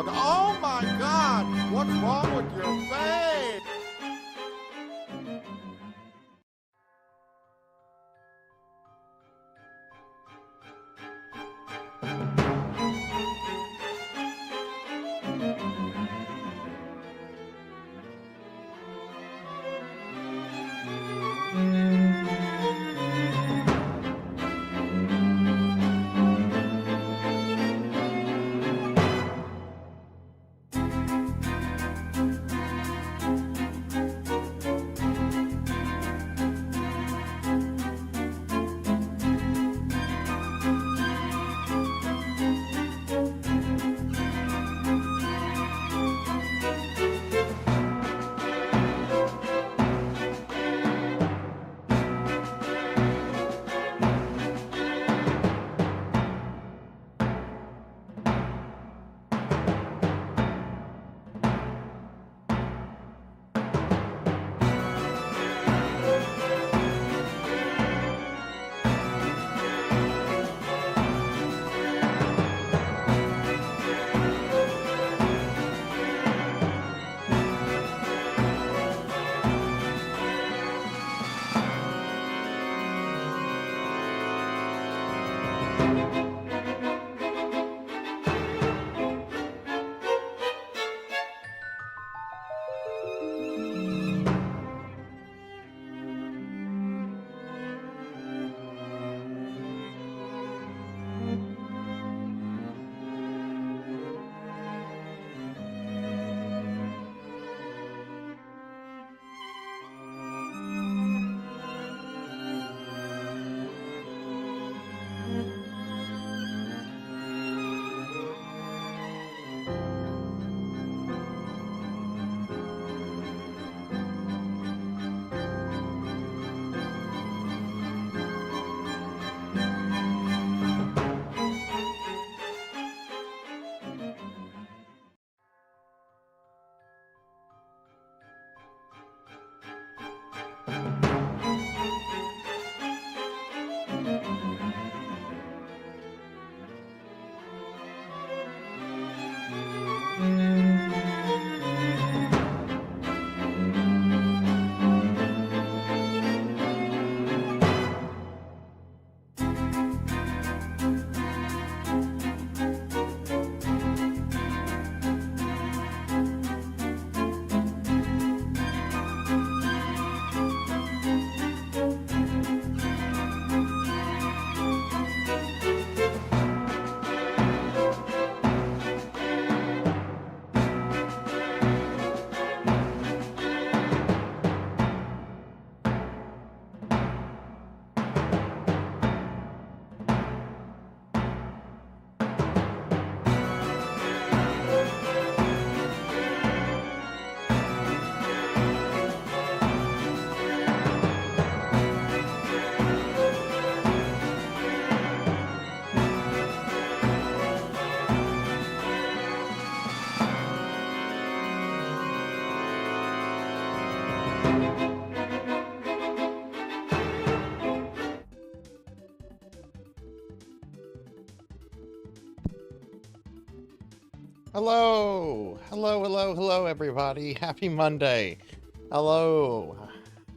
dog. Oh my God! What's wrong with your face? Hello, everybody. Happy Monday. Hello.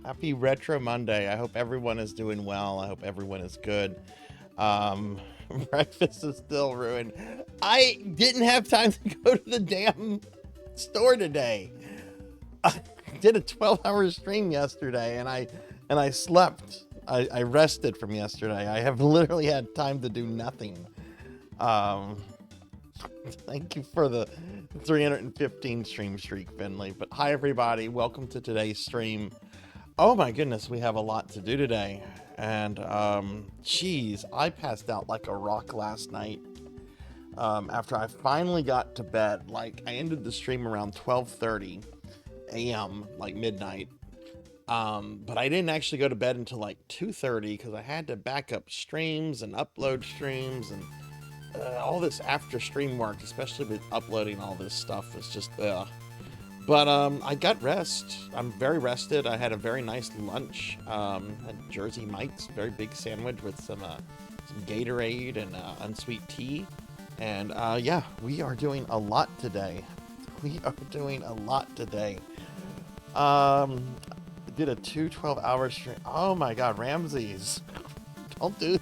Happy Retro Monday. I hope everyone is doing well. I hope everyone is good. Breakfast is still ruined. I didn't have time to go to the damn store today. I did a 12-hour stream yesterday, and I slept. I rested from yesterday. I have literally had time to do nothing. Thank you for the 315 stream streak, Finley. But hi, everybody. Welcome to today's stream. Oh my goodness, we have a lot to do today. And, geez, I passed out like a rock last night. After I finally got to bed. Like, I ended the stream around 12:30 a.m., like midnight. But I didn't actually go to bed until like 2:30 because I had to back up streams and upload streams and all this after stream work, especially with uploading all this stuff, was just But I got rest. I'm very rested. I had a very nice lunch. Had Jersey Mike's very big sandwich with some Gatorade and unsweet tea, And yeah, we are doing a lot today. We are doing a lot today. Did a 12-hour stream. Oh my god, Ramses. Don't do.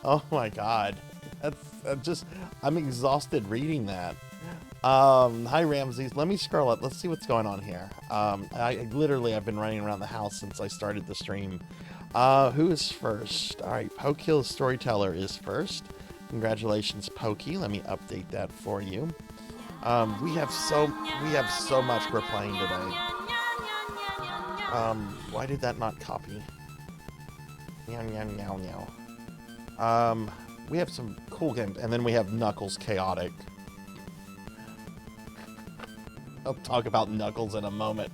Oh my god. That's just. I'm exhausted reading that. Hi Ramses. Let me scroll up. Let's see what's going on here. I've been running around the house since I started the stream. Who is first? All right, Pokehill Storyteller is first. Congratulations, Pokey. Let me update that for you. We have so much we're playing today. Why did that not copy? Meow meow meow meow. We have some cool games, and then we have Knuckles Chaotic. I'll talk about Knuckles in a moment.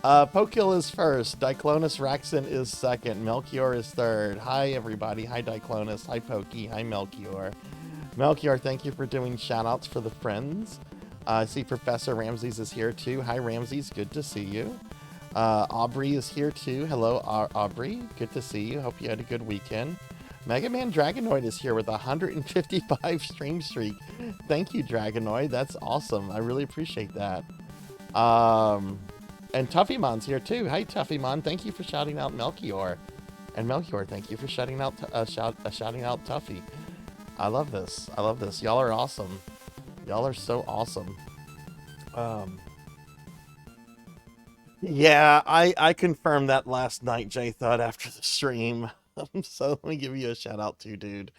Pokehill is first. Diclonus Raxon is second. Melchior is third. Hi, everybody. Hi, Diclonus. Hi, Pokey. Hi, Melchior. Melchior, thank you for doing shout-outs for the friends. I see Professor Ramses is here, too. Hi, Ramses. Good to see you. Aubrey is here, too. Hello, Aubrey. Good to see you. Hope you had a good weekend. Mega Man Dragonoid is here with a 155 stream streak. Thank you, Dragonoid. That's awesome. I really appreciate that. And Tuffymon's here too. Hi, Tuffymon. Thank you for shouting out Melchior. And Melchior, thank you for shouting out Tuffy. I love this. I love this. Y'all are awesome. Y'all are so awesome. Yeah, I confirmed that last night, Jay Thud, after the stream. So let me give you a shout out too, dude.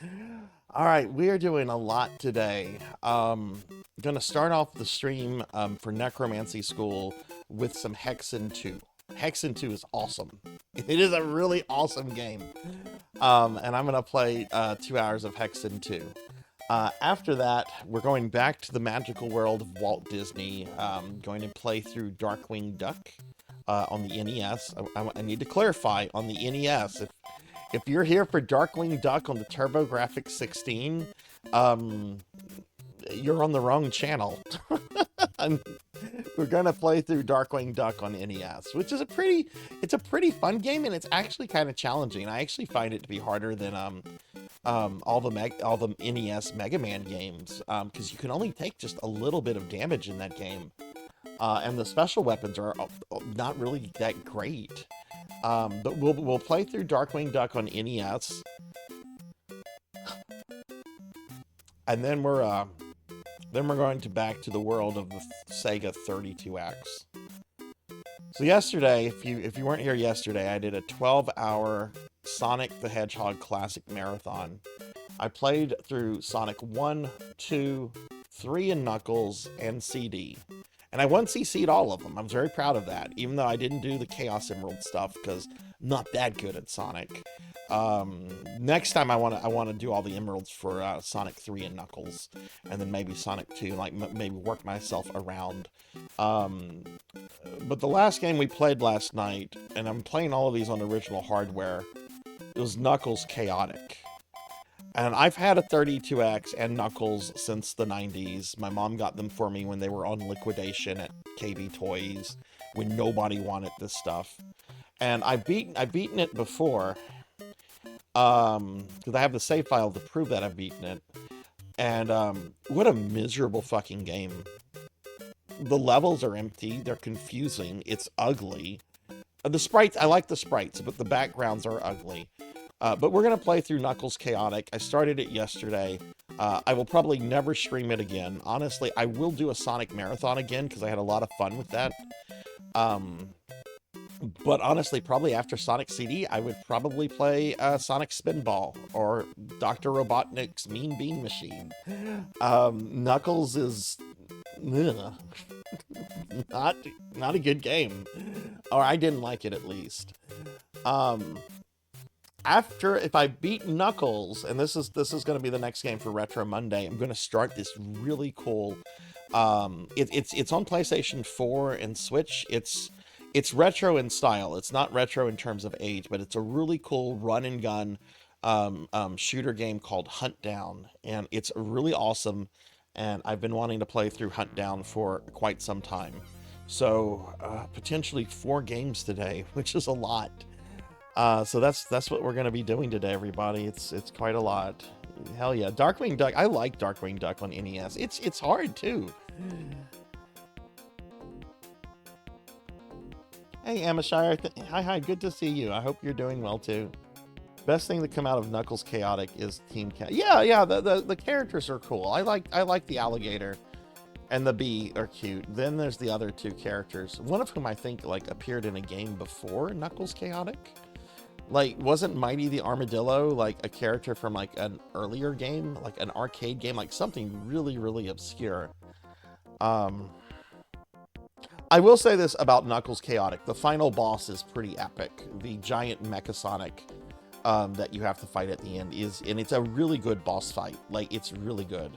All right, we are doing a lot today. Gonna start off the stream for Necromancy School with some Hexen 2. Hexen 2 is awesome. It is a really awesome game. And I'm gonna play 2 hours of Hexen 2. After that, we're going back to the magical world of Walt Disney. Going to play through Darkwing Duck on the NES. I need to clarify, on the NES. If you're here for Darkwing Duck on the TurboGrafx 16, you're on the wrong channel. We're gonna play through Darkwing Duck on NES, which is a pretty fun game, and it's actually kind of challenging. I actually find it to be harder than all the NES Mega Man games, because you can only take just a little bit of damage in that game, and the special weapons are not really that great. But we'll play through Darkwing Duck on NES, and then we're going back to the world of the Sega 32X. So yesterday, if you weren't here yesterday, I did a 12-hour Sonic the Hedgehog Classic Marathon. I played through Sonic 1, 2, 3 and Knuckles, and CD. And I 1CC'd all of them. I was very proud of that, even though I didn't do the Chaos Emerald stuff, because I'm not that good at Sonic. Next time I want to do all the emeralds for Sonic 3 and Knuckles, and then maybe Sonic 2, like maybe work myself around. But the last game we played last night, and I'm playing all of these on original hardware, it was Knuckles Chaotic. And I've had a 32X and Knuckles since the 90s. My mom got them for me when they were on liquidation at KB Toys, when nobody wanted this stuff. And I've beaten it before, because I have the save file to prove that I've beaten it. And what a miserable fucking game. The levels are empty, they're confusing, it's ugly. The sprites, I like the sprites, but the backgrounds are ugly. But we're going to play through Knuckles Chaotic. I started it yesterday. I will probably never stream it again. Honestly, I will do a Sonic Marathon again, because I had a lot of fun with that. But honestly, probably after Sonic CD, I would probably play Sonic Spinball or Dr. Robotnik's Mean Bean Machine. Knuckles is not a good game. Or I didn't like it, at least. If I beat Knuckles, and this is going to be the next game for Retro Monday, I'm going to start this really cool. It's on PlayStation 4 and Switch. It's retro in style. It's not retro in terms of age, but it's a really cool run and gun shooter game called Hunt Down, and it's really awesome. And I've been wanting to play through Hunt Down for quite some time. So potentially 4 games today, which is a lot. So that's what we're going to be doing today, everybody. It's quite a lot. Hell yeah. Darkwing Duck. I like Darkwing Duck on NES. It's hard too. Hey, Amashire. Hi. Good to see you. I hope you're doing well too. Best thing to come out of Knuckles Chaotic is Team Cat. Yeah. The characters are cool. I like the alligator, and the bee are cute. Then there's the other two characters, one of whom I think like appeared in a game before Knuckles Chaotic. Like, wasn't Mighty the Armadillo like a character from like an earlier game, like an arcade game, like something really, really obscure? I will say this about Knuckles Chaotic. The final boss is pretty epic. The giant Mecha Sonic that you have to fight at the end and it's a really good boss fight. Like, it's really good.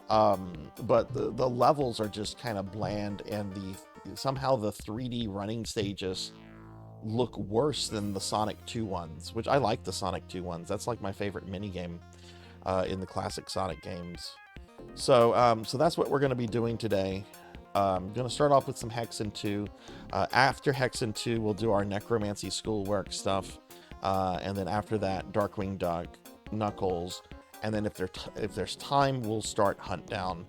But the levels are just kind of bland, and somehow the 3D running stages look worse than the Sonic 2 ones, which I like the Sonic 2 ones. That's like my favorite minigame in the classic Sonic games. So that's what we're going to be doing today. I'm going to start off with some Hexen 2. After Hexen 2, we'll do our Necromancy Schoolwork stuff. And then after that, Darkwing Duck, Knuckles. And then if there's time, we'll start Hunt Down.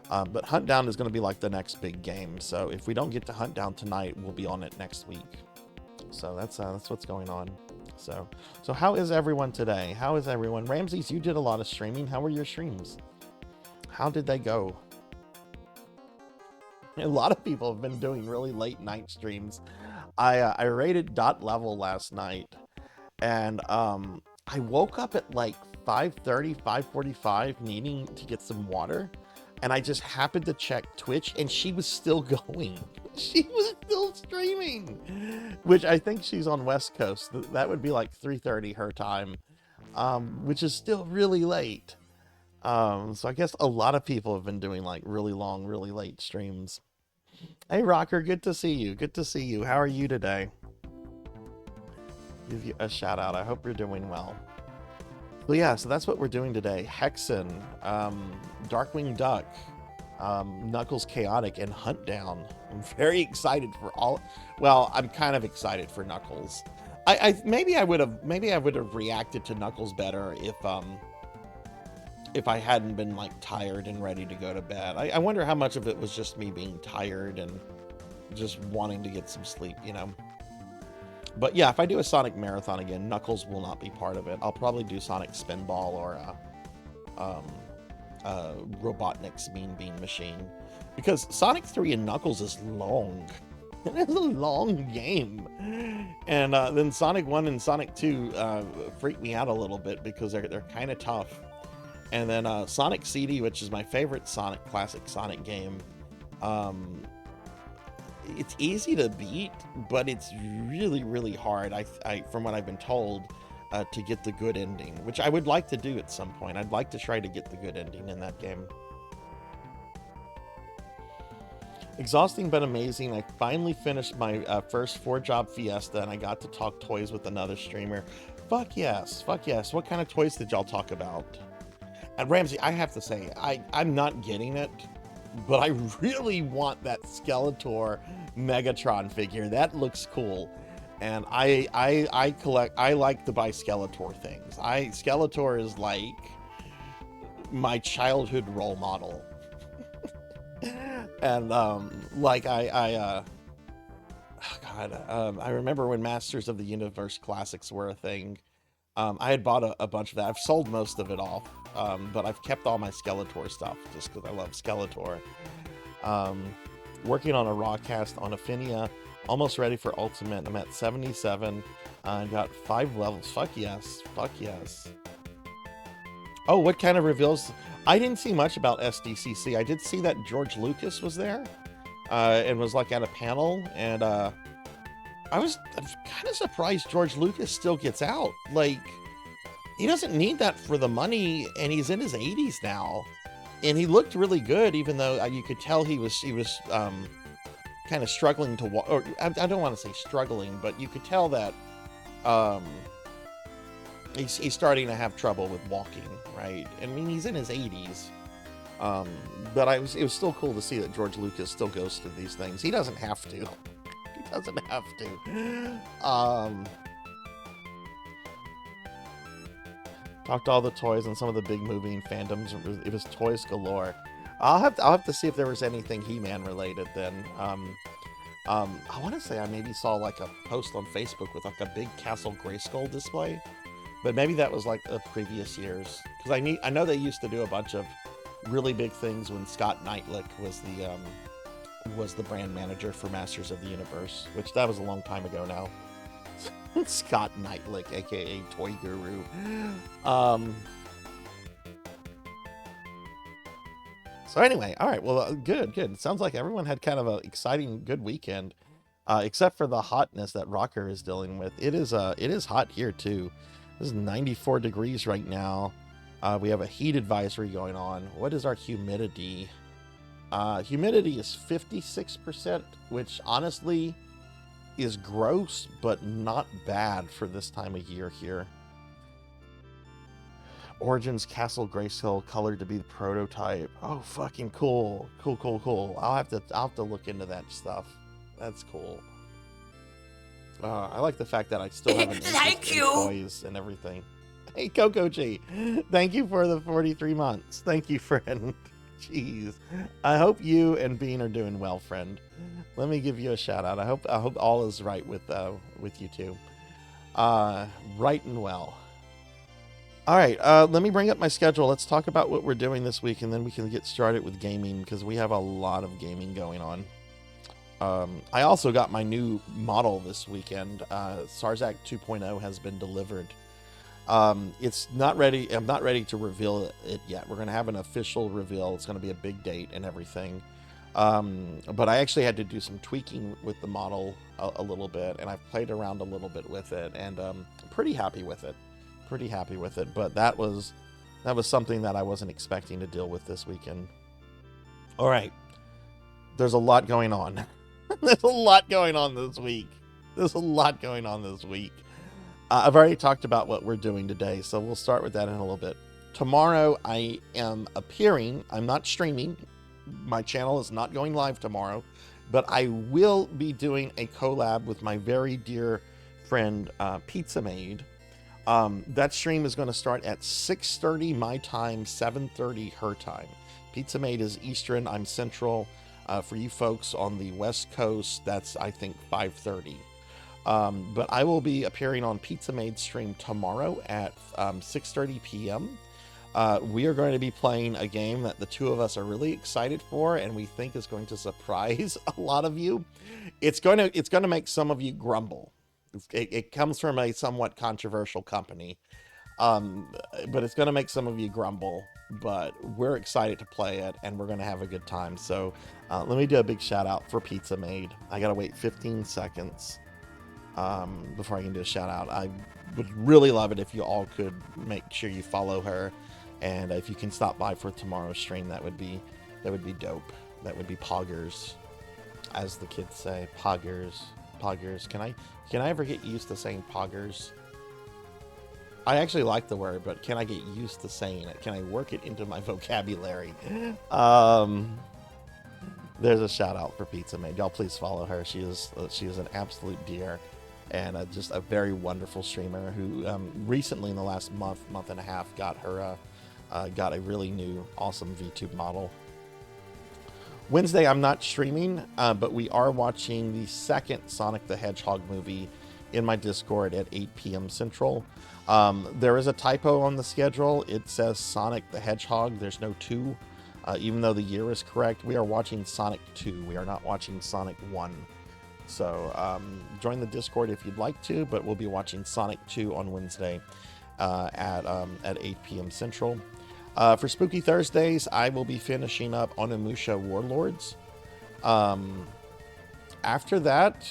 But Hunt Down is going to be like the next big game. So if we don't get to Hunt Down tonight, we'll be on it next week. So that's what's going on. So how is everyone today? How is everyone? Ramses, you did a lot of streaming. How were your streams? How did they go? A lot of people have been doing really late night streams. I rated Dot Level last night, and I woke up at like 5:30, 5:45, needing to get some water, and I just happened to check Twitch, and she was still going. She was still streaming, which I think she's on West Coast. That would be like 3:30 her time, which is still really late. So I guess a lot of people have been doing like really long, really late streams. Hey, Rocker, good to see you. Good to see you. How are you today? Give you a shout out. I hope you're doing well. So yeah, so that's what we're doing today. Hexen, Darkwing Duck, Knuckles Chaotic, and Hunt Down. I'm very excited for all. Well, I'm kind of excited for Knuckles. Maybe I would have reacted to Knuckles better if I hadn't been like tired and ready to go to bed. I wonder how much of it was just me being tired and just wanting to get some sleep, you know. But yeah, if I do a Sonic Marathon again, Knuckles will not be part of it. I'll probably do Sonic Spinball or Robotnik's Mean Bean Machine, because Sonic 3 and Knuckles is long. It's a long game. And then Sonic 1 and Sonic 2 freak me out a little bit because they're kind of tough. And then Sonic CD, which is my favorite classic Sonic game, it's easy to beat, but it's really, really hard, I from what I've been told, to get the good ending, which I would like to do at some point. I'd like to try to get the good ending in that game. Exhausting but amazing. I finally finished my first 4-job fiesta, and I got to talk toys with another streamer. Fuck yes. What kind of toys did y'all talk about? And Ramsey, I have to say, I'm not getting it, but I really want that Skeletor Megatron figure. That looks cool. And I like to buy Skeletor things. Skeletor is like my childhood role model. And I remember when Masters of the Universe Classics were a thing. I had bought a bunch of that. I've sold most of it off, but I've kept all my Skeletor stuff just because I love Skeletor. Working on a raw cast on Affinia, almost ready for Ultimate. I'm at 77. I got 5 levels. Fuck yes. Oh, what kind of reveals? I didn't see much about SDCC. I did see that George Lucas was there and was like at a panel, and I'm kind of surprised George Lucas still gets out. Like, he doesn't need that for the money, and he's in his 80s now, and he looked really good, even though you could tell he was kind of struggling to walk. Or I don't want to say struggling, but you could tell that he's starting to have trouble with walking, right? I mean, he's in his 80s. But it was still cool to see that George Lucas still goes to these things. He doesn't have to. He doesn't have to. Talked to all the toys and some of the big movie fandoms. It was toys galore. I'll have to see if there was anything He-Man related then. I want to say I maybe saw like a post on Facebook with like a big Castle Grayskull display, but maybe that was like the previous years, because I know they used to do a bunch of really big things when Scott Knightlick was the brand manager for Masters of the Universe, which that was a long time ago now. Scott Knightlick, aka Toy Guru. So anyway, all right, well, good. It sounds like everyone had kind of an exciting, good weekend, except for the hotness that Rocker is dealing with. It is hot here too. This is 94 degrees right now. We have a heat advisory going on. What is our humidity? Humidity is 56%, which honestly is gross, but not bad for this time of year here. Origins Castle Grayskull colored to be the prototype. Oh, fucking cool. Cool. I'll have to look into that stuff. That's cool. I like the fact that I still have an interest in toys and everything. Hey, Coco G, thank you for the 43 months. Thank you, friend. Jeez. I hope you and Bean are doing well, friend. Let me give you a shout out. I hope all is right with you two. Right and well. All right, let me bring up my schedule. Let's talk about what we're doing this week, and then we can get started with gaming, because we have a lot of gaming going on. I also got my new model this weekend. Sarzac 2.0 has been delivered. It's not ready. I'm not ready to reveal it yet. We're going to have an official reveal. It's going to be a big date and everything. But I actually had to do some tweaking with the model a little bit, and I've played around a little bit with it, and pretty happy with it. But that was something that I wasn't expecting to deal with this weekend. All right, there's a lot going on. There's a lot going on this week. I've already talked about what we're doing today, so we'll start with that in a little bit. Tomorrow I am appearing. I'm not streaming. My channel is not going live tomorrow, but I will be doing a collab with my very dear friend Pizza Maid. That stream is going to start at 6:30 my time, 7:30 her time. Pizza Maid is Eastern, I'm Central. For you folks on the West Coast, that's, I think, 5:30. But I will be appearing on Pizza Maid's stream tomorrow at 6:30 p.m. We are going to be playing a game that the two of us are really excited for, and we think is going to surprise a lot of you. It's going to make some of you grumble. It comes from a somewhat controversial company, but it's going to make some of you grumble. But we're excited to play it, and we're going to have a good time. So let me do a big shout out for Pizza Maid. I got to wait 15 seconds before I can do a shout out. I would really love it if you all could make sure you follow her, and if you can stop by for tomorrow's stream, that would be dope. That would be poggers, as the kids say. Poggers. Can I ever get used to saying poggers? I actually like the word, but can I get used to saying it? Can I work it into my vocabulary? There's a shout out for Pizza Maid. Y'all please follow her. She is an absolute dear, and just a very wonderful streamer who recently, in the last month and a half, got a really new awesome VTuber model. Wednesday, I'm not streaming, but we are watching the second Sonic the Hedgehog movie in my Discord at 8 p.m. Central. There is a typo on the schedule. It says Sonic the Hedgehog. There's no 2, even though the year is correct. We are watching Sonic 2. We are not watching Sonic 1. So join the Discord if you'd like to, but we'll be watching Sonic 2 on Wednesday at 8 p.m. Central. For Spooky Thursdays, I will be finishing up Onimusha Warlords. After that,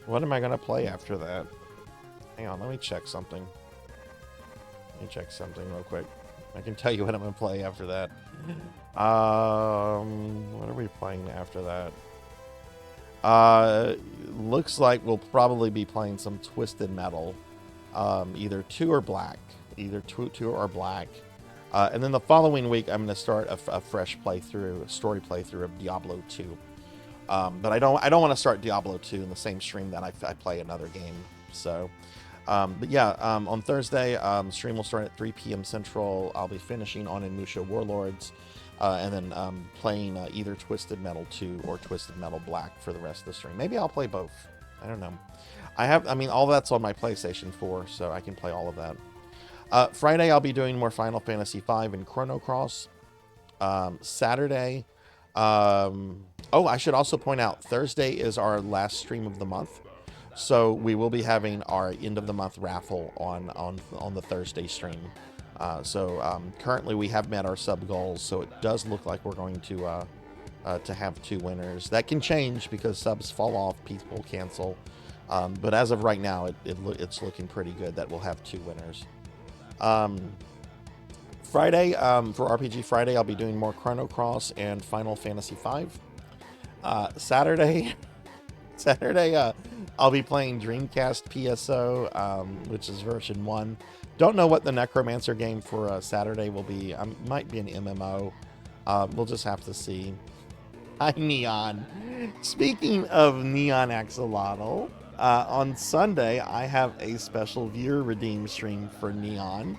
what am I going to play after that? Hang on, let me check something. Real quick. I can tell you what I'm going to play after that. What are we playing after that? Looks like we'll probably be playing some Twisted Metal. Either 2 or Black. And then the following week, I'm going to start a fresh playthrough, a story playthrough of Diablo 2. But I don't want to start Diablo 2 in the same stream that I play another game. So But yeah, on Thursday, stream will start at 3 p.m. Central. I'll be finishing on Musha Warlords, and then playing either Twisted Metal 2 or Twisted Metal Black for the rest of the stream. Maybe I'll play both. I don't know. I mean, all that's on my PlayStation 4, so I can play all of that. Friday, I'll be doing more Final Fantasy V and Chrono Cross. Saturday, oh, I should also point out, Thursday is our last stream of the month. So we will be having our end of the month raffle on the Thursday stream. Currently we have met our sub goals, so it does look like we're going to have 2 winners. That can change because subs fall off, people cancel. But as of right now, it's looking pretty good that we'll have 2 winners. Friday, for RPG Friday, I'll be doing more Chrono Cross and Final Fantasy V. Saturday, I'll be playing Dreamcast PSO, which is version 1. Don't know what the Necromancer game for Saturday will be. Might be an MMO. We'll just have to see. Hi, Neon. Speaking of Neon Axolotl, on Sunday, I have a special viewer redeem stream for Neon.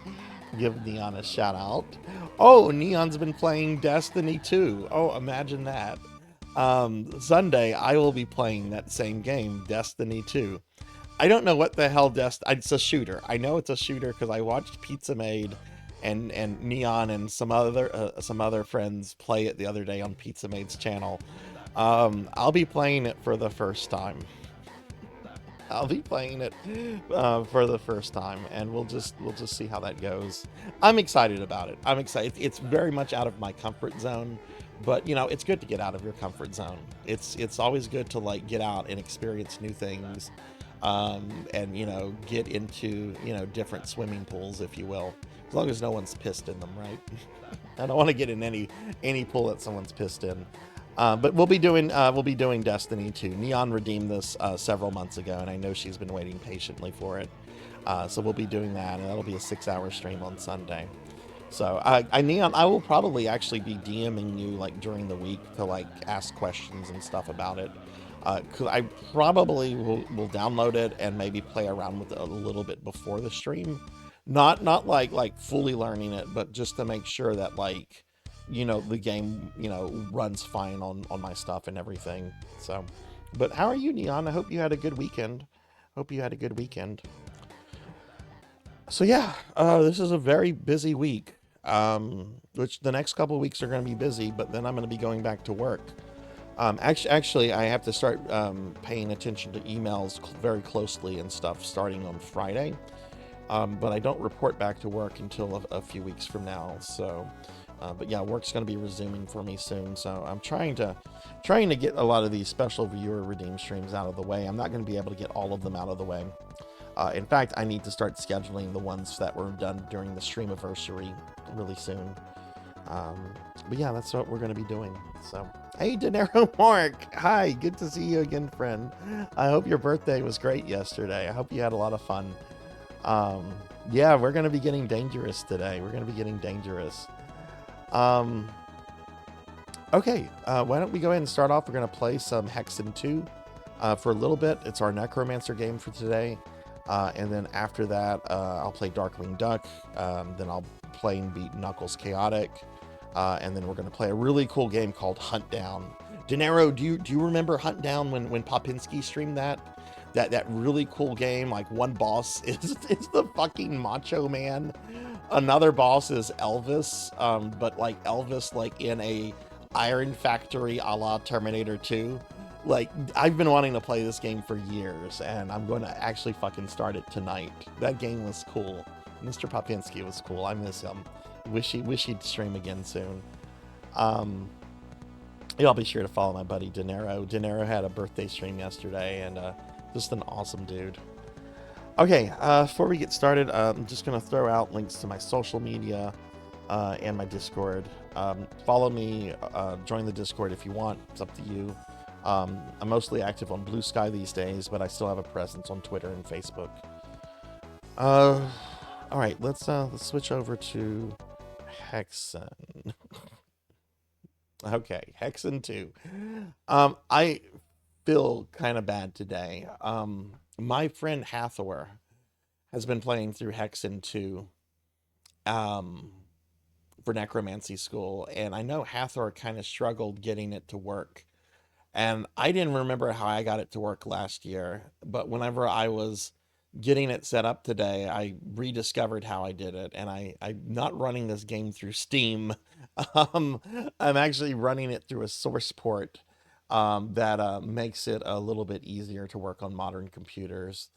Give Neon a shout out. Oh, Neon's been playing Destiny 2. Oh, imagine that. Sunday, I will be playing that same game, Destiny 2. I don't know what the hell it's a shooter. I know it's a shooter because I watched Pizza Made and Neon and some other friends play it the other day on Pizza Made's channel. I'll be playing it for the first time. I'll be playing it for the first time, and we'll just see how that goes. I'm excited about it. I'm excited. It's very much out of my comfort zone, but you know, it's good to get out of your comfort zone. It's always good to like get out and experience new things, and you know, get into, you know, different swimming pools, if you will, as long as no one's pissed in them, right? I don't want to get in any pool that someone's pissed in. But we'll be doing Destiny 2. Neon redeemed this several months ago, and I know she's been waiting patiently for it. So we'll be doing that, and that'll be a 6-hour stream on Sunday. So Neon, I will probably actually be DMing you like during the week to like ask questions and stuff about it. 'Cause I probably will download it and maybe play around with it a little bit before the stream. Not like fully learning it, but just to make sure that like, you know, the game, you know, runs fine on my stuff and everything. So, but how are you, Neon? I hope you had a good weekend. So yeah, this is a very busy week. Which the next couple of weeks are going to be busy, but then I'm going to be going back to work. Actually, I have to start paying attention to emails very closely and stuff starting on Friday. But I don't report back to work until a few weeks from now. So, but yeah, work's going to be resuming for me soon. So I'm trying to get a lot of these special viewer redeem streams out of the way. I'm not going to be able to get all of them out of the way. In fact, I need to start scheduling the ones that were done during the streamiversary really soon. But yeah, that's what we're going to be doing. So, hey, Dinero Mark. Hi, good to see you again, friend. I hope your birthday was great yesterday. I hope you had a lot of fun. Yeah, we're going to be getting dangerous today. Okay, why don't we go ahead and start off? We're going to play some Hexen 2 for a little bit. It's our Necromancer game for today. And then after that, I'll play Darkwing Duck. Then I'll play and beat Knuckles Chaotic. And then we're going to play a really cool game called Hunt Down. Dinero, do you remember Hunt Down when Popinski streamed that really cool game? Like one boss is the fucking Macho Man. Another boss is Elvis, but like Elvis like in a iron factory a la Terminator 2. Like, I've been wanting to play this game for years, and I'm going to actually fucking start it tonight. That game was cool. Mr. Popinski was cool. I miss him. Wish he'd stream again soon. I'll be sure to follow my buddy Dinero. Dinero had a birthday stream yesterday, and just an awesome dude. Okay, before we get started, I'm just going to throw out links to my social media and my Discord. Follow me, join the Discord if you want. It's up to you. I'm mostly active on Blue Sky these days, but I still have a presence on Twitter and Facebook. All right, let's switch over to Hexen. Okay, Hexen 2. I feel kind of bad today. My friend Hathor has been playing through Hexen 2 for Necromancy School, and I know Hathor kind of struggled getting it to work. And I didn't remember how I got it to work last year, but whenever I was getting it set up today, I rediscovered how I did it, and I'm not running this game through Steam. Um, I'm actually running it through a source port that makes it a little bit easier to work on modern computers.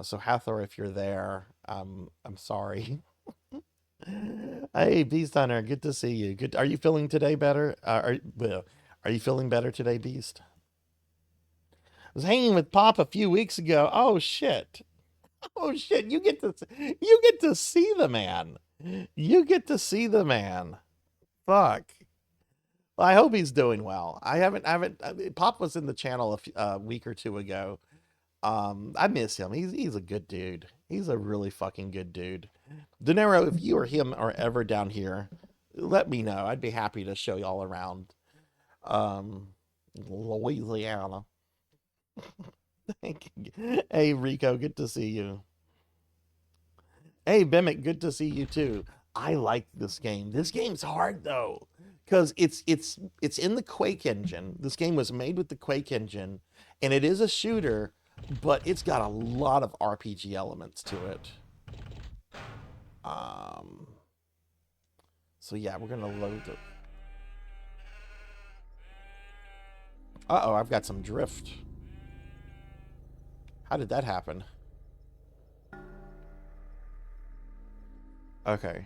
So Hathor, if you're there, I'm sorry. Hey, Beast Hunter, good to see you. Good. Are you feeling today better? Are you feeling better today, Beast? I was hanging with Pop a few weeks ago. Oh shit. Oh shit. You get to see the man. You get to see the man. Fuck. Well, I hope he's doing well. Pop was in the channel a week or two ago. I miss him. He's a good dude. He's a really fucking good dude. De Niro, if you or him are ever down here, let me know. I'd be happy to show y'all around. Louisiana. Hey Rico, good to see you. Hey Bemic, good to see you too. I like this game. This game's hard though, because it's in the Quake engine. This game was made with the Quake engine, and it is a shooter, but it's got a lot of RPG elements to it. So yeah, we're gonna load it. Uh-oh, I've got some drift. How did that happen? Okay.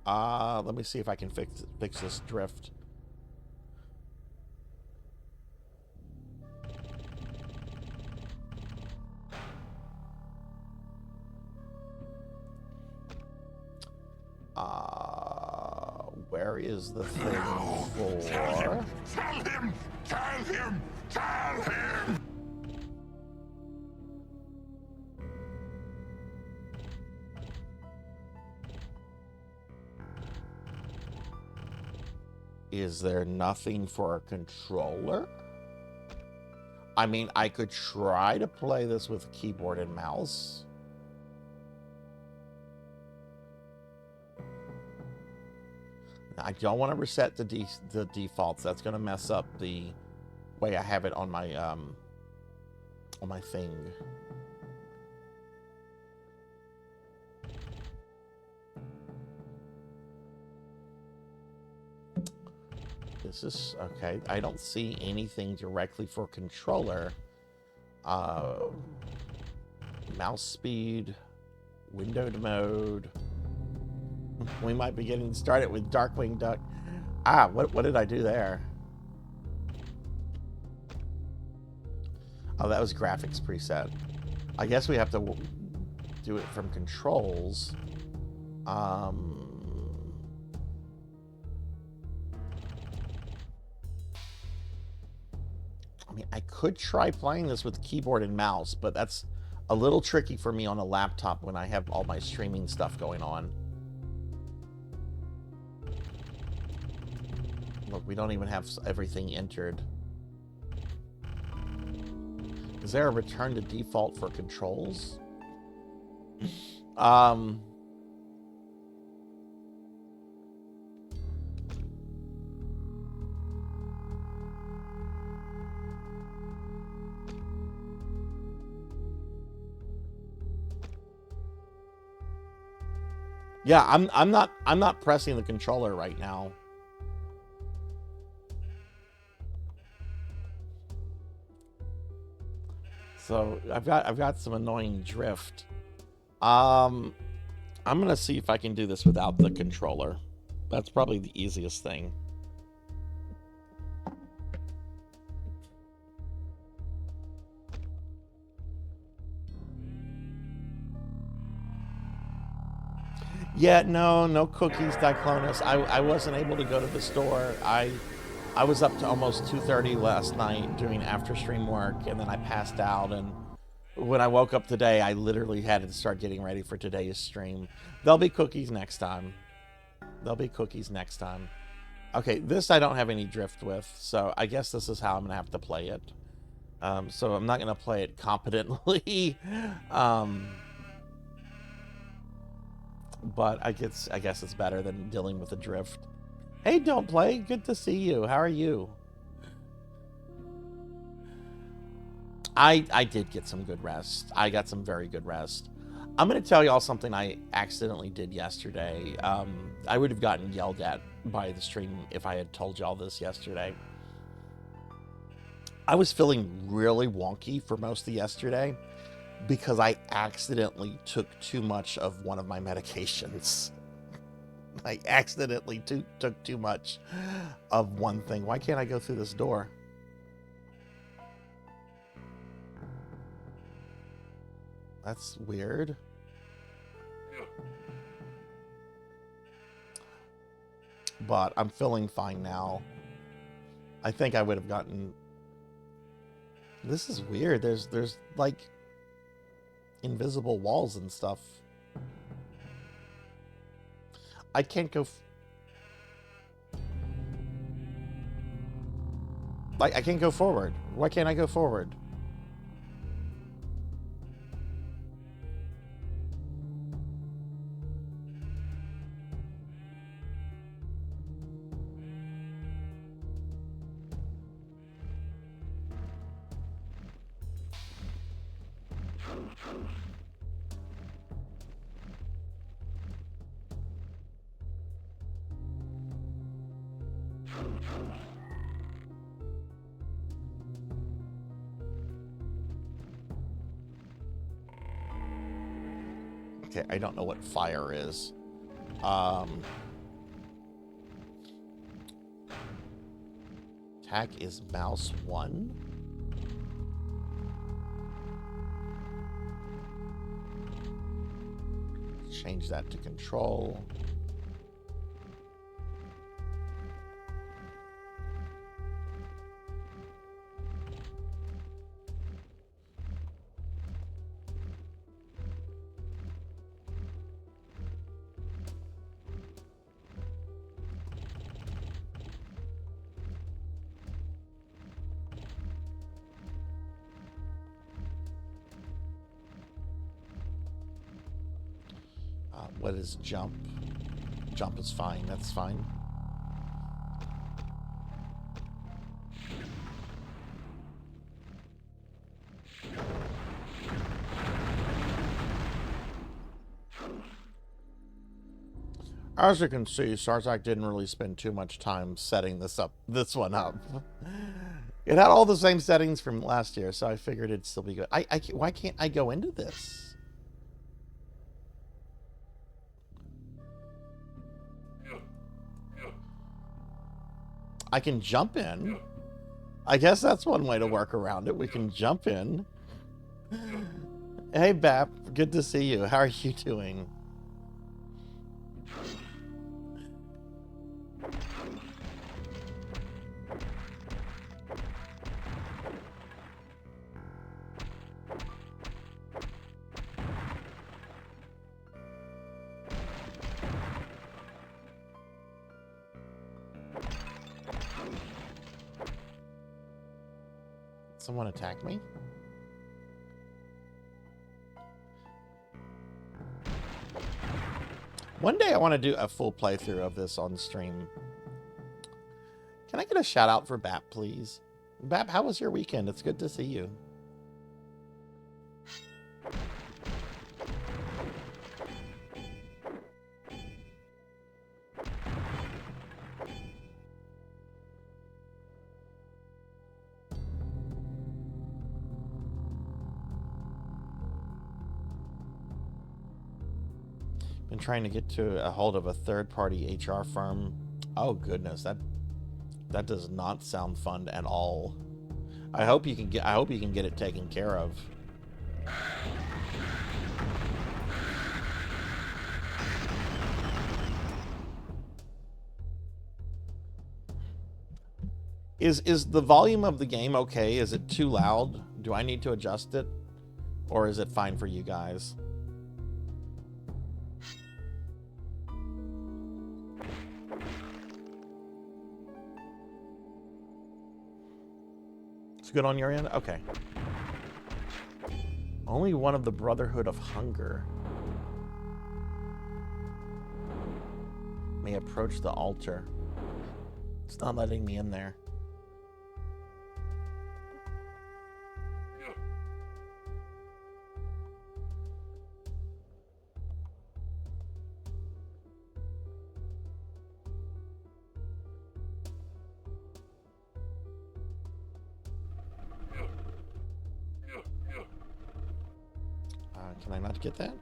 Let me see if I can fix this drift. Where is the thing for? Tell him! Tell him! Tell him! Is there nothing for a controller? I mean, I could try to play this with keyboard and mouse. I don't want to reset the defaults. That's going to mess up the way I have it on my thing. This is okay. I don't see anything directly for controller. Mouse speed, windowed mode. We might be getting started with Darkwing Duck. What did I do there? Oh, that was graphics preset. I guess we have to do it from controls. I mean, I could try playing this with keyboard and mouse, but that's a little tricky for me on a laptop when I have all my streaming stuff going on. Look, we don't even have everything entered. Is there a return to default for controls? Yeah, I'm not pressing the controller right now. So I've got some annoying drift. I'm gonna see if I can do this without the controller. That's probably the easiest thing. Yeah, no cookies, Diclonus. I wasn't able to go to the store. I was up to almost 2:30 last night doing after stream work, and then I passed out, and when I woke up today, I literally had to start getting ready for today's stream. There'll be cookies next time. There'll be cookies next time. Okay, this I don't have any drift with, so I guess this is how I'm gonna have to play it. So I'm not gonna play it competently. but I guess it's better than dealing with the drift. Hey, Don't Play, good to see you. How are you? I did get some good rest. I got some very good rest. I'm going to tell y'all something I accidentally did yesterday. I would have gotten yelled at by the stream if I had told y'all this yesterday. I was feeling really wonky for most of yesterday because I accidentally took too much of one of my medications. I accidentally took too much of one thing. Why can't I go through this door? That's weird. But I'm feeling fine now. I think I would have gotten... This is weird. There's like invisible walls and stuff. I can't go... Like, I can't go forward. Why can't I go forward? Okay, I don't know what fire is. Attack is mouse 1. Change that to control. What is jump? Jump is fine. That's fine. As you can see, Sarzac didn't really spend too much time setting this one up. It had all the same settings from last year, so I figured it'd still be good. Why can't I go into this? I can jump in. I guess that's one way to work around it. We can jump in. Hey, Bap. Good to see you. How are you doing? Someone attack me? One day I want to do a full playthrough of this on stream. Can I get a shout out for Bap, please? Bap, how was your weekend? It's good to see you. Been trying to get to a hold of a third-party HR firm. Oh goodness, that does not sound fun at all. I hope you can get it taken care of. Is the volume of the game okay? Is it too loud? Do I need to adjust it? Or is it fine for you guys? Good on your end? Okay. Only one of the Brotherhood of Hunger. May approach the altar. It's not letting me in there. Can I not get that?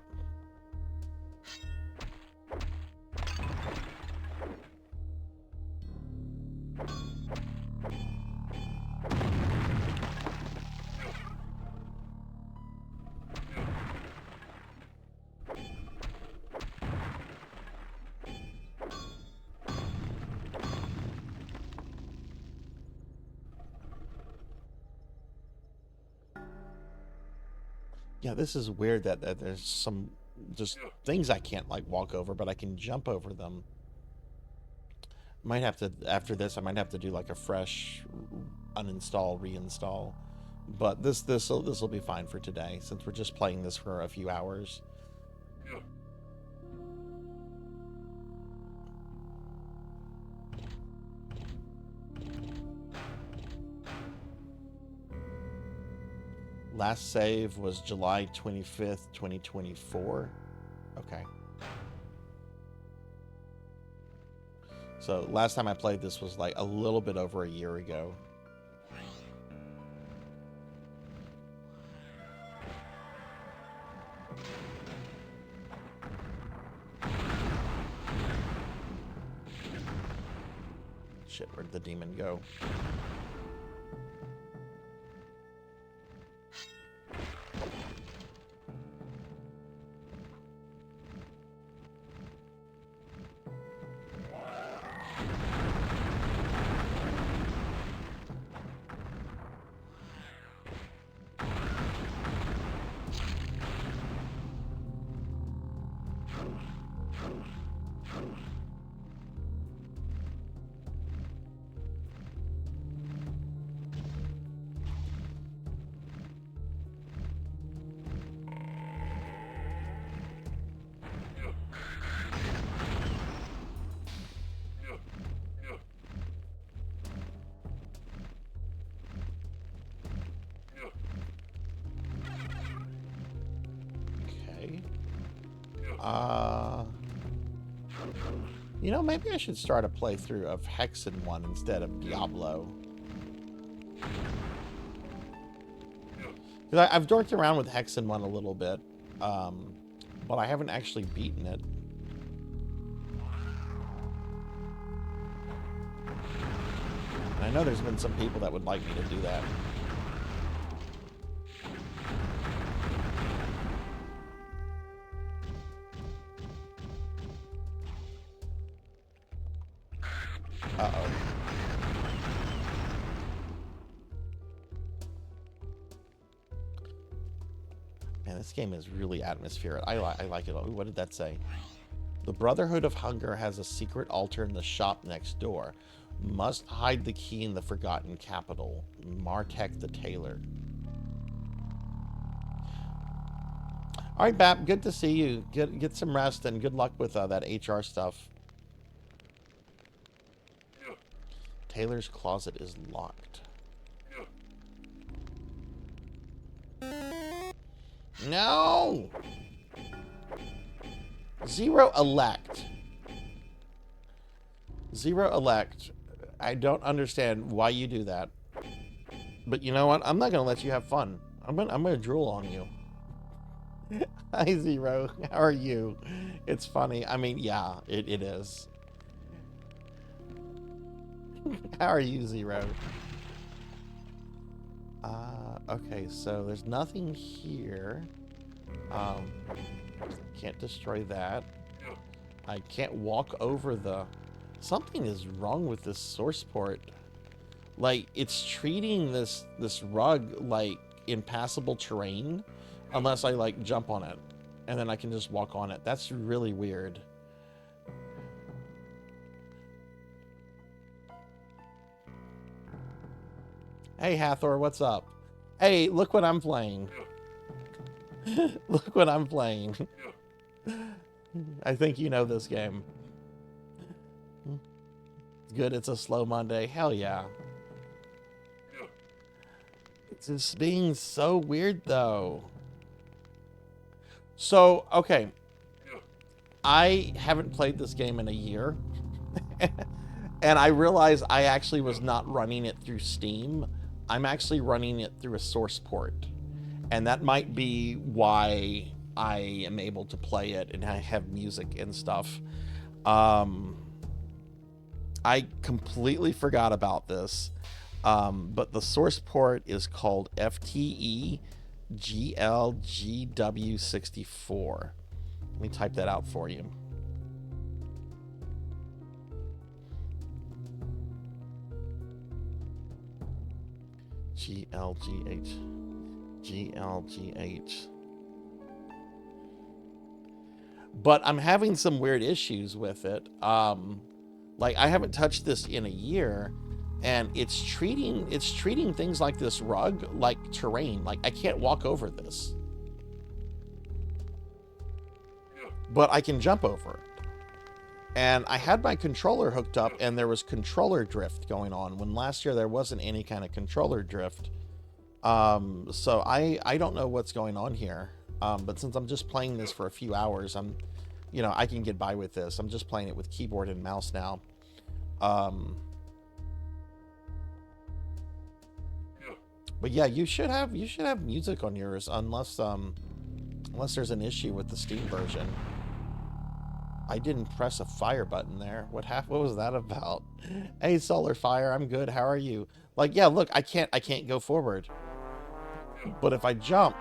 Yeah, this is weird that there's some just things I can't like walk over, but I can jump over them. Might have to, after this, I might have to do like a fresh uninstall, reinstall. But this will be fine for today, since we're just playing this for a few hours. Last save was July 25th, 2024. Okay. So last time I played this was like a little bit over a year ago. Shit, where'd the demon go? You know, maybe I should start a playthrough of Hexen 1 instead of Diablo. Because I've dorked around with Hexen 1 a little bit, but I haven't actually beaten it. And I know there's been some people that would like me to do that. Uh-oh. Man, this game is really atmospheric. I like it. What did that say? The Brotherhood of Hunger has a secret altar in the shop next door. Must hide the key in the forgotten capital. Martek the Tailor. All right, Bap, good to see you. Get some rest and good luck with that HR stuff. Taylor's closet is locked. No! Zero elect. Zero elect. I don't understand why you do that. But you know what? I'm not going to let you have fun. I'm gonna drool on you. Hi, Zero. How are you? It's funny. I mean, yeah, it is. How are you, Zero? Okay, so there's nothing here. Can't destroy that. I can't walk over the... Something is wrong with this source port. Like, it's treating this rug like impassable terrain unless I, like, jump on it. And then I can just walk on it. That's really weird. Hey, Hathor, what's up? Hey, look what I'm playing. Look what I'm playing. I think you know this game. Good, it's a slow Monday. Hell yeah. It's just being so weird, though. So, okay. I haven't played this game in a year. And I realized I actually was not running it through Steam. I'm actually running it through a source port. And that might be why I am able to play it and I have music and stuff. I completely forgot about this. But the source port is called FTE GLGW64. Let me type that out for you. GLGH. But I'm having some weird issues with it. Like I haven't touched this in a year, and it's treating things like this rug like terrain. Like I can't walk over this, but I can jump over it. And I had my controller hooked up, and there was controller drift going on when last year there wasn't any kind of controller drift. So I don't know what's going on here. But since I'm just playing this for a few hours, I can get by with this. I'm just playing it with keyboard and mouse now. But yeah, you should have music on yours unless there's an issue with the Steam version. I didn't press a fire button there. What was that about? Hey, Solar Fire, I'm good. How are you? Like, yeah, look, I can't go forward. But if I jump,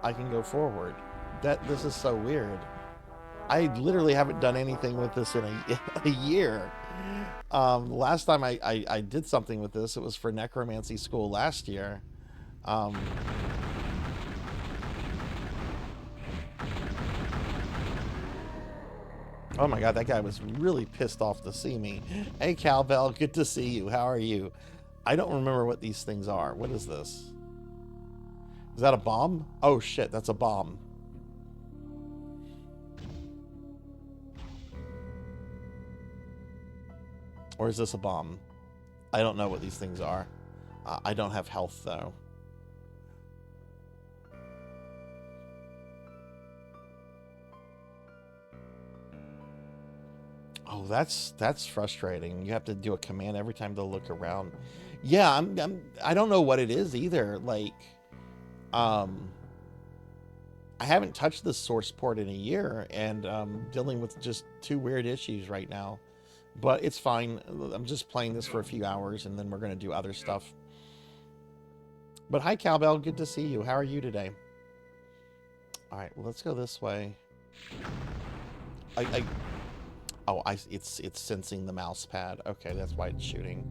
I can go forward. This is so weird. I literally haven't done anything with this in a year. Last time I did something with this, it was for Necromancy School last year. Oh my god, that guy was really pissed off to see me. Hey, Cowbell, good to see you. How are you? I don't remember what these things are. What is this? Is that a bomb? Oh shit, that's a bomb. Or is this a bomb? I don't know what these things are. I don't have health, though. Oh, that's frustrating. You have to do a command every time to look around. Yeah, I don't know what it is either. Like, I haven't touched this source port in a year, and dealing with just two weird issues right now. But it's fine. I'm just playing this for a few hours, and then we're gonna do other stuff. But hi, Cowbell. Good to see you. How are you today? All right, well, let's go this way. It's sensing the mouse pad. Okay, that's why it's shooting.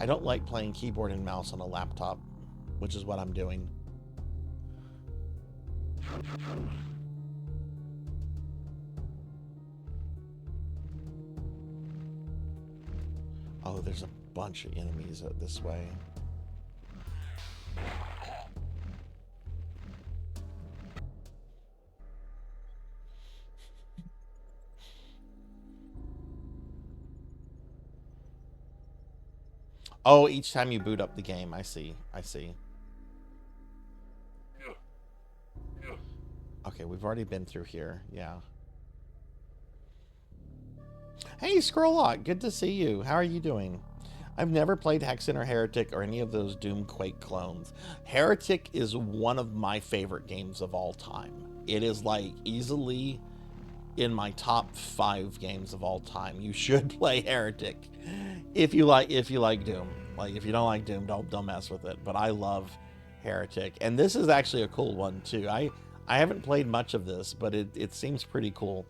I don't like playing keyboard and mouse on a laptop, which is what I'm doing. Oh, there's a bunch of enemies this way. Oh, each time you boot up the game. I see. Okay, we've already been through here. Yeah. Hey, Scrolllock. Good to see you. How are you doing? I've never played Hexen or Heretic or any of those Doom Quake clones. Heretic is one of my favorite games of all time. It is like easily in my top 5 games of all time. You should play Heretic if you like Doom. Like if you don't like Doom, don't mess with it. But I love Heretic, and this is actually a cool one too. I haven't played much of this, but it seems pretty cool.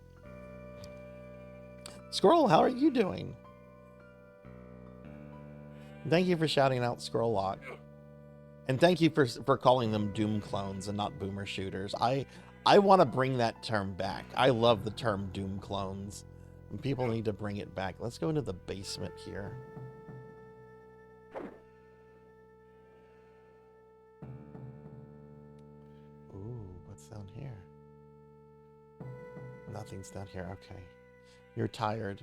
Squirrel, how are you doing? Thank you for shouting out Scrolllock. And thank you for calling them Doom clones and not boomer shooters. I want to bring that term back. I love the term Doom clones. And people need to bring it back. Let's go into the basement here. Ooh, what's down here? Nothing's down here. Okay. You're tired.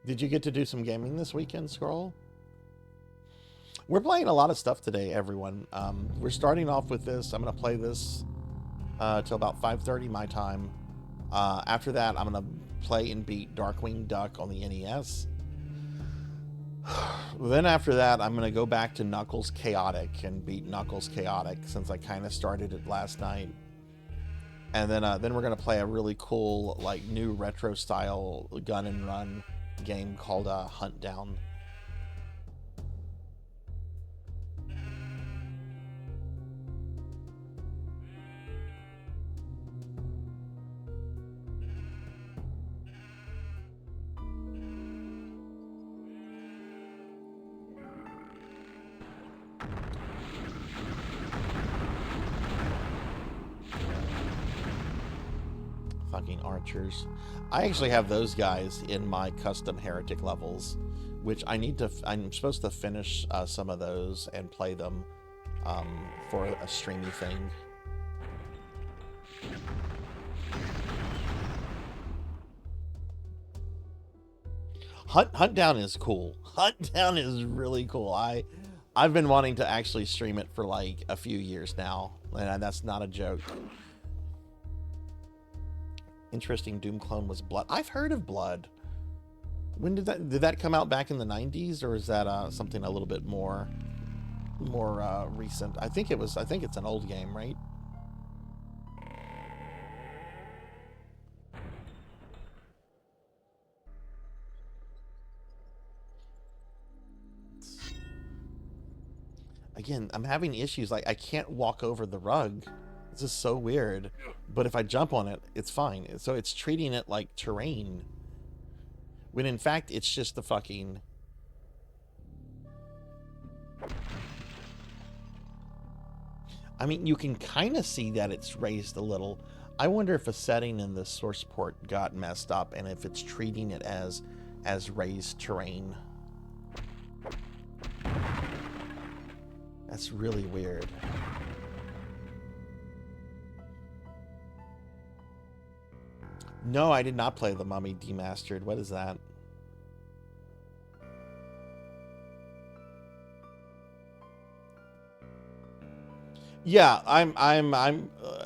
Did you get to do some gaming this weekend, Scroll? We're playing a lot of stuff today, everyone. We're starting off with this. I'm going to play this till about 5:30 my time. After that, I'm going to play and beat Darkwing Duck on the NES. Then after that, I'm going to go back to Knuckles Chaotix and beat Knuckles Chaotix since I kind of started it last night. And then we're going to play a really cool, like, new retro style gun and run game called Hunt Down. Fucking archers. I actually have those guys in my custom heretic levels, which I'm supposed to finish some of those and play them for a streamy thing. Hunt Down is cool. Hunt Down is really cool. I've been wanting to actually stream it for like a few years now, and that's not a joke. Interesting. Doom clone was Blood. I've heard of Blood. When did that come out? Back in the 90s, or is that something a little bit more recent? I think it's an old game, right? Again, I'm having issues. Like, I can't walk over the rug. This is so weird. But if I jump on it, it's fine. So it's treating it like terrain, when in fact it's just the fucking... I mean, you can kind of see that it's raised a little. I wonder if a setting in the source port got messed up and if it's treating it as raised terrain. That's really weird. No, I did not play The Mummy Demastered. What is that? Yeah,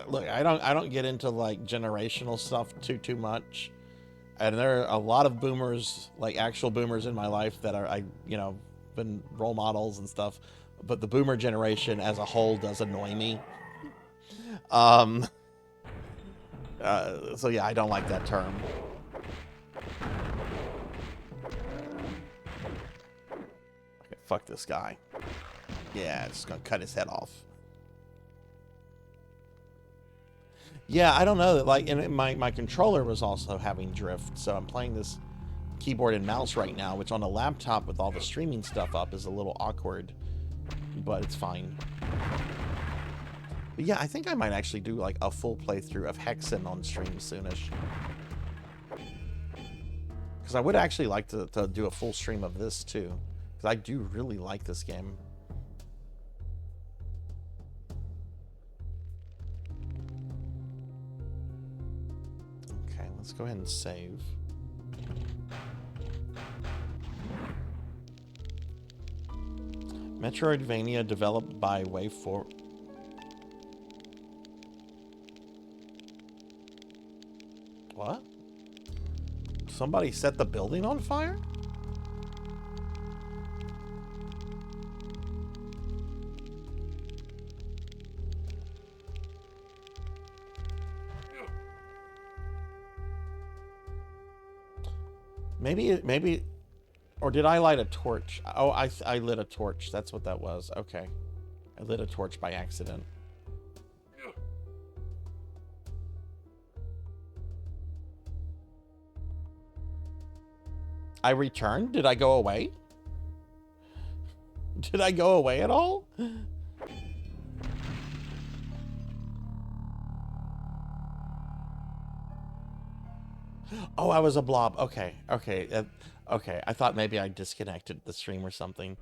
look, I don't get into like generational stuff too much. And there are a lot of boomers, like actual boomers in my life that are been role models and stuff, but the boomer generation as a whole does annoy me. So yeah, I don't like that term. Okay, fuck this guy. Yeah, it's gonna cut his head off. Yeah, I don't know. Like, and my controller was also having drift, so I'm playing this keyboard and mouse right now, which on a laptop with all the streaming stuff up is a little awkward, but it's fine. But yeah, I think I might actually do like a full playthrough of Hexen on stream soonish. Because I would actually like to do a full stream of this too. Because I do really like this game. Okay, let's go ahead and save. Metroidvania developed by WayForward. What? Somebody set the building on fire? Maybe, or did I light a torch? Oh, I lit a torch. That's what that was. Okay. I lit a torch by accident. I returned? Did I go away? Did I go away at all? Oh, I was a blob. Okay. Okay. Okay. I thought maybe I disconnected the stream or something.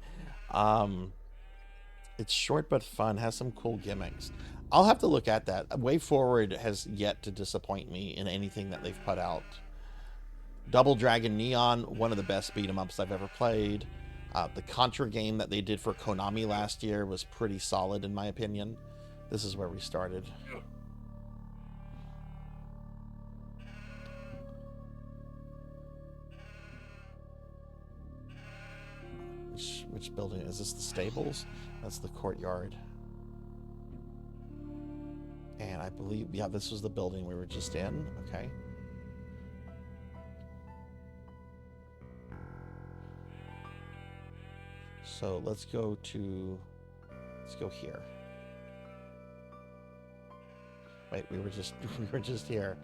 It's short but fun. Has some cool gimmicks. I'll have to look at that. WayForward has yet to disappoint me in anything that they've put out. Double Dragon Neon, one of the best beat 'em ups I've ever played. The Contra game that they did for Konami last year was pretty solid in my opinion. This is where we started. Which building? Is this the stables? That's the courtyard. And I believe, yeah, this was the building we were just in. Okay. So let's go here. Wait, we were just here.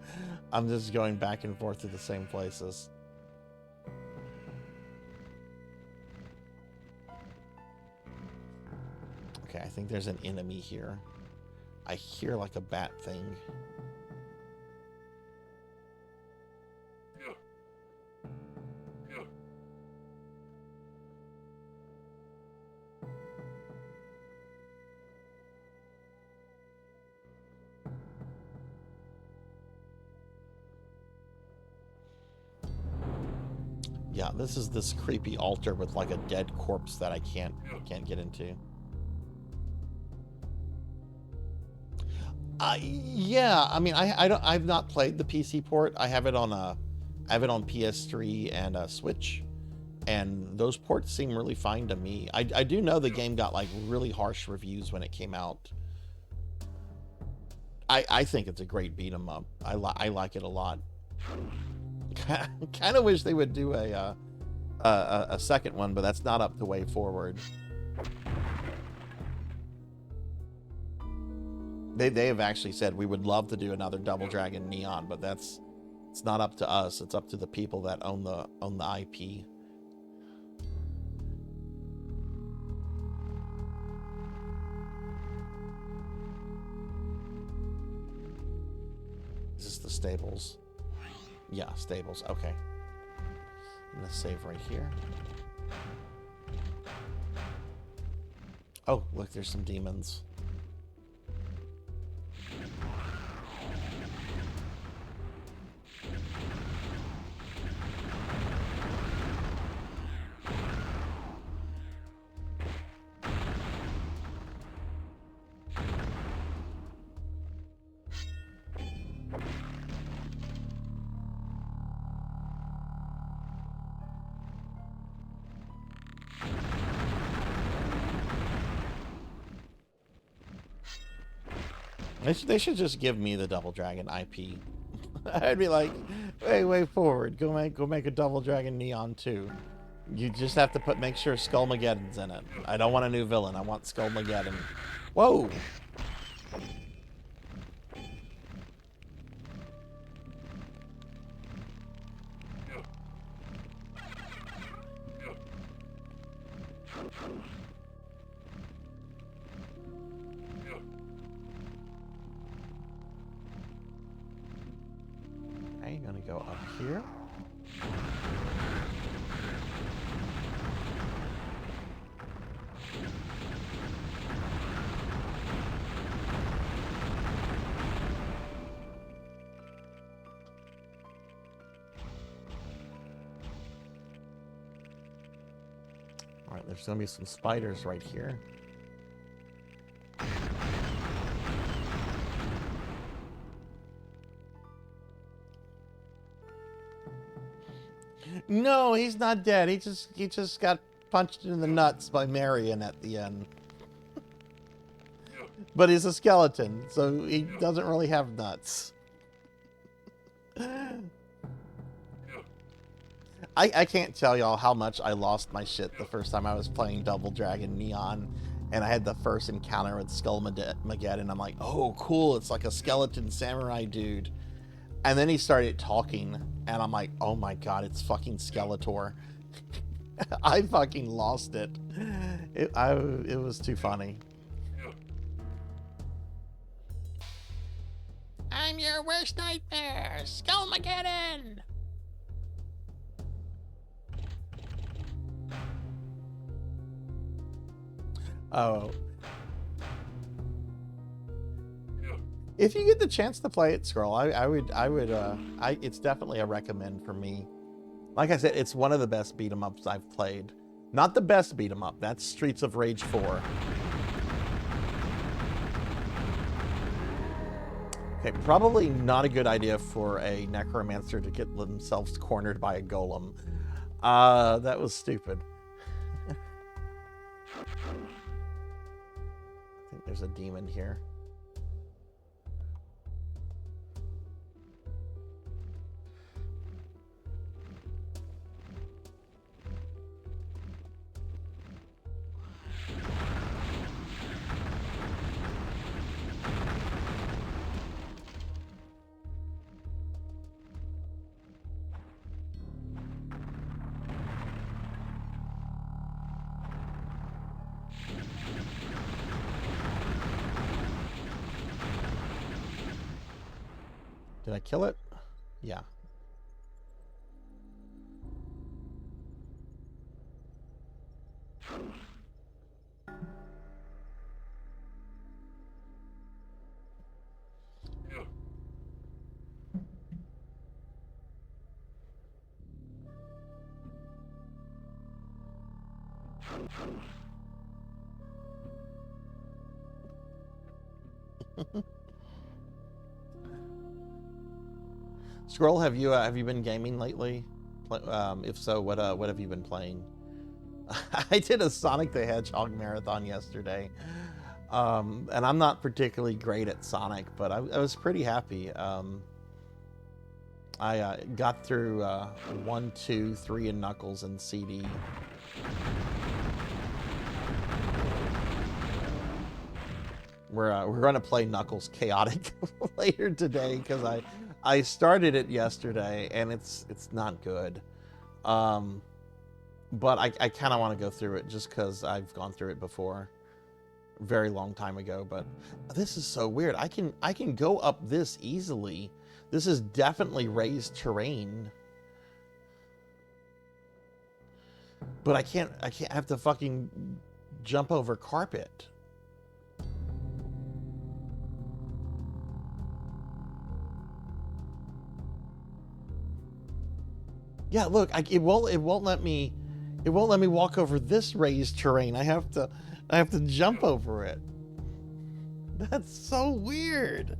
I'm just going back and forth to the same places. Okay, I think there's an enemy here. I hear like a bat thing. Yeah, this is this creepy altar with like a dead corpse that I can't get into. Yeah, I mean, I've not played the PC port. I have it on PS3 and Switch, and those ports seem really fine to me. I do know the game got like really harsh reviews when it came out. I think it's a great beat 'em up. I like it a lot. Kind of wish they would do a second one, but that's not up the way forward. They have actually said we would love to do another Double Dragon Neon, but it's not up to us. It's up to the people that own the IP. Is this the stables? Yeah, stables. Okay. I'm gonna save right here. Oh, look, there's some demons. They should just give me the Double Dragon IP. I'd be like, way forward. Go make a Double Dragon Neon 2. You just have to make sure Skullmageddon's in it. I don't want a new villain. I want Skullmageddon. Whoa! Okay, gonna go up here. All right, there's gonna be some spiders right here. No, he's not dead. He just got punched in the nuts by Marion at the end. But he's a skeleton, so he doesn't really have nuts. I can't tell y'all how much I lost my shit the first time I was playing Double Dragon Neon, and I had the first encounter with Skullmageddon. I'm like, oh, cool, it's like a skeleton samurai dude. And then he started talking, and I'm like, oh my god, it's fucking Skeletor. I fucking lost it. It was too funny. I'm your worst nightmare, Skullmageddon! Oh. If you get the chance to play it, Scroll, it's definitely a recommend for me. Like I said, it's one of the best beat 'em ups I've played. Not the best beat 'em up. That's Streets of Rage 4. Okay, probably not a good idea for a necromancer to get themselves cornered by a golem. That was stupid. I think there's a demon here. Did I kill it? Yeah. Scroll, have you been gaming lately? If so, what have you been playing? I did a Sonic the Hedgehog marathon yesterday, and I'm not particularly great at Sonic, but I was pretty happy. I got through 1, 2, 3 and Knuckles and CD. We're going to play Knuckles Chaotix later today because I started it yesterday and it's not good. But I kind of want to go through it just because I've gone through it before, a very long time ago. But this is so weird. I can go up this easily. This is definitely raised terrain. But I can't have to fucking jump over carpet. Yeah, look, it won't let me walk over this raised terrain. I have to jump over it. That's so weird.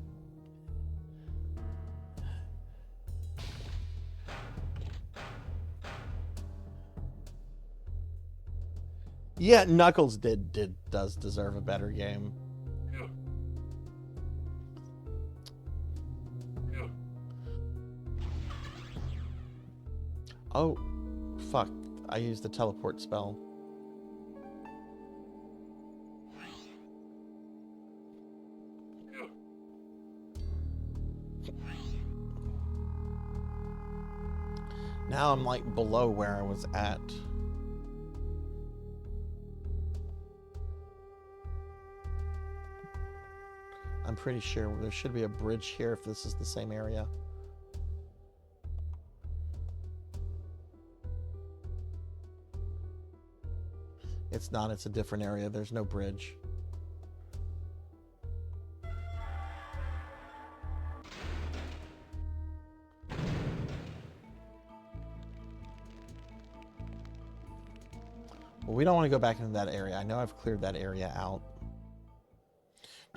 Yeah, Knuckles does deserve a better game. Oh, fuck. I used the teleport spell. Now I'm like below where I was at. I'm pretty sure there should be a bridge here if this is the same area. It's not, it's a different area. There's no bridge. Well, we don't want to go back into that area. I know I've cleared that area out.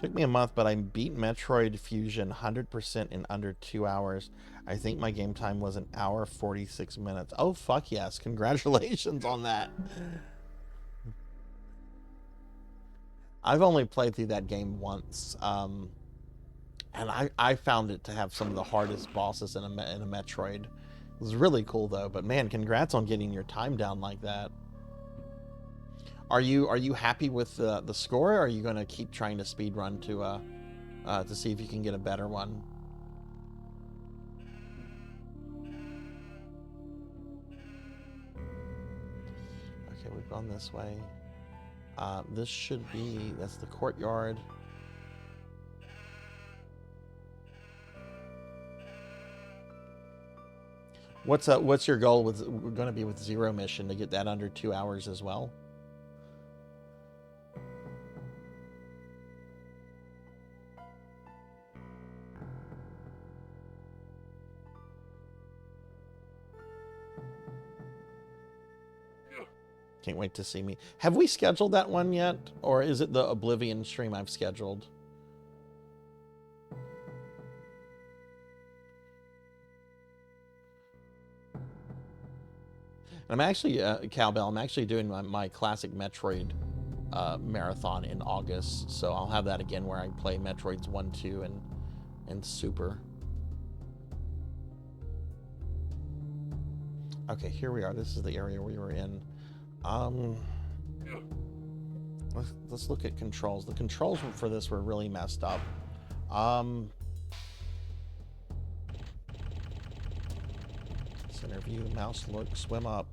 Took me a month, but I beat Metroid Fusion 100% in under 2 hours. I think my game time was 1 hour 46 minutes. Oh, fuck yes. Congratulations on that. I've only played through that game once, and I found it to have some of the hardest bosses in a Metroid. It was really cool though, but man, congrats on getting your time down like that. Are you happy with the score, or are you going to keep trying to speed run to see if you can get a better one? Okay, we've gone this way. This should be, that's the courtyard. What's your goal with going to be with Zero Mission, to get that under 2 hours as well? Can't wait to see me. Have we scheduled that one yet? Or is it the Oblivion stream I've scheduled? I'm actually, Cowbell, I'm actually doing my classic Metroid marathon in August. So I'll have that again where I play Metroids 1, 2, and Super. Okay, here we are. This is the area we were in. Let's look at controls. The controls for this were really messed up. Center view, mouse look, swim up.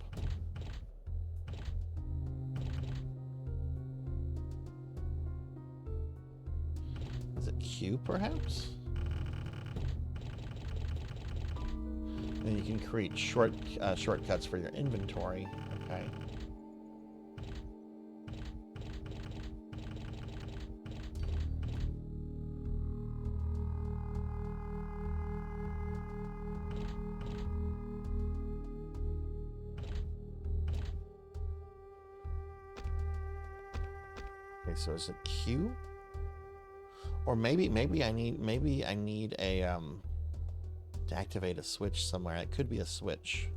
Is it Q perhaps? And you can create shortcuts for your inventory. Okay. Okay, so is it Q? Or maybe I need a to activate a switch somewhere. It could be a switch.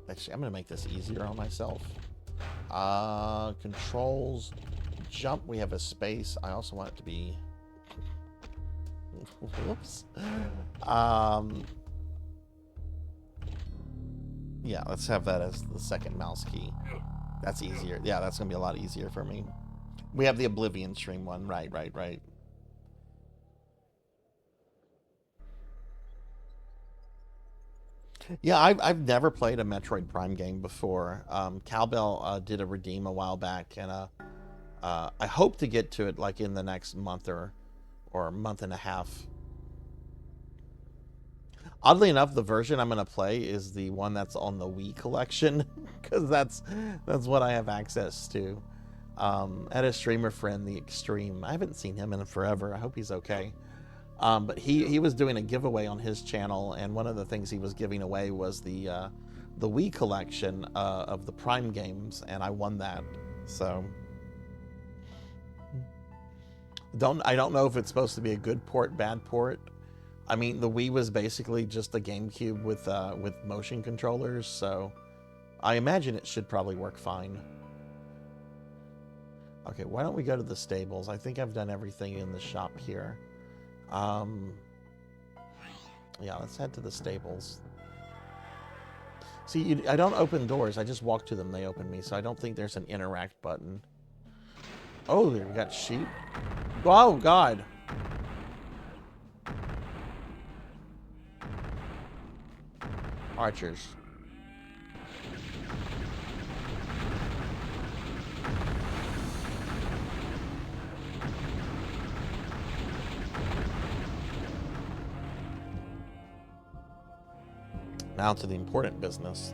Actually, I'm gonna make this easier on myself. Controls, jump. We have a space. I also want it to be. Whoops. Yeah, let's have that as the second mouse key. That's easier. Yeah, that's gonna be a lot easier for me. We have the Oblivion stream one. Right. Yeah, I've never played a Metroid Prime game before. Cowbell did a redeem a while back, and I hope to get to it like in the next month or month and a half. Oddly enough, the version I'm gonna play is the one that's on the Wii collection, because that's what I have access to. I had a streamer friend, the Extreme. I haven't seen him in forever. I hope he's okay. But he was doing a giveaway on his channel, and one of the things he was giving away was the Wii collection of the Prime games, and I won that. So I don't know if it's supposed to be a good port, bad port. I mean, the Wii was basically just a GameCube with motion controllers, so I imagine it should probably work fine. Okay, why don't we go to the stables? I think I've done everything in the shop here. Yeah, let's head to the stables. See, I don't open doors. I just walk to them. They open me, so I don't think there's an interact button. Oh, we got sheep. Oh, God. Archers. Now to the important business.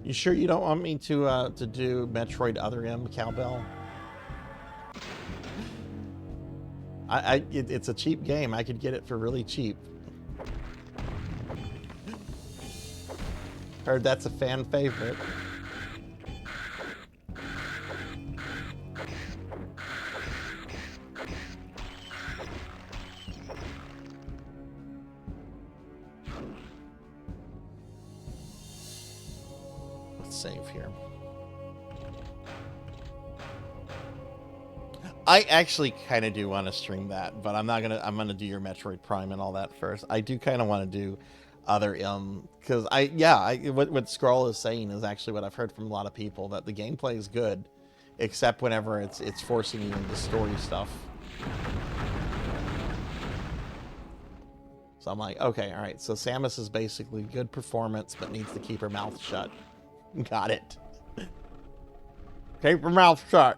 You sure you don't want me to do Metroid Other M, Cowbell? It's a cheap game. I could get it for really cheap. Heard that's a fan favorite. Save here. I actually kind of do want to stream that, but I'm gonna do your Metroid Prime and all that first. I do kind of want to do Other M, because what Scroll is saying is actually what I've heard from a lot of people, that the gameplay is good, except whenever it's forcing you into story stuff. So I'm like, okay, all right. So Samus is basically good performance, but needs to keep her mouth shut. Got it. Keep your mouth shut.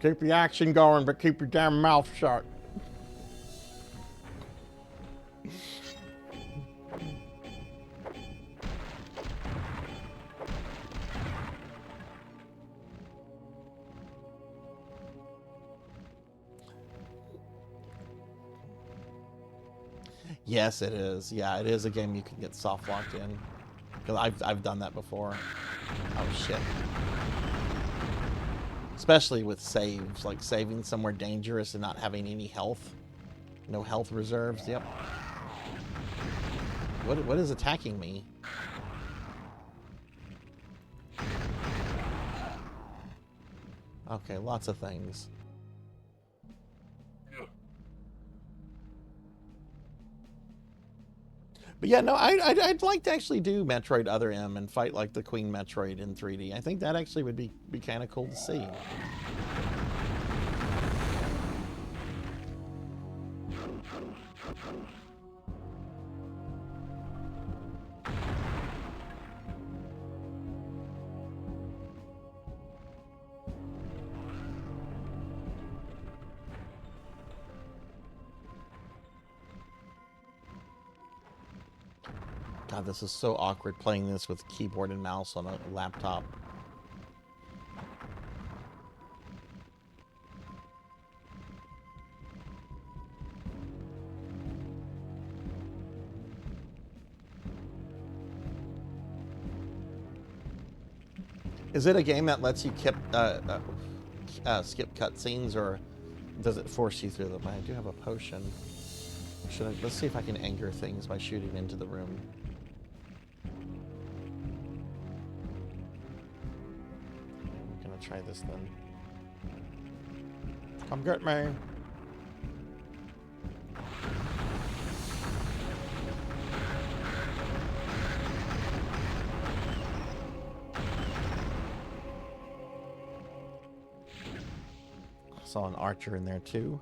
Keep the action going, but keep your damn mouth shut. Yes, it is. Yeah, it is a game you can get soft locked in. Because I've done that before. Oh shit. Especially with saves, like saving somewhere dangerous and not having any health. No health reserves, yep. What is attacking me? Okay, lots of things. But yeah, no, I'd like to actually do Metroid Other M and fight like the Queen Metroid in 3D. I think that actually would be kind of cool to see. God, this is so awkward playing this with keyboard and mouse on a laptop. Is it a game that lets you skip cutscenes, or does it force you through them? I do have a potion. Let's see if I can anger things by shooting into the room. I'm gonna try this then. Come get me. Saw an archer in there too.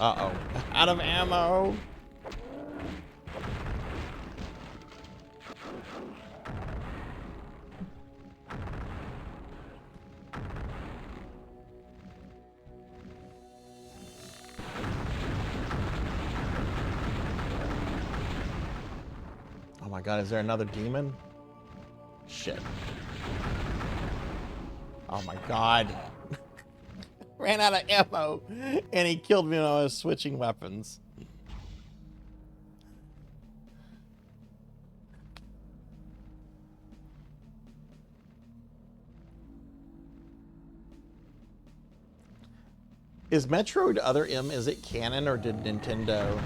Uh-oh. Out of ammo. Oh my god, is there another demon? Shit. Oh my god. Ran out of ammo, and he killed me when I was switching weapons. Is Metroid Other M, is it canon, or did Nintendo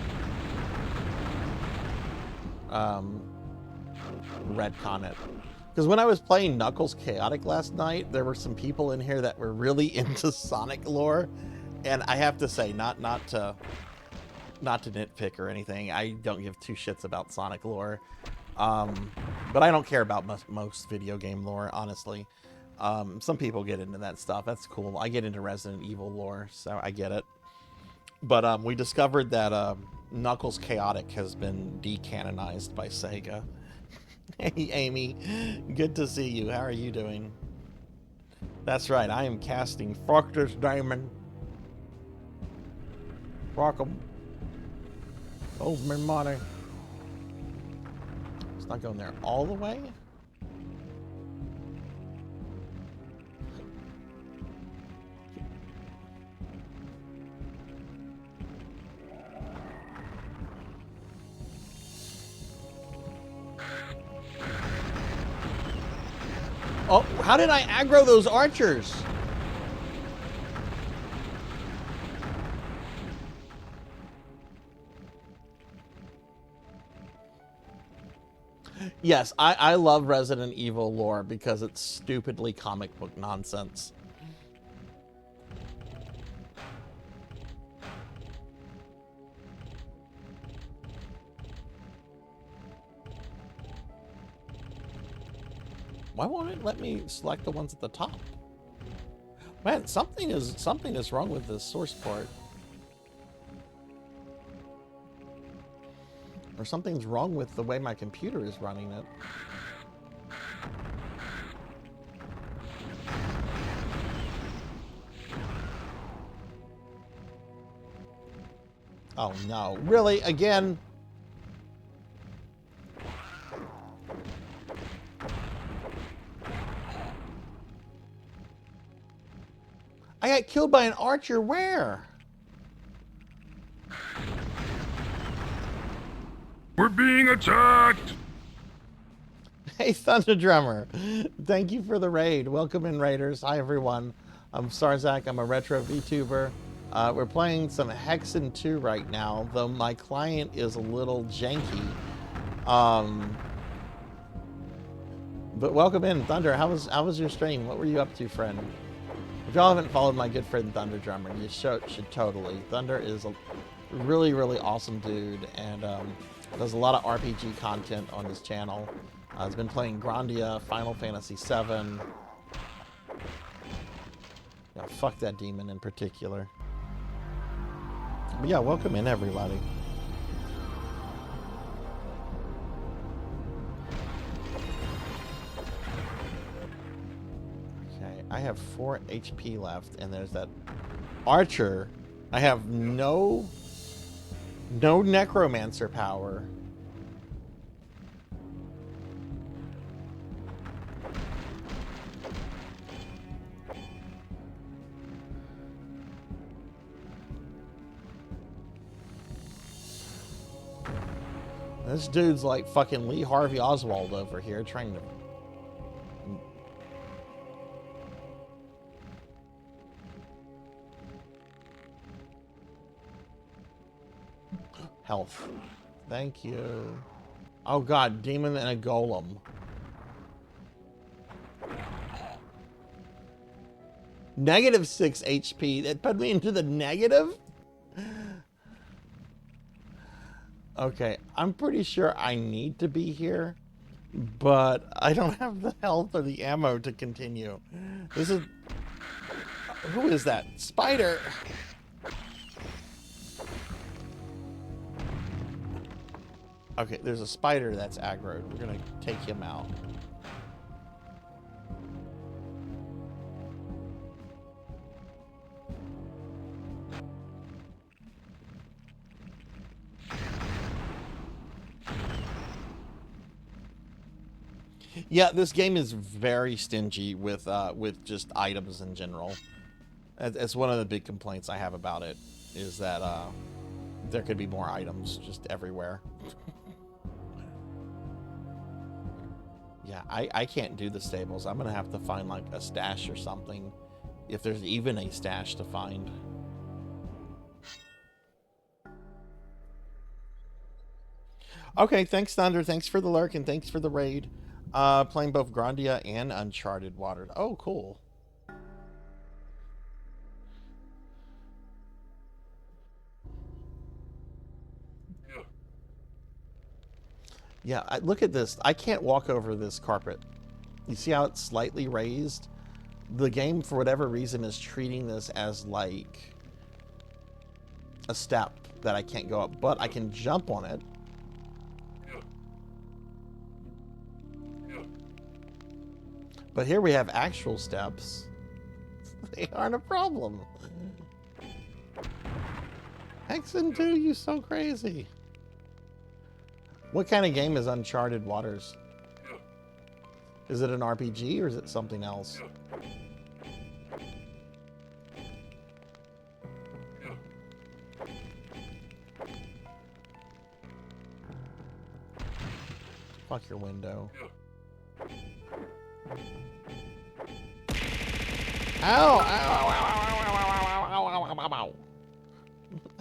retcon it? Because when I was playing Knuckles Chaotix last night, there were some people in here that were really into Sonic lore, and I have to say, not to nitpick or anything, I don't give two shits about Sonic lore, but I don't care about most video game lore, honestly. Some people get into that stuff. That's cool. I get into Resident Evil lore, so I get it. But we discovered that Knuckles Chaotix has been decanonized by Sega. Hey, Amy. Good to see you. How are you doing? That's right. I am casting Fuck This Diamond. Fuck 'em. Owes me money. It's not going there all the way? Oh, how did I aggro those archers? Yes, I love Resident Evil lore because it's stupidly comic book nonsense. Why won't it let me select the ones at the top? Man, something is wrong with this source port. Or something's wrong with the way my computer is running it. Oh no, really? Again? I got killed by an archer, where? We're being attacked! Hey, Thunder Drummer. Thank you for the raid. Welcome in, Raiders. Hi, everyone. I'm Sarzac. I'm a retro VTuber. We're playing some Hexen 2 right now, though my client is a little janky. But welcome in, Thunder. How was your stream? What were you up to, friend? If y'all haven't followed my good friend Thunder Drummer, you should totally. Thunder is a really, really awesome dude, and does a lot of RPG content on his channel. He's been playing Grandia, Final Fantasy VII. Yeah, fuck that demon in particular. But yeah, welcome in, everybody. Okay, I have 4 HP left, and there's that archer. I have no necromancer power. This dude's like fucking Lee Harvey Oswald over here trying to... Health. Thank you. Oh god, demon and a golem. -6 HP. That put me into the negative? Okay, I'm pretty sure I need to be here, but I don't have the health or the ammo to continue. This is... Who is that? Spider! Okay, there's a spider that's aggroed. We're gonna take him out. Yeah, this game is very stingy with just items in general. It's one of the big complaints I have about it, is that there could be more items just everywhere. Yeah, I can't do the stables. I'm gonna have to find like a stash or something, if there's even a stash to find. Okay, thanks Thunder, thanks for the lurk, and thanks for the raid. Playing both Grandia and Uncharted Watered. Oh, cool. Yeah, look at this. I can't walk over this carpet. You see how it's slightly raised? The game, for whatever reason, is treating this as like a step that I can't go up, but I can jump on it. But here we have actual steps. They aren't a problem. Hexen 2, you so crazy. What kind of game is Uncharted Waters? Is it an RPG or is it something else? Fuck your window. Ow! Ow! Ow! Ow! Ow! Ow! Ow! Ow! Ow!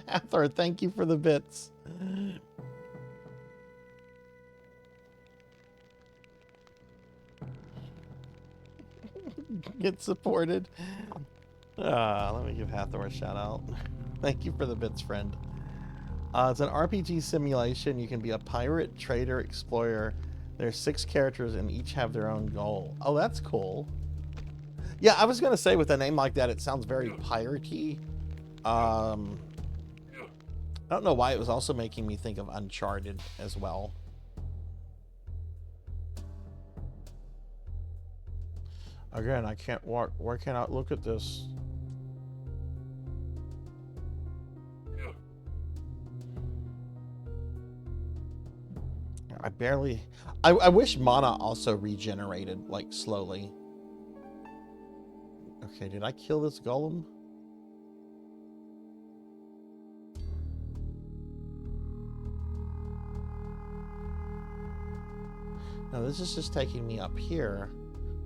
Hathor, thank you for the bits. Get supported. Let me give Hathor a shout out. Thank you for the bits, friend. It's an RPG simulation. You can be a pirate, trader, explorer. There's 6 characters and each have their own goal. Oh, that's cool. Yeah, I was gonna say with a name like that, it sounds very piratey. I don't know why it was also making me think of Uncharted as well. Again, I can't walk. Why can't I look at this? I barely... I wish mana also regenerated, like, slowly. Okay, did I kill this golem? No, this is just taking me up here,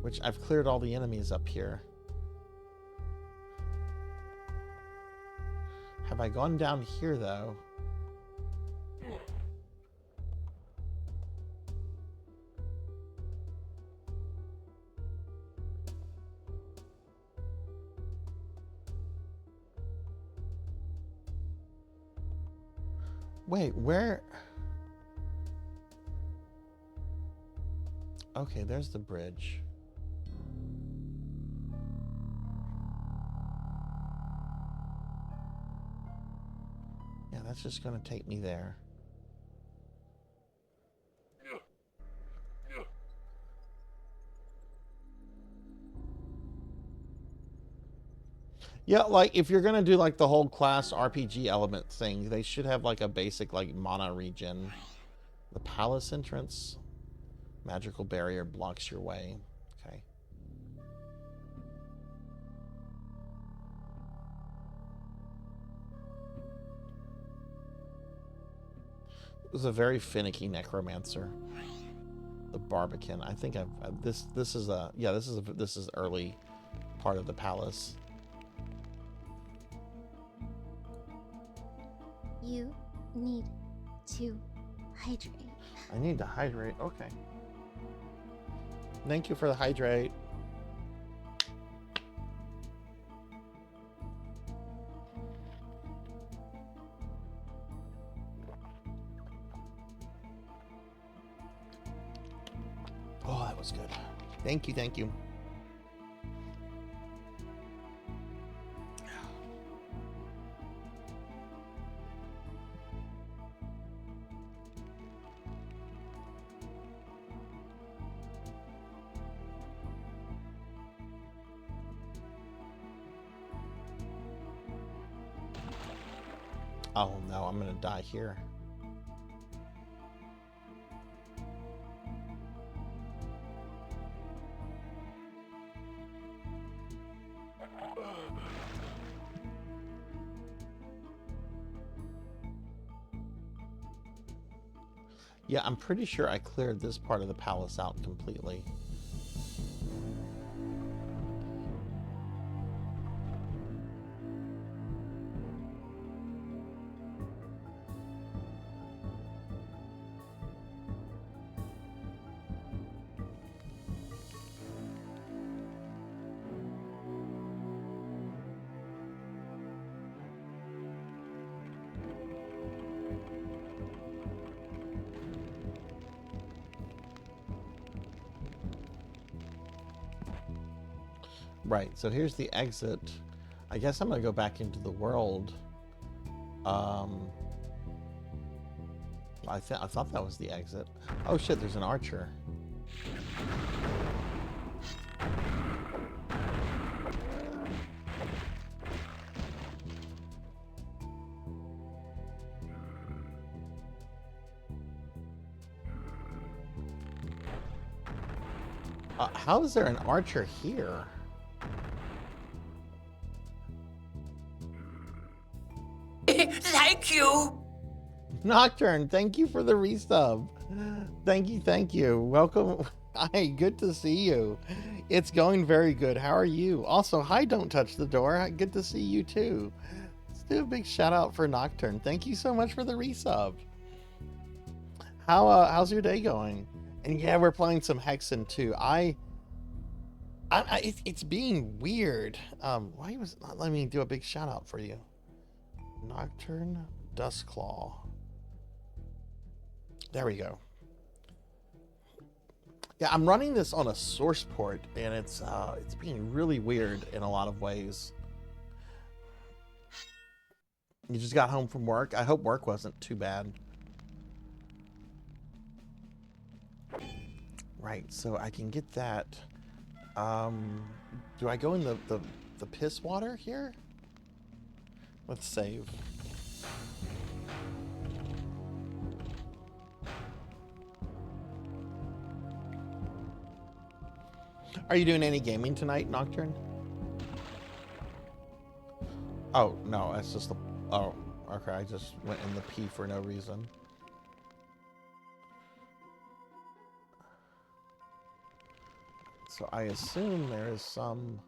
which I've cleared all the enemies up here. Have I gone down here, though? Wait, where? Okay, there's the bridge. Yeah, that's just going to take me there. Yeah, like, if you're gonna do, like, the whole class RPG element thing, they should have, like, a basic, like, mana regen. The palace entrance. Magical barrier blocks your way. Okay. It was a very finicky necromancer. The Barbican. I think this is a... Yeah, this is early part of the palace. You need to hydrate. I need to hydrate. Okay. Thank you for the hydrate. Oh, that was good. Thank you, thank you. Oh no, I'm gonna die here. Yeah, I'm pretty sure I cleared this part of the palace out completely. Right, so here's the exit. I guess I'm gonna go back into the world. I thought that was the exit. Oh shit, there's an archer. How is there an archer here? Thank you. Nocturne, thank you for the resub. Thank you. Welcome. Hi, good to see you. It's going very good. How are you? Also, hi, don't touch the door. Good to see you too. Let's do a big shout out for Nocturne. Thank you so much for the resub. How's your day going? And yeah, we're playing some Hexen too. It's being weird. Why was not letting me do a big shout out for you? Nocturne Dustclaw. There we go. Yeah, I'm running this on a source port, and it's being really weird in a lot of ways. You just got home from work? I hope work wasn't too bad. Right, so I can get that. Do I go in the piss water here? Let's save. Are you doing any gaming tonight, Nocturne? Oh, no, that's just the... Oh, okay, I just went in the P for no reason. So I assume there is some...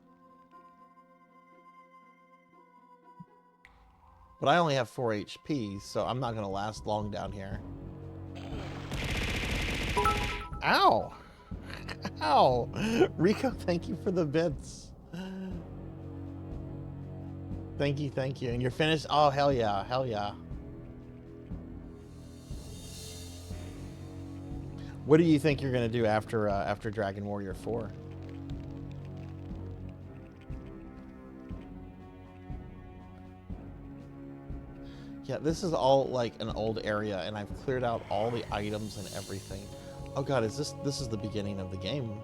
But I only have 4 HP, so I'm not going to last long down here. Ow! Ow! Rico, thank you for the bits. Thank you, thank you. And you're finished? Oh, hell yeah, hell yeah. What do you think you're going to do after after Dragon Warrior 4? Yeah, this is all like an old area, and I've cleared out all the items and everything. Oh god, this is the beginning of the game?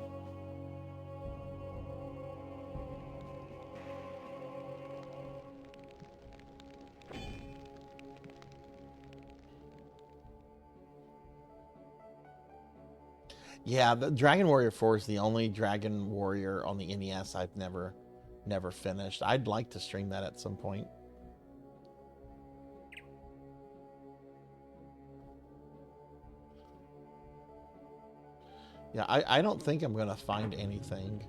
Yeah, the Dragon Warrior 4 is the only Dragon Warrior on the NES I've never finished. I'd like to stream that at some point. Yeah, I don't think I'm going to find anything.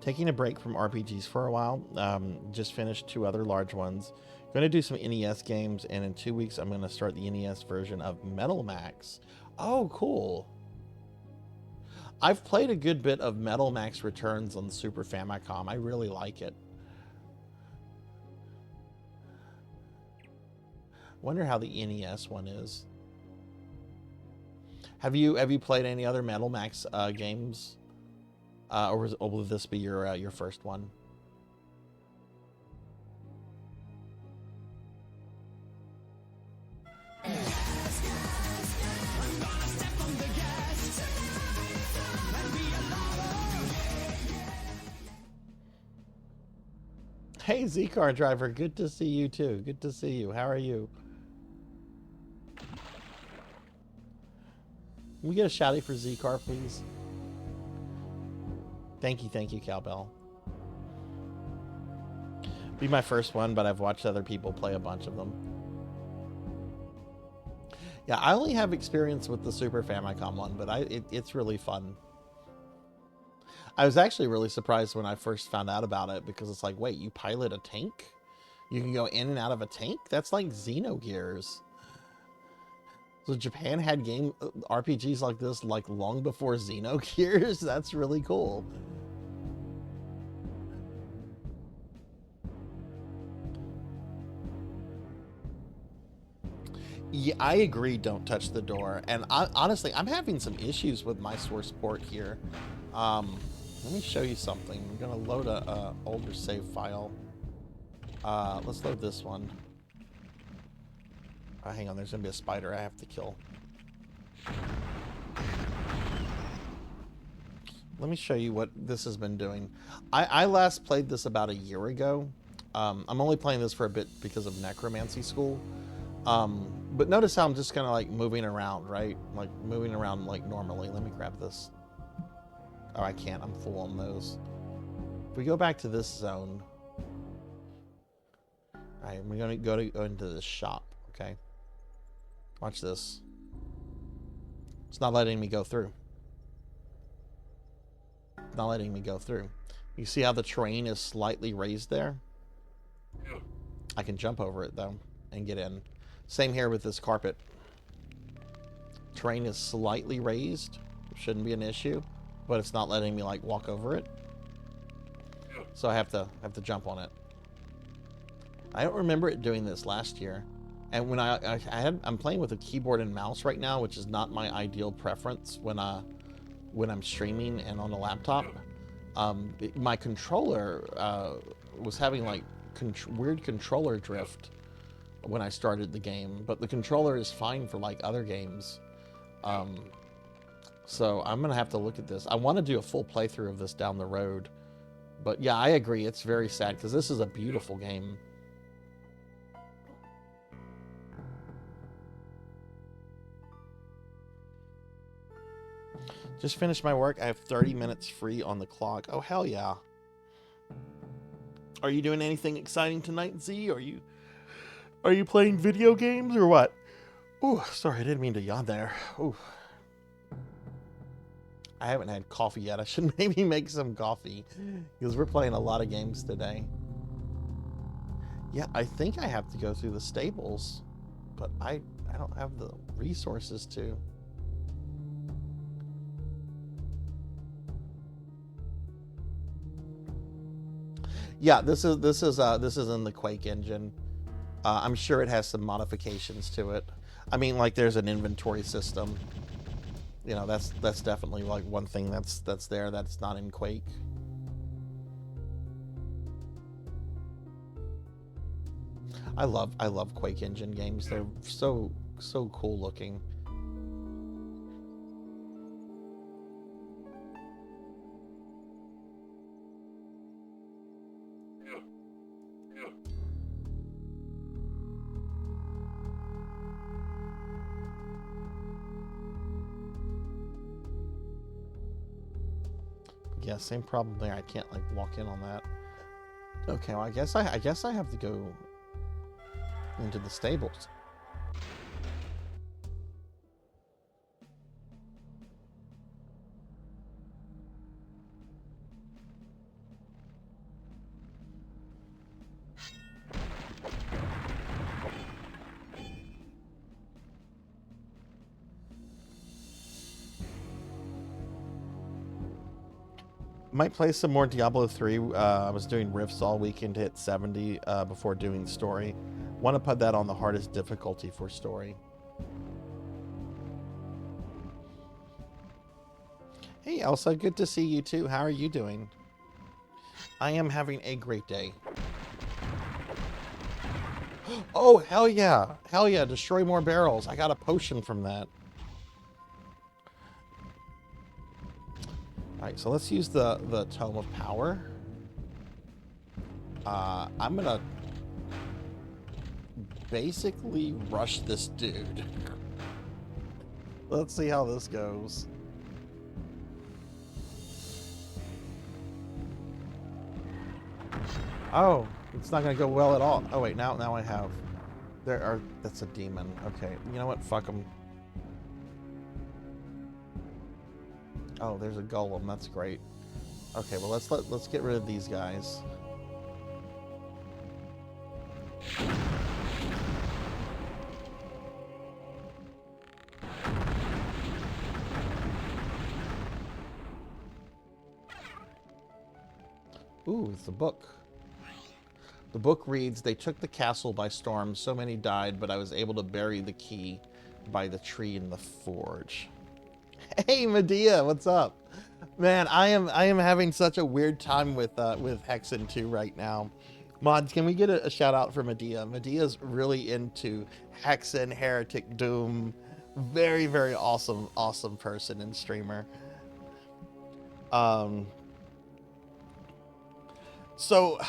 Taking a break from RPGs for a while. Just finished 2 other large ones. Going to do some NES games, and in 2 weeks I'm going to start the NES version of Metal Max. Oh, cool. I've played a good bit of Metal Max Returns on the Super Famicom. I really like it. Wonder how the NES one is. Have you played any other Metal Max games, or will this be your first one? Hey, Z-Car Driver, good to see you too. Good to see you. How are you? Can we get a shouty for Z-Car, please? Thank you, Cowbell. Be my first one, but I've watched other people play a bunch of them. Yeah, I only have experience with the Super Famicom one, but it's really fun. I was actually really surprised when I first found out about it, because it's like, wait, you pilot a tank? You can go in and out of a tank? That's like Xenogears. So Japan had RPGs like this like long before Xenogears? That's really cool. Yeah, I agree, don't touch the door. And honestly, I'm having some issues with my source port here. Let me show you something. I'm gonna load a older save file. Let's load this one. Hang on, there's gonna be a spider I have to kill. Let me show you what this has been doing. I last played this about a year ago. I'm only playing this for a bit because of necromancy school. But notice how I'm just kind of like moving around, right? Like moving around like normally. Let me grab this. Oh, I can't. I'm full on those. If we go back to this zone. All right, we're going to go into this shop, okay? Watch this. It's not letting me go through. It's not letting me go through. You see how the terrain is slightly raised there? I can jump over it, though, and get in. Same here with this carpet. Terrain is slightly raised. Shouldn't be an issue. But it's not letting me like walk over it, so I have to jump on it. I don't remember it doing this last year. And when I'm playing with a keyboard and mouse right now, which is not my ideal preference when I'm streaming and on a laptop. My controller was having like weird controller drift when I started the game, but the controller is fine for like other games. So I'm gonna have to look at this. I want to do a full playthrough of this down the road, but yeah, I agree. It's very sad because this is a beautiful game. Just finished my work. I have 30 minutes free on the clock. Oh, hell yeah. Are you doing anything exciting tonight, Z? Are you playing video games or what? Ooh, sorry, I didn't mean to yawn there. Ooh. I haven't had coffee yet. I should maybe make some coffee because we're playing a lot of games today. Yeah, I think I have to go through the stables, but I don't have the resources to. Yeah, this is in the Quake engine. I'm sure it has some modifications to it. I mean, like there's an inventory system. You know, that's definitely like one thing that's there that's not in Quake. I love Quake engine games. They're so cool looking. Yeah, same problem there. I can't like walk in on that. Okay, well I guess I have to go into the stables. Might play some more Diablo 3. I was doing rifts all weekend to hit 70 before doing story. Want to put that on the hardest difficulty for story. Hey Elsa, good to see you too. How are you doing? I am having a great day. Oh, hell yeah. Hell yeah, destroy more barrels. I got a potion from that. Alright, so let's use the Tome of Power. I'm gonna basically rush this dude. Let's see how this goes. Oh, it's not gonna go well at all. Oh wait, now I have. That's a demon. Okay, you know what? Fuck him. Oh, there's a golem. That's great. Okay, well let's get rid of these guys. Ooh, it's a book. The book reads, "They took the castle by storm. So many died, but I was able to bury the key by the tree in the forge." Hey Medea, what's up? Man, I am having such a weird time with Hexen 2 right now. Mods, can we get a shout out for Medea? Medea's really into Hexen, Heretic, Doom. Very, very awesome person and streamer. So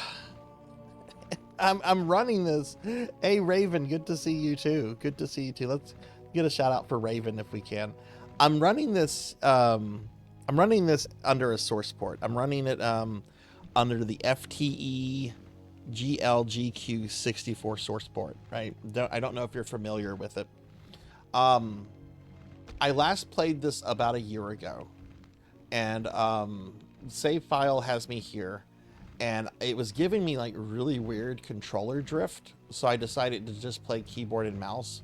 I'm running this. Hey Raven, good to see you too. Good to see you too. Let's get a shout out for Raven if we can. I'm running this under a source port. I'm running it under the FTE GLGQ64 source port, right? I don't know if you're familiar with it. I last played this about a year ago, and save file has me here, and it was giving me like really weird controller drift, so I decided to just play keyboard and mouse.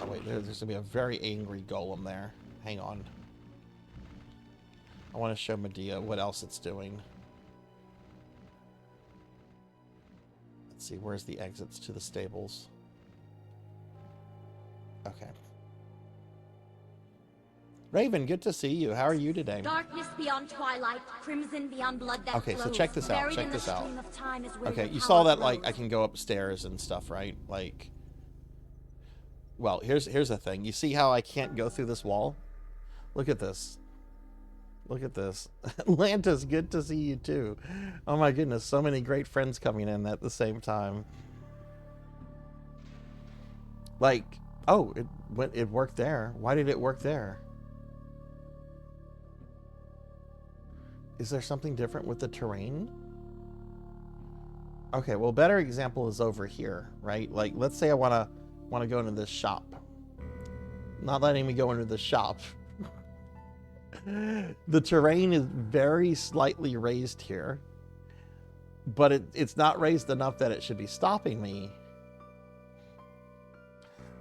Oh wait, there's gonna be a very angry golem there. Hang on. I want to show Medea what else it's doing. Let's see, where's the exits to the stables? Okay. Raven, good to see you. How are you today? Darkness beyond twilight, crimson beyond blood that Okay, so flows. check this out. Buried Check in the this out. stream of time is where Okay, your you power saw that like flows. I can go upstairs and stuff, right? Like, well, here's the thing. You see how I can't go through this wall? Look at this. Look at this. Atlantis, good to see you too. Oh my goodness, so many great friends coming in at the same time. Like, oh, it worked there. Why did it work there? Is there something different with the terrain? Okay, well, better example is over here, right? Like, let's say I wanna go into this shop. Not letting me go into the shop. The terrain is very slightly raised here, but it's not raised enough that it should be stopping me.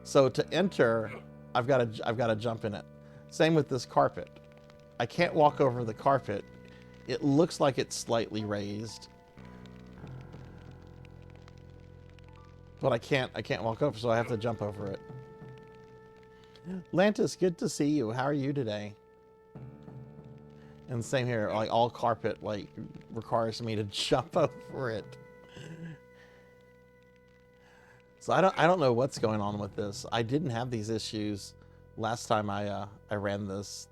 So to enter, I've got to jump in it. Same with this carpet. I can't walk over the carpet. It looks like it's slightly raised, but I can't walk over, so I have to jump over it. Lantis, good to see you. How are you today? And same here, like all carpet like requires me to jump over it. So I don't know what's going on with this. I didn't have these issues last time I ran this.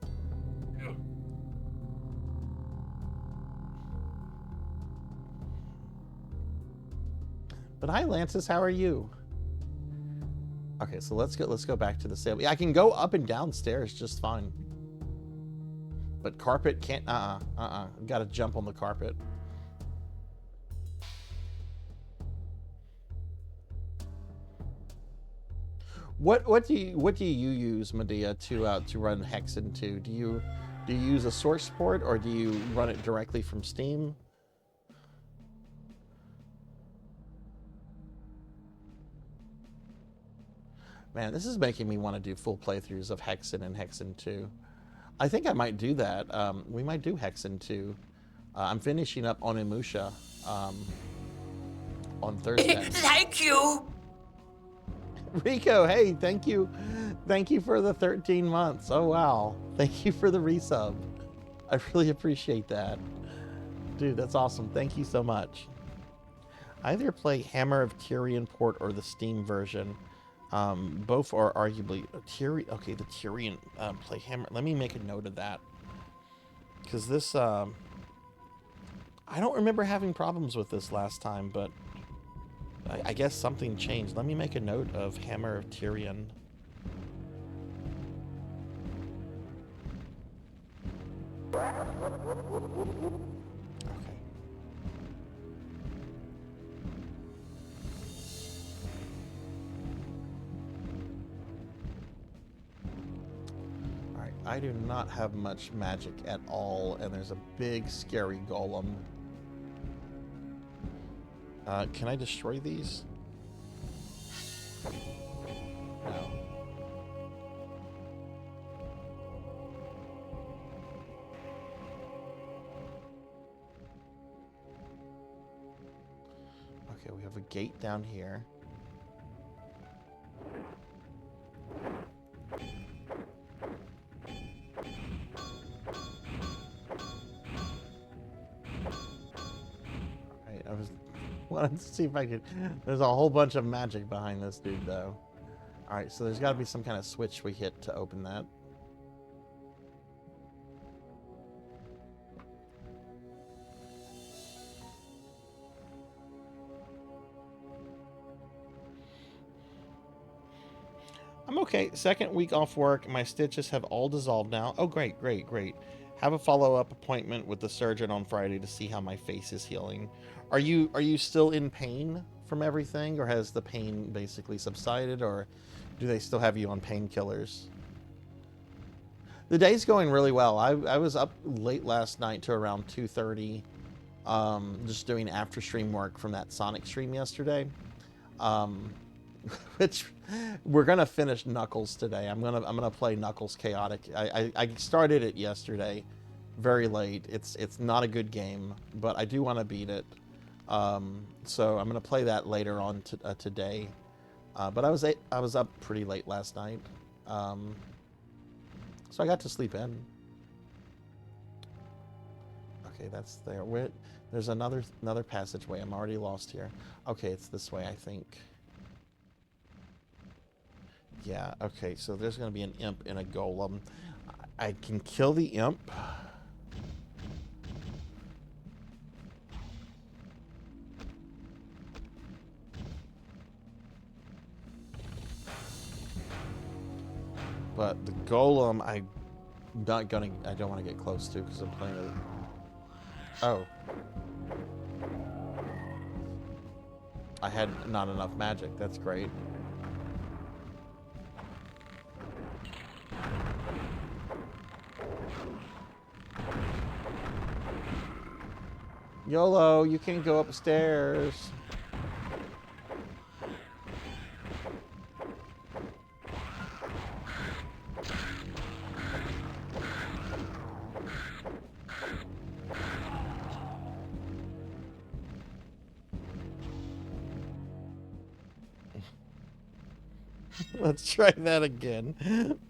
But hi Lantis, how are you? Okay, so let's go back to the stable. Yeah, I can go up and down stairs just fine. But carpet can't, gotta jump on the carpet. What do you use, Medea, to run Hexen to? Do you use a source port or do you run it directly from Steam? Man, this is making me want to do full playthroughs of Hexen and Hexen 2. I think I might do that. We might do Hexen 2. I'm finishing up on Onimusha on Thursday. Thank you. Rico, hey, thank you. Thank you for the 13 months. Oh, wow. Thank you for the resub. I really appreciate that. Dude, that's awesome. Thank you so much. I either play Hammer of Tyrion port or the Steam version. Both are arguably Tyrion. Okay, the Tyrion play Hammer. Let me make a note of that. Because this, I don't remember having problems with this last time, but I guess something changed. Let me make a note of Hammer of Tyrion. Okay. Alright, I do not have much magic at all, and there's a big scary golem. Can I destroy these? No. Okay, we have a gate down here. Alright, I was wanted to see if I could. There's a whole bunch of magic behind this dude, though. Alright, so there's got to be some kind of switch we hit to open that. I'm okay. Second week off work. My stitches have all dissolved now. Oh, great, great, great. Have a follow-up appointment with the surgeon on Friday to see how my face is healing. Are you still in pain from everything, or has the pain basically subsided, or do they still have you on painkillers? The day's going really well. I was up late last night to around 2:30, just doing after stream work from that Sonic stream yesterday. Which we're gonna finish Knuckles today. I'm gonna play Knuckles Chaotix. I started it yesterday, very late. It's not a good game, but I do want to beat it. So I'm gonna play that later on today. But I was up pretty late last night, so I got to sleep in. Okay, that's there. There's another passageway. I'm already lost here. Okay, it's this way, I think. Yeah. Okay, so there's gonna be an imp and a golem. I can kill the imp. But the golem, I don't want to get close to because I'm playing with. Oh. I had not enough magic. That's great. YOLO, you can't go upstairs. Let's try that again.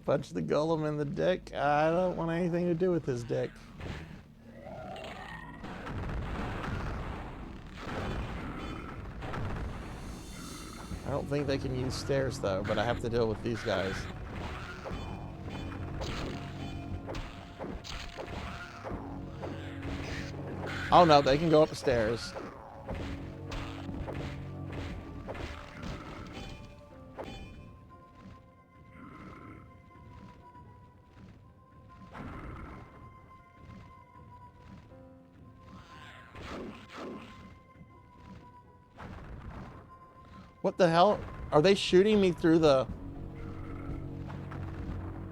Punch the golem in the dick. I don't want anything to do with his dick. I don't think they can use stairs though, but I have to deal with these guys. Oh no, they can go up the stairs. What the hell? Are they shooting me through the...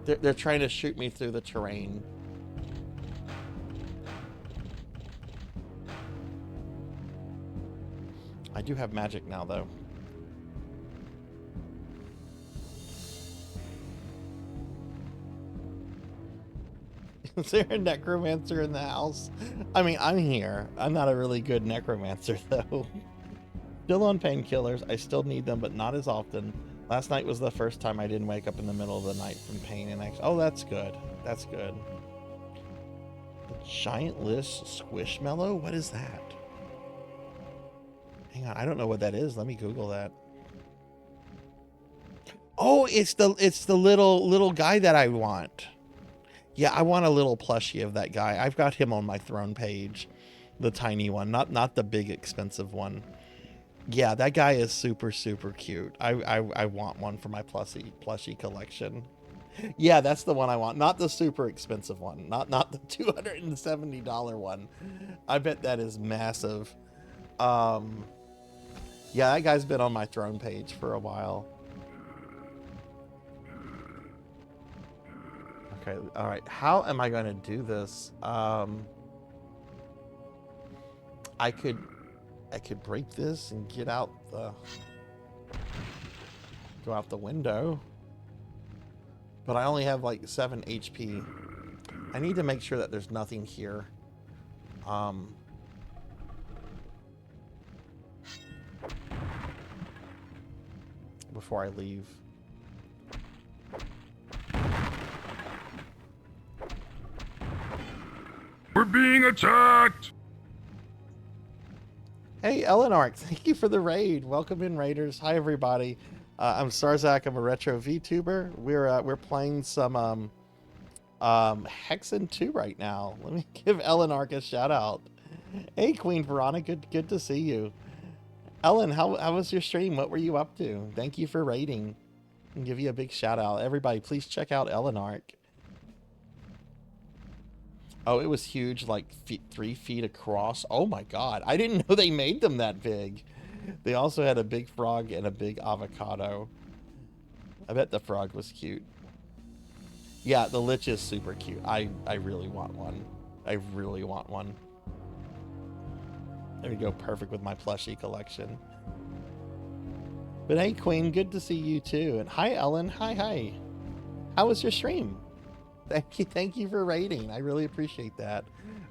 They're trying to shoot me through the terrain. I do have magic now, though. Is there a necromancer in the house? I mean, I'm here. I'm not a really good necromancer, though. Still on painkillers. I still need them, but not as often. Last night was the first time I didn't wake up in the middle of the night from pain and action. Oh, that's good. That's good. The giant list squishmallow? What is that? Hang on, I don't know what that is. Let me Google that. Oh, it's the little guy that I want. Yeah, I want a little plushie of that guy. I've got him on my throne page. The tiny one, not the big expensive one. Yeah, that guy is super, super cute. I want one for my plushie collection. Yeah, that's the one I want. Not the super expensive one. Not the $270 one. I bet that is massive. Yeah, that guy's been on my throne page for a while. Okay, all right. How am I going to do this? I could break this and get out the... Go out the window. But I only have like 7 HP. I need to make sure that there's nothing here. Before I leave. We're being attacked! Hey, Eleanor, thank you for the raid. Welcome in, raiders. Hi, everybody. I'm Sarzac. I'm a retro VTuber. We're playing some Hexen 2 right now. Let me give Eleanor a shout out. Hey, Queen Veronica, good to see you. Ellen, how was your stream? What were you up to? Thank you for raiding. I'll give you a big shout out. Everybody, please check out Eleanor. Oh, it was huge, like 3 feet across. Oh my god, I didn't know they made them that big. They also had a big frog and a big avocado. I bet the frog was cute. Yeah, the lich is super cute. I really want one. I really want one. There we go, perfect with my plushie collection. But hey, Queen, good to see you too. And hi, Ellen. Hi. How was your stream? Thank you for raiding. I really appreciate that.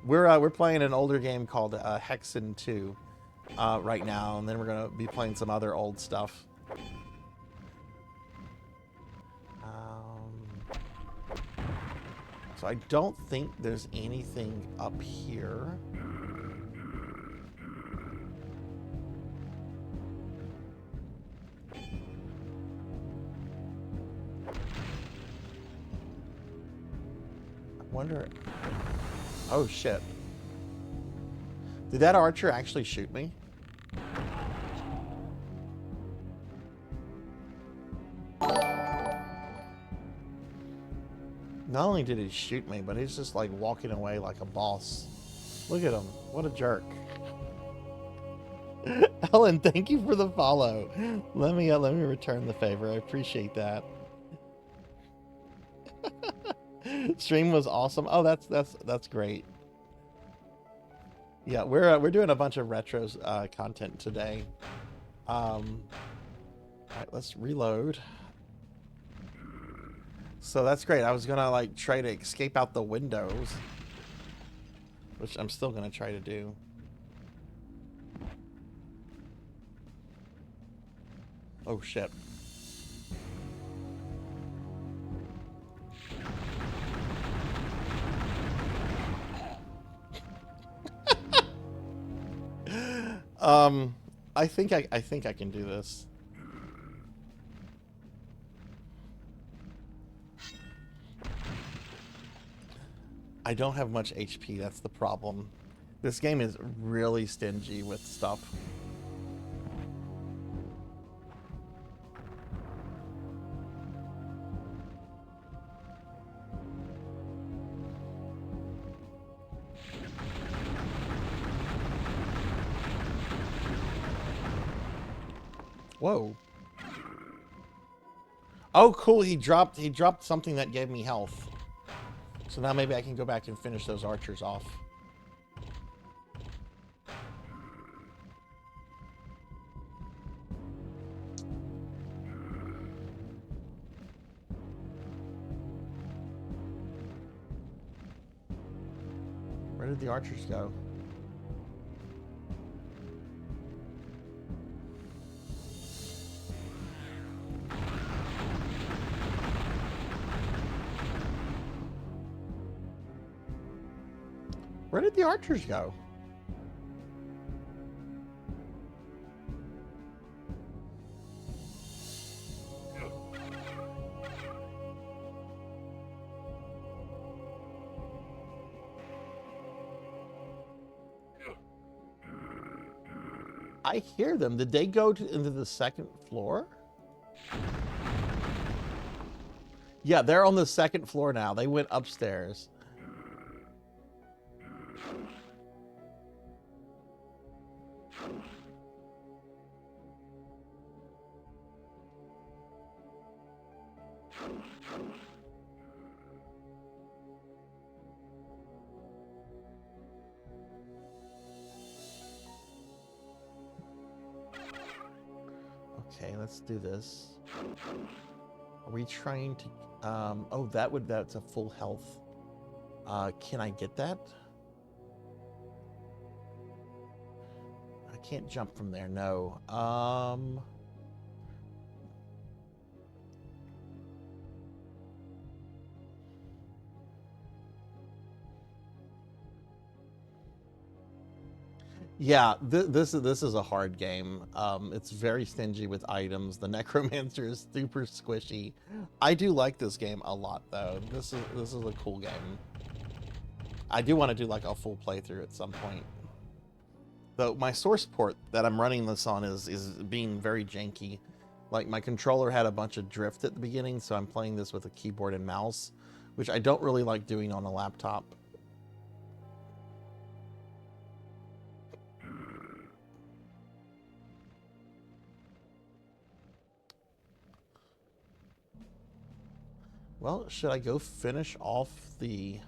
We're playing an older game called Hexen 2 right now, and then we're gonna be playing some other old stuff. So I don't think there's anything up here. I wonder... Oh, shit. Did that archer actually shoot me? Not only did he shoot me, but he's just like walking away like a boss. Look at him. What a jerk. Ellen, thank you for the follow. Let me return the favor. I appreciate that. Stream was awesome. Oh, that's great. Yeah, we're doing a bunch of retro content today. All right, let's reload. So that's great. I was gonna like try to escape out the windows, which I'm still gonna try to do. Oh shit. I think I can do this. I don't have much HP, that's the problem. This game is really stingy with stuff. Whoa. Oh, cool. He dropped something that gave me health. So now maybe I can go back and finish those archers off. Where did the archers go? Where did the archers go? I hear them. Did they go into the second floor? Yeah, they're on the second floor now. They went upstairs. Okay, let's do this. Are we trying to... oh, that's a full health. Can I get that? I can't jump from there, no. Yeah, this is a hard game. It's very stingy with items. The Necromancer is super squishy. I do like this game a lot, though. This is a cool game. I do want to do like a full playthrough at some point. Though my source port that I'm running this on is being very janky. Like my controller had a bunch of drift at the beginning, so I'm playing this with a keyboard and mouse, which I don't really like doing on a laptop. Well, should I go finish off the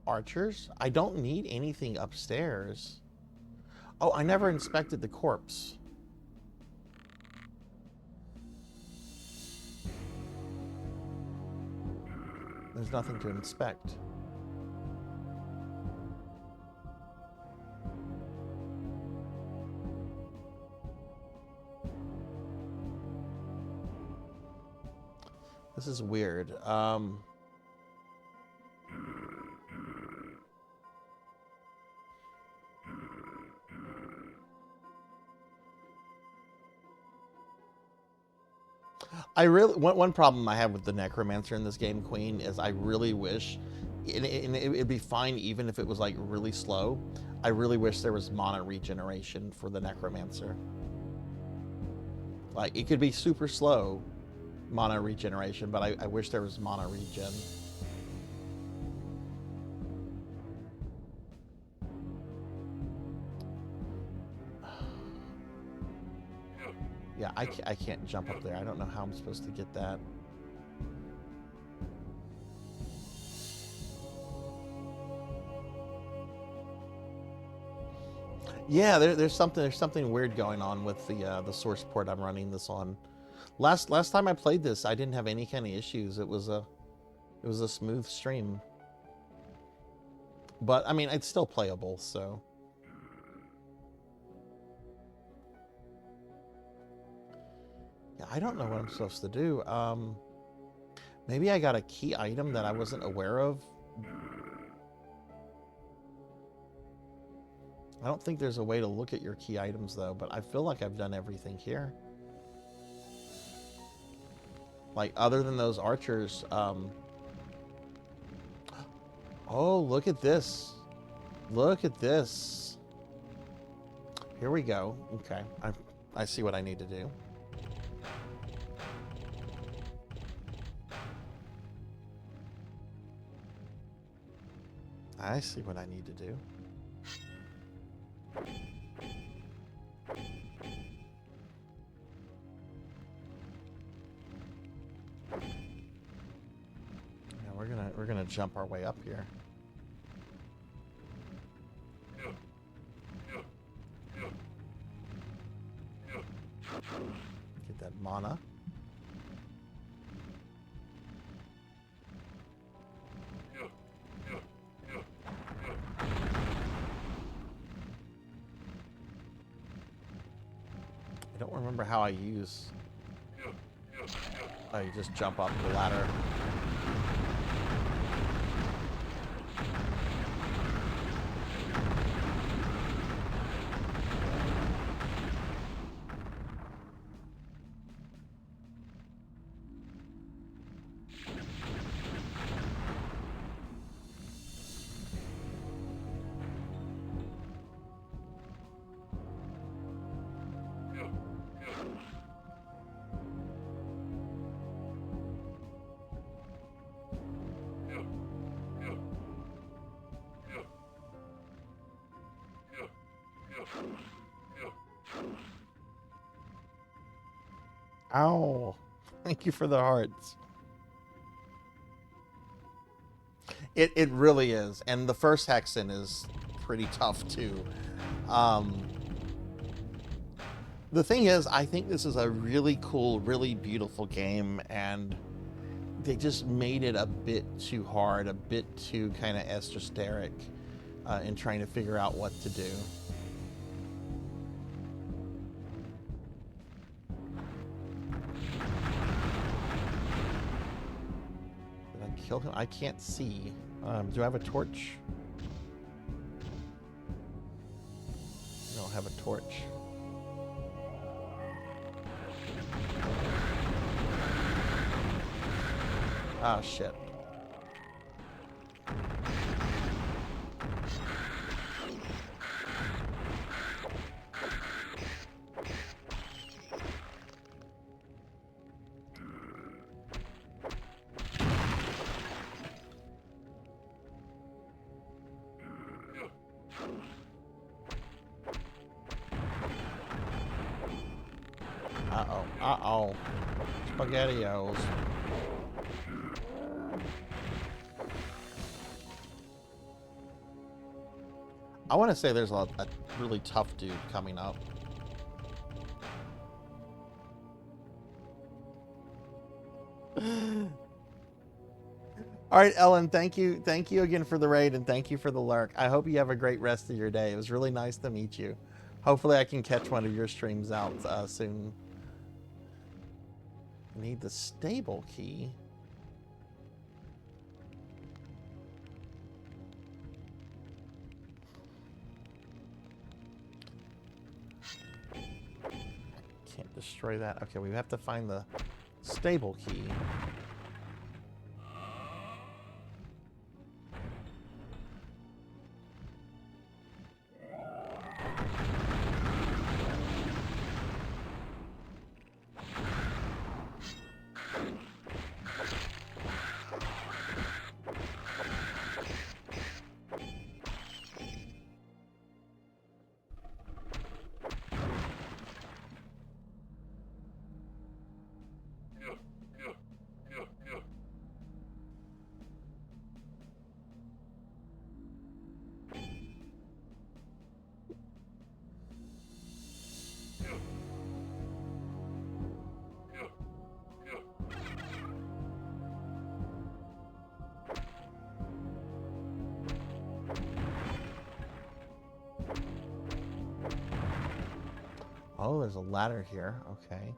archers? I don't need anything upstairs. Oh, I never inspected the corpse. There's nothing to inspect. This is weird. I really one problem I have with the Necromancer in this game, Queen, is I really wish, and it'd be fine even if it was like really slow. I really wish there was mana regeneration for the Necromancer. Like it could be super slow mana regeneration, but I wish there was mana regen. Yeah, I can't jump up there. I don't know how I'm supposed to get that. Yeah, there's something weird going on with the source port I'm running this on. Last time I played this, I didn't have any kind of issues. It was a smooth stream. But I mean, it's still playable, so. Yeah, I don't know what I'm supposed to do. Maybe I got a key item that I wasn't aware of. I don't think there's a way to look at your key items though, but I feel like I've done everything here. Like other than those archers, oh, look at this. Look at this. Here we go. Okay, I see what I need to do. I see what I need to do. Yeah, we're gonna jump our way up here. Get that mana. I don't remember how I use. Oh, you just jump up the ladder. Ow. Thank you for the hearts. It really is. And the first Hexen is pretty tough too. The thing is, I think this is a really cool, really beautiful game, and they just made it a bit too hard, a bit too kind of esoteric in trying to figure out what to do. Did I kill him? I can't see. Do I have a torch? I don't have a torch. Oh, shit. Uh-oh. Uh-oh. SpaghettiOs. I want to say there's a really tough dude coming up. All right, Ellen, thank you. Thank you again for the raid, and thank you for the lurk. I hope you have a great rest of your day. It was really nice to meet you. Hopefully I can catch one of your streams out soon. Need the stable key. Can't destroy that. Okay, we have to find the Stable key. Oh, there's a ladder here. Okay.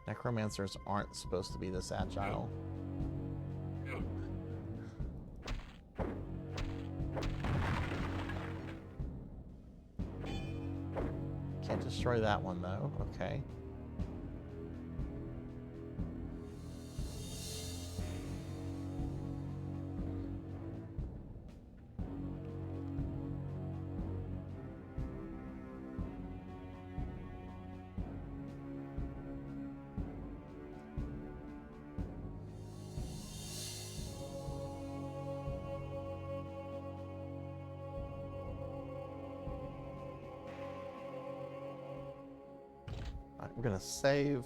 Necromancers aren't supposed to be this agile. Can't destroy that one though. Okay. We're gonna save.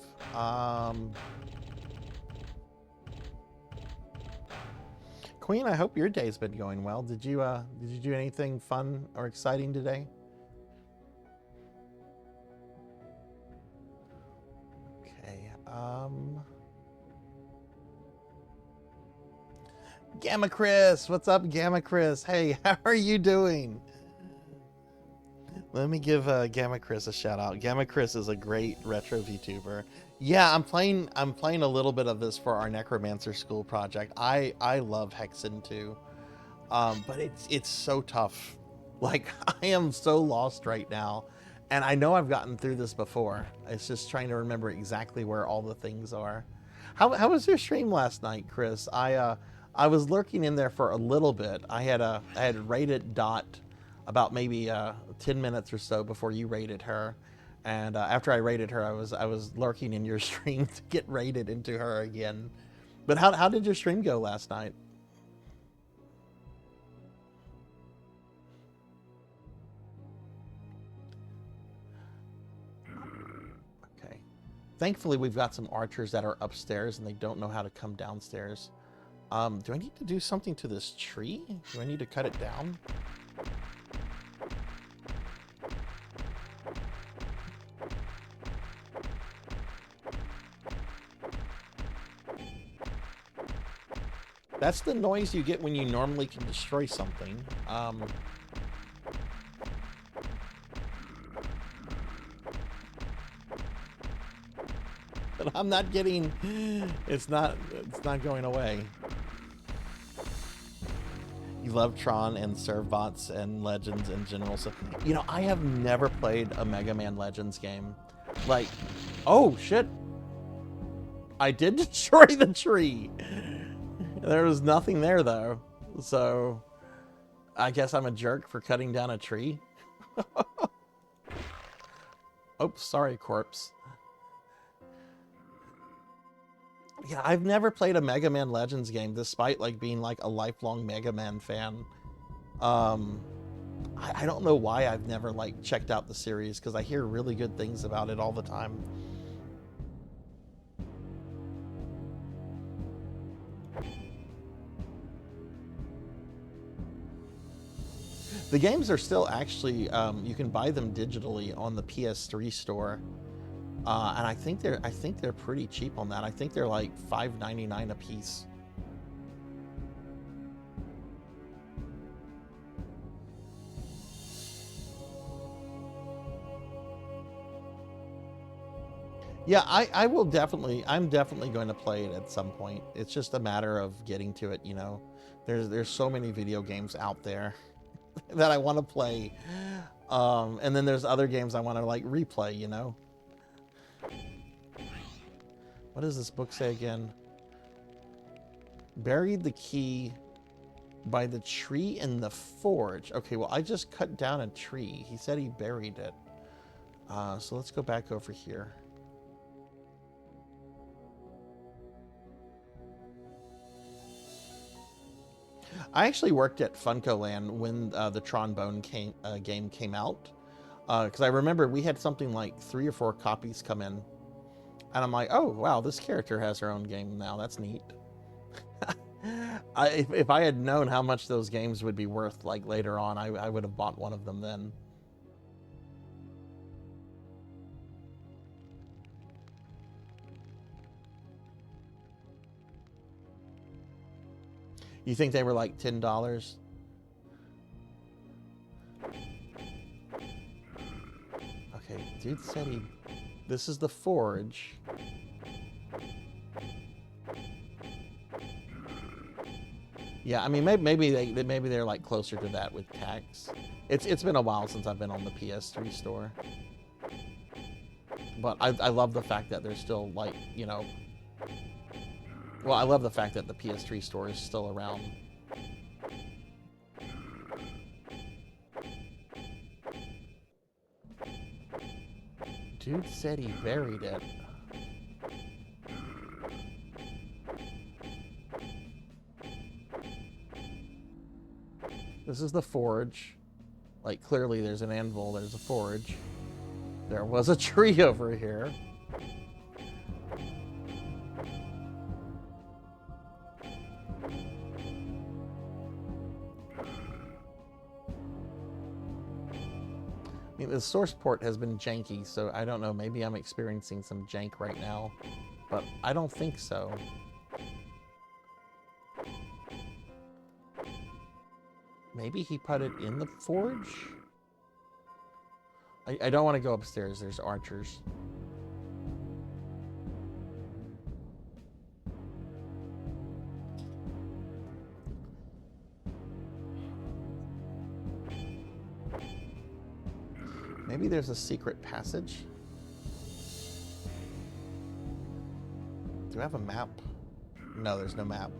Queen, I hope your day's been going well. Did you do anything fun or exciting today? Okay. Gamma Chris, what's up, Gamma Chris? Hey, how are you doing? Let me give Gamma Chris a shout out. Gamma Chris is a great retro VTuber. Yeah, I'm playing a little bit of this for our Necromancer School project. I love Hexen too, but it's so tough. Like I am so lost right now, and I know I've gotten through this before. It's just trying to remember exactly where all the things are. How was your stream last night, Chris? I was lurking in there for a little bit. I had raided Dot about maybe 10 minutes or so before you raided her, and after I raided her, I was lurking in your stream to get raided into her again. But how did your stream go last night? Okay. Thankfully, we've got some archers that are upstairs and they don't know how to come downstairs. Do I need to do something to this tree? Do I need to cut it down? That's the noise you get when you normally can destroy something. But I'm not getting, it's not going away. You love Tron and Servbots and Legends in general. So, you know, I have never played a Mega Man Legends game. Like, oh shit. I did destroy the tree. There was nothing there though. So I guess I'm a jerk for cutting down a tree. Oops, sorry, corpse. Yeah, I've never played a Mega Man Legends game despite like being like a lifelong Mega Man fan. I don't know why I've never like checked out the series because I hear really good things about it all the time. The games are still actually, you can buy them digitally on the PS3 store, and I think they're pretty cheap on that. I think they're like $5.99 a piece. Yeah, I will definitely, I'm definitely going to play it at some point. It's just a matter of getting to it, you know. There's so many video games out there that I want to play. And then there's other games I want to like replay, you know. What does this book say again? Buried the key by the tree in the forge. Okay, well, I just cut down a tree. He said he buried it. So let's go back over here. I actually worked at FuncoLand when the Trombone game came out. Because I remember we had something like 3 or 4 copies come in. And I'm like, oh, wow, this character has her own game now. That's neat. If I had known how much those games would be worth like later on, I would have bought one of them then. You think they were like $10? Okay, dude said he... This is the forge. Yeah, I mean, maybe they're like closer to that with tax. It's been a while since I've been on the PS3 store, but I love the fact that they're still like, you know. Well, I love the fact that the PS3 store is still around. Dude said he buried it. This is the forge. Like, clearly there's an anvil, there's a forge. There was a tree over here. I mean, the source port has been janky, so I don't know, maybe I'm experiencing some jank right now, but I don't think so. Maybe he put it in the forge? I don't want to go upstairs, there's archers. Maybe there's a secret passage? Do I have a map? No, there's no map.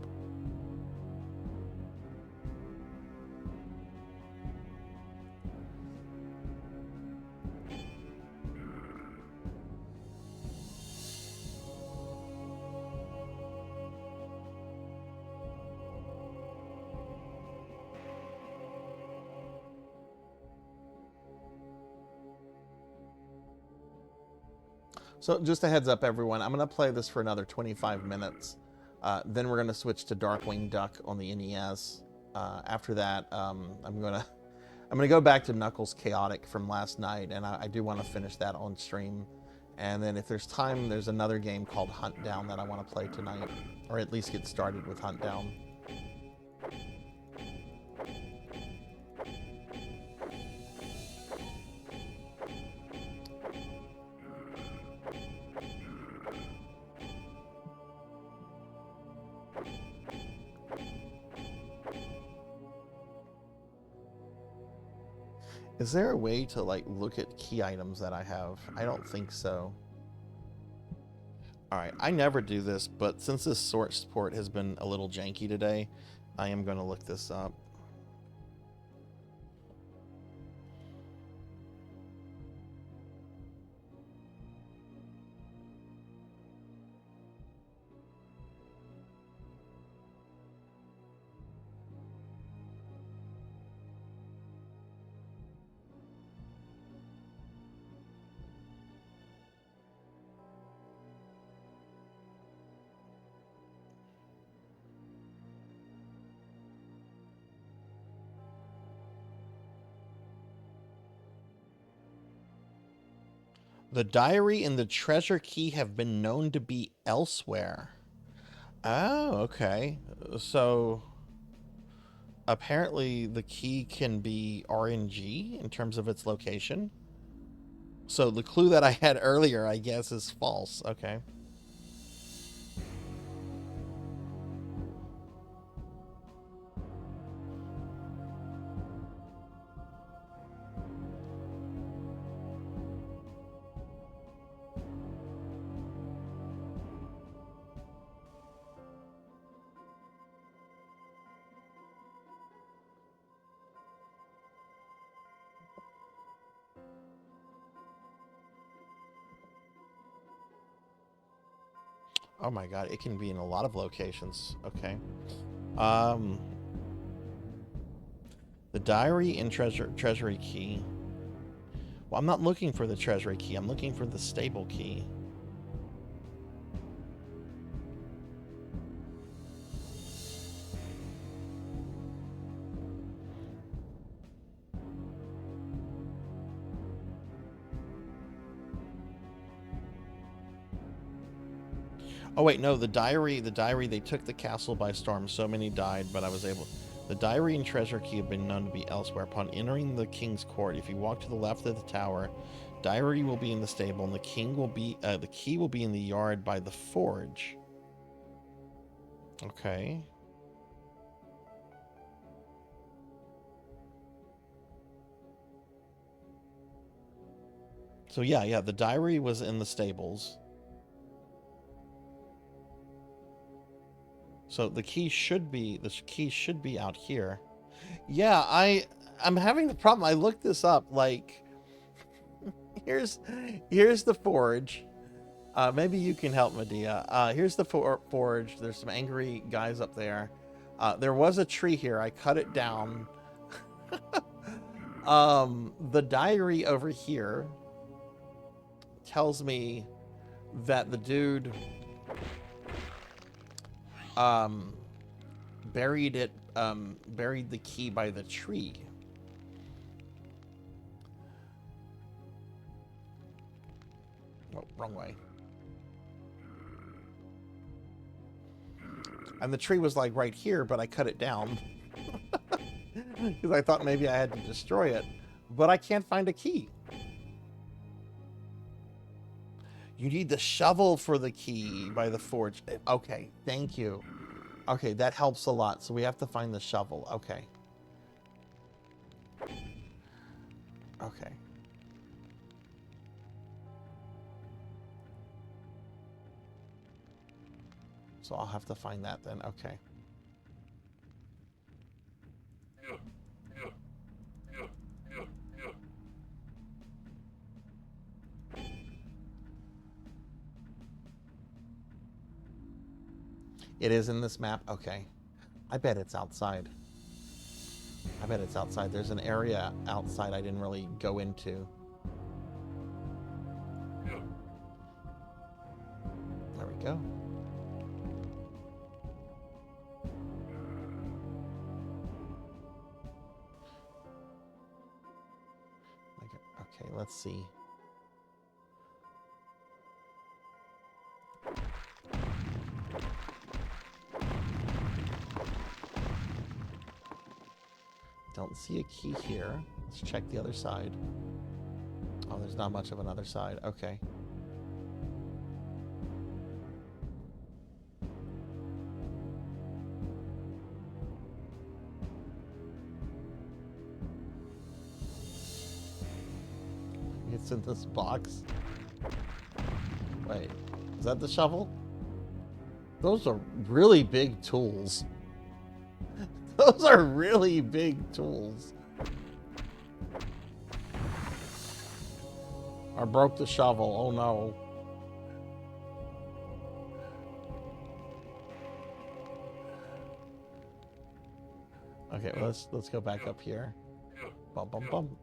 So just a heads up, everyone, I'm going to play this for another 25 minutes. Then we're going to switch to Darkwing Duck on the NES. After that, I'm going to go back to Knuckles Chaotix from last night, and I do want to finish that on stream. And then if there's time, there's another game called Hunt Down that I want to play tonight, or at least get started with Hunt Down. Is there a way to like look at key items that I have? I don't think so. All right, I never do this, but since this source port has been a little janky today, I am going to look this up. The diary and the treasure key have been known to be elsewhere. Oh, okay. So apparently the key can be RNG in terms of its location. So the clue that I had earlier, I guess, is false. Okay. Oh my god, it can be in a lot of locations. Okay. Um, the diary and treasury key. Well, I'm not looking for the treasury key. I'm looking for the stable key. Oh wait, no, the diary, they took the castle by storm. So many died, but I was able... The diary and treasure key have been known to be elsewhere. Upon entering the king's court, if you walk to the left of the tower, diary will be in the stable, and the key will be in the yard by the forge. Okay. So yeah, the diary was in the stables. So the key should be out here. Yeah, I'm having the problem. I looked this up. Like, here's the forge. Maybe you can help, Medea. Here's the forge. There's some angry guys up there. There was a tree here. I cut it down. The diary over here tells me that the dude buried the key by the tree. Oh, wrong way. And the tree was like right here, but I cut it down because I thought maybe I had to destroy it, but I can't find a key. You need the shovel for the key by the forge. Okay, thank you. Okay, that helps a lot. So we have to find the shovel. Okay. Okay. So I'll have to find that then. Okay. It is in this map? Okay. I bet it's outside. I bet it's outside. There's an area outside I didn't really go into. There we go. Okay, let's see. Don't see a key here. Let's check the other side. Oh, there's not much of another side. Okay. It's in this box. Wait, is that the shovel? Those are really big tools. Those are really big tools. I broke the shovel. Oh no. Okay, let's go back up here. Bum bum bum.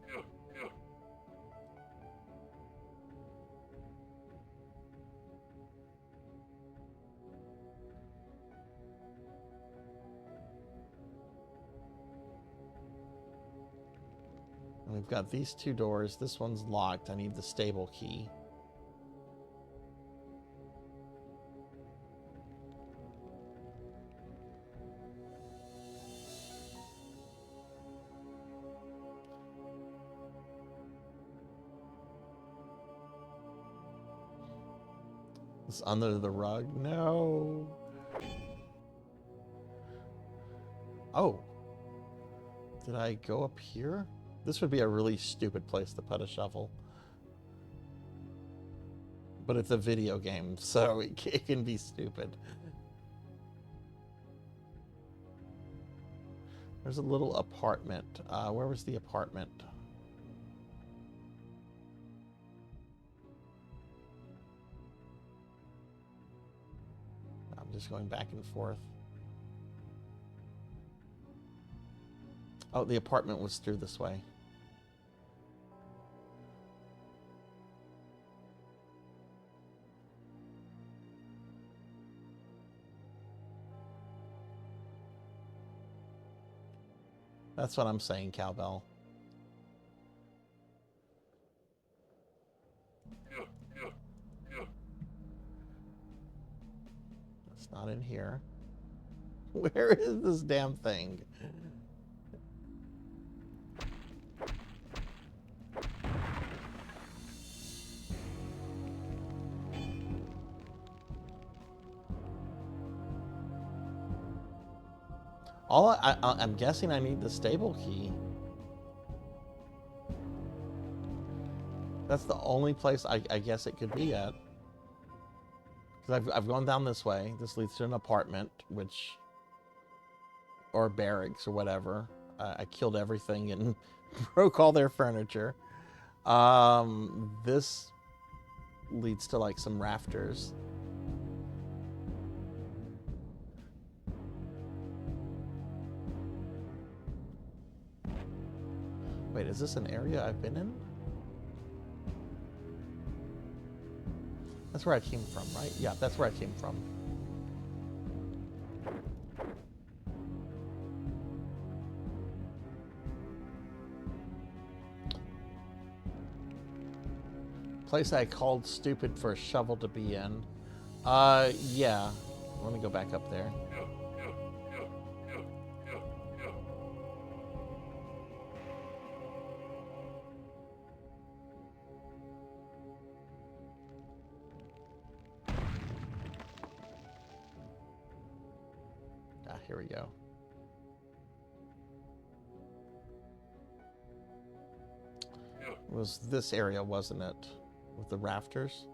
We've got these two doors. This one's locked. I need the stable key. It's under the rug. No. Oh. Did I go up here? This would be a really stupid place to put a shovel. But it's a video game, so it can be stupid. There's a little apartment. Where was the apartment? I'm just going back and forth. Oh, the apartment was through this way. That's what I'm saying, cowbell. It's not in here. Where is this damn thing? I'm guessing I need the stable key. That's the only place I guess it could be at. Because I've gone down this way. This leads to an apartment, or barracks or whatever. I killed everything and broke all their furniture. This leads to like some rafters. Wait, is this an area I've been in? That's where I came from, right? Yeah, that's where I came from. Place I called stupid for a shovel to be in. Yeah. Let me go back up there. Here we go. It was this area, wasn't it? With the rafters?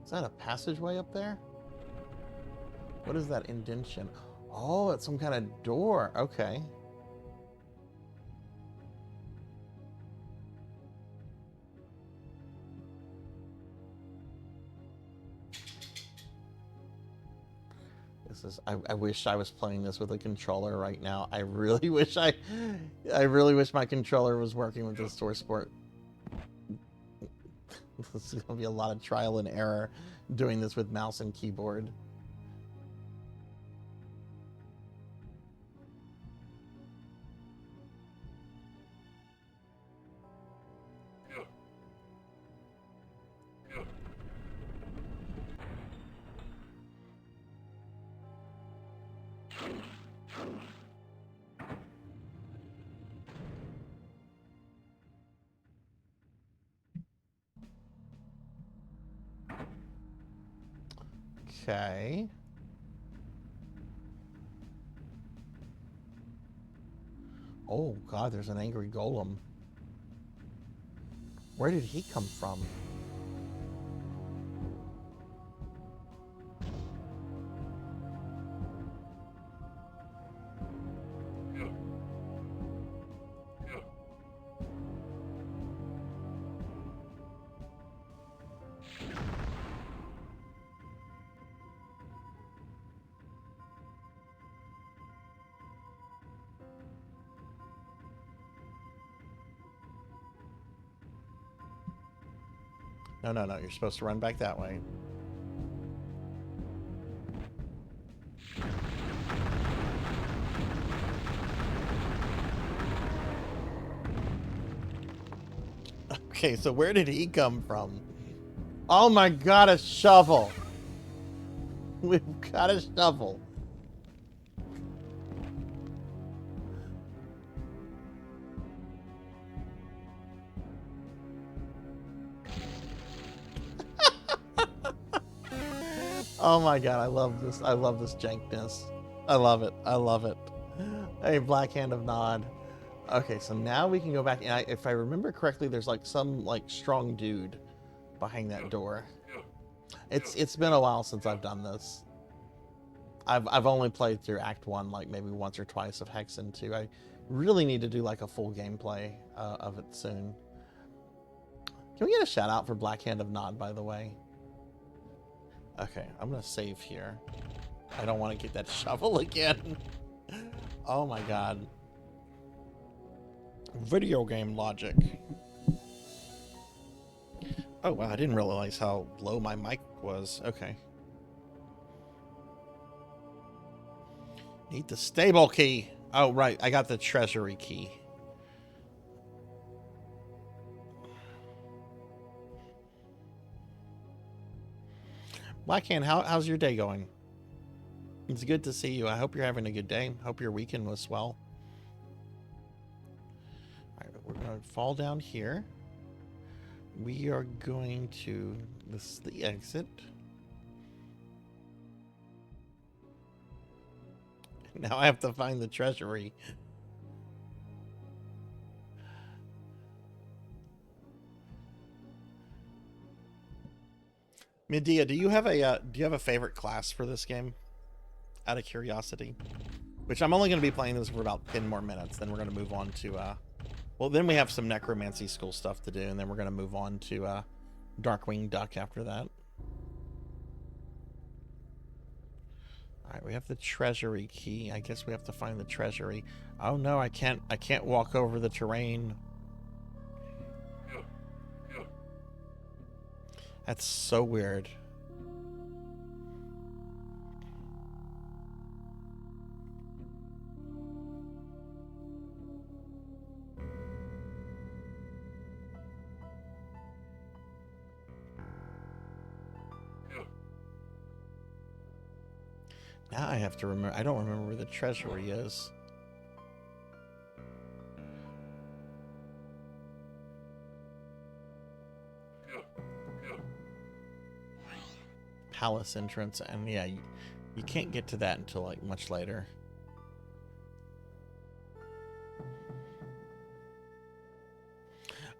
Is that a passageway up there? What is that indention? Oh, it's some kind of door. Okay. This is. I wish I was playing this with a controller right now. I really wish I really wish my controller was working with this source port. This is going to be a lot of trial and error doing this with mouse and keyboard. Okay. Oh God, there's an angry golem. Where did he come from? No, you're supposed to run back that way. Okay, so where did he come from? Oh my god, a shovel. We've got a shovel. Oh my god, I love this. I love this jankness. I love it. I love it. Hey, Black Hand of Nod. Okay, so now we can go back. And if I remember correctly, there's like some like strong dude behind that door. It's been a while since I've done this. I've only played through Act 1 like maybe once or twice of Hexen 2. I really need to do like a full gameplay of it soon. Can we get a shout out for Black Hand of Nod, by the way? Okay, I'm gonna save here. I don't want to get that shovel again. Oh my god. Video game logic. Oh wow, I didn't realize how low my mic was. Okay. Need the stable key. Oh right, I got the treasury key. Blackhand, how's your day going? It's good to see you. I hope you're having a good day. Hope your weekend was swell. All right, we're going to fall down here. We are going to... This is the exit. Now I have to find the treasury. Medea, do you have a favorite class for this game? Out of curiosity, which I'm only going to be playing this for about 10 more minutes. Then we're going to move on to well, then we have some necromancy school stuff to do, and then we're going to move on to Darkwing Duck after that. All right, we have the treasury key. I guess we have to find the treasury. Oh no, I can't walk over the terrain. That's so weird. Now I have to remember. I don't remember where the treasury is. Palace entrance, and yeah, you can't get to that until like much later.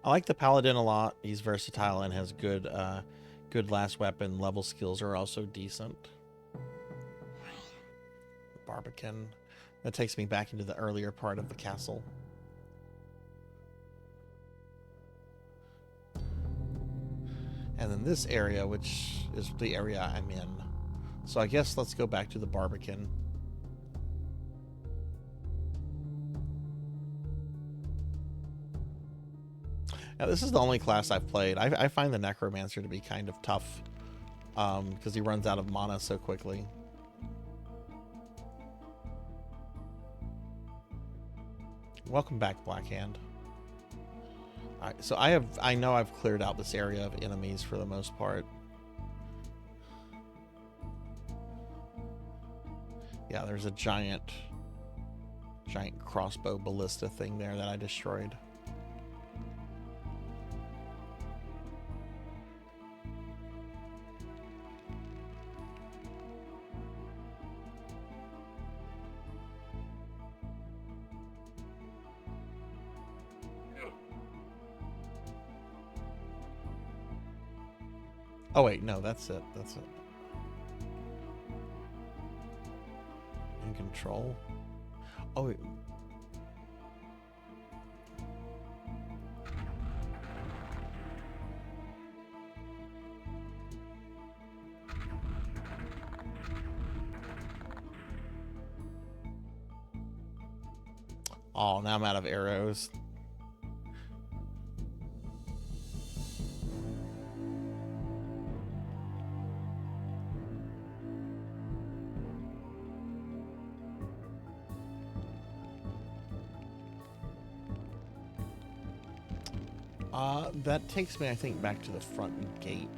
I like the paladin a lot. He's versatile and has good last weapon. Level skills are also decent. Barbican. That takes me back into the earlier part of the castle. And then this area, which is the area I'm in. So I guess let's go back to the Barbican. Now this is the only class I've played. I find the Necromancer to be kind of tough because he runs out of mana so quickly. Welcome back, Blackhand. Alright, so I know I've cleared out this area of enemies for the most part. Yeah, there's a giant crossbow ballista thing there that I destroyed. Oh wait, no, that's it. That's it. In control. Oh wait. Oh, now I'm out of arrows. That takes me, I think, back to the front gate.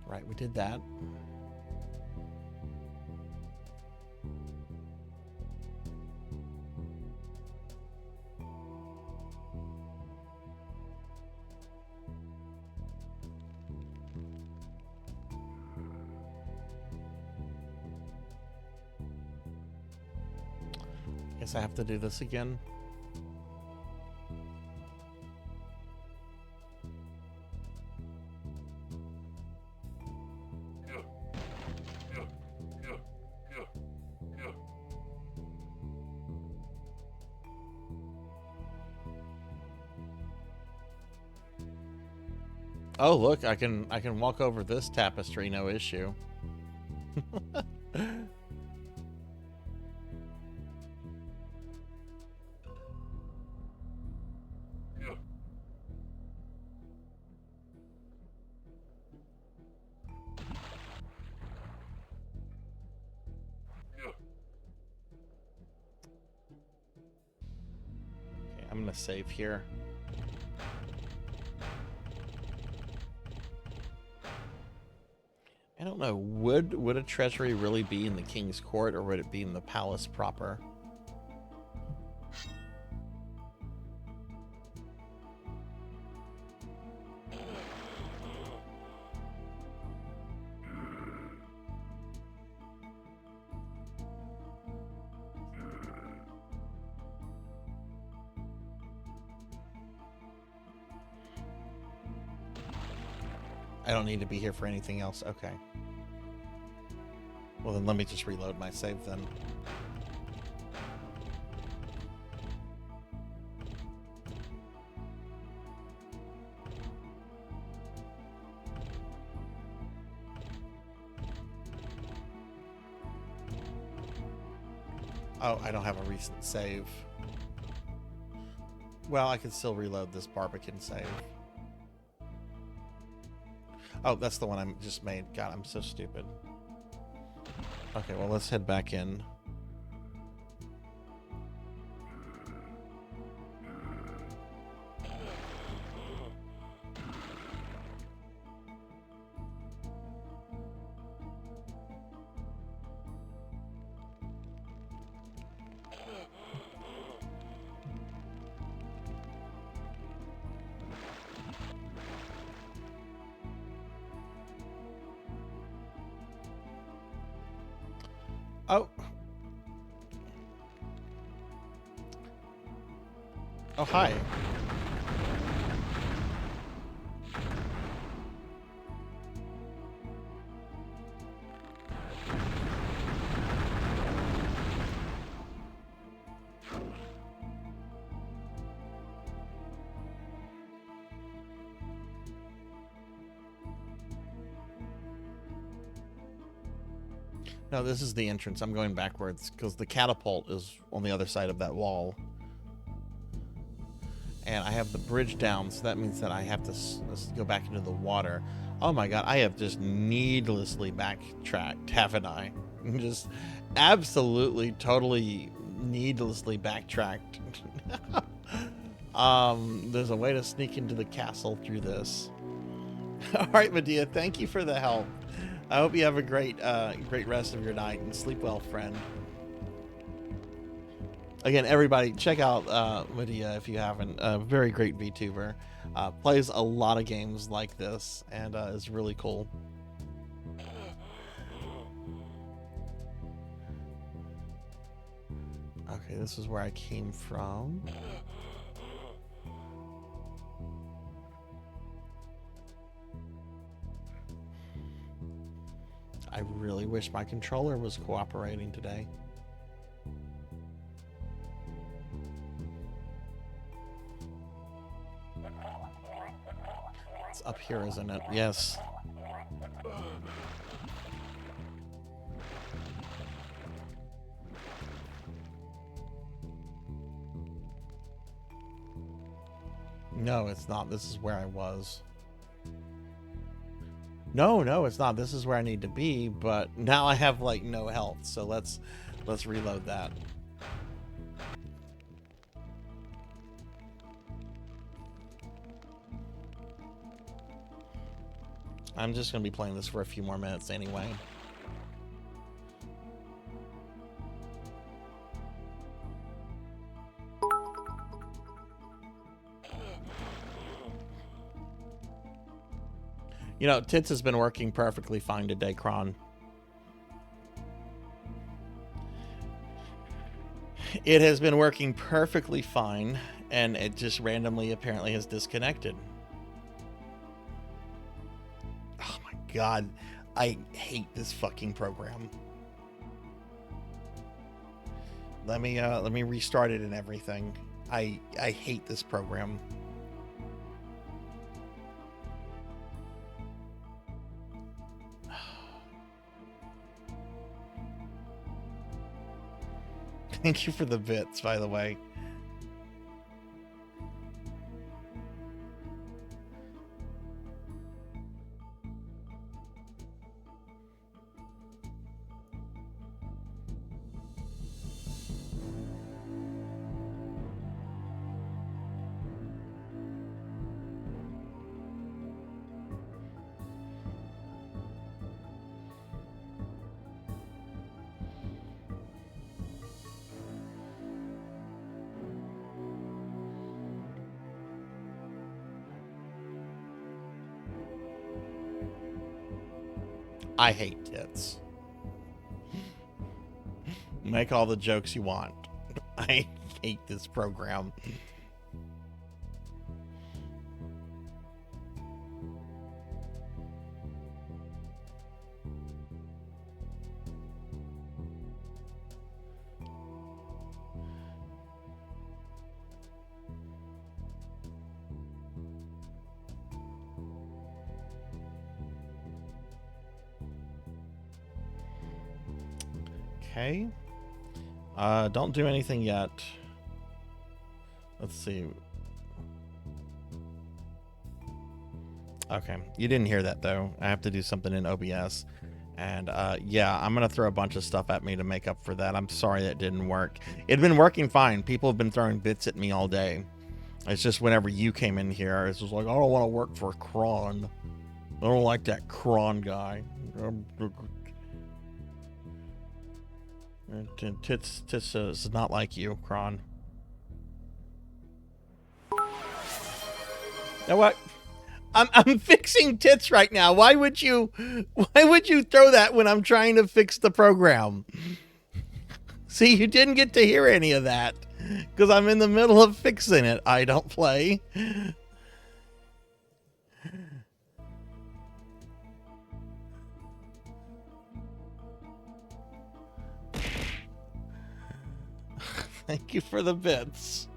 Right, we did that. Guess I have to do this again. Oh, look, I can walk over this tapestry, no issue. Okay, I'm gonna save here. I don't know, would a treasury really be in the king's court, or would it be in the palace proper? I don't need to be here for anything else. Okay. Well, then let me just reload my save then. Oh, I don't have a recent save. Well, I can still reload this Barbican save. Oh, that's the one I just made. God, I'm so stupid. Okay, well, let's head back in. Oh. Oh, hi. No, this is the entrance. I'm going backwards because the catapult is on the other side of that wall. And I have the bridge down, so that means that I have to go back into the water. Oh my god, I have just needlessly backtracked, haven't I? Just absolutely, totally needlessly backtracked. There's a way to sneak into the castle through this. All right, Medea, thank you for the help. I hope you have a great rest of your night and sleep well, friend. Again, everybody, check out Medea if you haven't. A very great VTuber. Plays a lot of games like this and is really cool. Okay, this is where I came from. I really wish my controller was cooperating today. It's up here, isn't it? Yes. No, it's not. This is where I was. No, no, it's not. This is where I need to be, but now I have like no health. So let's reload that. I'm just going to be playing this for a few more minutes anyway. You know, Tits has been working perfectly fine today, Kron. It has been working perfectly fine, and it just randomly apparently has disconnected. Oh my god, I hate this fucking program. Let me restart it and everything. I hate this program. Thank you for the bits, by the way. I hate Tits. Make all the jokes you want. I hate this program. Okay. Don't do anything yet. Let's see. Okay, you didn't hear that though. I have to do something in OBS. And yeah, I'm gonna throw a bunch of stuff at me to make up for that. I'm sorry that didn't work. It'd been working fine. People have been throwing bits at me all day. It's just whenever you came in here, it's just like, I don't want to work for Kron. I don't like that Kron guy. Tits is not like you, Kron. Now what? I'm fixing Tits right now. Why would you throw that when I'm trying to fix the program? See, you didn't get to hear any of that because I'm in the middle of fixing it. I don't play. Thank you for the bits.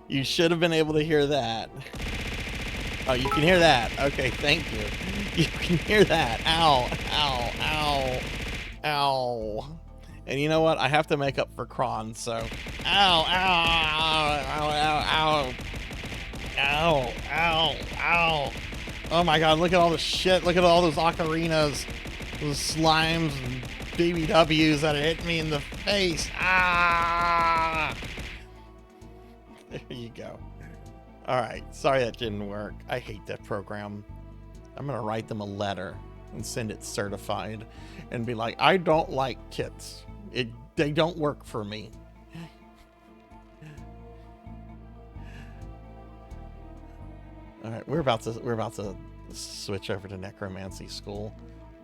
You should have been able to hear that. Oh, you can hear that. Okay, thank you. You can hear that. Ow, ow, ow, ow. And you know what? I have to make up for Kron, so... Ow, ow, ow, ow, ow. Ow, ow, ow. Oh my god, look at all the shit. Look at all those ocarinas. Those slimes and BBWs that hit me in the face. Ah! There you go. Alright, sorry that didn't work. I hate that program. I'm gonna write them a letter and send it certified and be like, I don't like Tits. They don't work for me. Alright, we're about to switch over to necromancy school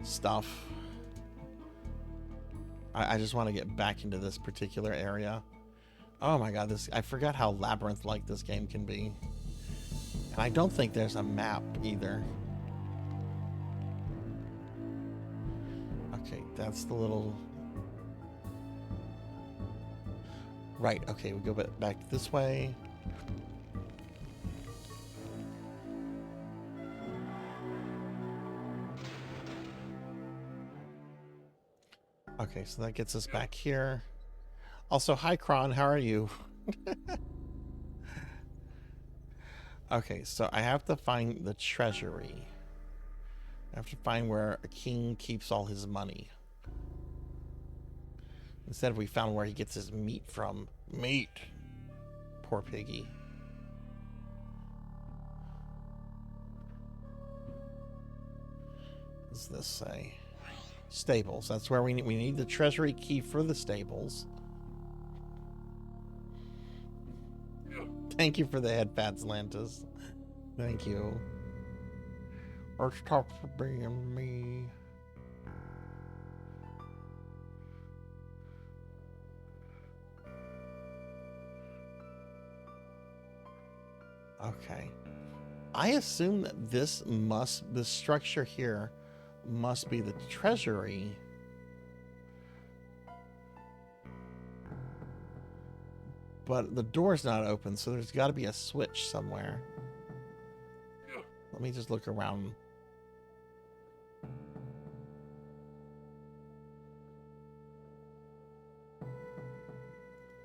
stuff. I just want to get back into this particular area. Oh my god, I forgot how labyrinth-like this game can be. And I don't think there's a map either. Okay, that's the little... Right, okay, we go back this way. Okay, so that gets us back here. Also, hi Kron, how are you? Okay, so I have to find the treasury. I have to find where a king keeps all his money. Instead, we found where he gets his meat from. Meat. Poor piggy. What does this say? Stables. That's where we need the treasury key for the stables. Thank you for the head pats, Lantis. Thank you. Let's talk for being me. Okay. I assume that this structure here must be the treasury. But the door's not open, so there's got to be a switch somewhere. Let me just look around.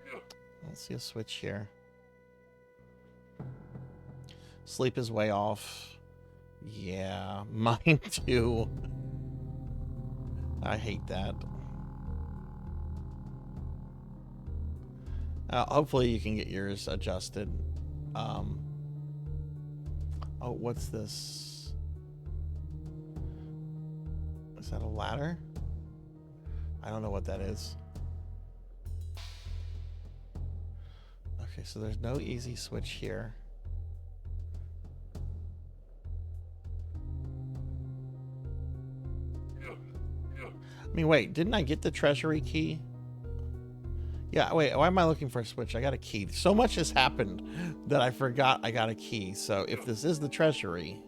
I don't see a switch here. Sleep is way off. Yeah, mine too. I hate that. Hopefully you can get yours adjusted. Oh, what's this? Is that a ladder? I don't know what that is. Okay, so there's no easy switch here. I mean, wait, didn't I get the treasury key? Yeah, wait, why am I looking for a switch? I got a key. So much has happened that I forgot I got a key. So if this is the treasury,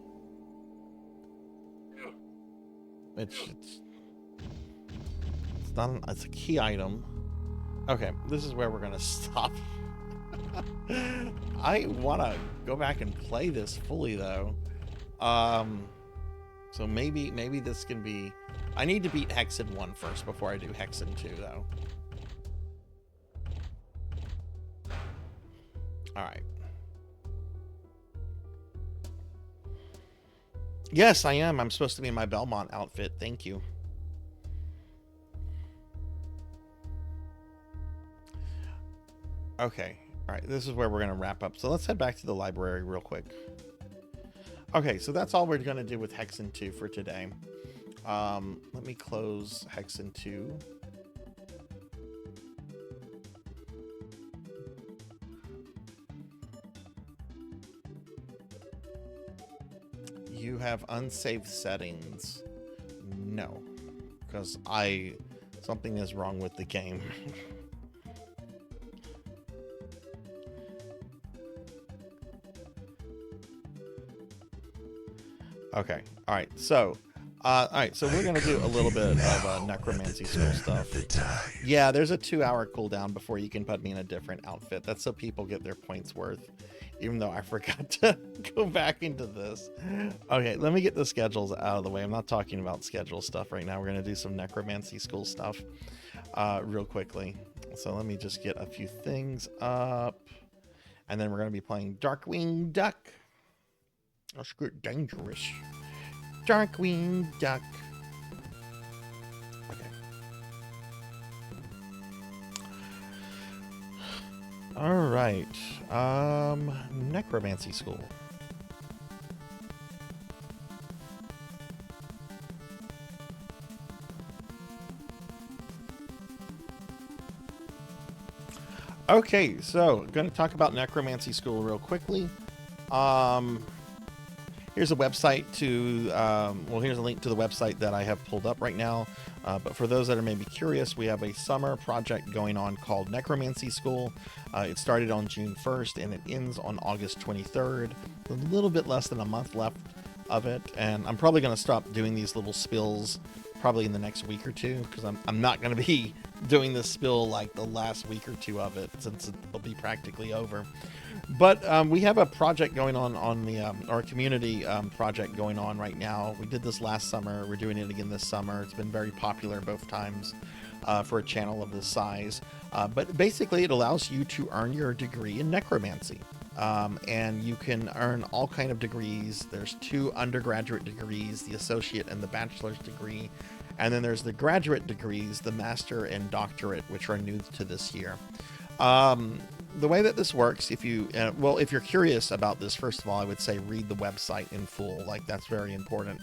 it's not it's a key item. Okay, this is where we're gonna stop. I want to go back and play this fully though. So maybe this can be. I need to beat Hexen 1 first before I do Hexen 2 though. Alright. Yes, I am. I'm supposed to be in my Belmont outfit. Thank you. Okay. Alright, this is where we're going to wrap up. So let's head back to the library real quick. Okay, so that's all we're going to do with Hexen 2 for today. Let me close Hexen 2. You have unsaved settings. No, because something is wrong with the game. Okay. All right. So we're gonna do a little bit of necromancy school stuff. Yeah, there's a 2-hour cooldown before you can put me in a different outfit. That's so people get their points worth. Even though I forgot to go back into this. Okay, let me get the schedules out of the way. I'm not talking about schedule stuff right now. We're gonna do some necromancy school stuff real quickly. So let me just get a few things up, and then we're gonna be playing Darkwing Duck. That's good, dangerous. Darkwing Duck. Okay. All right. Necromancy school. Okay, so I'm going to talk about necromancy school real quickly. Here's a website to, here's a link to the website that I have pulled up right now. But for those that are maybe curious, we have a summer project going on called Necromancy School. It started on June 1st and it ends on August 23rd. A little bit less than a month left of it. And I'm probably going to stop doing these little spills probably in the next week or two, because I'm not going to be doing this spill like the last week or two of it, since it'll be practically over. But we have a project going on the our community project going on right now. We did this last summer. We're doing it again this summer. It's been very popular both times for a channel of this size. But basically, it allows you to earn your degree in necromancy. and you can earn all kind of degrees. There's 2 undergraduate degrees, the associate and the bachelor's degree, and then there's the graduate degrees, the master and doctorate, which are new to this year. The way that this works, if you're curious about this, first of all, I would say read the website in full. Like, that's very important.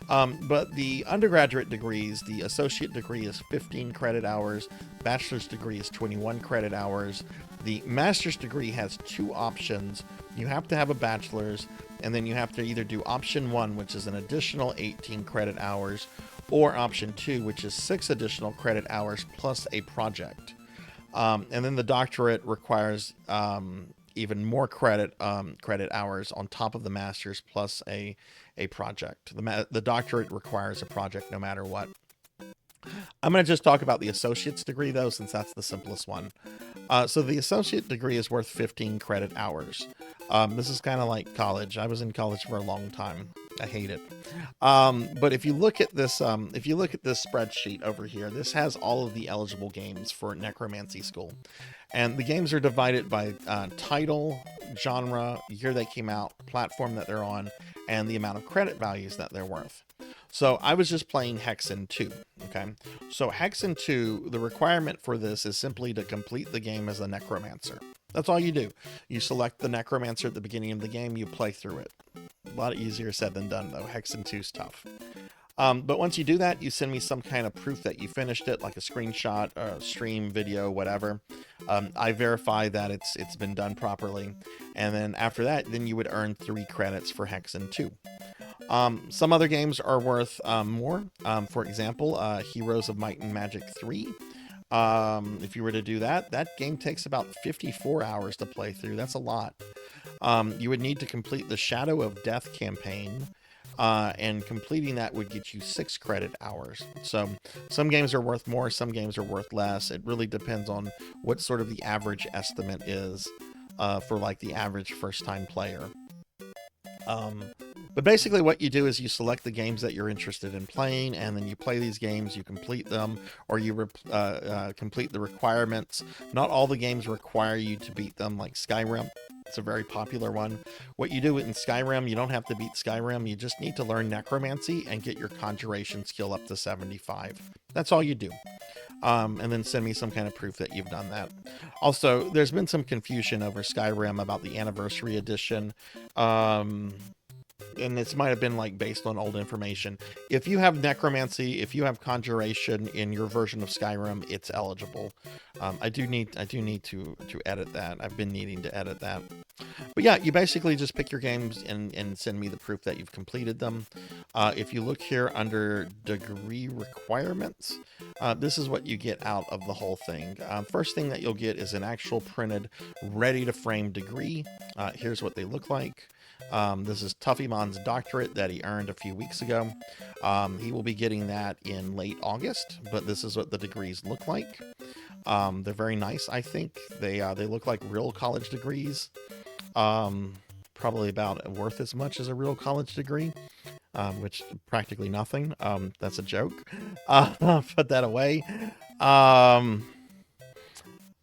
But the undergraduate degrees, the associate degree is 15 credit hours, bachelor's degree is 21 credit hours. The master's degree has 2 options. You have to have a bachelor's, and then you have to either do option 1, which is an additional 18 credit hours, or option 2, which is 6 additional credit hours plus a project. And then the doctorate requires even more credit hours on top of the master's plus a project. The doctorate requires a project no matter what. I'm going to just talk about the associate's degree, though, since that's the simplest one. So the associate degree is worth 15 credit hours. This is kind of like college. I was in college for a long time. I hate it. But if you look at this spreadsheet over here, this has all of the eligible games for Necromancy School. And the games are divided by title, genre, year they came out, platform that they're on, and the amount of credit values that they're worth. So I was just playing Hexen 2, okay? So Hexen 2, the requirement for this is simply to complete the game as a necromancer. That's all you do. You select the necromancer at the beginning of the game, you play through it. A lot easier said than done, though. Hexen 2's tough. But once you do that, you send me some kind of proof that you finished it, like a screenshot, a stream, video, whatever. I verify that it's been done properly. And then after that, then you would earn 3 credits for Hexen 2. Some other games are worth more. For example, Heroes of Might and Magic 3. If you were to do that game takes about 54 hours to play through. That's a lot. You would need to complete the Shadow of Death campaign, and completing that would get you 6 credit hours. So some games are worth more, some games are worth less. It really depends on what sort of the average estimate is for like the average first-time player. But basically what you do is you select the games that you're interested in playing, and then you play these games, you complete them, or you complete the requirements. Not all the games require you to beat them, like Skyrim. It's a very popular one. What you do in Skyrim, you don't have to beat Skyrim, you just need to learn necromancy and get your conjuration skill up to 75. That's all you do. And then send me some kind of proof that you've done that. Also, there's been some confusion over Skyrim about the Anniversary Edition. And this might have been like based on old information. If you have necromancy, if you have conjuration in your version of Skyrim, it's eligible. I do need to edit that. I've been needing to edit that. But yeah, you basically just pick your games and send me the proof that you've completed them. If you look here under degree requirements, this is what you get out of the whole thing. First thing that you'll get is an actual printed, ready to frame degree. Here's what they look like. This is Tuffymon's doctorate that he earned a few weeks ago. He will be getting that in late August, but this is what the degrees look like. They're very nice, I think. They look like real college degrees. Probably about worth as much as a real college degree, which practically nothing. That's a joke. Put that away.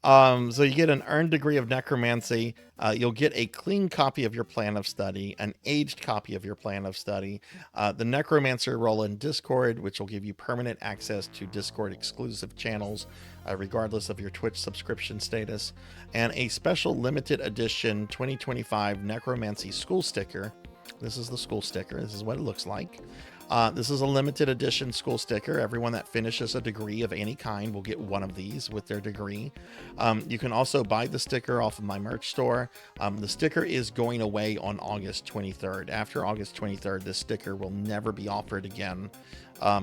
So you get an earned degree of necromancy. You'll get a clean copy of your plan of study, an aged copy of your plan of study, the necromancer role in Discord, which will give you permanent access to Discord exclusive channels, regardless of your Twitch subscription status, and a special limited edition 2025 necromancy school sticker. This is the school sticker. This is what it looks like. This is a limited edition school sticker. Everyone that finishes a degree of any kind will get one of these with their degree. You can also buy the sticker off of my merch store. The sticker is going away on August 23rd. After August 23rd, this sticker will never be offered again.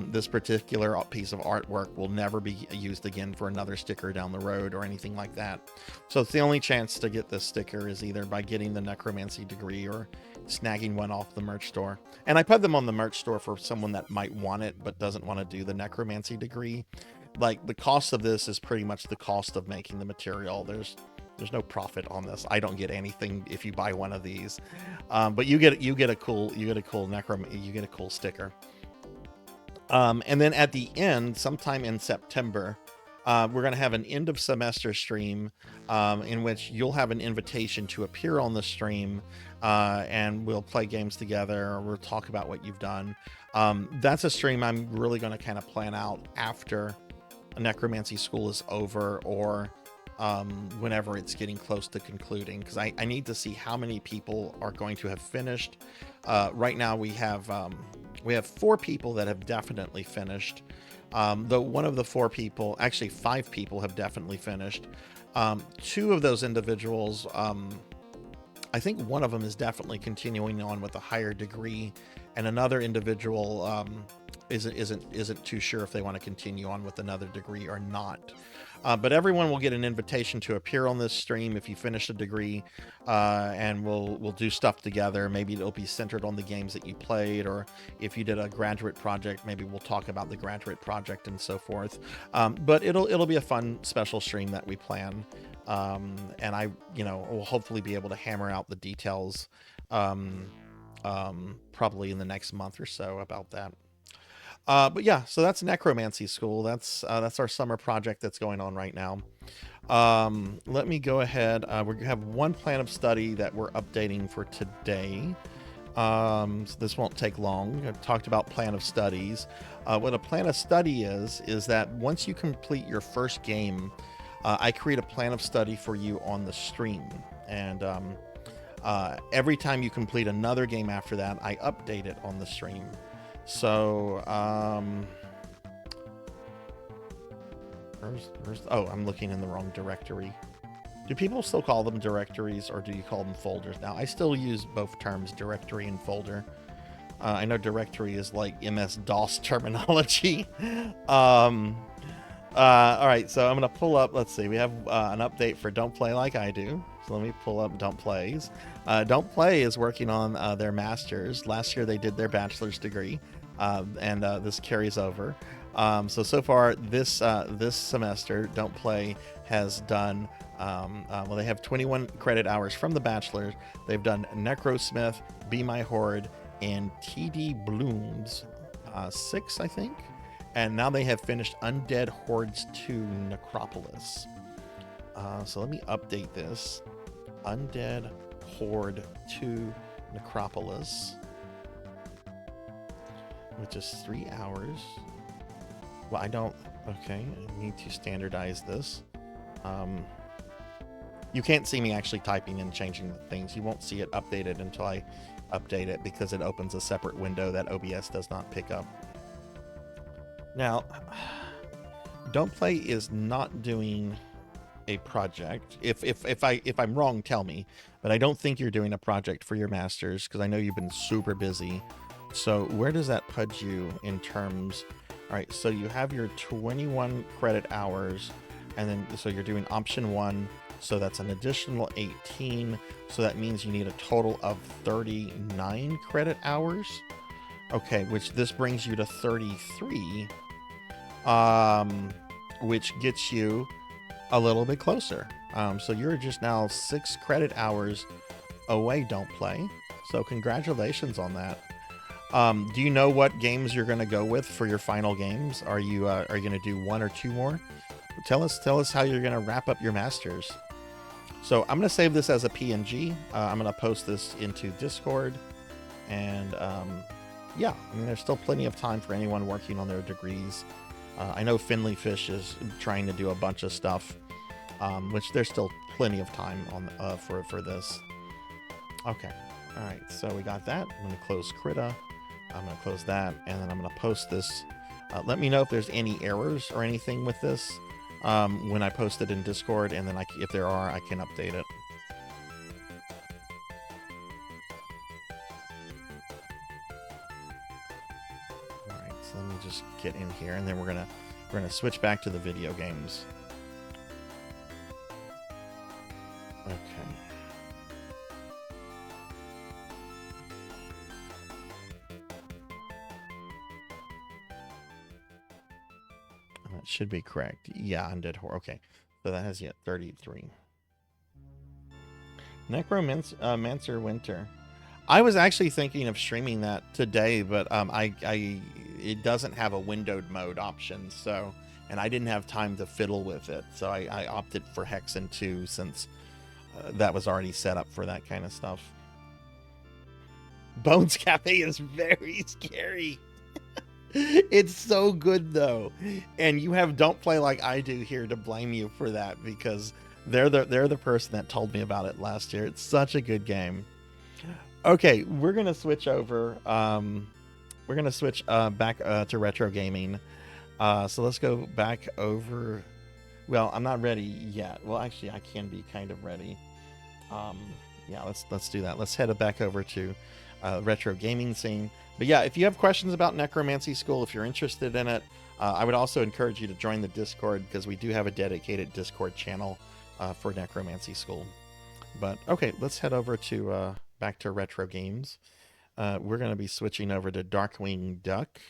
This particular piece of artwork will never be used again for another sticker down the road or anything like that. So it's the only chance to get this sticker is either by getting the necromancy degree or snagging one off the merch store. And I put them on the merch store for someone that might want it but doesn't want to do the necromancy degree. Like, the cost of this is pretty much the cost of making the material. There's no profit on this. I don't get anything if you buy one of these, but you get a cool sticker. And then at the end, sometime in September, we're going to have an end of semester stream in which you'll have an invitation to appear on the stream, and we'll play games together, or we'll talk about what you've done. That's a stream I'm really going to kind of plan out after necromancy school is over, or whenever it's getting close to concluding, because I need to see how many people are going to have finished. Right now we have 4 people that have definitely finished. Though one of the 4 people, actually 5 people, have definitely finished. 2 of those individuals, I think one of them is definitely continuing on with a higher degree, and another individual isn't too sure if they want to continue on with another degree or not. But everyone will get an invitation to appear on this stream if you finish a degree, and we'll do stuff together. Maybe it'll be centered on the games that you played, or if you did a graduate project, maybe we'll talk about the graduate project and so forth. But it'll be a fun special stream that we plan, and I will hopefully be able to hammer out the details probably in the next month or so about that. But yeah, so that's necromancy school. That's our summer project that's going on right now. Let me go ahead. We have one plan of study that we're updating for today. So this won't take long. I've talked about plan of studies. What a plan of study is that once you complete your first game, I create a plan of study for you on the stream. And every time you complete another game after that, I update it on the stream. So, oh, I'm looking in the wrong directory. Do people still call them directories, or do you call them folders now? I still use both terms, directory and folder. I know directory is like MS-DOS terminology. All right, so I'm going to pull up, let's see, we have an update for Don't Play Like I Do. So let me pull up Don't Play's. Don't Play is working on their masters. Last year they did their bachelor's degree, and this carries over. So far this semester, Don't Play has done, well, they have 21 credit hours from the bachelor's. They've done Necrosmith, Be My Horde, and TD Blooms, 6, I think. And now they have finished Undead Hordes 2 Necropolis. So let me update this. Undead Horde 2 Necropolis, which is 3 hours. Well, okay, I need to standardize this. You can't see me actually typing and changing the things. You won't see it updated until I update it, because it opens a separate window that OBS does not pick up. Now, Don't Play is not doing a project. If I'm wrong, tell me. But I don't think you're doing a project for your masters, because I know you've been super busy. So where does that put you in terms? All right, so you have your 21 credit hours, and then so you're doing option 1. So that's an additional 18. So that means you need a total of 39 credit hours. Okay, which this brings you to 33. Which gets you a little bit closer. So you're just now 6 credit hours away, Don't Play. So congratulations on that. Do you know what games you're going to go with for your final games? Are you going to do 1 or 2 more? Tell us how you're going to wrap up your masters. So I'm going to save this as a PNG. I'm going to post this into Discord, and yeah, I mean, there's still plenty of time for anyone working on their degrees. I know Finley Fish is trying to do a bunch of stuff, which there's still plenty of time on for this. Okay, all right, so we got that. I'm going to close Krita. I'm going to close that, and then I'm going to post this. Let me know if there's any errors or anything with this when I post it in Discord, and then if there are, I can update it. So let me just get in here, and then we're gonna switch back to the video games. Okay. That should be correct. Yeah, Undead Horror. Okay, so that has yet 33. Necromancer Winter. I was actually thinking of streaming that today, but it doesn't have a windowed mode option, so and I didn't have time to fiddle with it, so I opted for Hexen 2 since that was already set up for that kind of stuff. Bones Cafe is very scary. It's so good though, and you have Don't Play Like I Do here to blame you for that, because they're the person that told me about it last year. It's such a good game. Okay, we're gonna switch over. We're gonna switch back to retro gaming. So let's go back over. Well, I'm not ready yet. Well, actually, I can be kind of ready. Yeah, let's do that. Let's head back over to retro gaming scene. But yeah, if you have questions about Necromancy School, if you're interested in it, I would also encourage you to join the Discord, because we do have a dedicated Discord channel for Necromancy School. But okay, let's head over to back to retro games. We're going to be switching over to Darkwing Duck.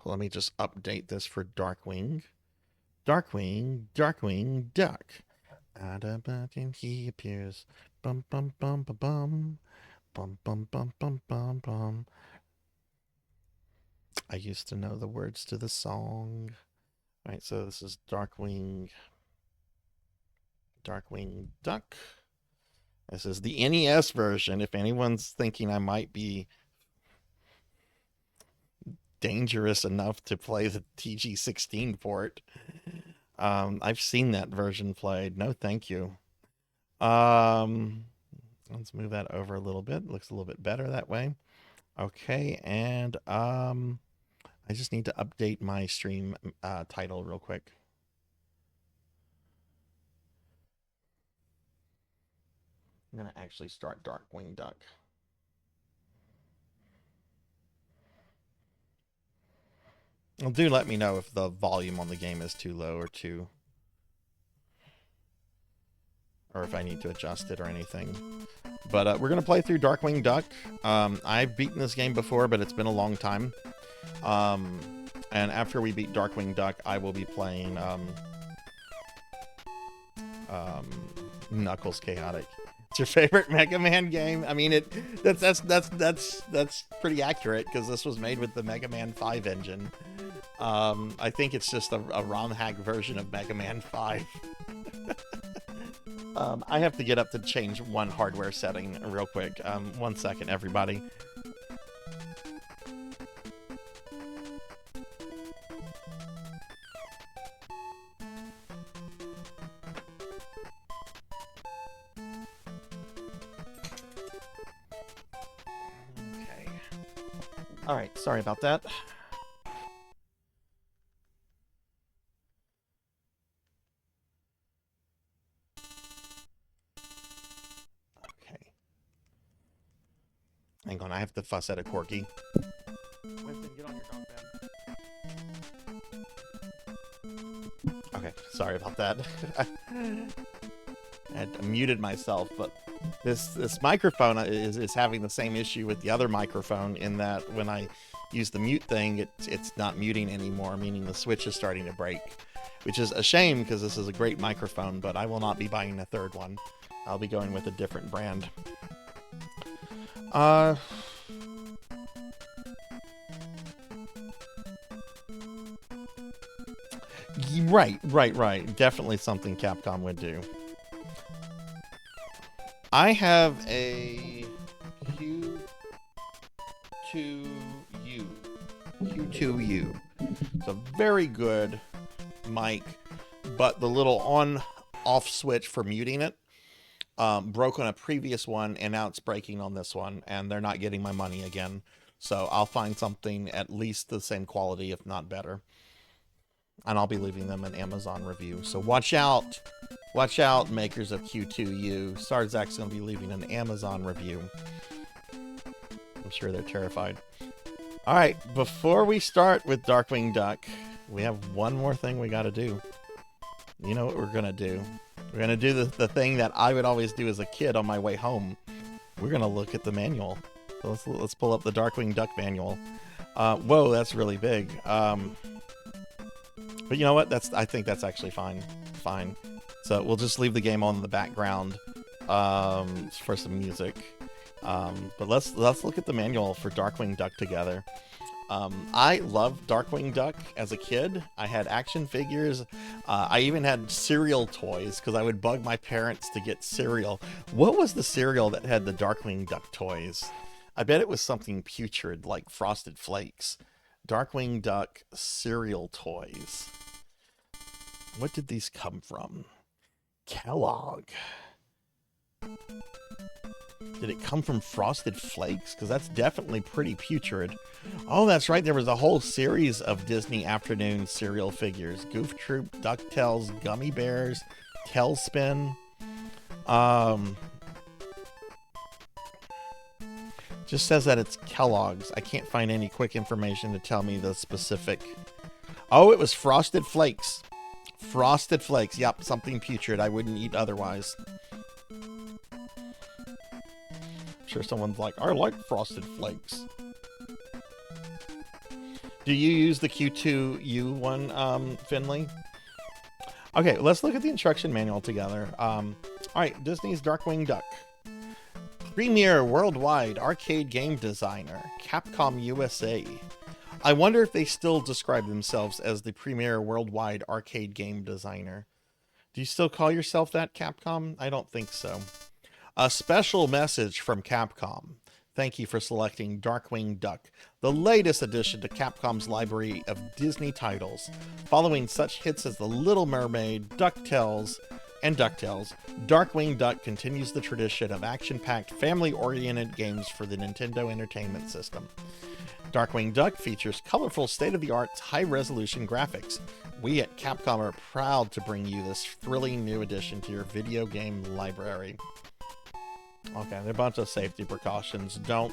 Let me just update this for Darkwing. Darkwing Duck. Out about him he appears. Bum bum bum bum bum. Bum bum bum bum bum bum. I used to know the words to the song. Alright, so this is Darkwing Duck. This is the NES version, if anyone's thinking I might be dangerous enough to play the TG16 port. I've seen that version played. No, thank you. Let's move that over a little bit. Looks a little bit better that way. Okay, and I just need to update my stream title real quick. I'm gonna actually start Darkwing Duck. Well, do let me know if the volume on the game is too low or if I need to adjust it or anything. But we're gonna play through Darkwing Duck. I've beaten this game before, but it's been a long time. And after we beat Darkwing Duck, I will be playing Knuckles Chaotix. It's your favorite Mega Man game? I mean, that's pretty accurate, because this was made with the Mega Man 5 engine. I think it's just a ROM hack version of Mega Man 5. I have to get up to change one hardware setting real quick. 1 second, everybody. Okay. All right, sorry about that. Hang on, I have to fuss at a Corgi. Winston, get on your dog bed. Okay, sorry about that. I had muted myself, but this microphone is having the same issue with the other microphone, in that when I use the mute thing, it's not muting anymore, meaning the switch is starting to break, which is a shame, because this is a great microphone, but I will not be buying a third one. I'll be going with a different brand. Right. Definitely something Capcom would do. I have a Q2U. It's a very good mic, but the little on-off switch for muting it broke on a previous one, and now it's breaking on this one, and they're not getting my money again. So I'll find something at least the same quality, if not better. And I'll be leaving them an Amazon review. So watch out, makers of Q2U. Sarzac's going to be leaving an Amazon review. I'm sure they're terrified. All right, before we start with Darkwing Duck, we have one more thing we got to do. You know what we're going to do? We're going to do the thing that I would always do as a kid on my way home. We're going to look at the manual. So let's pull up the Darkwing Duck manual. Whoa, that's really big. But you know what? I think that's actually fine. So we'll just leave the game on in the background for some music. But let's look at the manual for Darkwing Duck together. I loved Darkwing Duck as a kid. I had action figures. I even had cereal toys because I would bug my parents to get cereal. What was the cereal that had the Darkwing Duck toys? I bet it was something putrid like Frosted Flakes. Darkwing Duck cereal toys. What did these come from? Kellogg. Did it come from Frosted Flakes? Because that's definitely pretty putrid. Oh, that's right. There was a whole series of Disney afternoon cereal figures. Goof Troop, DuckTales, Gummy Bears, Tailspin. Just says that it's Kellogg's. I can't find any quick information to tell me the specific. Oh, it was Frosted Flakes. Frosted Flakes. Yep, something putrid I wouldn't eat otherwise. I'm sure someone's like, I like Frosted Flakes. Do you use the Q2U one, Finley? Okay, let's look at the instruction manual together. All right, Disney's Darkwing Duck. Premier Worldwide Arcade Game Designer, Capcom USA. I wonder if they still describe themselves as the Premier Worldwide Arcade Game Designer. Do you still call yourself that, Capcom? I don't think so. A special message from Capcom. Thank you for selecting Darkwing Duck, the latest addition to Capcom's library of Disney titles. Following such hits as The Little Mermaid, DuckTales, and DuckTales, Darkwing Duck continues the tradition of action-packed, family-oriented games for the Nintendo Entertainment System. Darkwing Duck features colorful, state-of-the-art, high-resolution graphics. We at Capcom are proud to bring you this thrilling new addition to your video game library. Okay, there are a bunch of safety precautions. Don't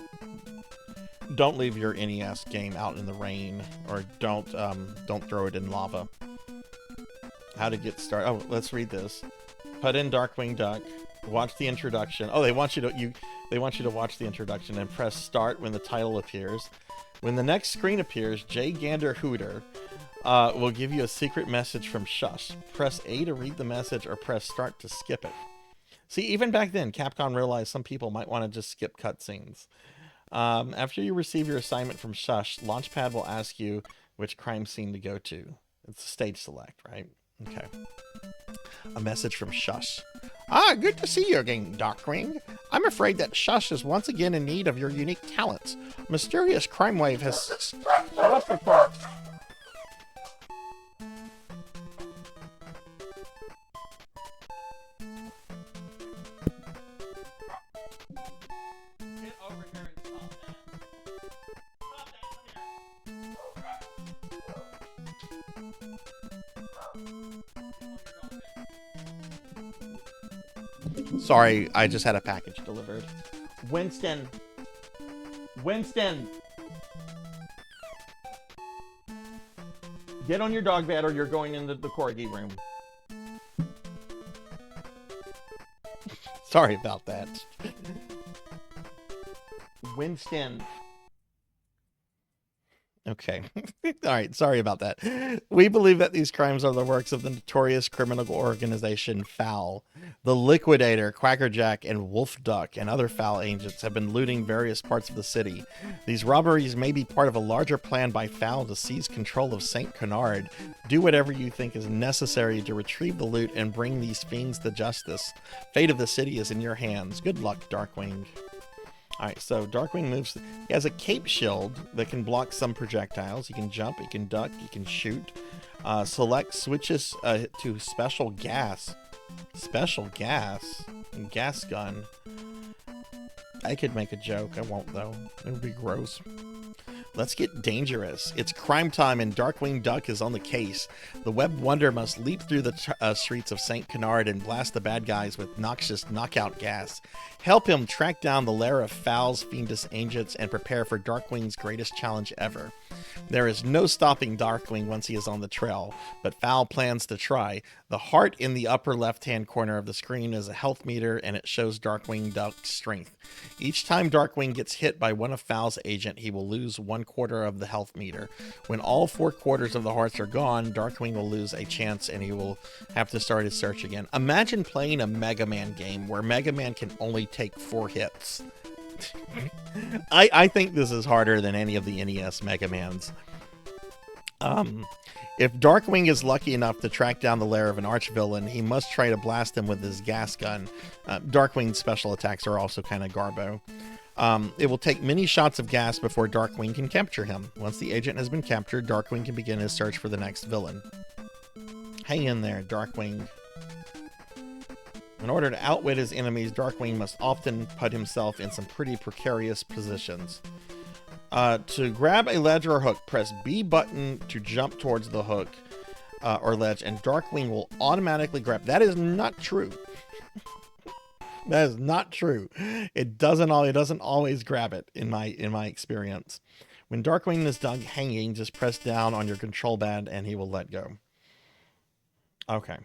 leave your NES game out in the rain, or don't throw it in lava. How to get started? Oh, let's read this. Put in Darkwing Duck. Watch the introduction. Oh, they want you to watch the introduction and press start when the title appears. When the next screen appears, Jay Gander Hooter will give you a secret message from Shush. Press A to read the message or press start to skip it. See, even back then, Capcom realized some people might want to just skip cutscenes. After you receive your assignment from Shush, Launchpad will ask you which crime scene to go to. It's a stage select, right? Okay. A message from Shush. Ah, good to see you again, Darkwing. I'm afraid that Shush is once again in need of your unique talents. A mysterious crime wave has... Sorry, I just had a package delivered. Winston! Winston! Get on your dog bed or you're going into the corgi room. Sorry about that. Winston. Okay. All right. Sorry about that. We believe that these crimes are the works of the notorious criminal organization FOUL. The Liquidator, Quackerjack, and Wolf Duck and other FOUL agents have been looting various parts of the city. These robberies may be part of a larger plan by FOUL to seize control of St. Canard. Do whatever you think is necessary to retrieve the loot and bring these fiends to justice. Fate of the city is in your hands. Good luck, Darkwing. Alright, so Darkwing moves. He has a cape shield that can block some projectiles. He can jump, he can duck, he can shoot. Select switches to special gas. Special gas? Gas gun. I could make a joke. I won't, though. It would be gross. Let's get dangerous. It's crime time and Darkwing Duck is on the case. The Web Wonder must leap through the streets of St. Canard and blast the bad guys with noxious knockout gas. Help him track down the lair of Foul's fiendish agents and prepare for Darkwing's greatest challenge ever. There is no stopping Darkwing once he is on the trail, but Foul plans to try. The heart in the upper left-hand corner of the screen is a health meter and it shows Darkwing Duck's strength. Each time Darkwing gets hit by one of Foul's agent, he will lose 1/4 of the health meter. When all 4/4 of the hearts are gone, Darkwing will lose a chance and he will have to start his search again. Imagine playing a Mega Man game where Mega Man can only take 4 hits. I think this is harder than any of the NES Mega Mans. If Darkwing is lucky enough to track down the lair of an arch-villain, he must try to blast him with his gas gun. Darkwing's special attacks are also kind of garbo. It will take many shots of gas before Darkwing can capture him. Once the agent has been captured, Darkwing can begin his search for the next villain. Hang in there, Darkwing. In order to outwit his enemies, Darkwing must often put himself in some pretty precarious positions. To grab a ledge or hook, press B button to jump towards the hook or ledge, and Darkwing will automatically grab. That is not true. That is not true. It doesn't always grab it in my experience. When Darkwing is done hanging, just press down on your control pad and he will let go. Okay.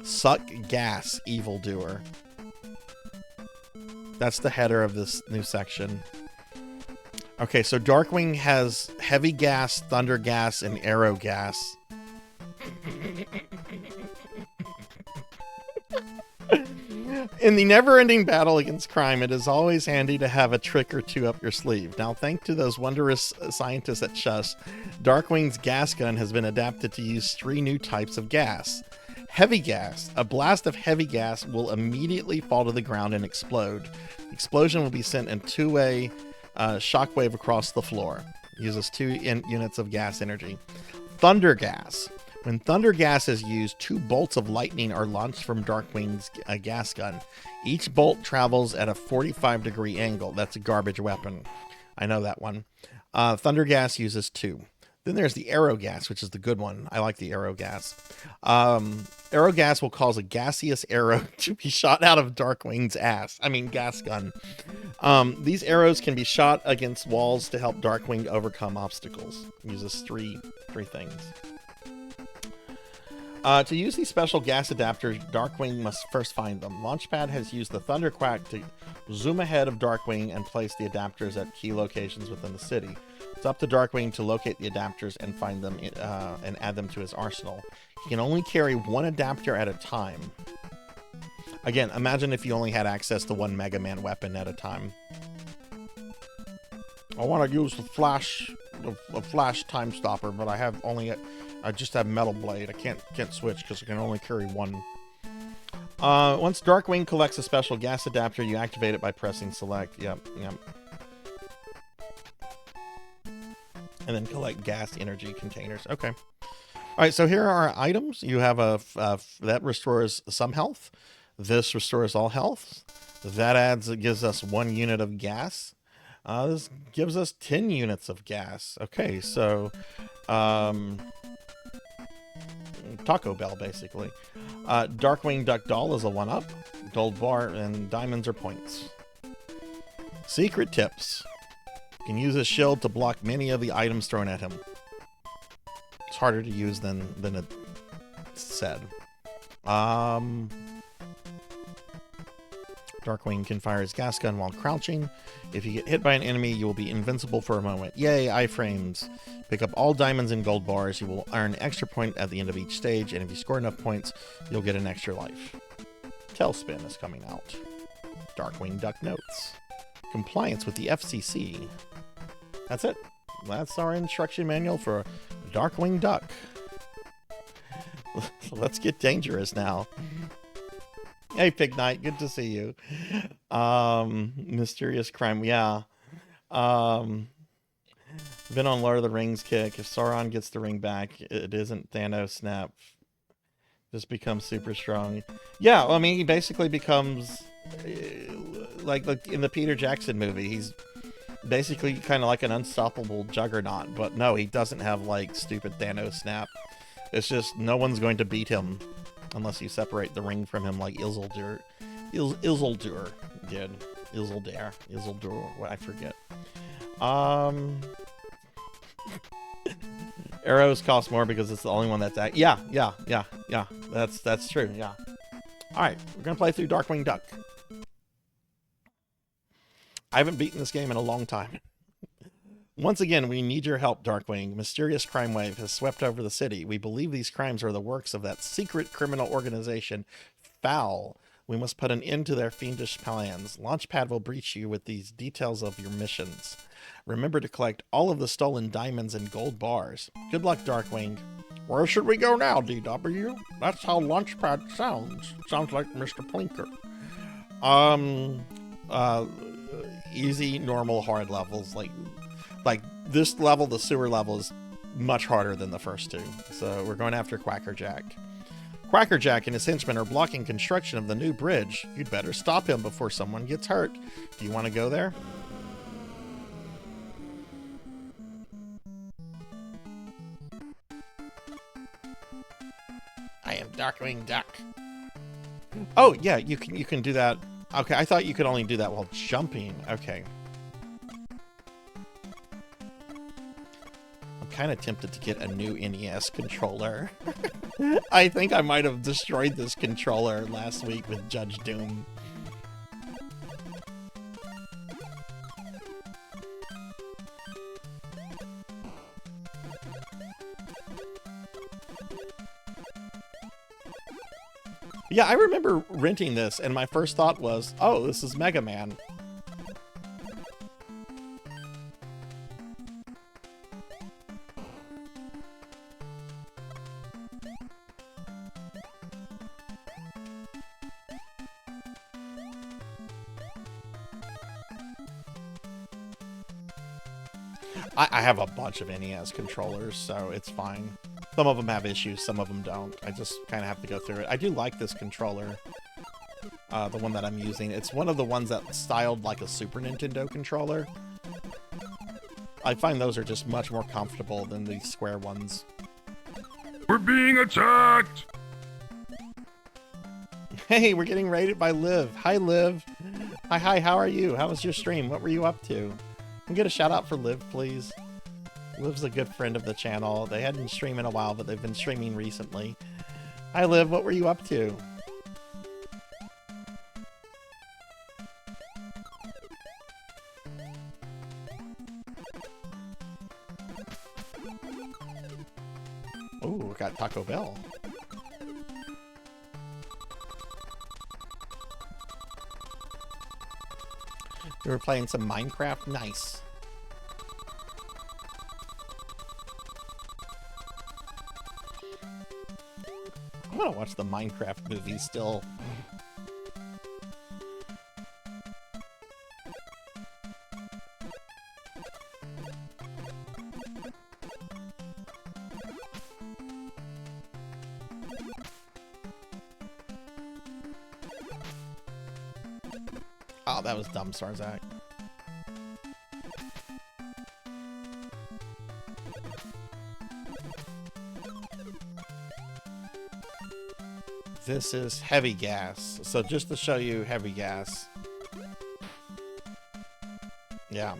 Suck gas, evildoer. That's the header of this new section. Okay, so Darkwing has heavy gas, thunder gas, and arrow gas. In the never-ending battle against crime, it is always handy to have a trick or two up your sleeve. Now, thanks to those wondrous scientists at Shush, Darkwing's gas gun has been adapted to use 3 new types of gas. Heavy gas. A blast of heavy gas will immediately fall to the ground and explode. The explosion will be sent in two-way shockwave across the floor. Uses 2 units of gas energy. Thunder gas. When thunder gas is used, 2 bolts of lightning are launched from Darkwing's gas gun. Each bolt travels at a 45-degree angle. That's a garbage weapon. I know that one. Thunder gas uses 2. Then there's the arrow gas, which is the good one. I like the arrow gas. Arrow gas will cause a gaseous arrow to be shot out of Darkwing's gas gun. These arrows can be shot against walls to help Darkwing overcome obstacles. Uses three things. To use these special gas adapters, Darkwing must first find them. Launchpad has used the Thunderquack to zoom ahead of Darkwing and place the adapters at key locations within the city. It's up to Darkwing to locate the adapters and find them and add them to his arsenal. He can only carry 1 adapter at a time. Again, imagine if you only had access to 1 Mega Man weapon at a time. I want to use the flash time stopper, but I just have Metal Blade. I can't switch because I can only carry 1. Once Darkwing collects a special gas adapter, you activate it by pressing select. Yep. And then collect gas energy containers. Okay. All right, so here are our items. You have that restores some health. This restores all health. That gives us 1 unit of gas. This gives us 10 units of gas. Okay, so Taco Bell, basically. Darkwing Duck Doll is a 1-up. Gold bar and diamonds are points. Secret tips. You can use a shield to block many of the items thrown at him. It's harder to use than it said. Darkwing can fire his gas gun while crouching. If you get hit by an enemy, you will be invincible for a moment. Yay, iframes. Pick up all diamonds and gold bars. You will earn an extra point at the end of each stage, and if you score enough points, you'll get an extra life. Tailspin is coming out. Darkwing Duck Notes. Compliance with the FCC. That's it. That's our instruction manual for Darkwing Duck. Let's get dangerous now. Hey, Pig Knight, good to see you. Mysterious crime, yeah. Been on Lord of the Rings kick. If Sauron gets the ring back, it isn't Thanos snap. Just becomes super strong. Yeah, I mean, he basically becomes like in the Peter Jackson movie. He's basically kind of like an unstoppable juggernaut, but no, he doesn't have like stupid Thanos snap. It's just no one's going to beat him unless you separate the ring from him like Isildur did. Isildur, what I forget. Arrows cost more because it's the only one that's yeah. That's true, yeah. Alright, we're gonna play through Darkwing Duck. I haven't beaten this game in a long time. Once again, we need your help, Darkwing. Mysterious crime wave has swept over the city. We believe these crimes are the works of that secret criminal organization, Foul. We must put an end to their fiendish plans. Launchpad will brief you with these details of your missions. Remember to collect all of the stolen diamonds and gold bars. Good luck, Darkwing. Where should we go now, DW? That's how Launchpad sounds. Sounds like Mr. Plinker. Easy, normal, hard levels. Like this level, the sewer level is much harder than the first two. So we're going after Quackerjack. Quackerjack and his henchmen are blocking construction of the new bridge. You'd better stop him before someone gets hurt. Do you want to go there? I am Darkwing Duck. Oh, yeah, you can do that. Okay, I thought you could only do that while jumping. Okay. I'm kind of tempted to get a new NES controller. I think I might have destroyed this controller last week with Judge Doom. Yeah, I remember renting this, and my first thought was, oh, this is Mega Man. I have a bunch of NES controllers, so it's fine. Some of them have issues, some of them don't. I just kind of have to go through it. I do like this controller, the one that I'm using. It's one of the ones that's styled like a Super Nintendo controller. I find those are just much more comfortable than these square ones. We're being attacked! Hey, we're getting raided by Liv. Hi, Liv. Hi, how are you? How was your stream? What were you up to? Can we get a shout out for Liv, please? Liv's a good friend of the channel. They hadn't streamed in a while, but they've been streaming recently. Hi, Liv. What were you up to? Oh, we got Taco Bell. We were playing some Minecraft. Nice. I'm gonna watch the Minecraft movie still. Oh, that was dumb, Sarzac. This is heavy gas. So just to show you heavy gas. Yeah.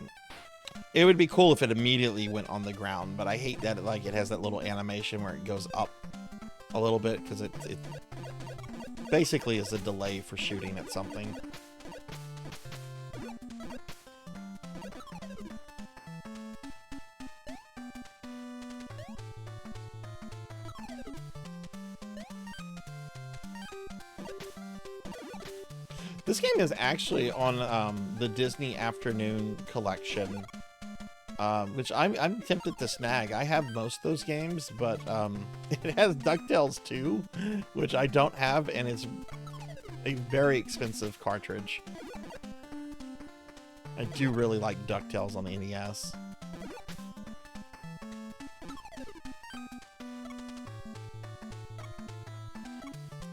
It would be cool if it immediately went on the ground, but I hate that it has that little animation where it goes up a little bit because it basically is a delay for shooting at something. This game is actually on the Disney Afternoon Collection, which I'm tempted to snag. I have most of those games, but it has DuckTales 2, which I don't have, and it's a very expensive cartridge. I do really like DuckTales on the NES.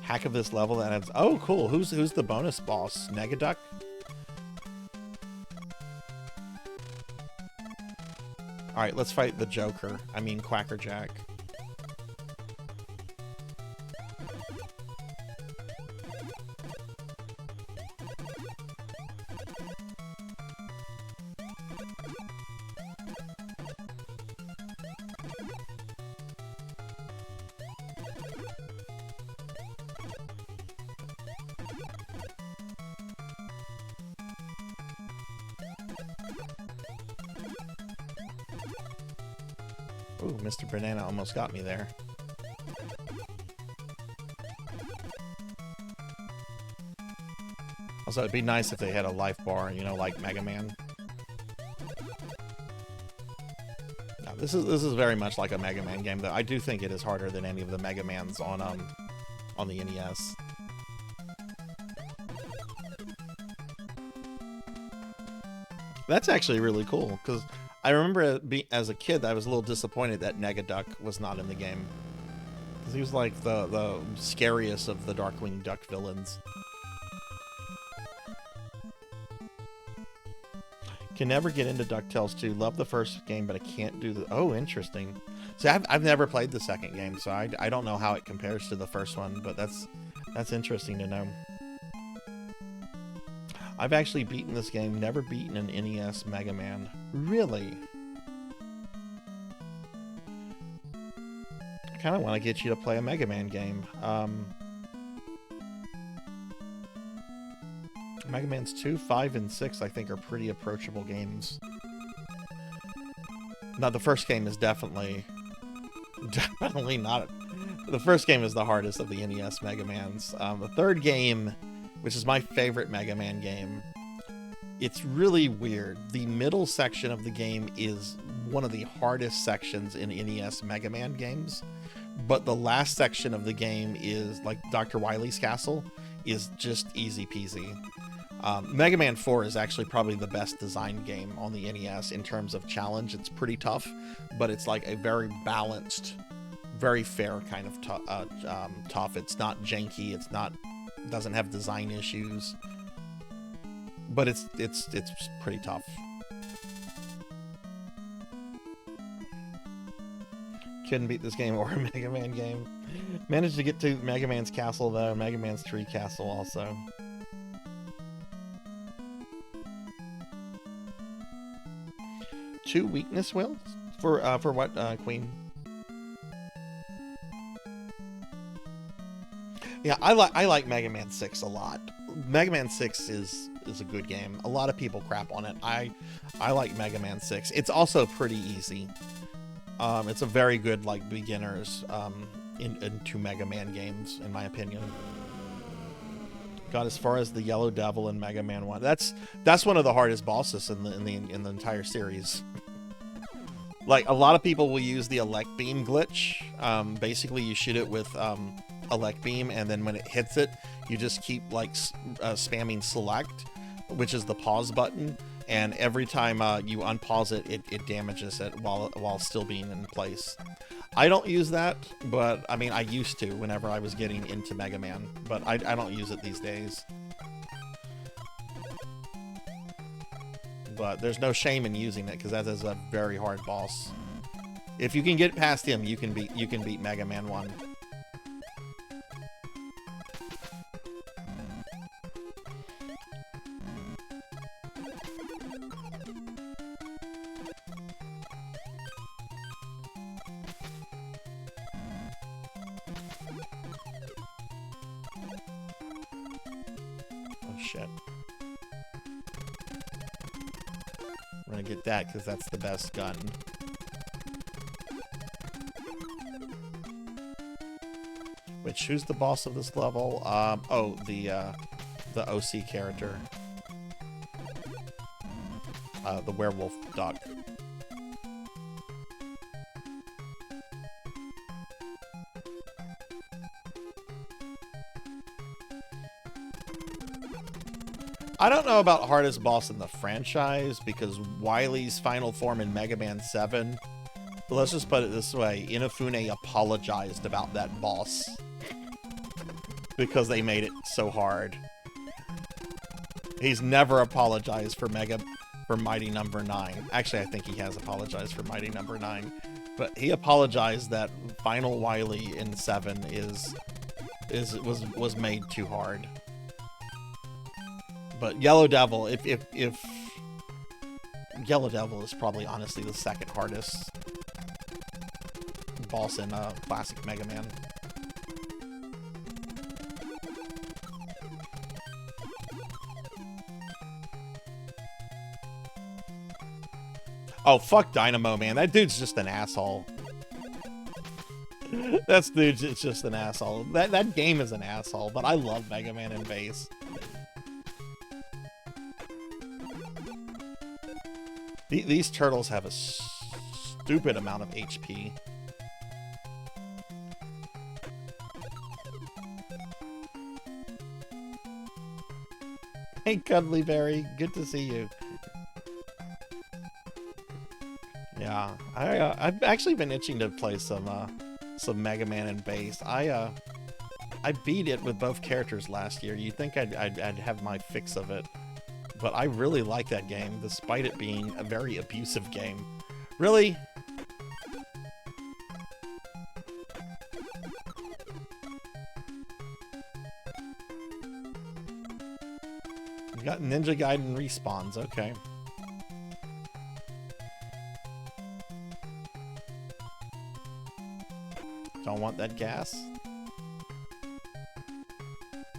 Hack of this level that adds. Oh, cool. Who's the bonus boss? Negaduck? All right, let's fight the Joker. I mean, Quackerjack. Ooh, Mr. Banana almost got me there. Also, it'd be nice if they had a life bar, you know, like Mega Man. No, this is very much like a Mega Man game, though. I do think it is harder than any of the Mega Mans on the NES. That's actually really cool, because I remember as a kid, I was a little disappointed that Negaduck was not in the game. Because he was like the scariest of the Darkwing Duck villains. Can never get into DuckTales 2. Love the first game, but I can't do the... Oh, interesting. See, I've never played the second game, so I don't know how it compares to the first one, but that's interesting to know. I've actually beaten this game, never beaten an NES Mega Man. Really? I kind of want to get you to play a Mega Man game. Mega Man's 2, 5, and 6, I think, are pretty approachable games. Now, the first game is definitely not... The first game is the hardest of the NES Mega Mans. The third game, which is my favorite Mega Man game, it's really weird. The middle section of the game is one of the hardest sections in NES Mega Man games, but the last section of the game is, like Dr. Wily's Castle, is just easy peasy. Mega Man 4 is actually probably the best designed game on the NES in terms of challenge. It's pretty tough, but it's like a very balanced, very fair kind of tough. It's not janky. Doesn't have design issues, but it's pretty tough. Couldn't beat this game or a Mega Man game. Managed to get to Mega Man's Castle though. Mega Man's Tree Castle also. Two weakness wills for what, Queen? Yeah, I like Mega Man 6 a lot. Mega Man 6 is a good game. A lot of people crap on it. I like Mega Man 6. It's also pretty easy. It's a very good like beginners into Mega Man games, in my opinion. Got as far as the Yellow Devil in Mega Man 1. That's one of the hardest bosses in the entire series. Like, a lot of people will use the Elect Beam glitch. Basically, you shoot it with Elect Beam, and then when it hits it, you just keep like spamming Select, which is the pause button, and every time you unpause it, it damages it while still being in place. I don't use that, but I mean, I used to whenever I was getting into Mega Man, but I don't use it these days. But there's no shame in using it, because that is a very hard boss. If you can get past him, you can beat Mega Man 1. Oh shit. I'm gonna get that because that's the best gun. Which, who's the boss of this level? Oh, the OC character. The werewolf duck. I don't know about hardest boss in the franchise, because Wily's final form in Mega Man 7, but let's just put it this way, Inafune apologized about that boss because they made it so hard. He's never apologized for Mighty Number 9. Actually, I think he has apologized for Mighty Number 9, but he apologized that final Wily in 7 was made too hard. But Yellow Devil, if Yellow Devil is probably honestly the second hardest boss in classic Mega Man. Oh, fuck Dynamo, man. That dude's just an asshole. That dude's just an asshole. That game is an asshole, but I love Mega Man and Bass. These turtles have a stupid amount of HP. Hey, Cuddly Berry, good to see you. Yeah, I've actually been itching to play some Mega Man and bass. I beat it with both characters last year. You'd think I'd have my fix of it, but I really like that game, despite it being a very abusive game. Really? You got Ninja Gaiden respawns, okay. Don't want that gas.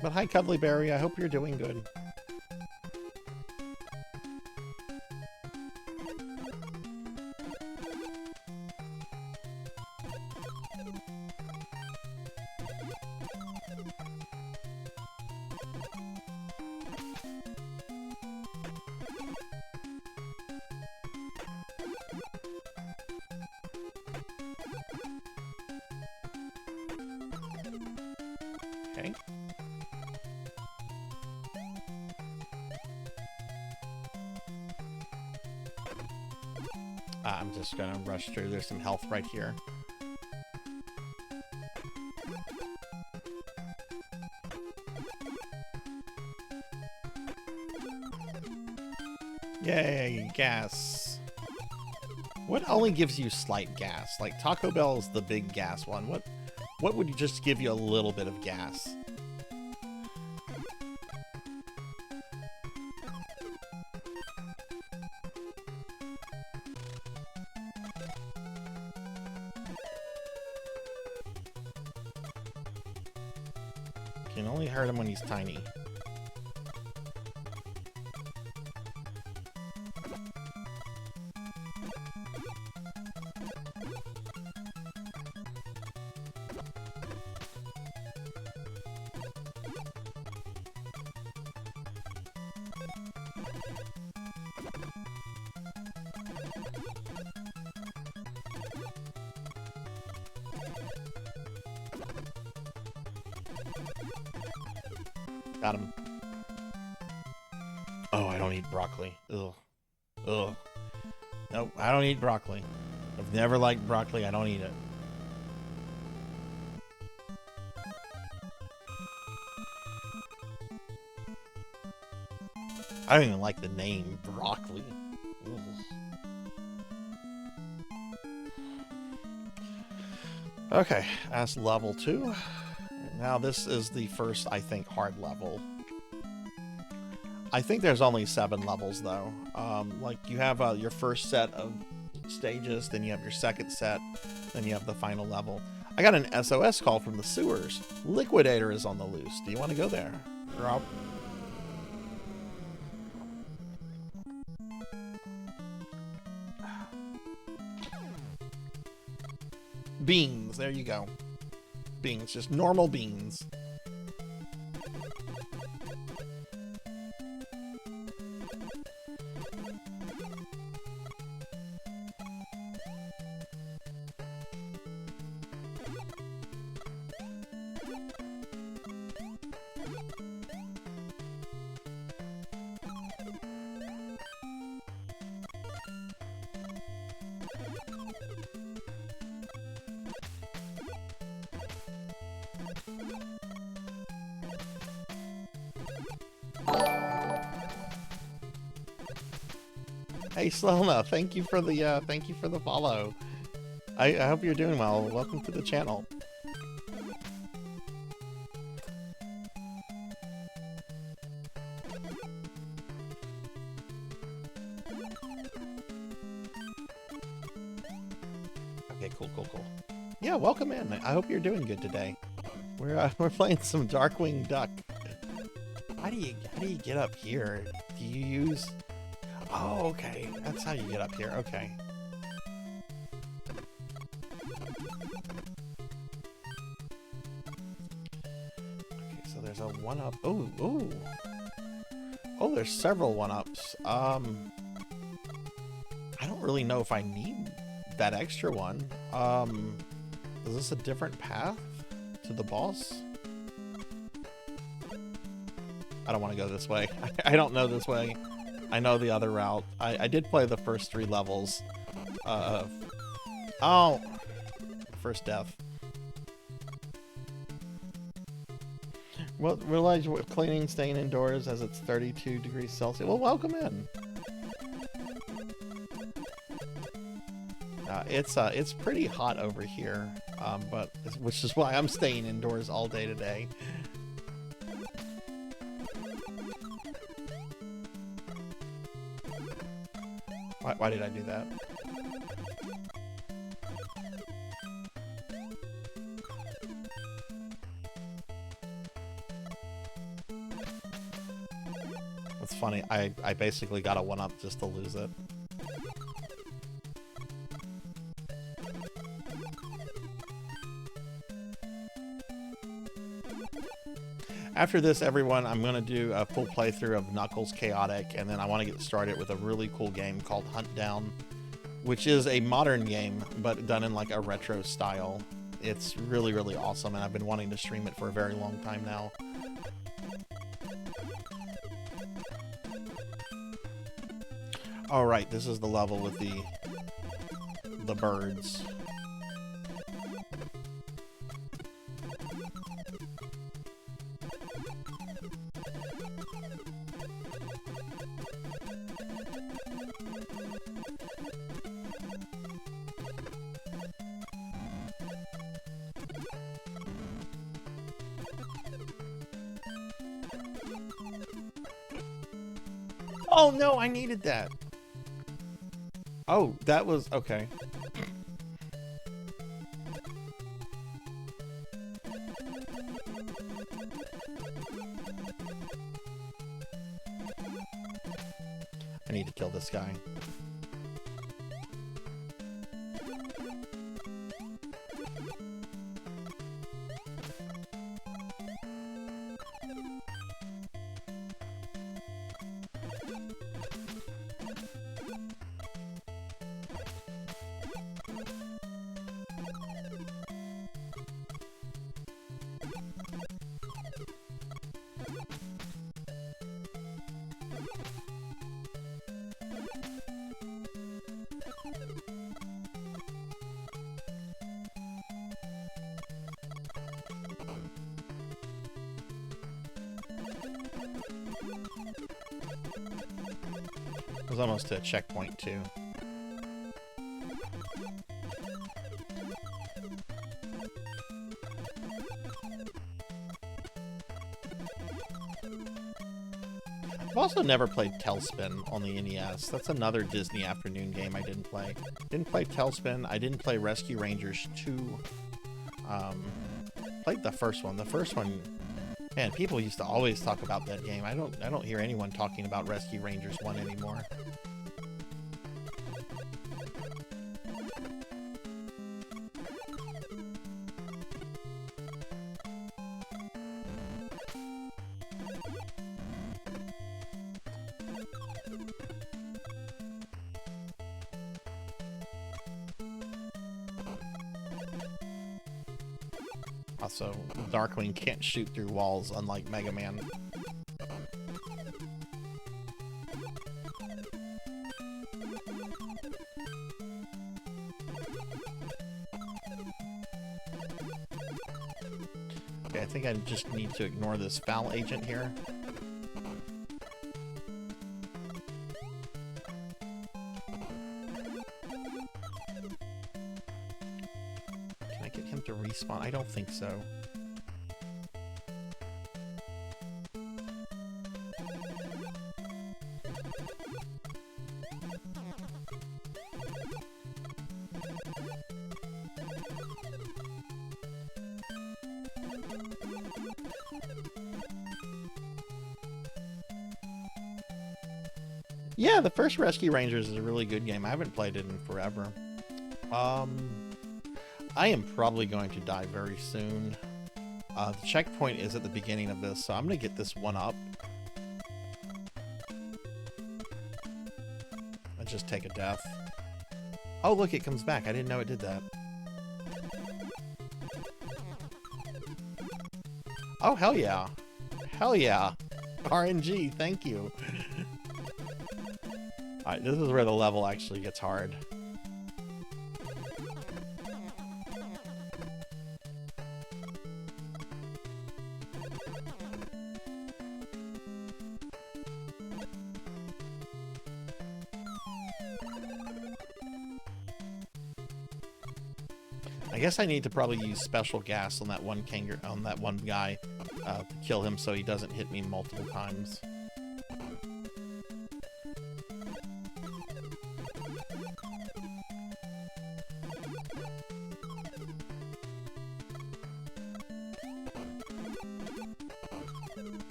But hi, Cuddly Berry. I hope you're doing good. Okay. I'm just gonna rush through. There's some health right here. Yay, gas. What only gives you slight gas? Like Taco Bell is the big gas one. What would just give you a little bit of gas? Can only hurt him when he's tiny. Got him. Oh, I don't eat broccoli. Ugh. Ugh. Nope, I don't eat broccoli. I've never liked broccoli. I don't eat it. I don't even like the name broccoli. Ugh. Okay, that's level 2. Now this is the first, I think, hard level. I think there's only 7 levels though. Like you have your first set of stages, then you have your second set, then you have the final level. I got an SOS call from the sewers. Liquidator is on the loose. Do you want to go there? Rob? Beans, there you go. Beans, just normal beans. Hey Slona, thank you for the follow. I hope you're doing well. Welcome to the channel. Okay, cool. Yeah, welcome in. I hope you're doing good today. We're playing some Darkwing Duck. How do you get up here? Do you use? Oh, okay. That's how you get up here. Okay. Okay, so there's a 1-up. Oh, there's several 1-ups. really know if I need that extra one. Is this a different path to the boss? I don't want to go this way. I don't know this way. I know the other route. I did play the first 3 levels. Oh! First death. Well, realize what cleaning, staying indoors as it's 32 degrees Celsius. Well, welcome in. It's pretty hot over here, which is why I'm staying indoors all day today. Why did I do that? It's funny, I basically got a 1-up just to lose it. After this, everyone, I'm going to do a full playthrough of Knuckles Chaotix, and then I want to get started with a really cool game called Hunt Down, which is a modern game, but done in like a retro style. It's really, really awesome, and I've been wanting to stream it for a very long time now. All right, this is the level with the birds. Oh no, I needed that. Oh, that was okay. I need to kill this guy. It was almost to a checkpoint too. I've also never played Tailspin on the NES. That's another Disney afternoon game I didn't play. Didn't play Tailspin. I didn't play Rescue Rangers 2. Played the first one. The first one, man, people used to always talk about that game. I don't hear anyone talking about Rescue Rangers 1 anymore. Also, Darkwing can't shoot through walls, unlike Mega Man. Okay, I think I just need to ignore this foul agent here. To respawn? I don't think so. Yeah, the first Rescue Rangers is a really good game. I haven't played it in forever. I am probably going to die very soon. The checkpoint is at the beginning of this, so I'm going to get this 1-up. And just take a death. Oh, look, it comes back. I didn't know it did that. Oh, hell yeah. Hell yeah. RNG, thank you. Alright, this is where the level actually gets hard. I guess I need to probably use special gas on that one guy to kill him so he doesn't hit me multiple times.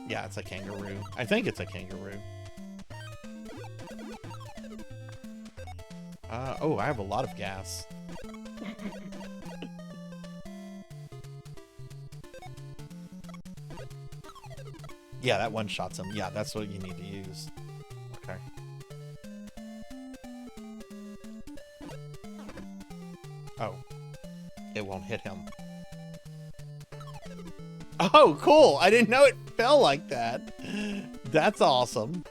Yeah, it's a kangaroo. I think it's a kangaroo. Oh, I have a lot of gas. Yeah, that one shots him. Yeah, that's what you need to use. Okay. Oh. It won't hit him. Oh, cool! I didn't know it fell like that. That's awesome.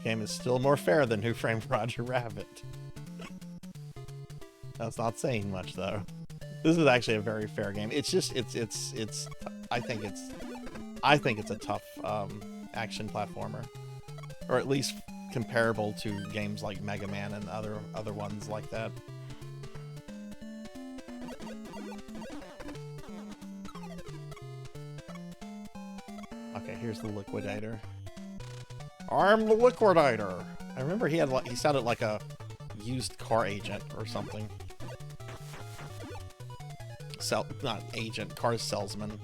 Game is still more fair than Who Framed Roger Rabbit. That's not saying much though. This is actually a very fair game. It's just I think it's a tough action platformer, or at least comparable to games like Mega Man and other ones like that. Okay, here's the Liquidator. I'm the Liquidator. I remember he sounded like a used car agent or something. Not agent, car salesman.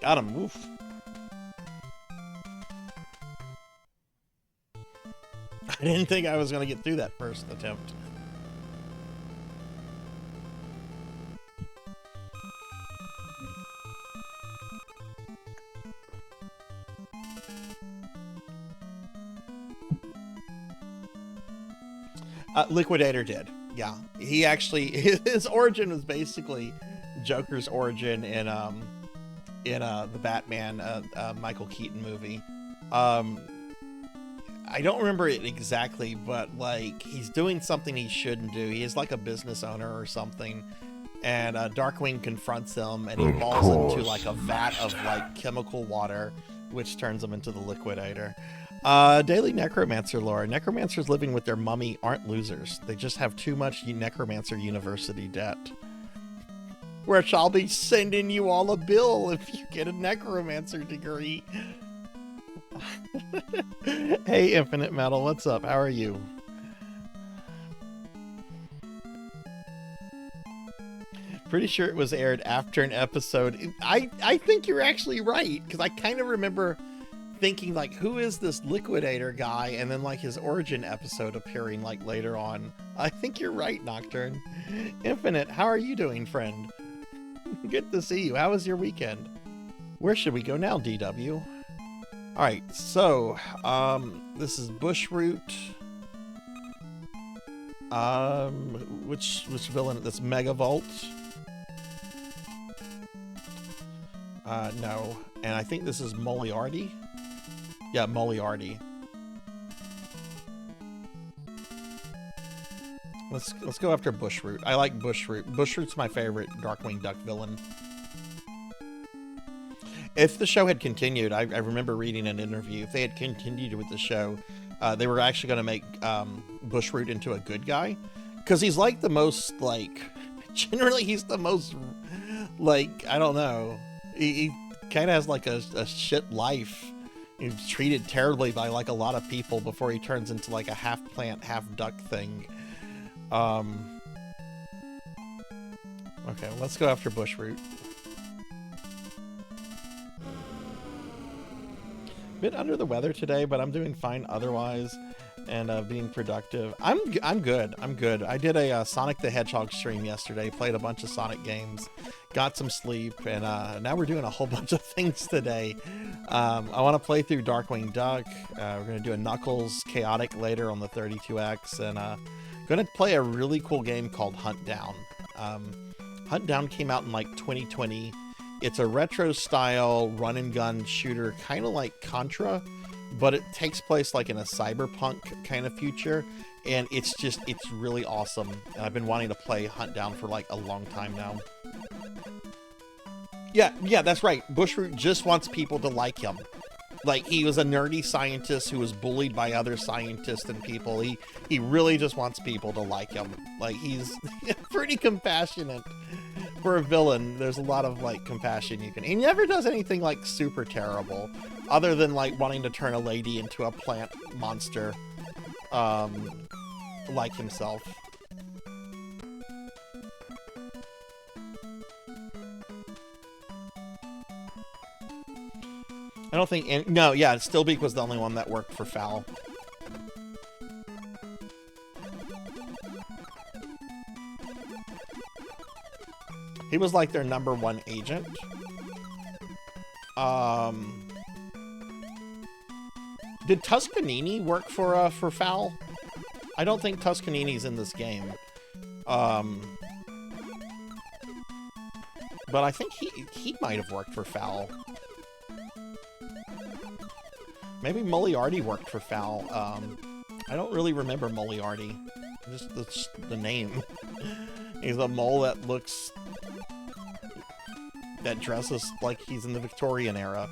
Got him, woof. I didn't think I was going to get through that first attempt. Liquidator did, yeah. He actually, his origin was basically Joker's origin in the Batman Michael Keaton movie. I don't remember it exactly, but like he's doing something he shouldn't do. He is like a business owner or something, and Darkwing confronts him, and he falls into like a vat of like chemical water, which turns him into the Liquidator. Daily Necromancer lore. Necromancers living with their mummy aren't losers. They just have too much Necromancer University debt. Which I'll be sending you all a bill if you get a Necromancer degree. Hey, Infinite Metal, what's up? How are you? Pretty sure it was aired after an episode. I think you're actually right, because I kind of remember thinking, like, who is this Liquidator guy? And then, like, his origin episode appearing, like, later on. I think you're right, Nocturne. Infinite, how are you doing, friend? Good to see you. How was your weekend? Where should we go now, DW? Alright, so, this is Bushroot. Which villain? This Megavolt? No. And I think this is Moriarty? Yeah, Moriarty. Let's go after Bushroot. I like Bushroot. Bushroot's my favorite Darkwing Duck villain. If the show had continued, I remember reading an interview, if they had continued with the show, they were actually going to make Bushroot into a good guy. Because he's like the most, like, generally he's the most, like, I don't know. kind of has like a shit life. He's treated terribly by like a lot of people before he turns into like a half plant, half duck thing. Okay, let's go after Bushroot. Bit under the weather today, but I'm doing fine otherwise, and being productive. I'm good. I'm good. I did a Sonic the Hedgehog stream yesterday. Played a bunch of Sonic games, got some sleep, and now we're doing a whole bunch of things today. I want to play through Darkwing Duck. We're gonna do a Knuckles Chaotix later on the 32X, and gonna play a really cool game called Hunt Down. Hunt Down came out in like 2020. It's a retro style run and gun shooter, kind of like Contra, but it takes place like in a cyberpunk kind of future, and it's really awesome. And I've been wanting to play Hunt Down for like a long time now. Yeah, that's right. Bushroot just wants people to like him. Like, he was a nerdy scientist who was bullied by other scientists and people. He really just wants people to like him. Like, he's pretty compassionate. For a villain, there's a lot of like compassion you can. He never does anything like super terrible, other than like wanting to turn a lady into a plant monster, like himself. I don't think. No, yeah, Stillbeak was the only one that worked for Fowl. He was like their #1 agent. Did Tuscanini work for Fowl? I don't think Tuscanini's in this game. But I think he might have worked for Fowl. Maybe Moriarty worked for Fowl. I don't really remember Moriarty. Just the name. He's a mole that dresses like he's in the Victorian era.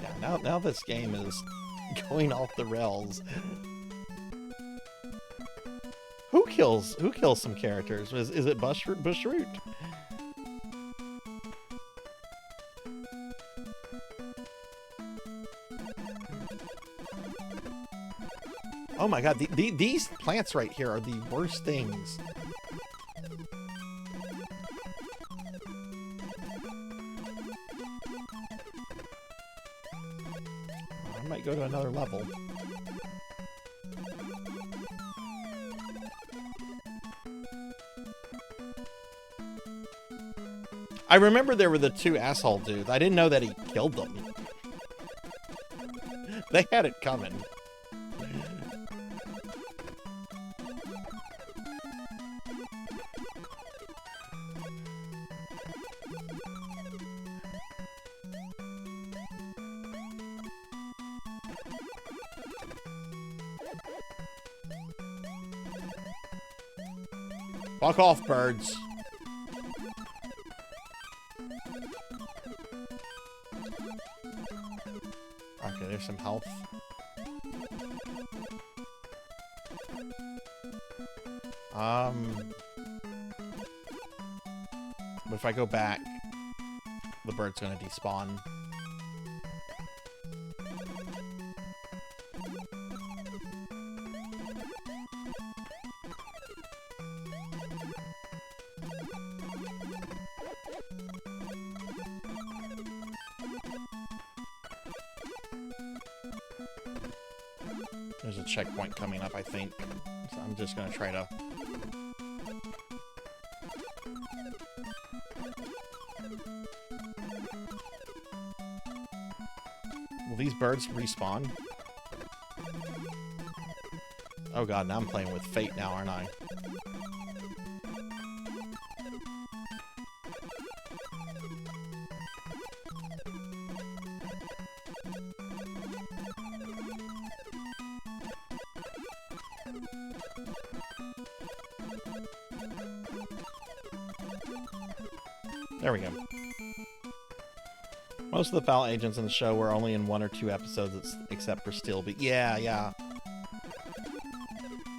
Yeah, now this game is going off the rails. Who kills some characters? Is it Bushroot? Oh my god, these plants right here are the worst things. I might go to another level. I remember there were the two asshole dudes. I didn't know that he killed them. They had it coming. Fuck off, birds. Okay, there's some health. But if I go back, the bird's gonna despawn. There's a checkpoint coming up, I think. So I'm just gonna try to... Will these birds respawn? Oh god, now I'm playing with fate now, aren't I? There we go. Most of the Foul agents in the show were only in 1 or 2 episodes, except for Steel. But yeah.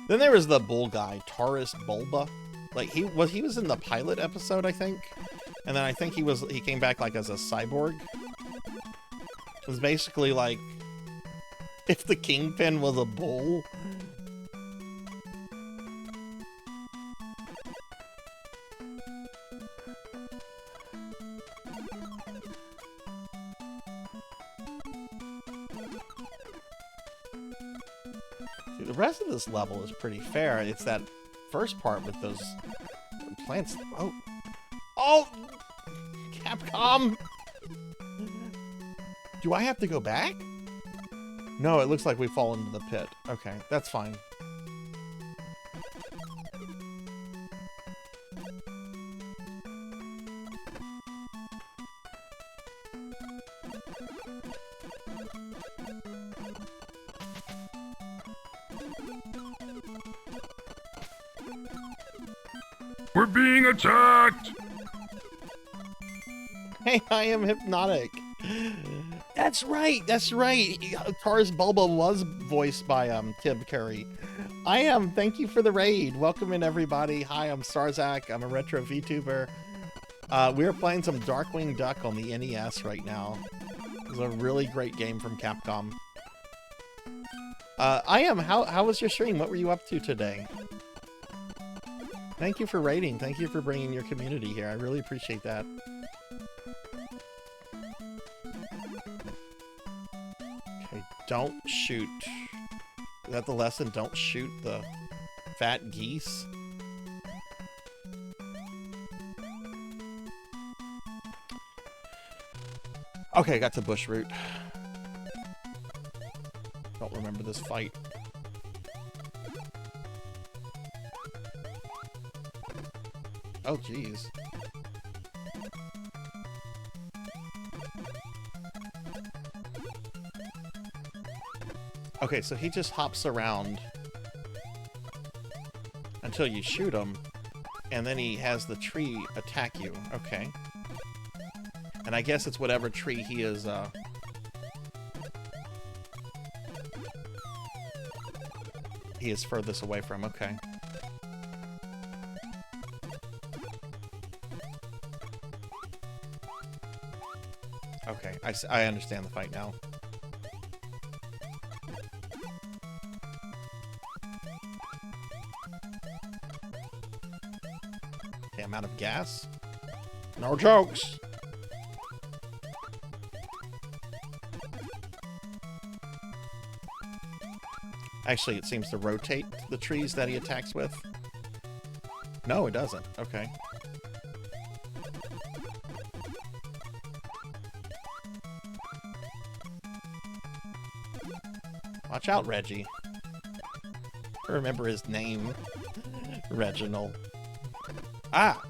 Then there was the bull guy, Taurus Bulba. Like he was in the pilot episode, I think. And then I think he came back like as a cyborg. It was basically like if the Kingpin was a bull. The rest of this level is pretty fair. It's that first part with those plants. Oh, Capcom! Do I have to go back? No, it looks like we fall into the pit. Okay, that's fine. We're being attacked! Hey, I am Hypnotic. That's right, that's right. Taurus Bulba was voiced by Tim Curry. I am. Thank you for the raid. Welcome in, everybody. Hi, I'm Sarzac. I'm a retro VTuber. We're playing some Darkwing Duck on the NES right now. It's a really great game from Capcom. I am. How was your stream? What were you up to today? Thank you for raiding. Thank you for bringing your community here. I really appreciate that. Okay, don't shoot. Is that the lesson? Don't shoot the fat geese? Okay, got to bush route. Don't remember this fight. Oh, jeez. Okay, so he just hops around until you shoot him, and then he has the tree attack you. Okay. And I guess it's whatever tree he is, furthest away from. Okay. Okay, I understand the fight now. Okay, I'm out of gas. No jokes! Actually, it seems to rotate the trees that he attacks with. No, it doesn't. Okay. Watch out, Reggie. I remember his name. Reginald. Ah!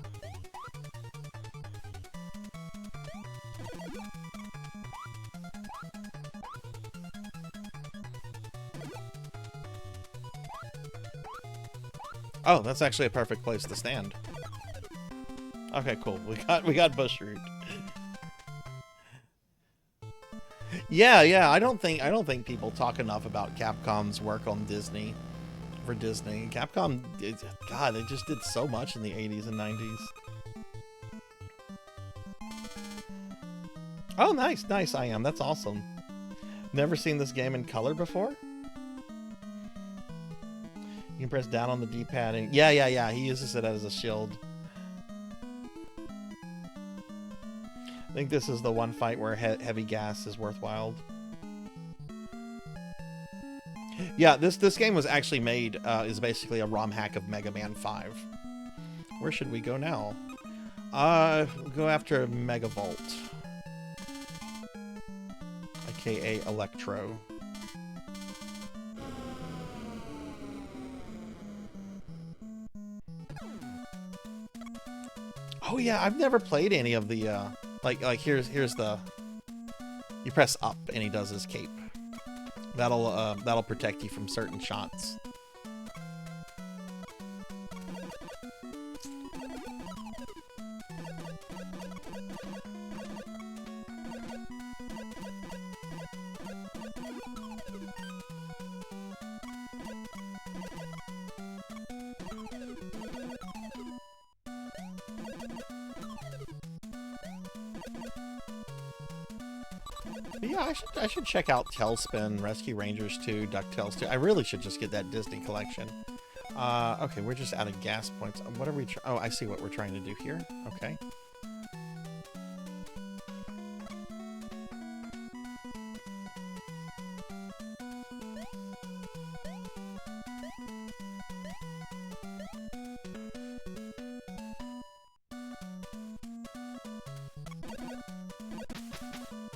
Oh, that's actually a perfect place to stand. Okay, cool. We got bush route. Yeah, I don't think people talk enough about Capcom's work on Disney. For Disney. Capcom, God, they just did so much in the 80s and 90s. Oh, nice, I am. That's awesome. Never seen this game in color before? You can press down on the D-pad and... Yeah, he uses it as a shield. I think this is the one fight where heavy gas is worthwhile. Yeah, this game was actually made, is basically a ROM hack of Mega Man 5. Where should we go now? We'll go after Megavolt. AKA Electro. Oh yeah, I've never played any of the, like here's the... You press up and he does his cape. That'll protect you from certain shots. But yeah, I should check out Tailspin, Rescue Rangers 2, DuckTales 2. I really should just get that Disney collection. Okay, we're just out of gas points. What are we oh, I see what we're trying to do here. Okay.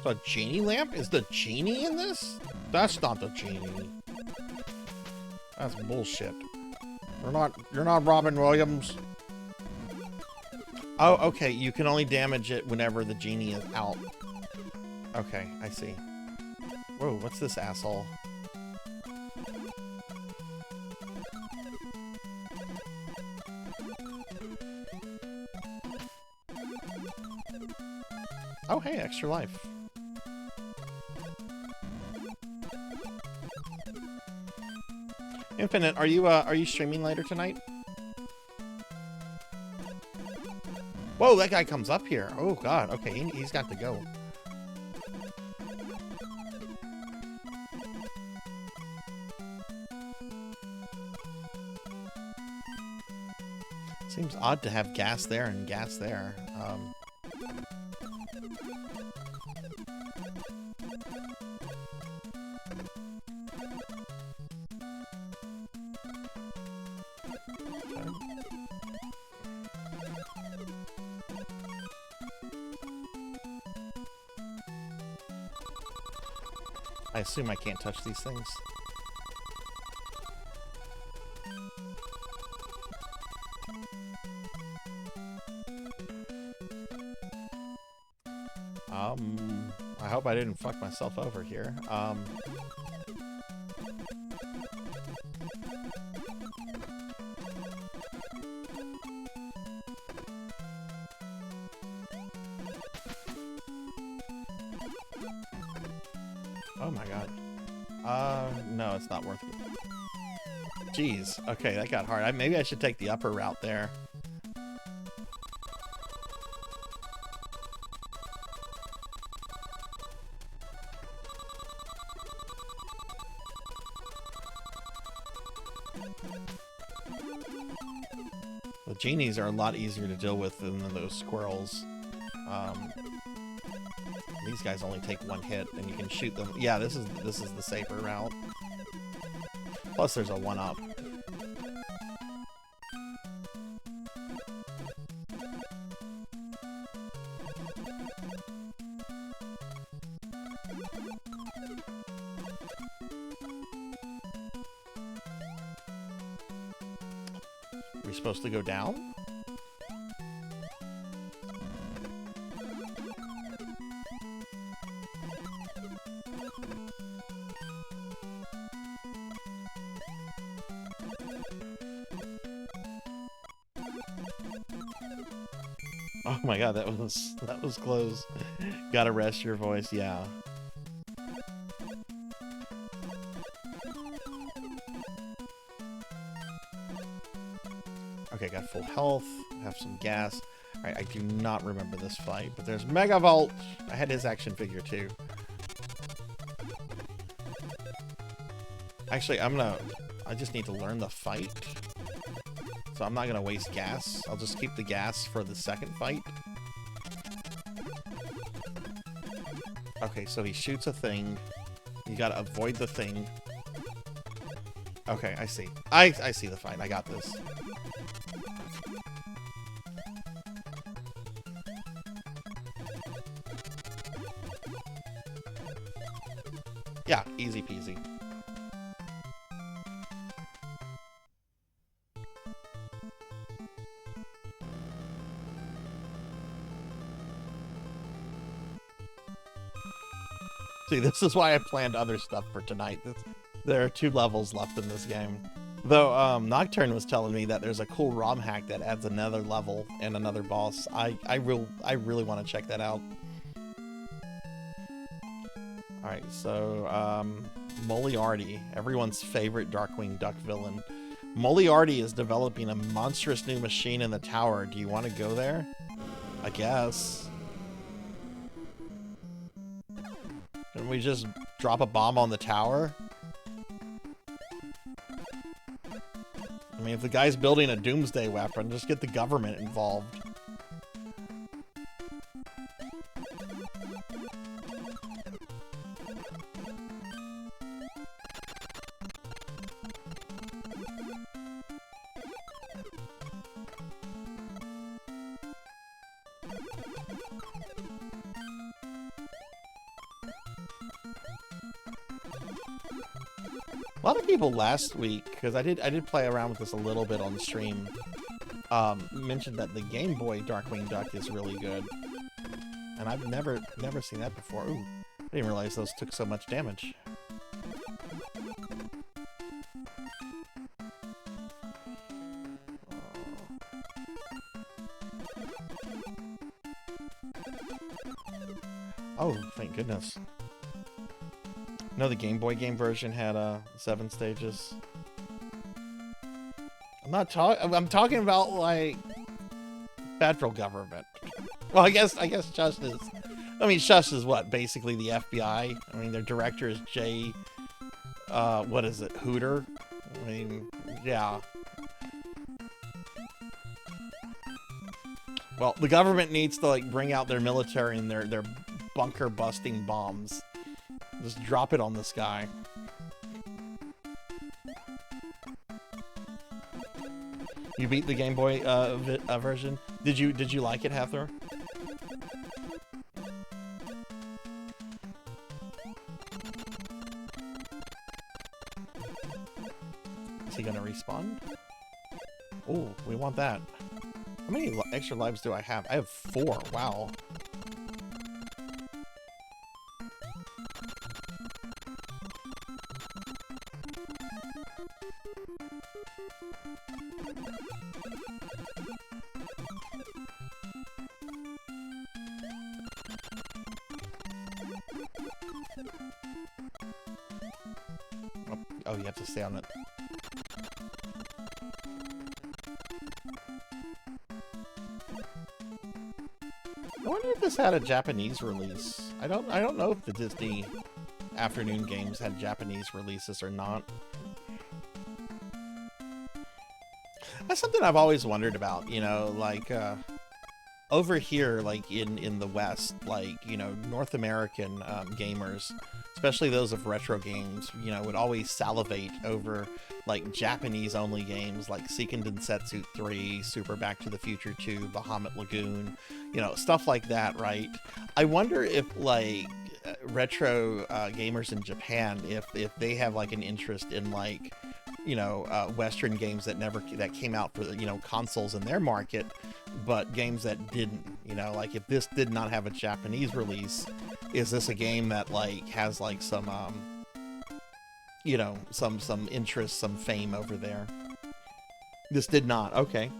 The genie lamp? Is the genie in this? That's not the genie. That's bullshit. You're not Robin Williams. Oh, okay. You can only damage it whenever the genie is out. Okay, I see. Whoa, what's this asshole? Oh, hey, extra life. Infinite, are you streaming later tonight? Whoa, that guy comes up here. Oh god, okay, he's got to go. Seems odd to have gas there and gas there. I assume I can't touch these things. I hope I didn't fuck myself over here. Oh my god. No, it's not worth it. Jeez. Okay, that got hard. Maybe I should take the upper route there. The genies are a lot easier to deal with than those squirrels. These guys only take one hit, and you can shoot them. Yeah, this is the safer route. Plus, there's a 1-up. Are we supposed to go down? Oh my god, that was close. Gotta rest your voice, yeah. Okay, got full health, have some gas. Alright, I do not remember this fight, but there's Megavolt! I had his action figure too. Actually, I just need to learn the fight. So I'm not gonna waste gas. I'll just keep the gas for the second fight. Okay, so he shoots a thing. You gotta avoid the thing. Okay, I see. I see the fight. I got this. Yeah, easy peasy. See, this is why I planned other stuff for tonight. There are 2 levels left in this game. Though, Nocturne was telling me that there's a cool ROM hack that adds another level and another boss. I really want to check that out. Alright, so, Moriarty, everyone's favorite Darkwing Duck villain. Moriarty is developing a monstrous new machine in the tower. Do you want to go there? I guess. Can we just drop a bomb on the tower? I mean, if the guy's building a doomsday weapon, just get the government involved. A lot of people last week, because I did play around with this a little bit on stream, mentioned that the Game Boy Darkwing Duck is really good, and I've never seen that before. Ooh, I didn't realize those took so much damage. Oh, thank goodness. No, the Game Boy game version had 7 stages. I'm talking about like federal government. Well, I guess Shush is. I mean, Shush is what, basically the FBI. I mean, their director is Jay. What is it, Hooter? I mean, yeah. Well, the government needs to like bring out their military and their bunker busting bombs. Just drop it on this guy. You beat the Game Boy version. Did you like it, Hathor? Is he gonna respawn? Oh, we want that. How many extra lives do I have? I have 4. Wow. Oh, you have to stay on it. I wonder if this had a Japanese release. I don't know if the Disney afternoon games had Japanese releases or not. That's something I've always wondered about, you know, like over here, like in the West, like, you know, North American gamers, especially those of retro games, you know, would always salivate over like Japanese only games like Seiken Densetsu 3, Super Back to the Future 2, Bahamut Lagoon, you know, stuff like that, right? I wonder if like retro gamers in Japan, if they have like an interest in like, you know, Western games that came out for, you know, consoles in their market, but games that didn't, you know, like if this did not have a Japanese release, is this a game that like has like some you know, some interest, some fame over there? This did not. Okay.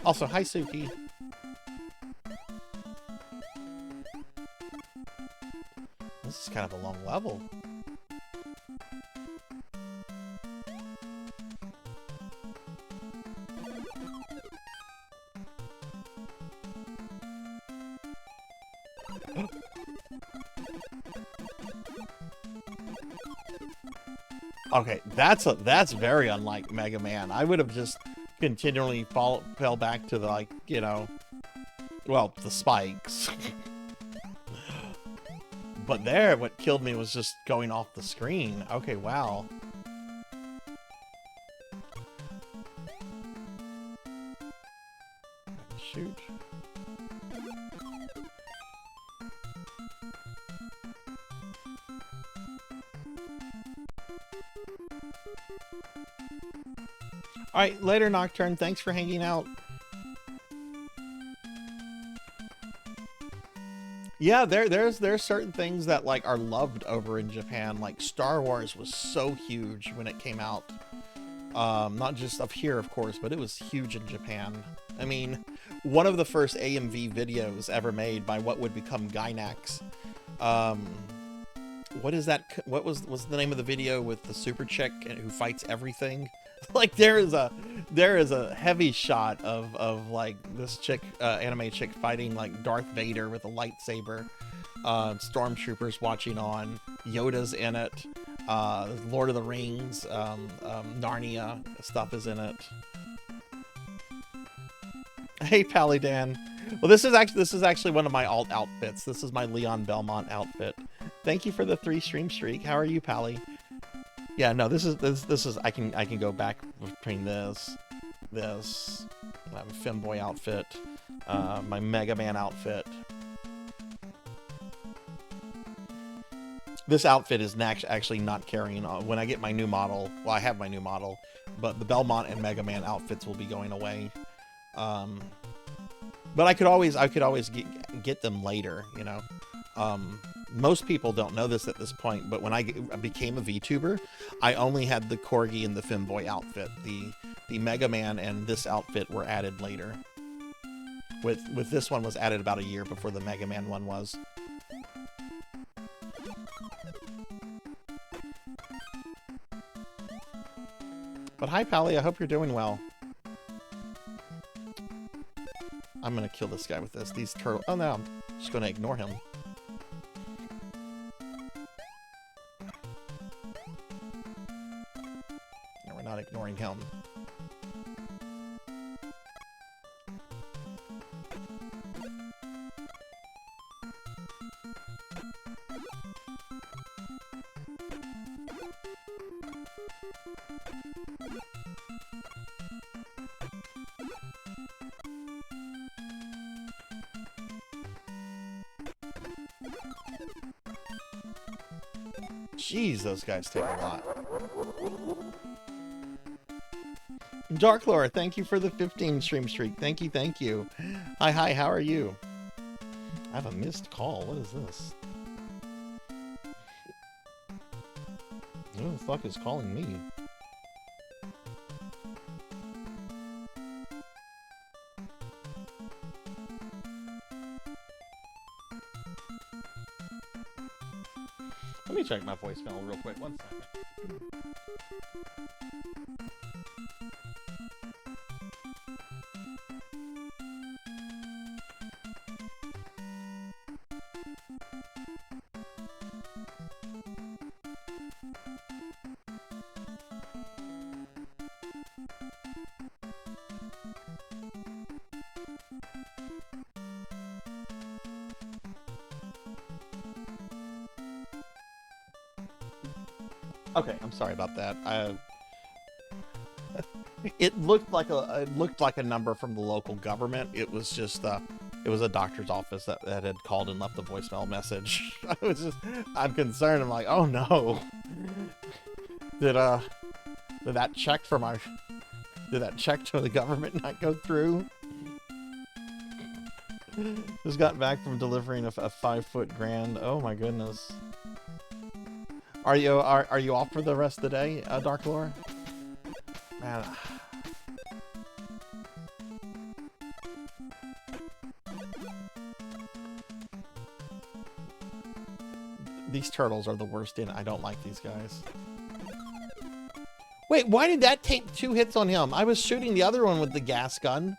Also, hi, Suki. This is kind of a long level. Okay, that's very unlike Mega Man. I would have just continually fell back to the, like, you know, well, the spikes. But there, what killed me was just going off the screen. Okay, wow. Shoot. All right, later, Nocturne. Thanks for hanging out. Yeah, there's certain things that like are loved over in Japan. Like Star Wars was so huge when it came out. Not just up here, of course, but it was huge in Japan. I mean, one of the first AMV videos ever made by what would become Gainax. What is that? What was the name of the video with the super chick who fights everything? Like there is a heavy shot of like this chick, anime chick fighting like Darth Vader with a lightsaber. Stormtroopers watching on. Yoda's in it. Lord of the Rings, Narnia stuff is in it. Hey, Pally Dan. Well, this is actually one of my alt outfits. This is my Leon Belmont outfit. Thank you for the 3 stream streak. How are you, Pally? Yeah, no, this is I can go back between this Femboy outfit, my Mega Man outfit. This outfit is actually not carrying on. When I get my new model, well, I have my new model, but the Belmont and Mega Man outfits will be going away. But I could always get them later, you know. Most people don't know this at this point, but when I became a VTuber, I only had the Corgi and the Femboy outfit. The Mega Man and this outfit were added later. With this one was added about a year before the Mega Man one was. But hi, Pally. I hope you're doing well. I'm gonna kill this guy with this. These turtle. Oh no, I'm just gonna ignore him. No, we're not ignoring him. Jeez, those guys take a lot. Darklore, thank you for the 15 stream streak. Thank you, thank you. Hi, how are you? I have a missed call. What is this? Who the fuck is calling me? Let me check my voicemail real quick. 1 second. Okay, I'm sorry about that. It looked like a number from the local government. It was just it was a doctor's office that had called and left a voicemail message. I'm concerned. I'm like, oh no. Did that check to the government not go through? Just got back from delivering a 5-foot grand. Oh my goodness. Are you off for the rest of the day, Darklore? Man. These turtles are the worst in it. I don't like these guys. Wait, why did that take 2 hits on him? I was shooting the other one with the gas gun.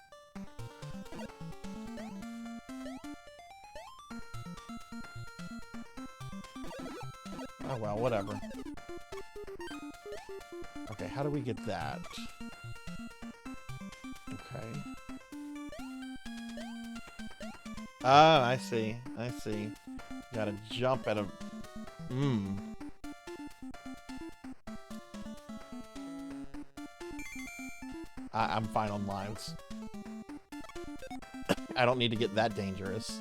Oh well, whatever. Okay, how do we get that? Okay. Oh, I see. I see. Gotta jump at a... I'm fine on lives. I don't need to get that dangerous.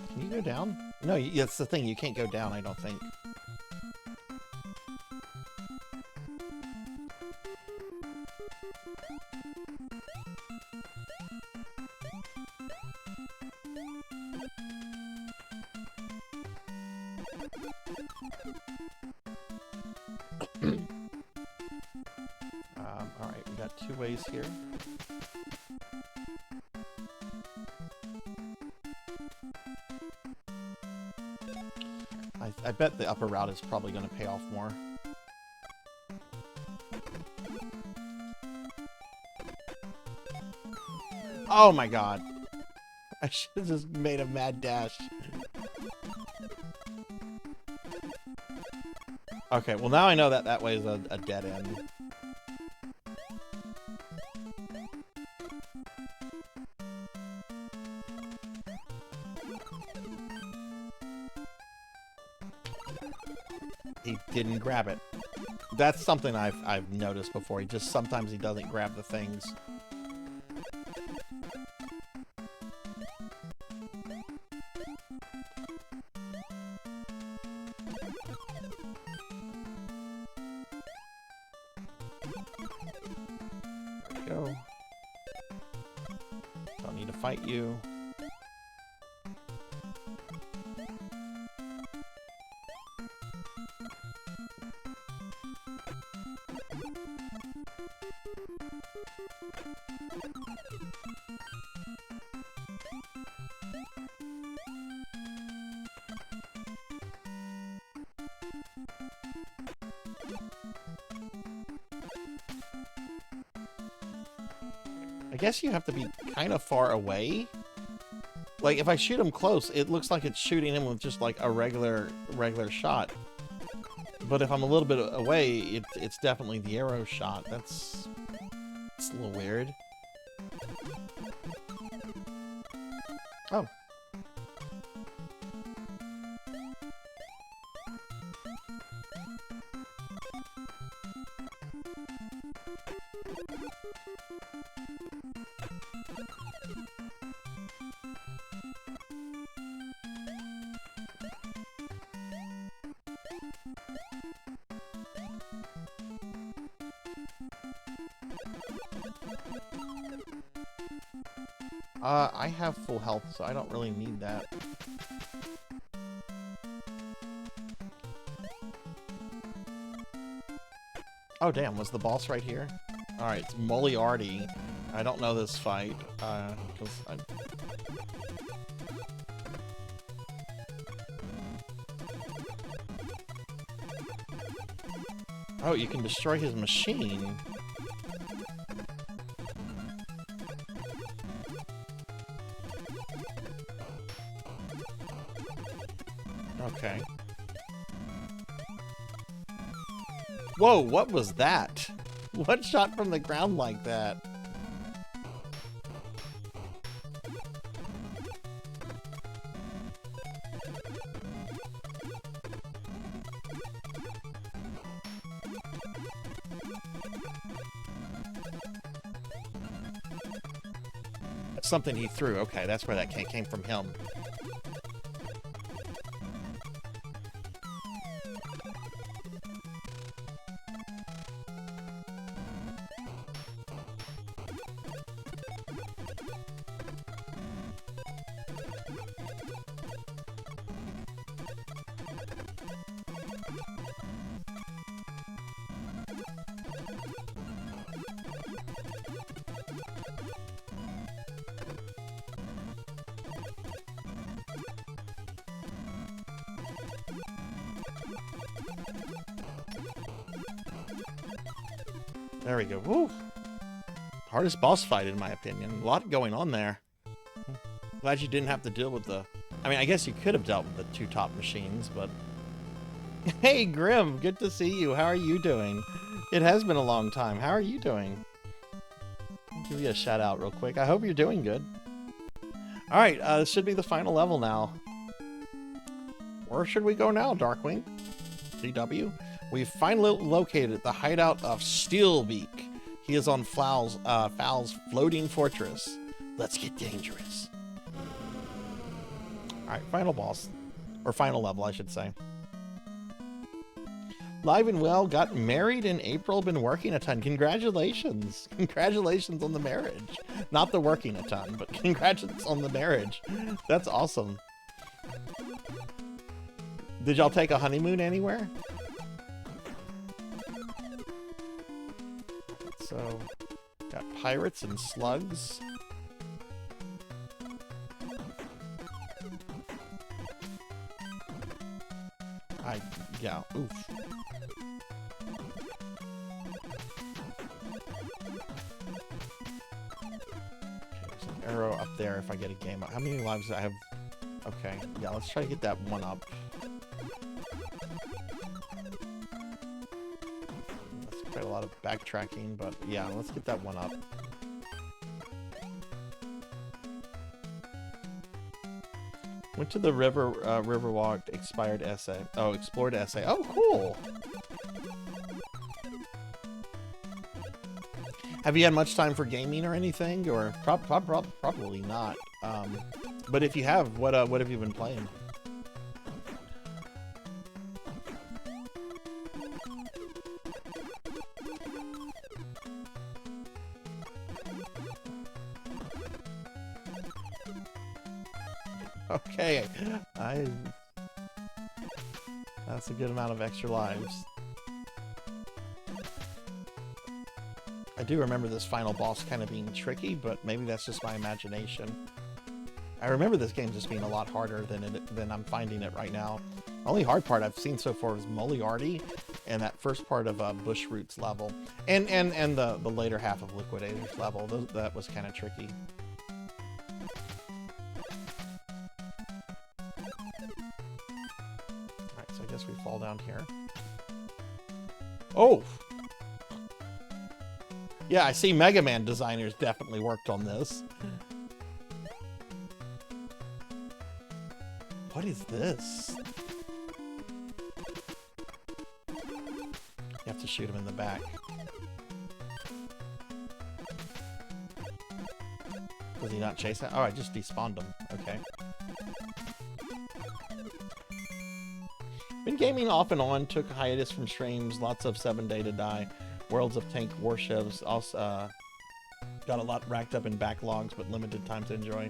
Can you go down? No, that's the thing. You can't go down, I don't think. Alright, we got 2 ways here. I bet the upper route is probably going to pay off more. Oh my god. I should have just made a mad dash. Okay, well now I know that that way is a dead end. He didn't grab it. That's something I've noticed before. Sometimes he doesn't grab the things. There we go. Don't need to fight you. I guess you have to be kind of far away. Like, if I shoot him close, it looks like it's shooting him with just like a regular shot. But if I'm a little bit away, it's definitely the arrow shot. It's a little weird. Oh. I have full health, so I don't really need that. Oh, damn, was the boss right here? Alright, it's Moriarty. I don't know this fight, Oh, you can destroy his machine. Okay. Whoa, what was that? What shot from the ground like that? That's something he threw. Okay, that's where that came from him. There we go. Woo! Hardest boss fight, in my opinion. A lot going on there. Glad you didn't have to deal with the... I mean, I guess you could have dealt with the 2 top machines, but... Hey, Grim! Good to see you. How are you doing? It has been a long time. How are you doing? I'll give you a shout out real quick. I hope you're doing good. Alright, this should be the final level now. Where should we go now, Darkwing? GW? We've finally located the hideout of Steelbeak. He is on Fowl's floating fortress. Let's get dangerous. Alright, final boss. Or final level, I should say. Live and well, got married in April, been working a ton. Congratulations. Congratulations on the marriage. Not the working a ton, but congratulations on the marriage. That's awesome. Did y'all take a honeymoon anywhere? So, got pirates and slugs. Yeah, oof. There's an arrow up there if I get a game up. How many lives do I have? Okay, yeah, let's try to get that one up. That's quite a lot of backtracking, but yeah, let's get that one up. Went to the Riverwalk expired essay. Oh, explored essay. Oh, cool. Have you had much time for gaming or anything? Or probably not. But if you have, what have you been playing? Okay, that's a good amount of extra lives. I do remember this final boss kind of being tricky, but maybe that's just my imagination. I remember this game just being a lot harder than I'm finding it right now. The only hard part I've seen so far is Moliarty and that first part of Bush Roots level, and the later half of Liquidator's level. That was kind of tricky. Alright, so I guess we fall down here. Oh! Yeah, I see Mega Man designers definitely worked on this. What is this? You have to shoot him in the back. Does he not chase that? Oh, I just despawned him. Okay. Been gaming off and on, took a hiatus from streams, lots of 7 Day to Die, Worlds of Tank Warships, also got a lot racked up in backlogs, but limited time to enjoy.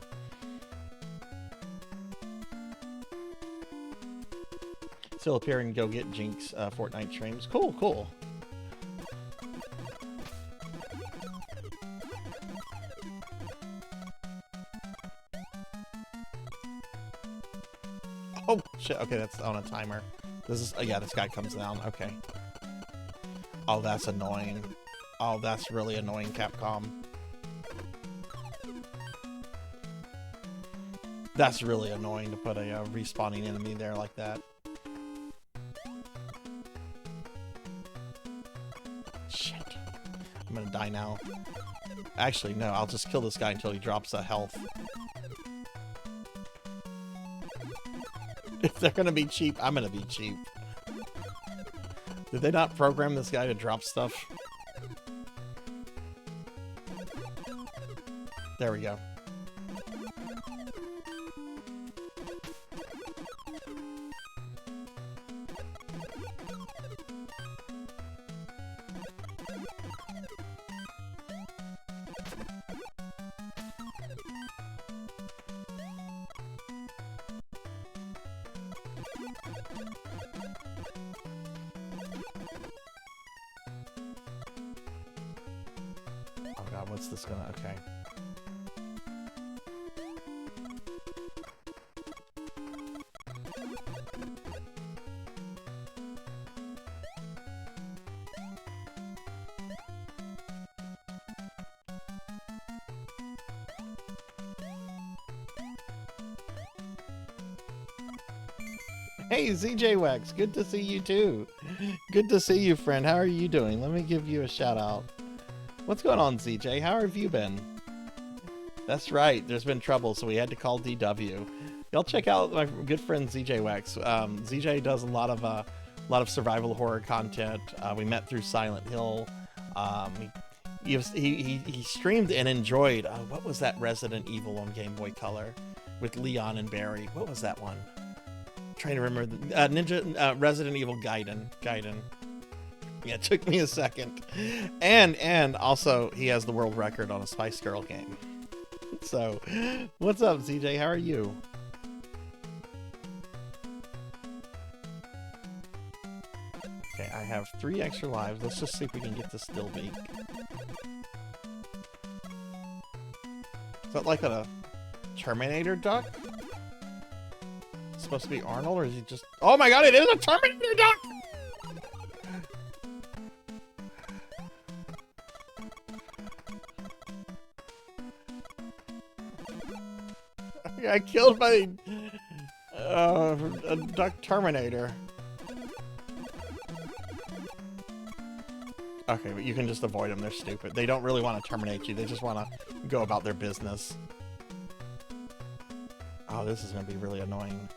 Still appearing Go Get Jinx Fortnite streams. Cool, cool. Oh, shit. Okay, that's on a timer. This is, yeah, this guy comes down. Okay. Oh, that's annoying. Oh, that's really annoying, Capcom. That's really annoying to put a respawning enemy there like that. Shit. I'm gonna die now. Actually, no, I'll just kill this guy until he drops a health. If they're gonna be cheap, I'm gonna be cheap. Did they not program this guy to drop stuff? There we go. What's this gonna... Okay. Hey, ZJ Wax, good to see you too. Good to see you, friend. How are you doing? Let me give you a shout out. What's going on, ZJ? How have you been? That's right. There's been trouble, so we had to call DW. Y'all check out my good friend ZJ Wax. ZJ does a lot of survival horror content. We met through Silent Hill. He streamed and enjoyed. What was that Resident Evil on Game Boy Color with Leon and Barry? What was that one? I'm trying to remember. Resident Evil Gaiden. Yeah, it took me a second. And also, he has the world record on a Spice Girl game. So, what's up, CJ? How are you? Okay, I have 3 extra lives. Let's just see if we can get to Stillbeak. Is that like a Terminator duck? It's supposed to be Arnold, or is he just... Oh my god, it is a Terminator duck! I got killed by a duck Terminator. Okay, but you can just avoid them. They're stupid. They don't really want to terminate you. They just want to go about their business. Oh, this is going to be really annoying.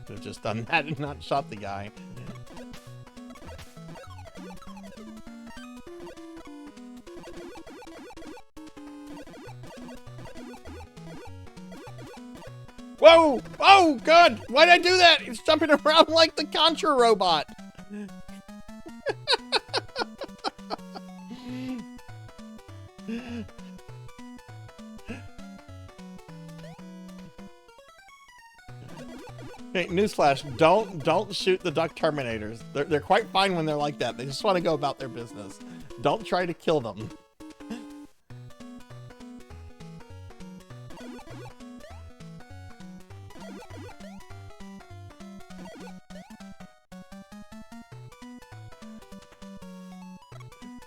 Could have just done that and not shot the guy. Whoa! Oh, God! Why'd I do that? It's jumping around like the Contra robot. Hey, newsflash, don't shoot the duck Terminators. They're quite fine when they're like that. They just want to go about their business. Don't try to kill them.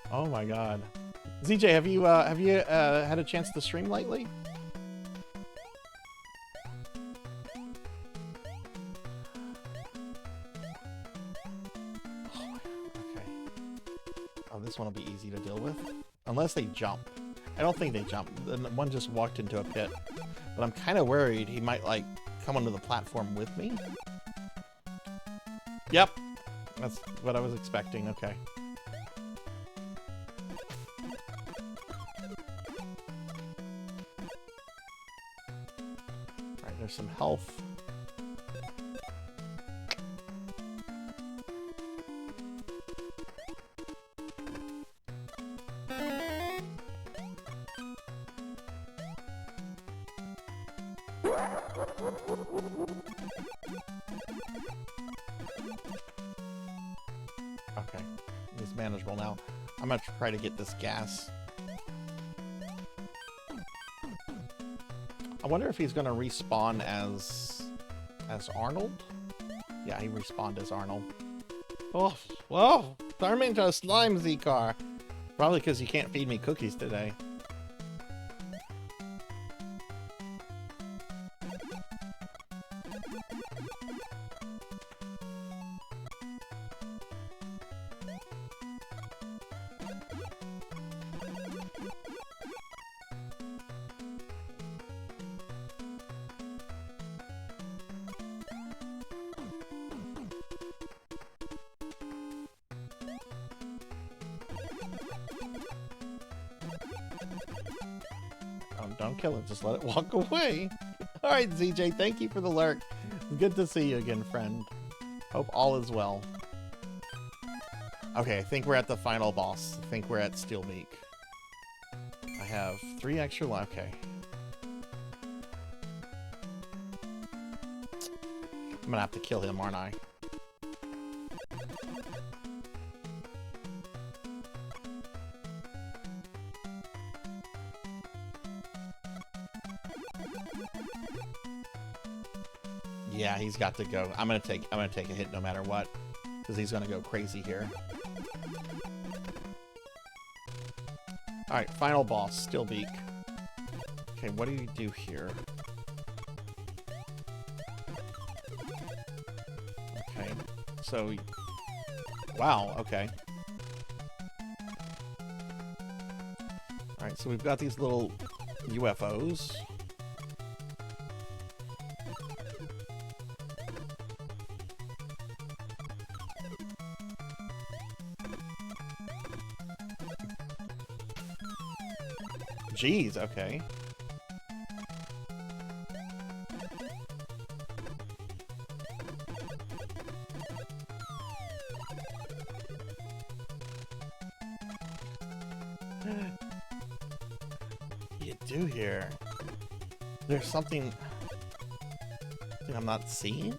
Oh my god. ZJ, have you had a chance to stream lately? Okay. Oh, this one will be easy to deal with. Unless they jump. I don't think they jump. The one just walked into a pit. But I'm kind of worried he might, like, come onto the platform with me. Yep. That's what I was expecting. Okay. There's some health. Okay, it's manageable now. I'm gonna try to get this gas. I wonder if he's gonna respawn as Arnold. Yeah, he respawned as Arnold. Oh, whoa! Turn me into a slime Z-car. Probably because you can't feed me cookies today. Don't kill it, just let it walk away. Alright, ZJ, thank you for the lurk. Good to see you again, friend. Hope all is well. Okay, I think we're at the final boss. I think we're at Stillbeak. I have 3 extra life. Okay. I'm gonna have to kill him, aren't I? Yeah, he's got to go. I'm gonna take a hit no matter what, because he's gonna go crazy here. All right, final boss, Stillbeak. Okay, what do you do here? Okay, so wow. Okay. All right, so we've got these little UFOs. Jeez, okay. What do you do here? There's something I'm not seeing?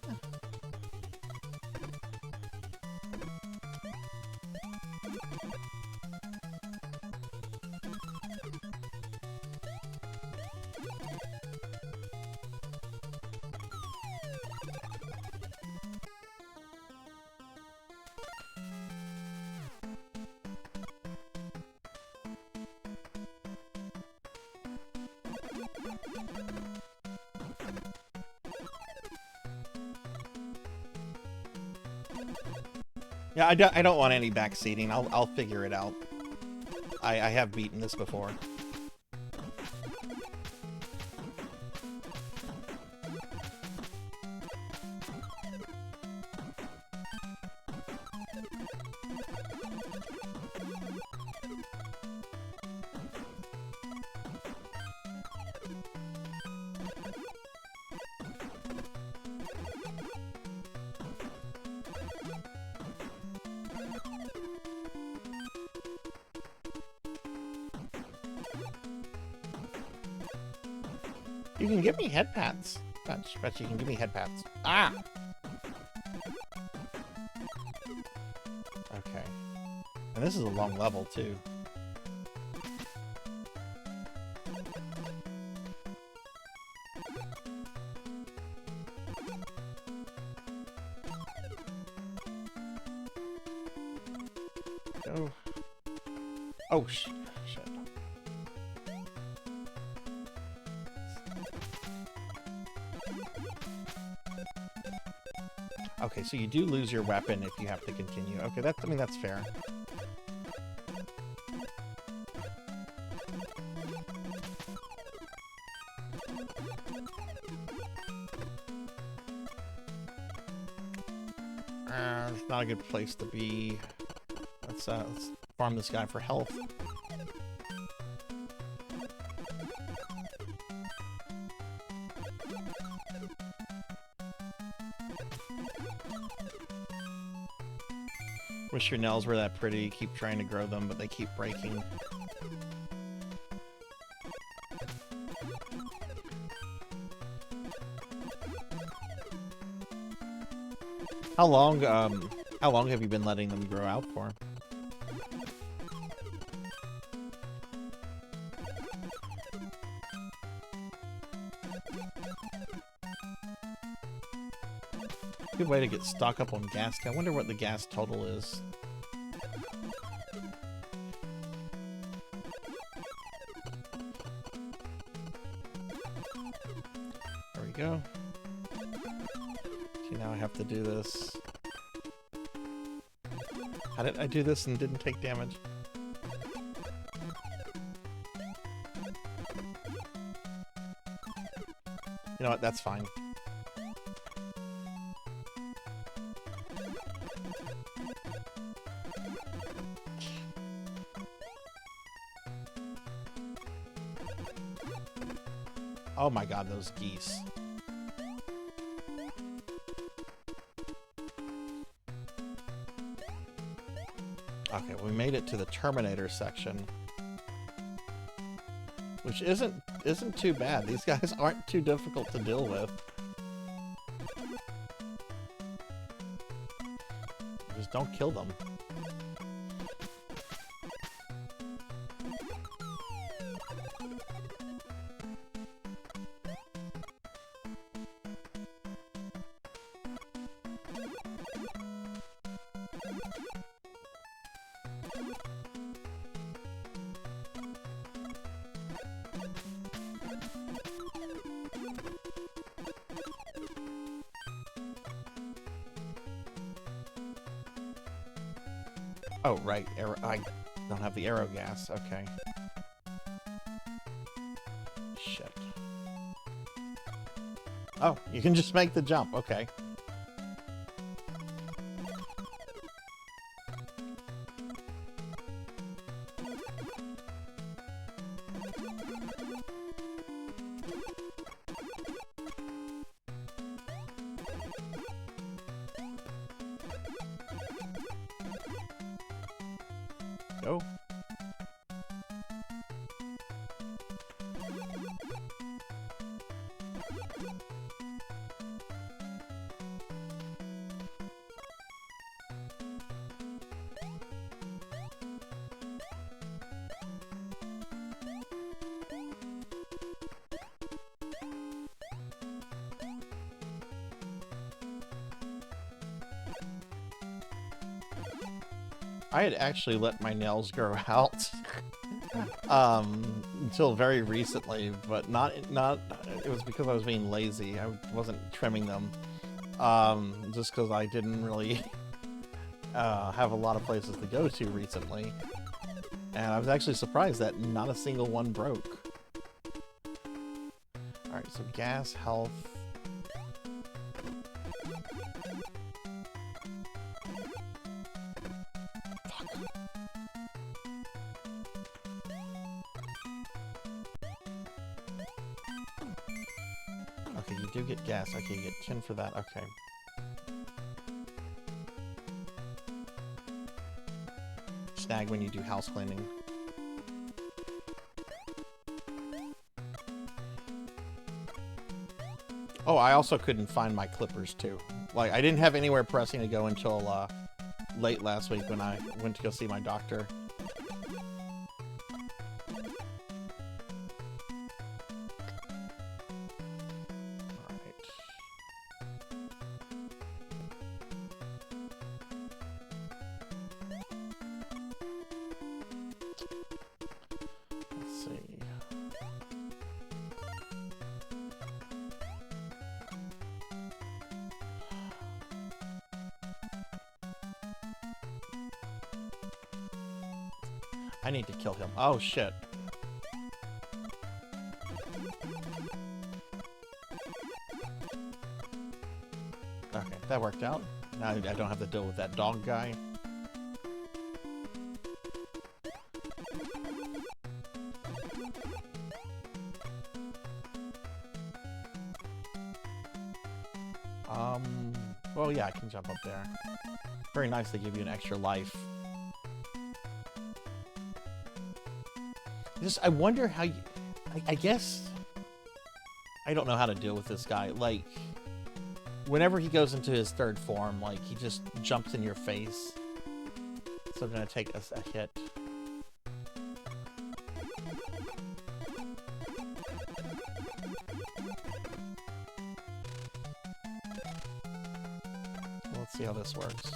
Yeah, I don't want any backseating. I'll figure it out. I have beaten this before. You can give me head pats. Bet you can give me head pats. Ah! Okay. And this is a long level, too. Go. Oh, shit. Okay, so you do lose your weapon if you have to continue. Okay, I mean, that's fair. It's not a good place to be. Let's farm this guy for health. Wish your nails were that pretty. Keep trying to grow them, but they keep breaking. How long have you been letting them grow out for? Good way to get stock up on gas. I wonder what the gas total is. There we go. See, now I have to do this. How did I do this and didn't take damage? You know what? That's fine. Oh my god, those geese. Okay, we made it to the Terminator section. Which isn't too bad. These guys aren't too difficult to deal with. Just don't kill them. Oh, right. I don't have the arrow gas. Okay. Shit. Oh, you can just make the jump. Okay. Go. I had actually let my nails grow out until very recently, but not it was because I was being lazy. I wasn't trimming them just because I didn't really have a lot of places to go to recently, and I was actually surprised that not a single one broke. All right, so gas, health. Okay, you do get gas. Okay, you get 10 for that. Okay. Snag when you do house cleaning. Oh, I also couldn't find my clippers too. Like, I didn't have anywhere pressing to go until late last week when I went to go see my doctor. I need to kill him. Oh, shit. Okay, that worked out. Now I don't have to deal with that dog guy. Well, yeah, I can jump up there. Very nice they give you an extra life. Just, I wonder how you... I guess... I don't know how to deal with this guy. Like, whenever he goes into his third form, like, he just jumps in your face. So I'm gonna take a hit. Let's see how this works.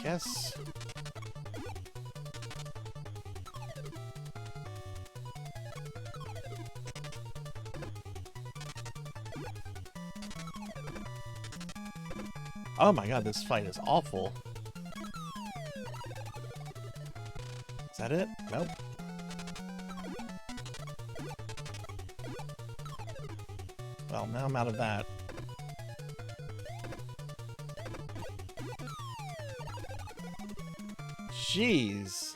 Yes. Oh my god, this fight is awful. Is that it? Nope. Well, now I'm out of that. Jeez.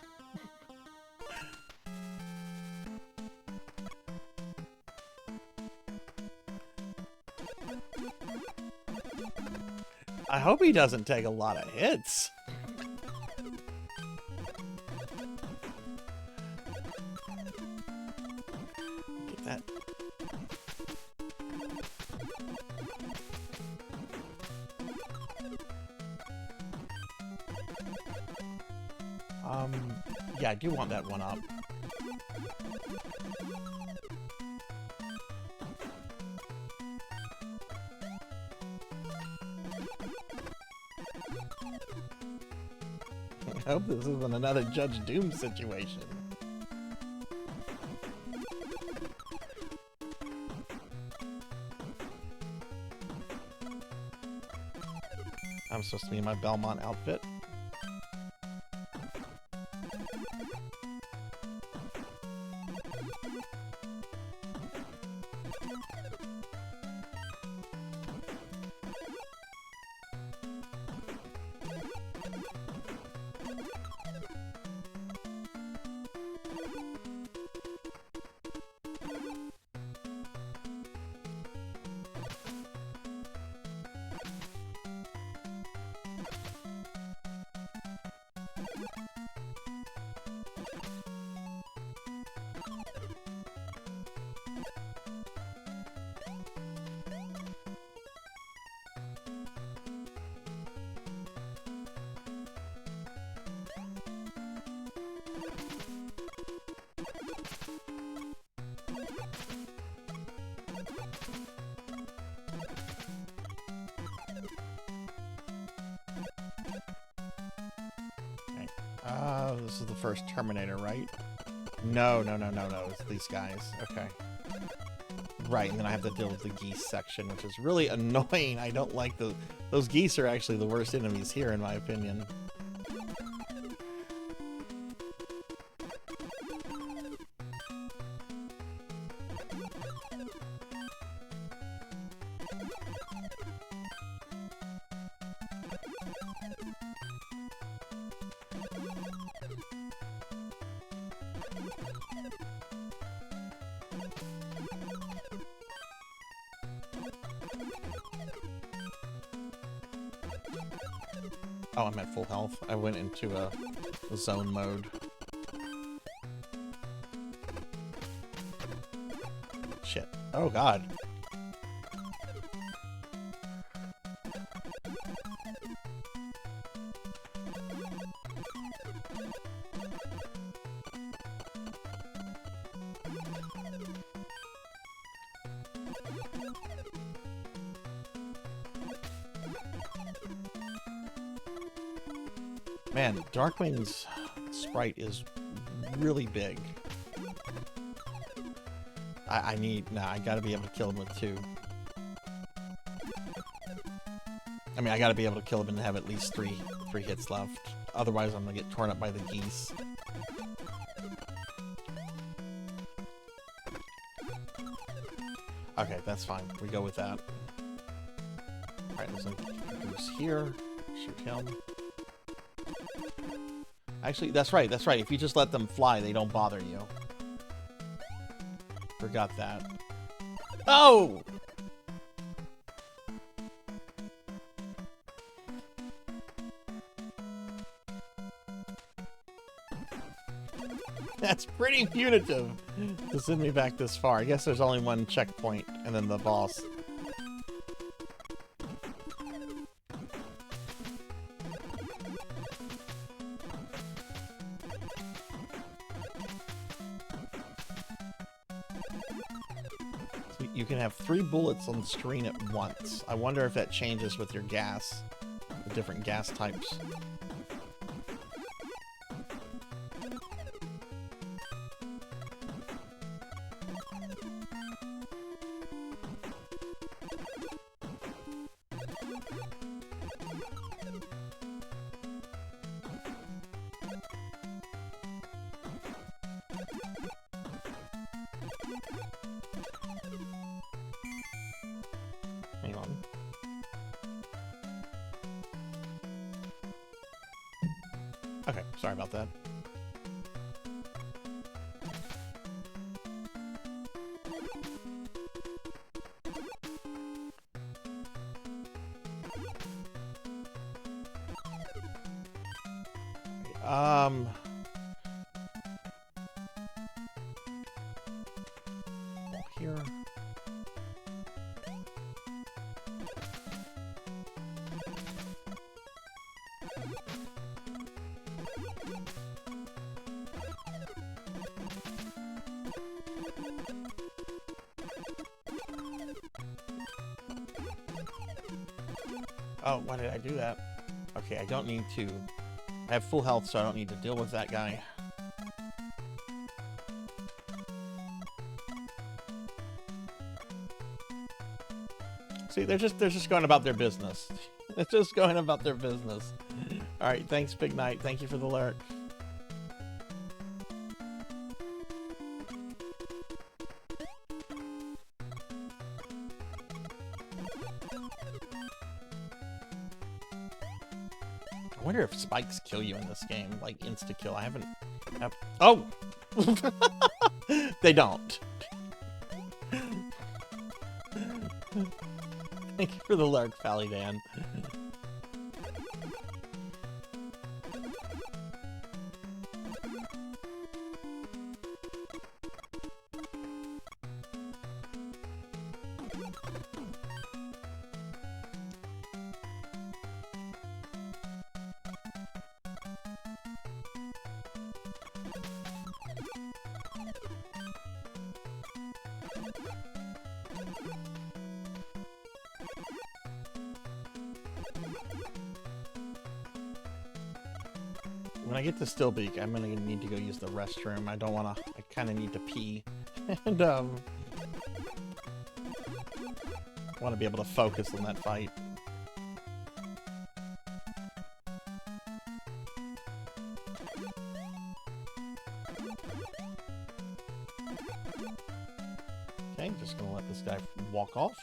I hope he doesn't take a lot of hits. Get that. Yeah, I do want that one up. I hope this isn't another Judge Doom situation. I'm supposed to be in my Belmont outfit. This is the first Terminator, right? No. It's these guys. Okay. Right, and then I have to deal with the geese section, which is really annoying. I don't like those geese are actually the worst enemies here, in my opinion. Oh, I'm at full health. I went into a zone mode. Shit. Oh, God. Man, Darkwing's sprite is really big. I gotta be able to kill him with 2. I mean, I gotta be able to kill him and have at least three hits left. Otherwise, I'm gonna get torn up by the geese. Okay, that's fine. We go with that. Alright, there's a goose here. Shoot him. Actually, that's right. If you just let them fly, they don't bother you. Forgot that. Oh! That's pretty punitive to send me back this far. I guess there's only one checkpoint and then the boss. You can have 3 bullets on the screen at once. I wonder if that changes with your gas, the different gas types. Hang on. Okay, sorry about that. Here. Oh, why did I do that? Okay, I don't need to. I have full health, so I don't need to deal with that guy. See, they're just going about their business. They're just going about their business. All right, thanks, Big Knight. Thank you for the lurk. I wonder if spikes kill you in this game, like insta-kill. I haven't... Oh! They don't. Thank you for the lurk, Fallydan. when I get to Stillbeak, I'm gonna need to go use the restroom. I don't wanna, I kinda need to pee. And, want to be able to focus on that fight. Okay, just gonna let this guy walk off.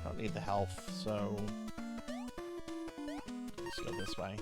Don't need the health, so let's go this way.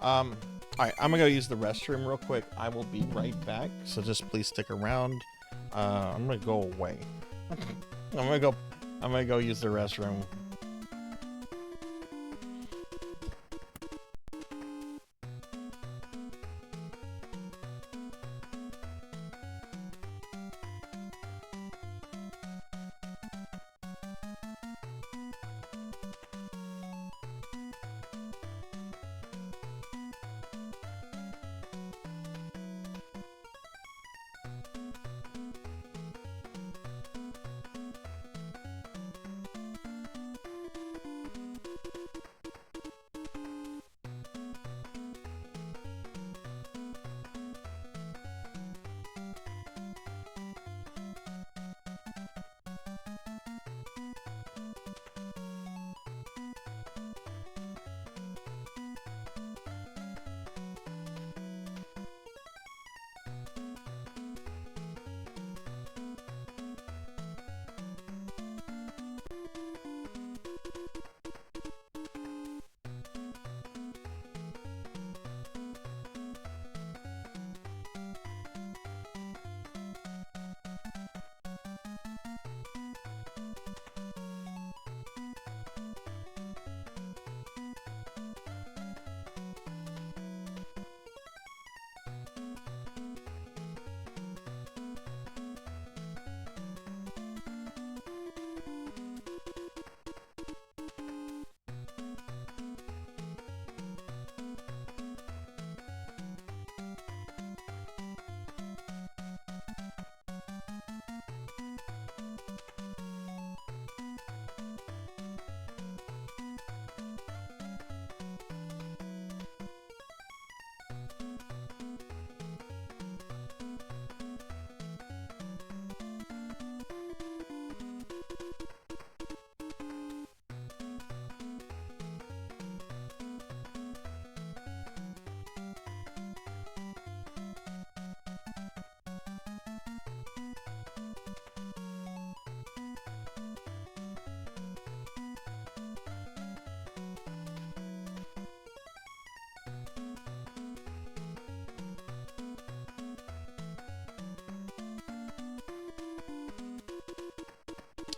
Alright, I'm gonna go use the restroom real quick. I will be right back, so just please stick around. I'm gonna go away. I'm gonna go use the restroom.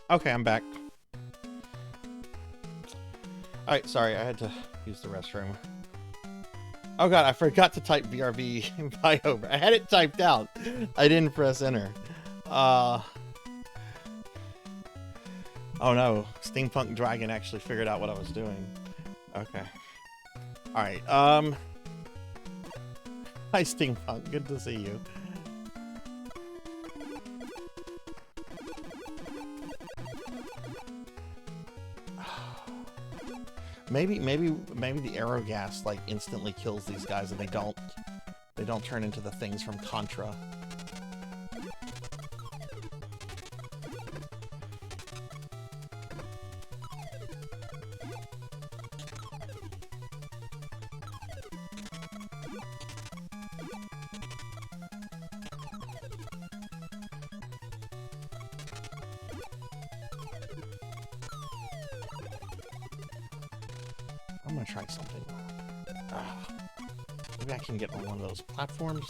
Okay, I'm back. Alright, sorry, I had to use the restroom. Oh god, I forgot to type BRB in Biover. I had it typed out. I didn't press enter. Oh no, Steampunk Dragon actually figured out what I was doing. Okay. Alright, hi Steampunk, good to see you. Maybe the arrow gas like instantly kills these guys, and they don't turn into the things from Contra. I'm gonna try something. Maybe I can get on one of those platforms.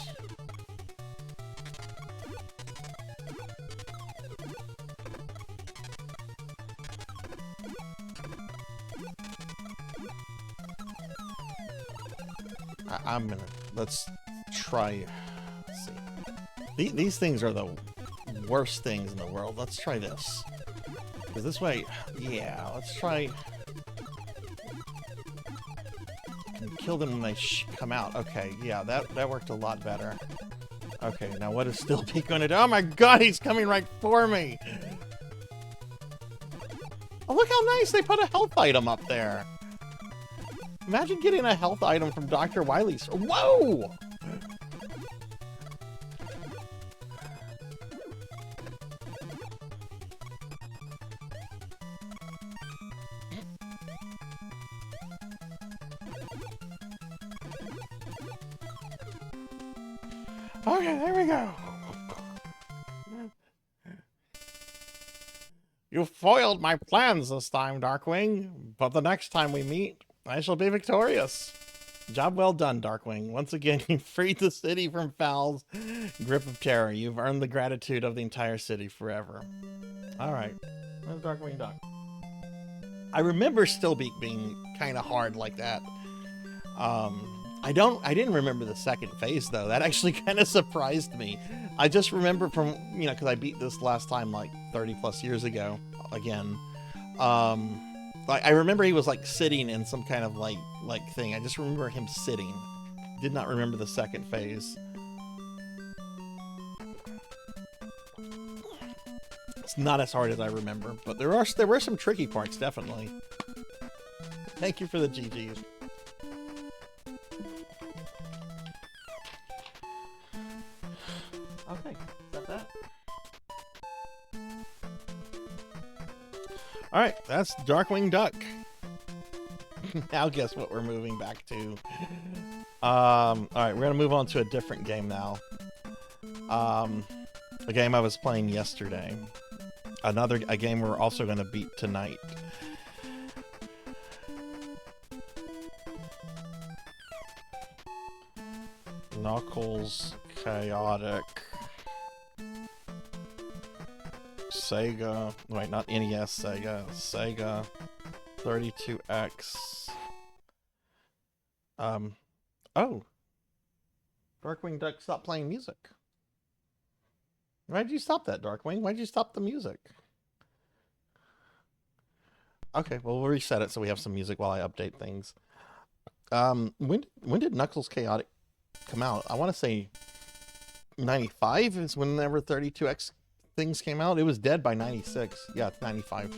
I'm gonna, let's try, let's see. These things are the worst things in the world. Let's try this. Because this way, yeah, let's try. Kill them when they come out. Okay, yeah, that worked a lot better. Okay, now what is Still Beak going to do? Oh my god, he's coming right for me! Oh, look how nice they put a health item up there! Imagine getting a health item from Dr. Wily's. Whoa! Okay, there we go. You foiled my plans this time, Darkwing, but the next time we meet, I shall be victorious. Job well done, Darkwing. Once again, you freed the city from Foul's grip of terror. You've earned the gratitude of the entire city forever. Alright, where's Darkwing Duck? I remember Stillbeak being kind of hard like that. I didn't remember the second phase, though. That actually kind of surprised me. I just remember from, you know, because I beat this last time, like, 30 plus years ago, again. Like, I remember he was, like, sitting in some kind of, like thing. I just remember him sitting. Did not remember the second phase. It's not as hard as I remember, but there were some tricky parts, definitely. Thank you for the GGs. Okay, is that? Alright, that's Darkwing Duck. Now guess what we're moving back to. Alright, we're gonna move on to a different game now. A game I was playing yesterday. A game we're also gonna beat tonight. Knuckles Chaotix. Sega, wait, not NES, Sega 32X. Oh, Darkwing Duck, stop playing music. Why'd you stop that, Darkwing? Why'd you stop the music? Okay, well, we'll reset it so we have some music while I update things. When did Knuckles Chaotix come out? I want to say 95 is whenever 32X things came out. It was dead by 96. Yeah, it's 95.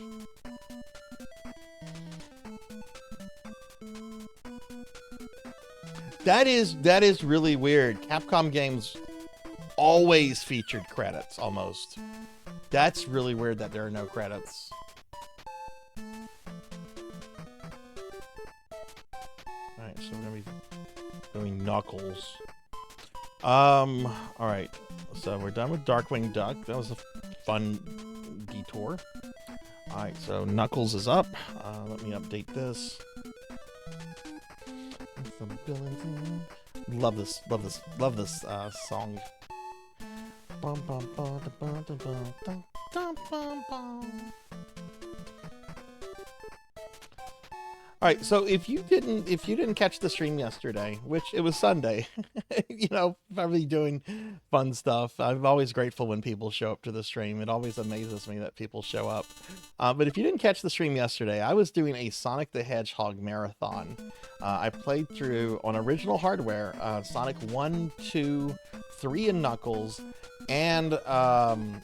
That is really weird. Capcom games always featured credits, almost. That's really weird that there are no credits. Alright, so we're gonna be doing Knuckles. Alright. So we're done with Darkwing Duck. That was a fun detour. Alright, so Knuckles is up. Let me update this. Love this song. Alright, so if you didn't catch the stream yesterday, which it was Sunday, you know, probably doing fun stuff. I'm always grateful when people show up to the stream. It always amazes me that people show up. But if you didn't catch the stream yesterday, I was doing a Sonic the Hedgehog marathon. I played through, on original hardware, Sonic 1, 2, 3 and Knuckles, and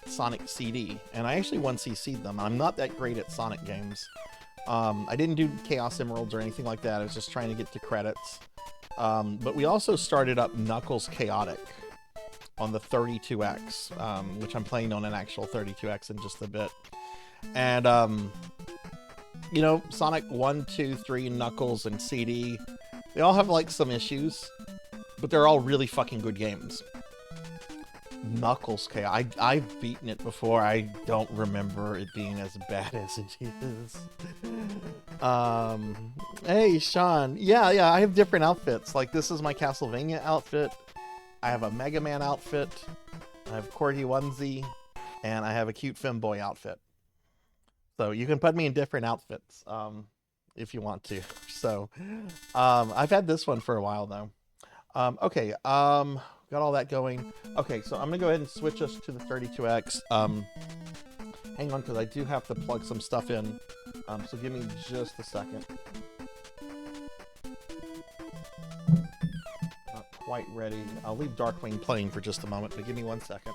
Sonic CD. And I actually 1CC'd them. I'm not that great at Sonic games. I didn't do Chaos Emeralds or anything like that. I was just trying to get to credits. But we also started up Knuckles Chaotix on the 32X, which I'm playing on an actual 32X in just a bit. And, you know, Sonic 1, 2, 3, Knuckles, and CD, they all have, like, some issues, but they're all really fucking good games. Knuckles Chaos, I've beaten it before. I don't remember it being as bad as it is. Hey, Sean. Yeah, I have different outfits. Like, this is my Castlevania outfit. I have a Mega Man outfit. I have Corgi onesie. And I have a cute femboy outfit. So you can put me in different outfits if you want to. So I've had this one for a while, though. Okay, got all that going. Okay, so I'm going to go ahead and switch us to the 32X. Hang on, because I do have to plug some stuff in. So give me just a second. Not quite ready. I'll leave Darkwing playing for just a moment, but give me 1 second.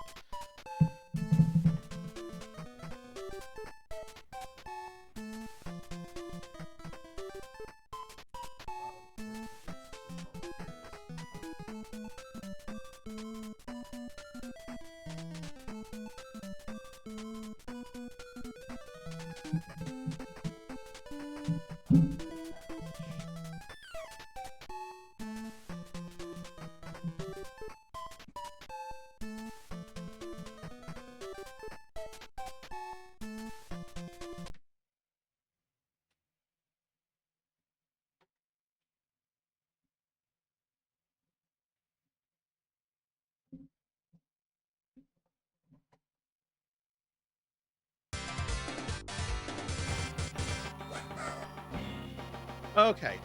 Okay.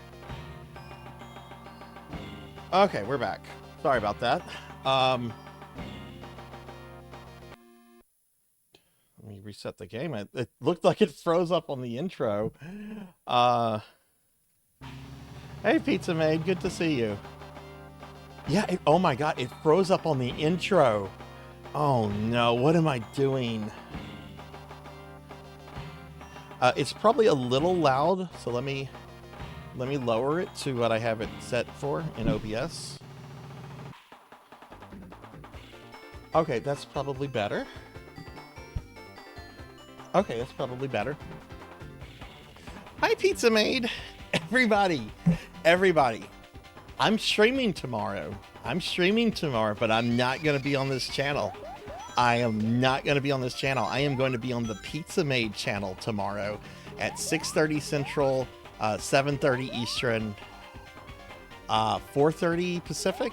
Okay, we're back. Sorry about that. Let me reset the game. It looked like it froze up on the intro. Hey, Pizza Maid, good to see you. Yeah, oh my god, it froze up on the intro. Oh no, what am I doing? It's probably a little loud, so let me lower it to what I have it set for in OBS. Okay, that's probably better. Okay, that's probably better. Hi, Pizza Maid. Everybody. I'm streaming tomorrow. But I'm not going to be on this channel. I am not going to be on this channel. I am going to be on the Pizza Maid channel tomorrow at 6:30 Central, 7:30 Eastern, 4:30 Pacific.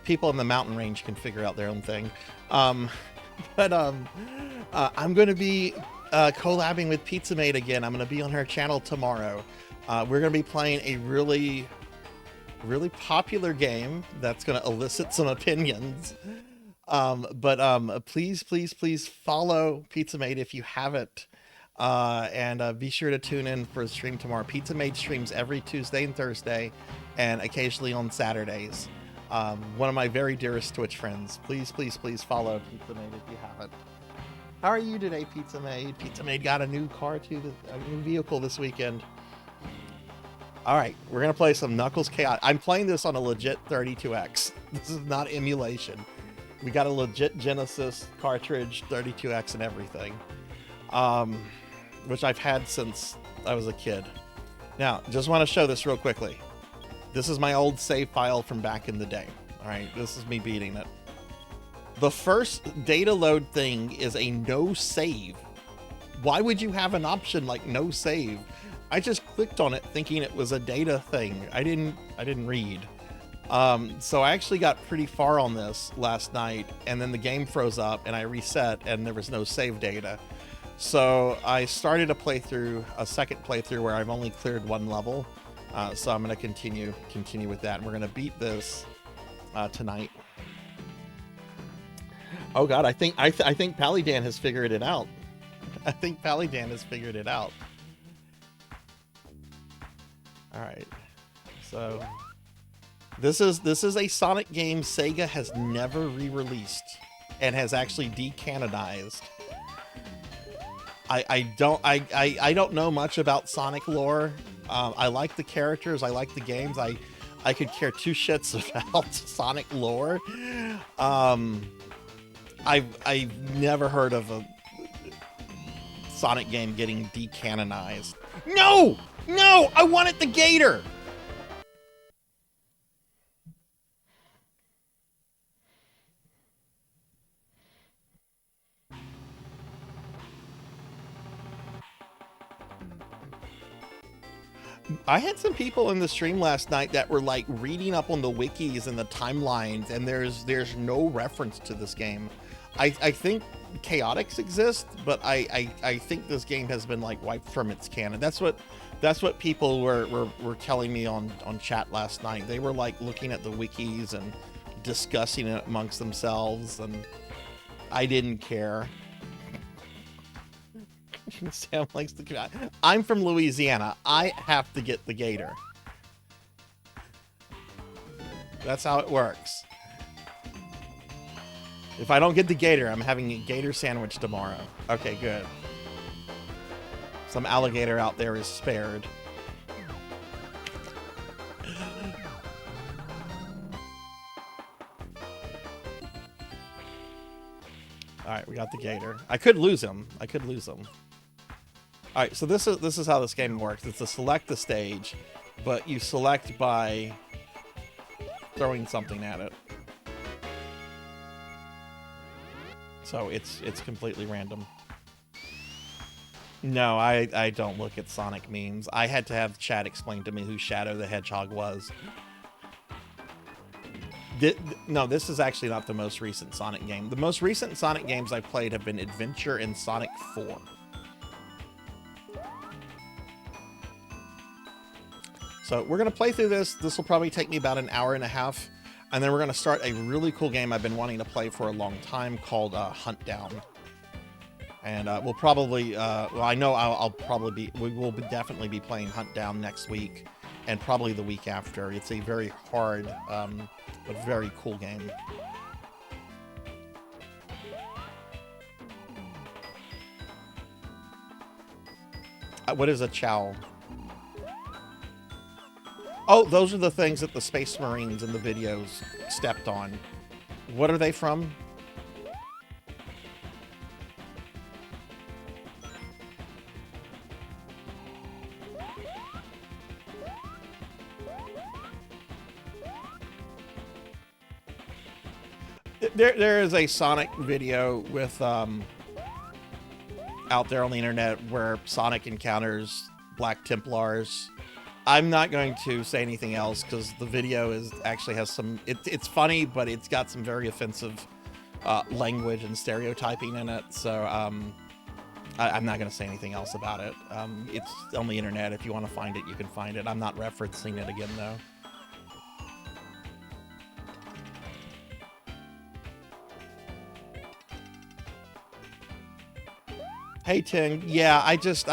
People in the mountain range can figure out their own thing. I'm going to be collabing with Pizza Maid again. I'm going to be on her channel tomorrow. We're going to be playing a really popular game that's going to elicit some opinions. Please follow Pizza Maid if you haven't. And be sure to tune in for a stream tomorrow. Pizza Maid streams every Tuesday and Thursday, and occasionally on Saturdays. One of my very dearest Twitch friends. Please follow Pizza Maid if you haven't. How are you today, Pizza Maid? Pizza Maid got a new car too, a new vehicle this weekend. All right, we're gonna play some Knuckles Chaos. I'm playing this on a legit 32X. This is not emulation. We got a legit Genesis cartridge, 32X and everything. Which I've had since I was a kid. Now, just want to show this real quickly. This is my old save file from back in the day. All right, this is me beating it. The first data load thing is a no save. Why would you have an option like no save? I just clicked on it thinking it was a data thing. I didn't read. So I actually got pretty far on this last night, and then the game froze up and I reset and there was no save data. So I started a second playthrough where I've only cleared one level. So I'm going to continue with that. And we're going to beat this tonight. Oh God, I think Pallydan has figured it out. All right. So this is a Sonic game Sega has never re-released and has actually decanonized. I don't know much about Sonic lore. I like the characters, I like the games. I could care two shits about Sonic lore. I've never heard of a Sonic game getting decanonized. No! No! I wanted the gator! I had some people in the stream last night that were like reading up on the wikis and the timelines, and there's no reference to this game. I think Chaotix exists, but I think this game has been like wiped from its canon. That's what people were telling me on chat last night. They were like looking at the wikis and discussing it amongst themselves, and I didn't care. Sam likes the. I'm from Louisiana. I have to get the gator. That's how it works. If I don't get the gator, I'm having a gator sandwich tomorrow. Okay, good. Some alligator out there is spared. All right, we got the gator. I could lose him. All right, so this is how this game works. It's to select the stage, but you select by throwing something at it. So it's completely random. No, I don't look at Sonic memes. I had to have chat explain to me who Shadow the Hedgehog was. No, this is actually not the most recent Sonic game. The most recent Sonic games I've played have been Adventure and Sonic 4. So we're going to play through this. This will probably take me about an hour and a half. And then we're going to start a really cool game I've been wanting to play for a long time called Hunt Down. And we'll probably, well, I know we will definitely be playing Hunt Down next week and probably the week after. It's a very hard, but very cool game. What is a chow? Oh, those are the things that the Space Marines in the videos stepped on. What are they from? There is a Sonic video with out there on the internet where Sonic encounters Black Templars. I'm not going to say anything else because the video actually has some. It's funny, but it's got some very offensive language and stereotyping in it. So I'm not going to say anything else about it. It's on the internet. If you want to find it, you can find it. I'm not referencing it again, though. Hey Ting, yeah, I just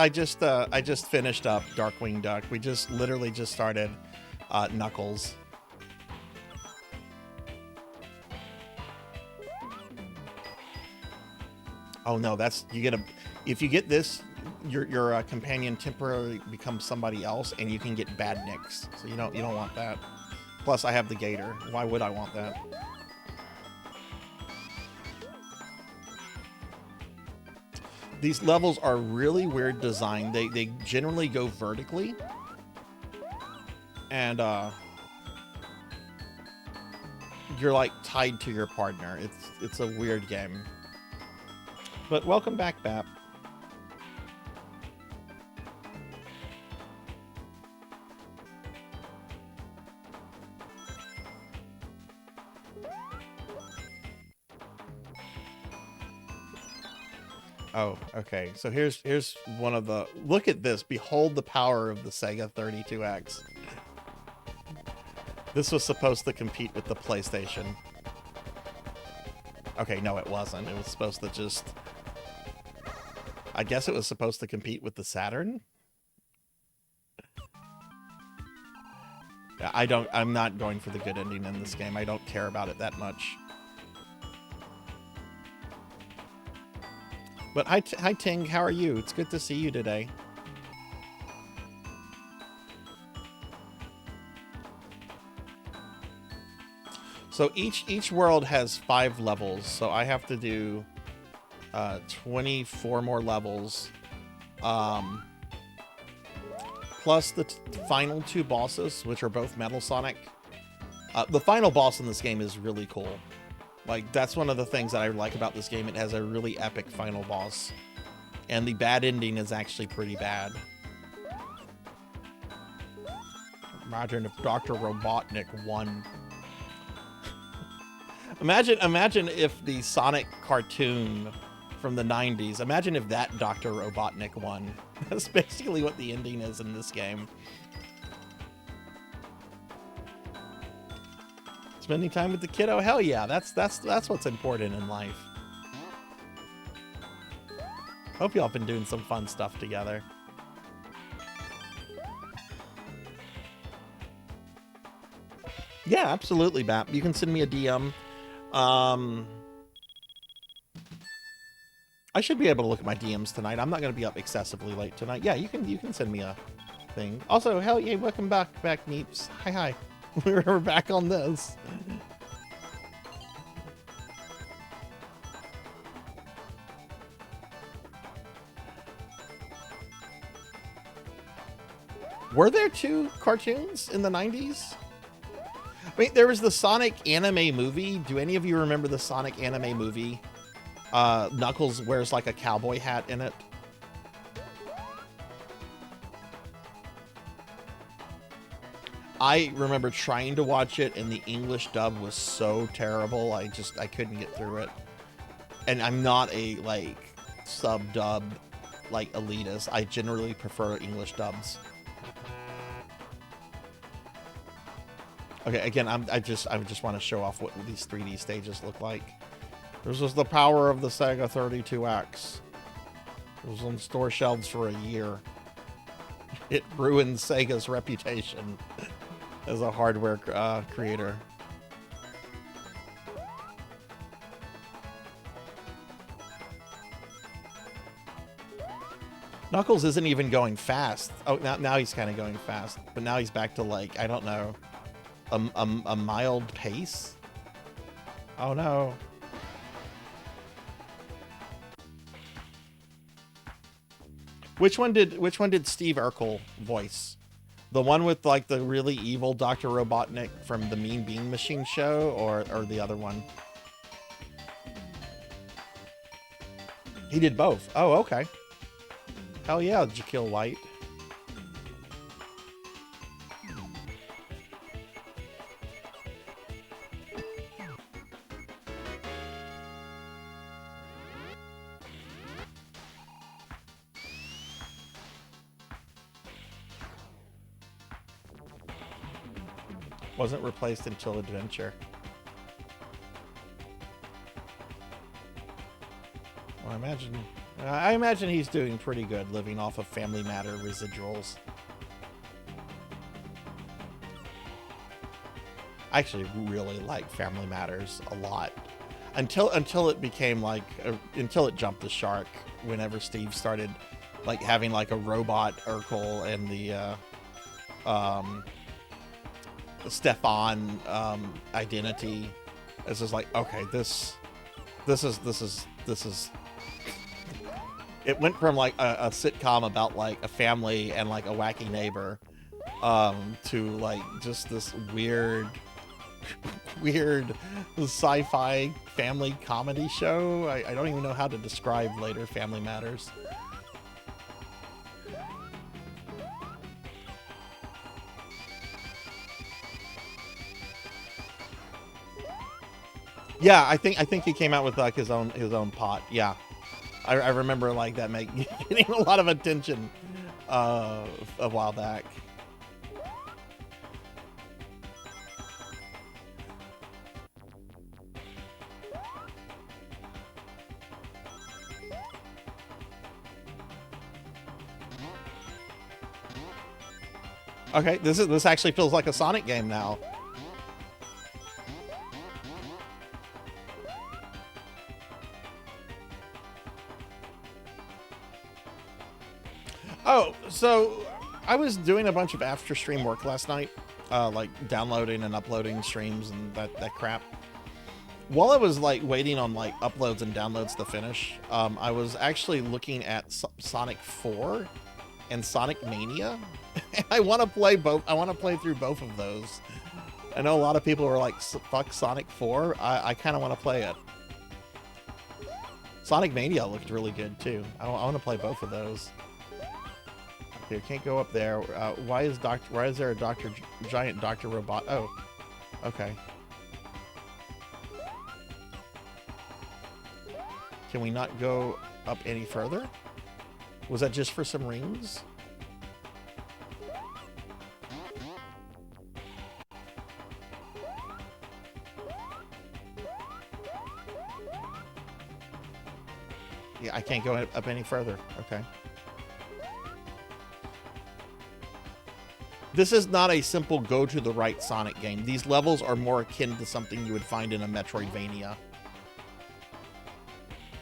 finished up Darkwing Duck. We literally just started Knuckles. Oh no, if you get this, your companion temporarily becomes somebody else, and you can get bad nicks. So you don't want that. Plus, I have the gator. Why would I want that? These levels are really weird design. They generally go vertically. And you're like tied to your partner. It's a weird game. But welcome back, Bap. Oh, okay. So here's one of the. Look at this. Behold the power of the Sega 32X. This was supposed to compete with the PlayStation. Okay, no, it wasn't. It was supposed to just. I guess it was supposed to compete with the Saturn. I'm not going for the good ending in this game. I don't care about it that much. But hi, hi Ting, how are you? It's good to see you today. So each world has 5 levels, so I have to do 24 more levels, plus the final 2 bosses, which are both Metal Sonic. The final boss in this game is really cool. Like, that's one of the things that I like about this game. It has a really epic final boss, and the bad ending is actually pretty bad. Imagine if Dr. Robotnik won. Imagine if the Sonic cartoon from the 90s, imagine if that Dr. Robotnik won. That's basically what the ending is in this game. Spending time with the kiddo? Hell yeah, that's what's important in life. Hope y'all been doing some fun stuff together. Yeah, absolutely, Bap. You can send me a DM. I should be able to look at my DMs tonight. I'm not going to be up excessively late tonight. Yeah, you can send me a thing. Also, hell yeah, welcome back, Neeps. Hi. We're back on this. Were there 2 cartoons in the 90s? I mean, there was the Sonic anime movie. Do any of you remember the Sonic anime movie? Knuckles wears like a cowboy hat in it. I remember trying to watch it, and the English dub was so terrible. I couldn't get through it. And I'm not a like sub-dub like elitist. I generally prefer English dubs. Okay, again, I just want to show off what these 3D stages look like. This was the power of the Sega 32X. It was on store shelves for a year. It ruined Sega's reputation as a hardware creator. Knuckles isn't even going fast. Oh, now he's kind of going fast, but now he's back to like, I don't know, a mild pace. Oh no. Which one did Steve Urkel voice? The one with like the really evil Dr. Robotnik from the Mean Bean Machine show, or the other one? He did both. Oh, okay. Hell yeah, did you kill Light? Wasn't replaced until Adventure. Well, I imagine he's doing pretty good living off of Family Matter residuals. I actually really like Family Matters a lot. Until it became like until it jumped the shark whenever Steve started like having like a robot Urkel and the Stefan identity. It's just like, okay, this is it went from like a sitcom about like a family and like a wacky neighbor to like just this weird sci-fi family comedy show. I don't even know how to describe later Family Matters. Yeah, I think he came out with like his own pot. Yeah, I remember like that getting a lot of attention a while back. Okay, this actually feels like a Sonic game now. Oh, so I was doing a bunch of after stream work last night, like downloading and uploading streams and that crap. While I was like waiting on like uploads and downloads to finish, I was actually looking at Sonic 4 and Sonic Mania. I want to play both. I want to play through both of those. I know a lot of people were like, "Fuck Sonic 4." I kind of want to play it. Sonic Mania looked really good too. I want to play both of those. Okay, can't go up there. Why is there a giant Doctor Robot? Oh, okay. Can we not go up any further? Was that just for some rings? Yeah, I can't go up any further. Okay. This is not a simple go to the right Sonic game. These levels are more akin to something you would find in a Metroidvania.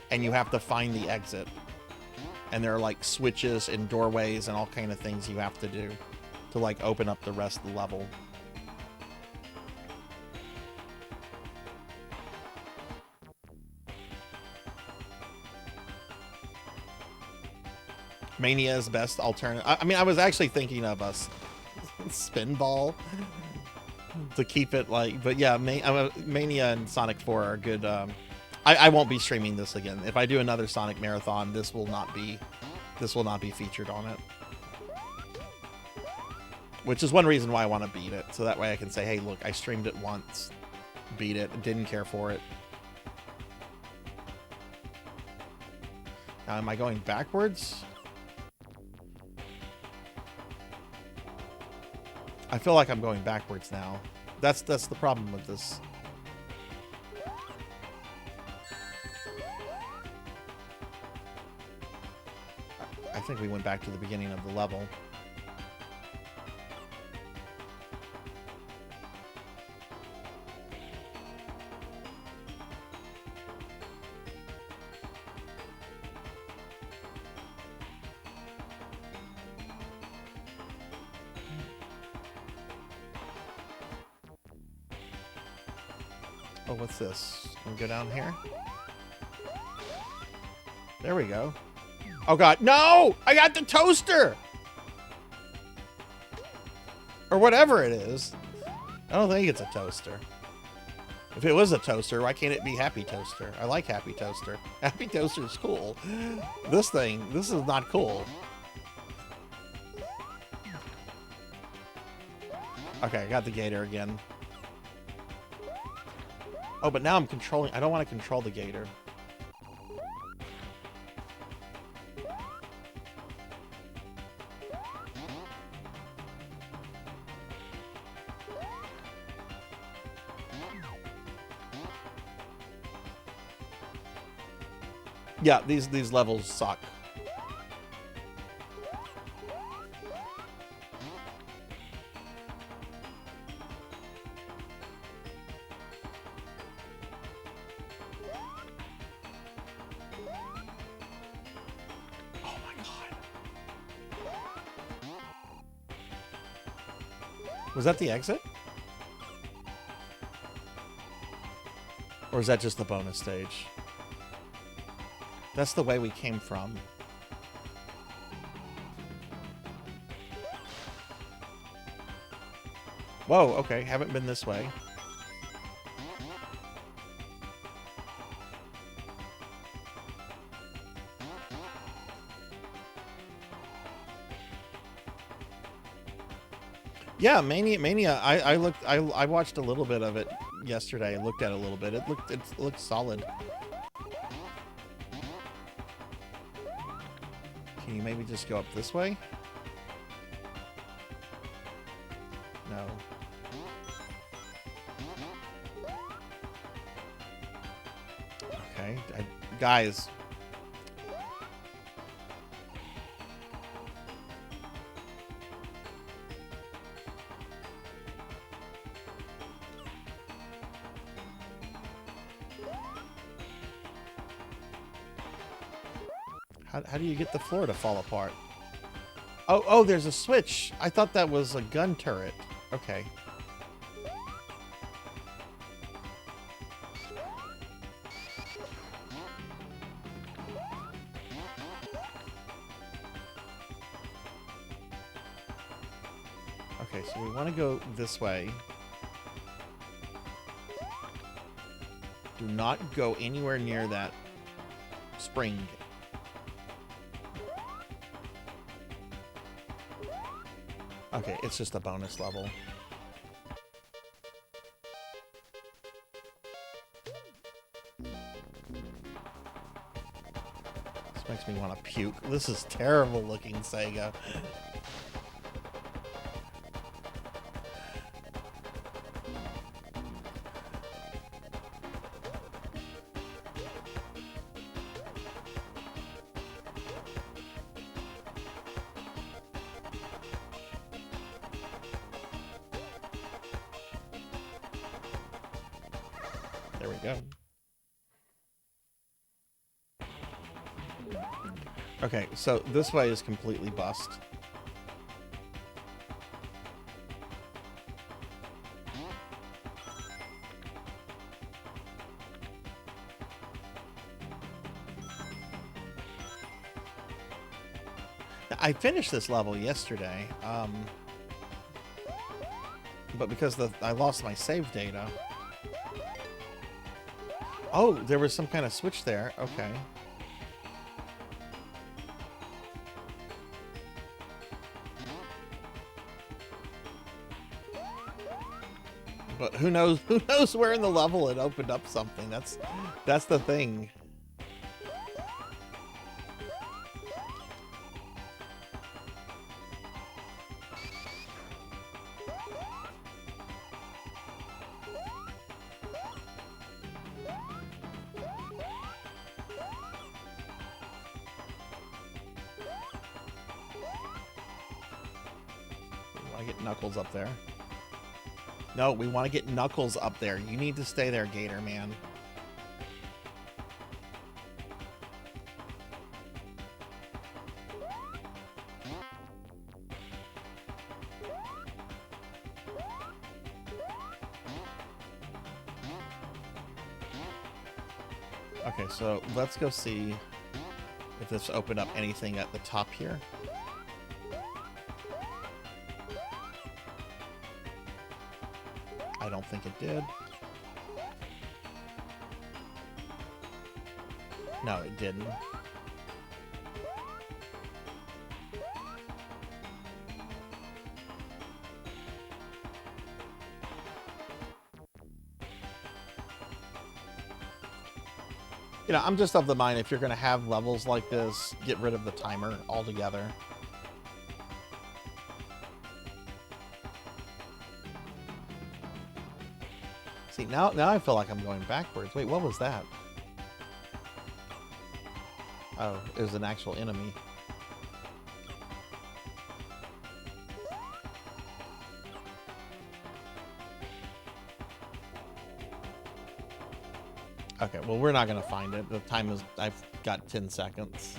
And you have to find the exit. And there are like switches and doorways and all kind of things you have to do to like open up the rest of the level. Mania is best alternative. I mean, I was actually thinking of a Spinball to keep it like, but yeah, Mania and Sonic 4 are good. I won't be streaming this again. If I do another Sonic Marathon, this will not be featured on it. Which is one reason why I want to beat it, so that way I can say, hey, look, I streamed it once, beat it, didn't care for it. Now, am I going backwards? I feel like I'm going backwards now. That's the problem with this. I think we went back to the beginning of the level. Oh, what's this? Can we go down here? There we go. Oh god, no! I got the toaster! Or whatever it is. I don't think it's a toaster. If it was a toaster, why can't it be Happy Toaster? I like Happy Toaster. Happy Toaster is cool. This is not cool. Okay, I got the gator again. Oh, but now I'm controlling. I don't want to control the gator. Yeah, these levels suck. Was that the exit? Or is that just the bonus stage? That's the way we came from. Whoa, okay, haven't been this way. Yeah, Mania. I watched a little bit of it yesterday. I looked at it a little bit. It looked solid. Can you maybe just go up this way? No. Okay, guys. How do you get the floor to fall apart? Oh, there's a switch. I thought that was a gun turret. Okay. Okay, so we want to go this way. Do not go anywhere near that spring. Okay, it's just a bonus level. This makes me want to puke. This is terrible looking, Sega. There we go. Okay, so this way is completely bust. I finished this level yesterday, but because I lost my save data. Oh, there was some kind of switch there. Okay. But who knows where in the level it opened up something. That's the thing. I get Knuckles up there. No, we want to get Knuckles up there. You need to stay there, Gator Man. Okay, so let's go see if this opened up anything at the top here. I don't think it did. No, it didn't. You know, I'm just of the mind, if you're going to have levels like this, get rid of the timer altogether. See, now I feel like I'm going backwards. Wait, what was that? Oh, it was an actual enemy. Okay, well, we're not going to find it. The time is... I've got 10 seconds.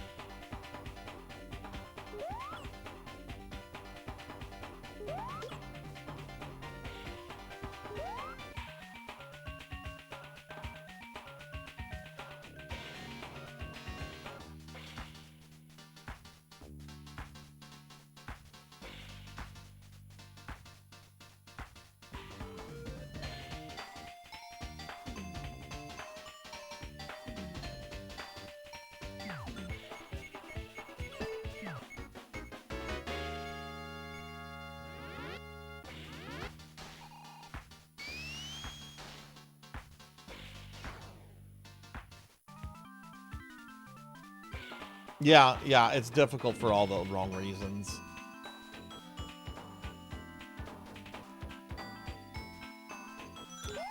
Yeah, it's difficult for all the wrong reasons.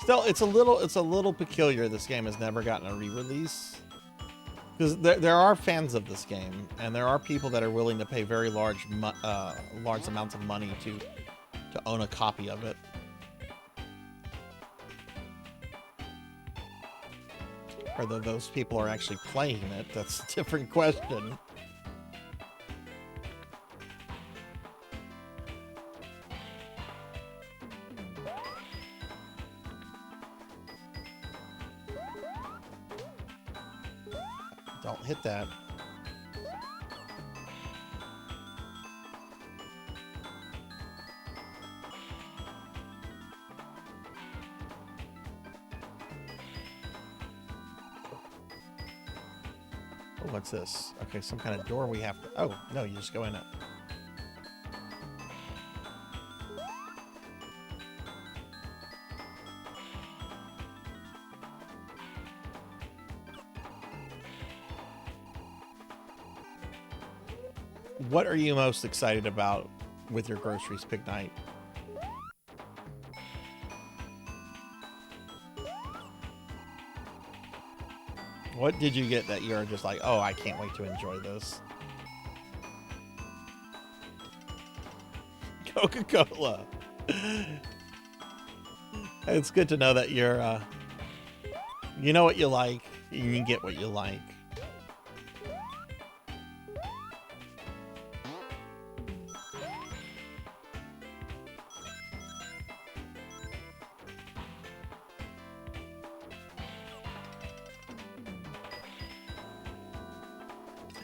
Still, it's a little peculiar this game has never gotten a re-release. Because there are fans of this game, and there are people that are willing to pay very large amounts of money to own a copy of it. Whether those people are actually playing it, that's a different question. Don't hit that. Oh, what's this? Okay, some kind of door we have to... Oh, no, you just go in it. What are you most excited about with your groceries pick night? What did you get that you're just like, oh, I can't wait to enjoy this? Coca-Cola. It's good to know that you're, you know what you like, you can get what you like.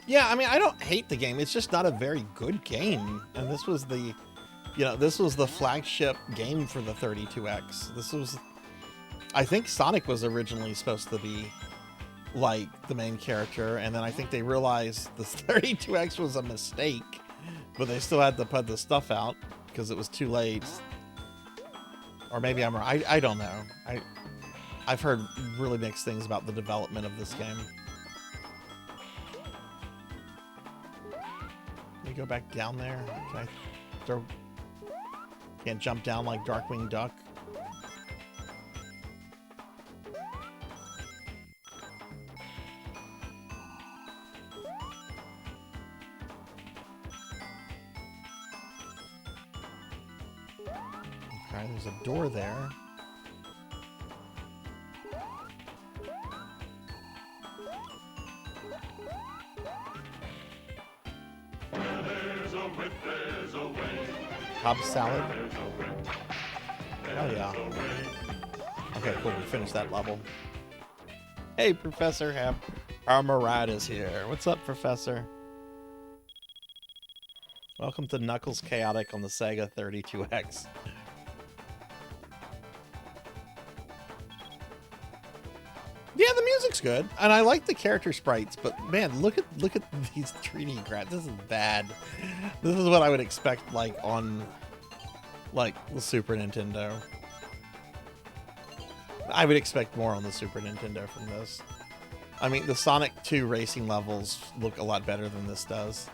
Yeah, I mean, I don't hate the game. It's just not a very good game. And this was the, you know, this was the flagship game for the 32X. This was, I think Sonic was originally supposed to be like the main character. And then I think they realized this 32X was a mistake, but they still had to put the stuff out because it was too late. Or maybe I'm wrong. I don't know. I've heard really mixed things about the development of this game. Go back down there. Can I throw? Can't jump down like Darkwing Duck. Okay, there's a door there. Cobb salad. Oh yeah. Okay, cool. We finished that level. Hey, Professor Hep. Our Murad is here. What's up, Professor? Welcome to Knuckles Chaotix on the Sega 32X. Yeah, the music's good, and I like the character sprites. But man, look at these 3D crap. This is bad. This is what I would expect, like on, like the Super Nintendo. I would expect more on the Super Nintendo from this. I mean, the Sonic 2 racing levels look a lot better than this does.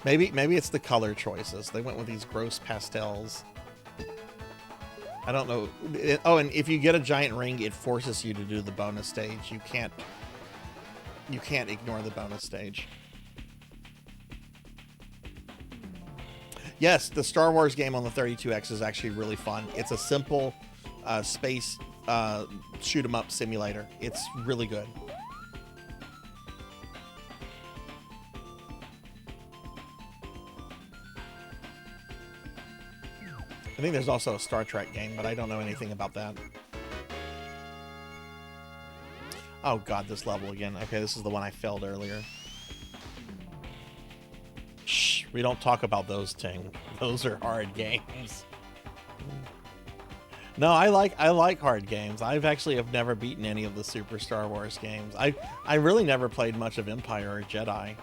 Maybe it's the color choices. They went with these gross pastels. I don't know. Oh, and if you get a giant ring, it forces you to do the bonus stage. You can't ignore the bonus stage. Yes, the Star Wars game on the 32X is actually really fun. It's a simple space shoot 'em up simulator. It's really good. I think there's also a Star Trek game, but I don't know anything about that. Oh god, this level again. Okay, this is the one I failed earlier. Shh, we don't talk about those, Ting. Those are hard games. No, I like hard games. I've actually have never beaten any of the Super Star Wars games. I really never played much of Empire or Jedi.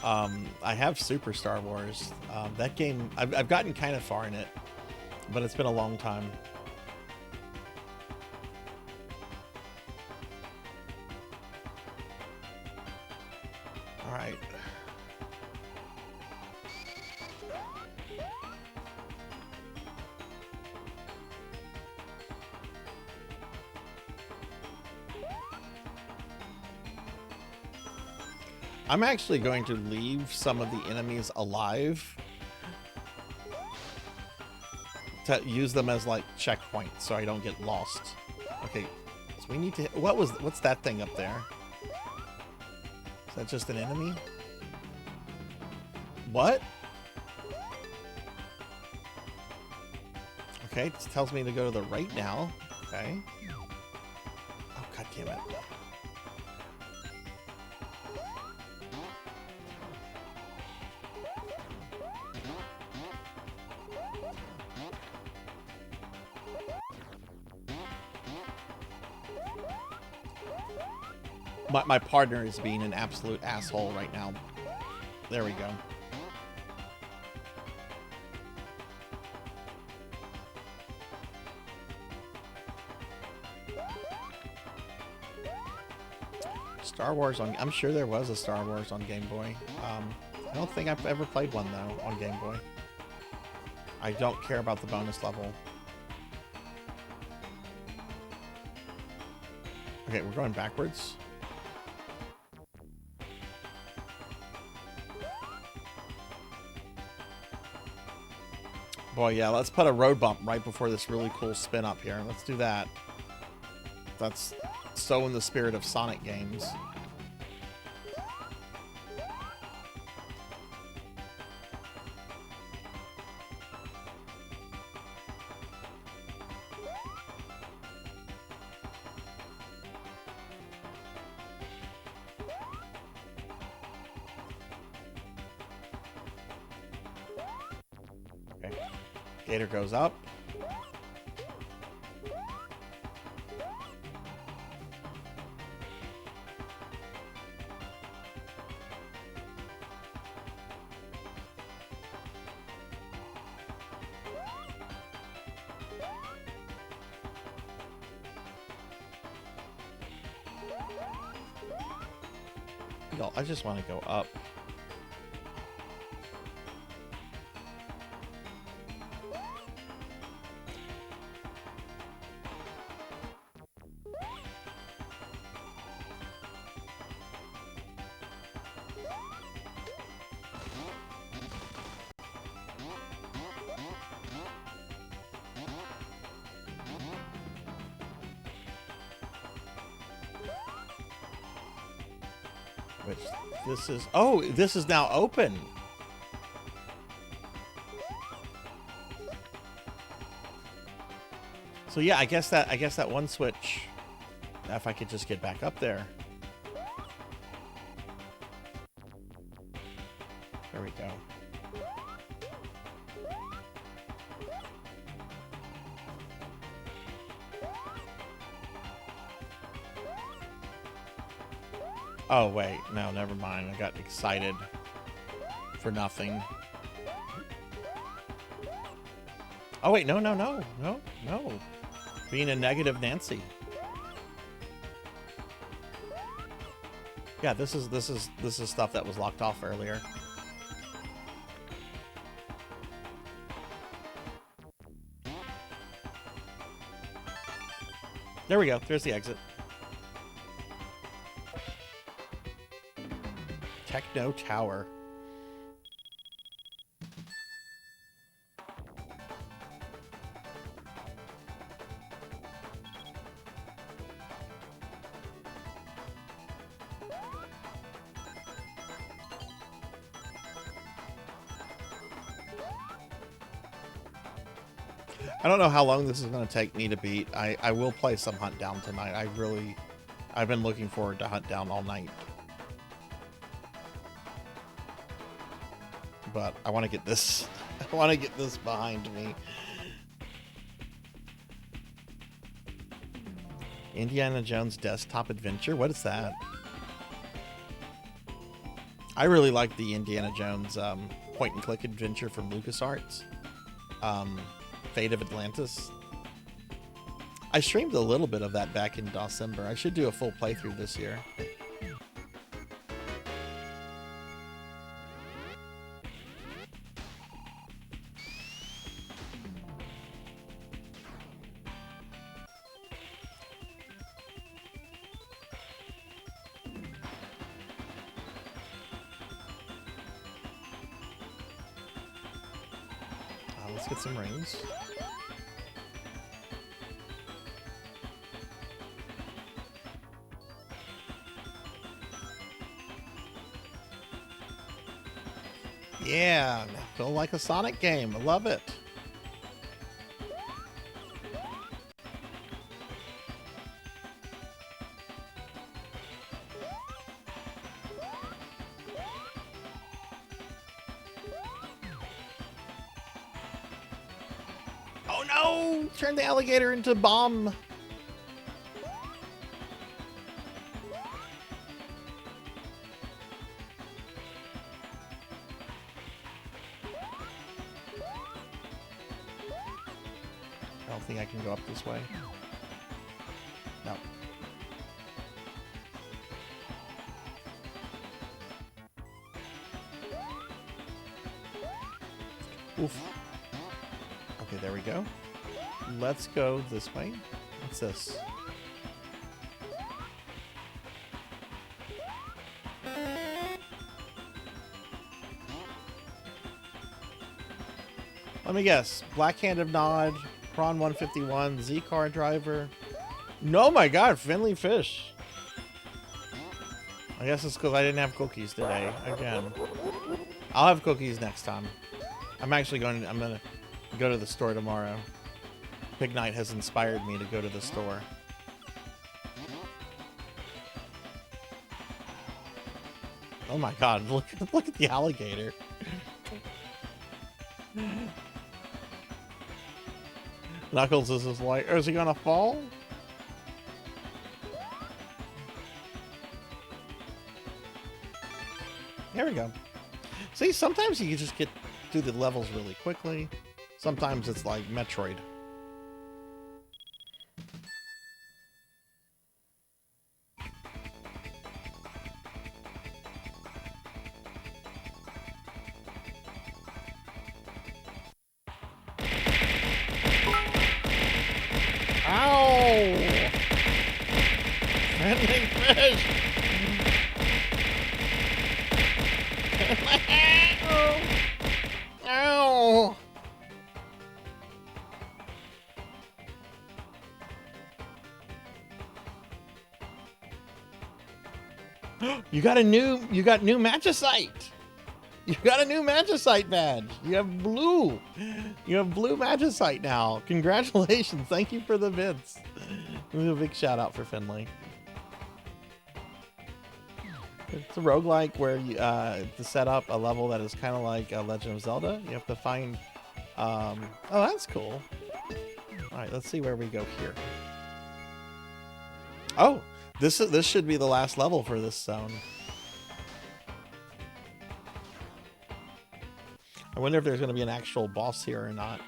I have Super Star Wars. That game, I've gotten kind of far in it, but it's been a long time. All right. I'm actually going to leave some of the enemies alive to use them as like checkpoints so I don't get lost. Okay, so we need to, what's that thing up there? Is that just an enemy? What? Okay, it tells me to go to the right now. Okay. Oh, god damn it. My partner is being an absolute asshole right now. There we go. Star Wars on... I'm sure there was a Star Wars on Game Boy. I don't think I've ever played one, though, on Game Boy. I don't care about the bonus level. Okay, we're going backwards. Boy, yeah, let's put a road bump right before this really cool spin up here. Let's do that. That's so in the spirit of Sonic games. Okay. Gator goes up. Y'all, I just want to go up. Which this is... Oh, this is now open. So yeah, I guess that one switch, if I could just get back up there. There we go. Oh, wait. No, never mind. I got excited for nothing. Oh, wait. No. Being a negative Nancy. Yeah, this is stuff that was locked off earlier. There we go. There's the exit. Techno Tower. I don't know how long this is going to take me to beat. I will play some Hunt Down tonight. I've been looking forward to Hunt Down all night. But I want to get this. I want to get this behind me. Indiana Jones Desktop Adventure. What is that? I really like the Indiana Jones point-and-click adventure from LucasArts. Fate of Atlantis. I streamed a little bit of that back in December. I should do a full playthrough this year. Let's get some rings. Yeah, feel like a Sonic game. I love it. Oh no! Turn the alligator into a bomb. don't think I can go up this way. No. Oof. Okay, there we go. Let's go this way. What's this? Let me guess. Black-handed nod, Prawn 151, Z-Car driver. No, my God, Finley Fish. I guess it's because I didn't have cookies today. Again. I'll have cookies next time. I'm gonna go to the store tomorrow. Pig Night has inspired me to go to the store. Oh my God, look at the alligator. Knuckles is like, is he gonna fall? There we go. See, sometimes you can just get through the levels really quickly. Sometimes it's like Metroid. Ow! Friendly fish! Ow! You got new magicite. You got a new magicite badge. You have blue magicite now. Congratulations. Thank you for the bits. A big shout out for Finley. It's a roguelike where you to set up a level that is kind of like Legend of Zelda. You have to find oh, that's cool. All right, let's see where we go here. Oh, this should be the last level for this zone. I wonder if there's going to be an actual boss here or not.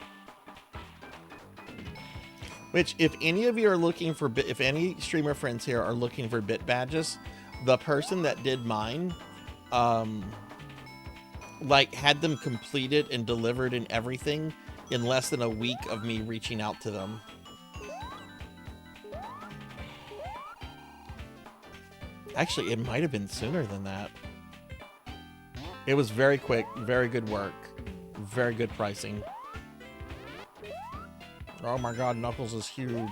Which, if any of you are looking for if any streamer friends here are looking for bit badges, the person that did mine, like had them completed and delivered and everything in less than a week of me reaching out to them. Actually, it might have been sooner than that. It was very quick, very good work, very good pricing. Oh my God, Knuckles is huge.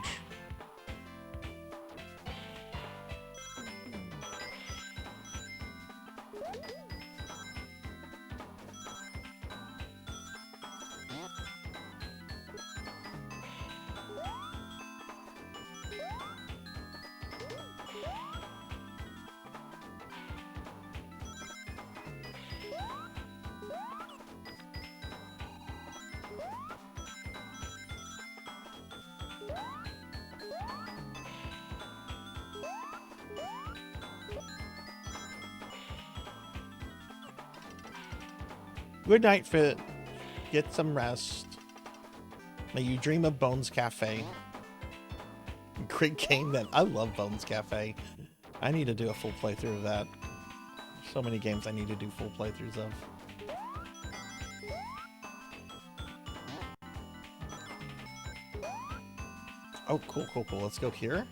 Good night, Fit. Get some rest. May you dream of Bones Cafe. Great game that I love Bones Cafe. I need to do a full playthrough of that. So many games I need to do full playthroughs of. Oh, cool, cool, cool. Let's go here.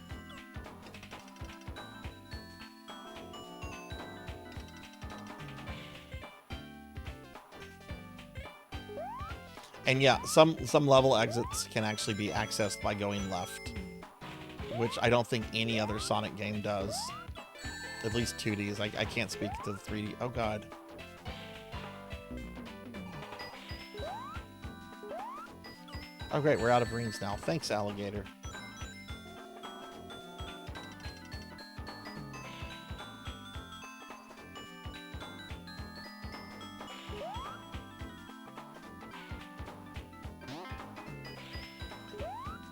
And yeah, some level exits can actually be accessed by going left, which I don't think any other Sonic game does. At least 2Ds. I can't speak to the 3D. Oh God. Oh great, we're out of rings now. Thanks, alligator.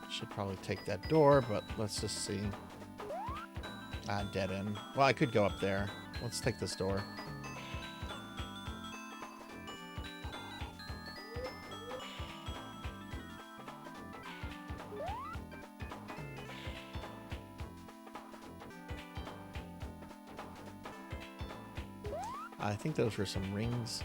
Should probably take that door, but let's just see. Ah, dead end. Well, I could go up there. Let's take this door. I think those were some rings.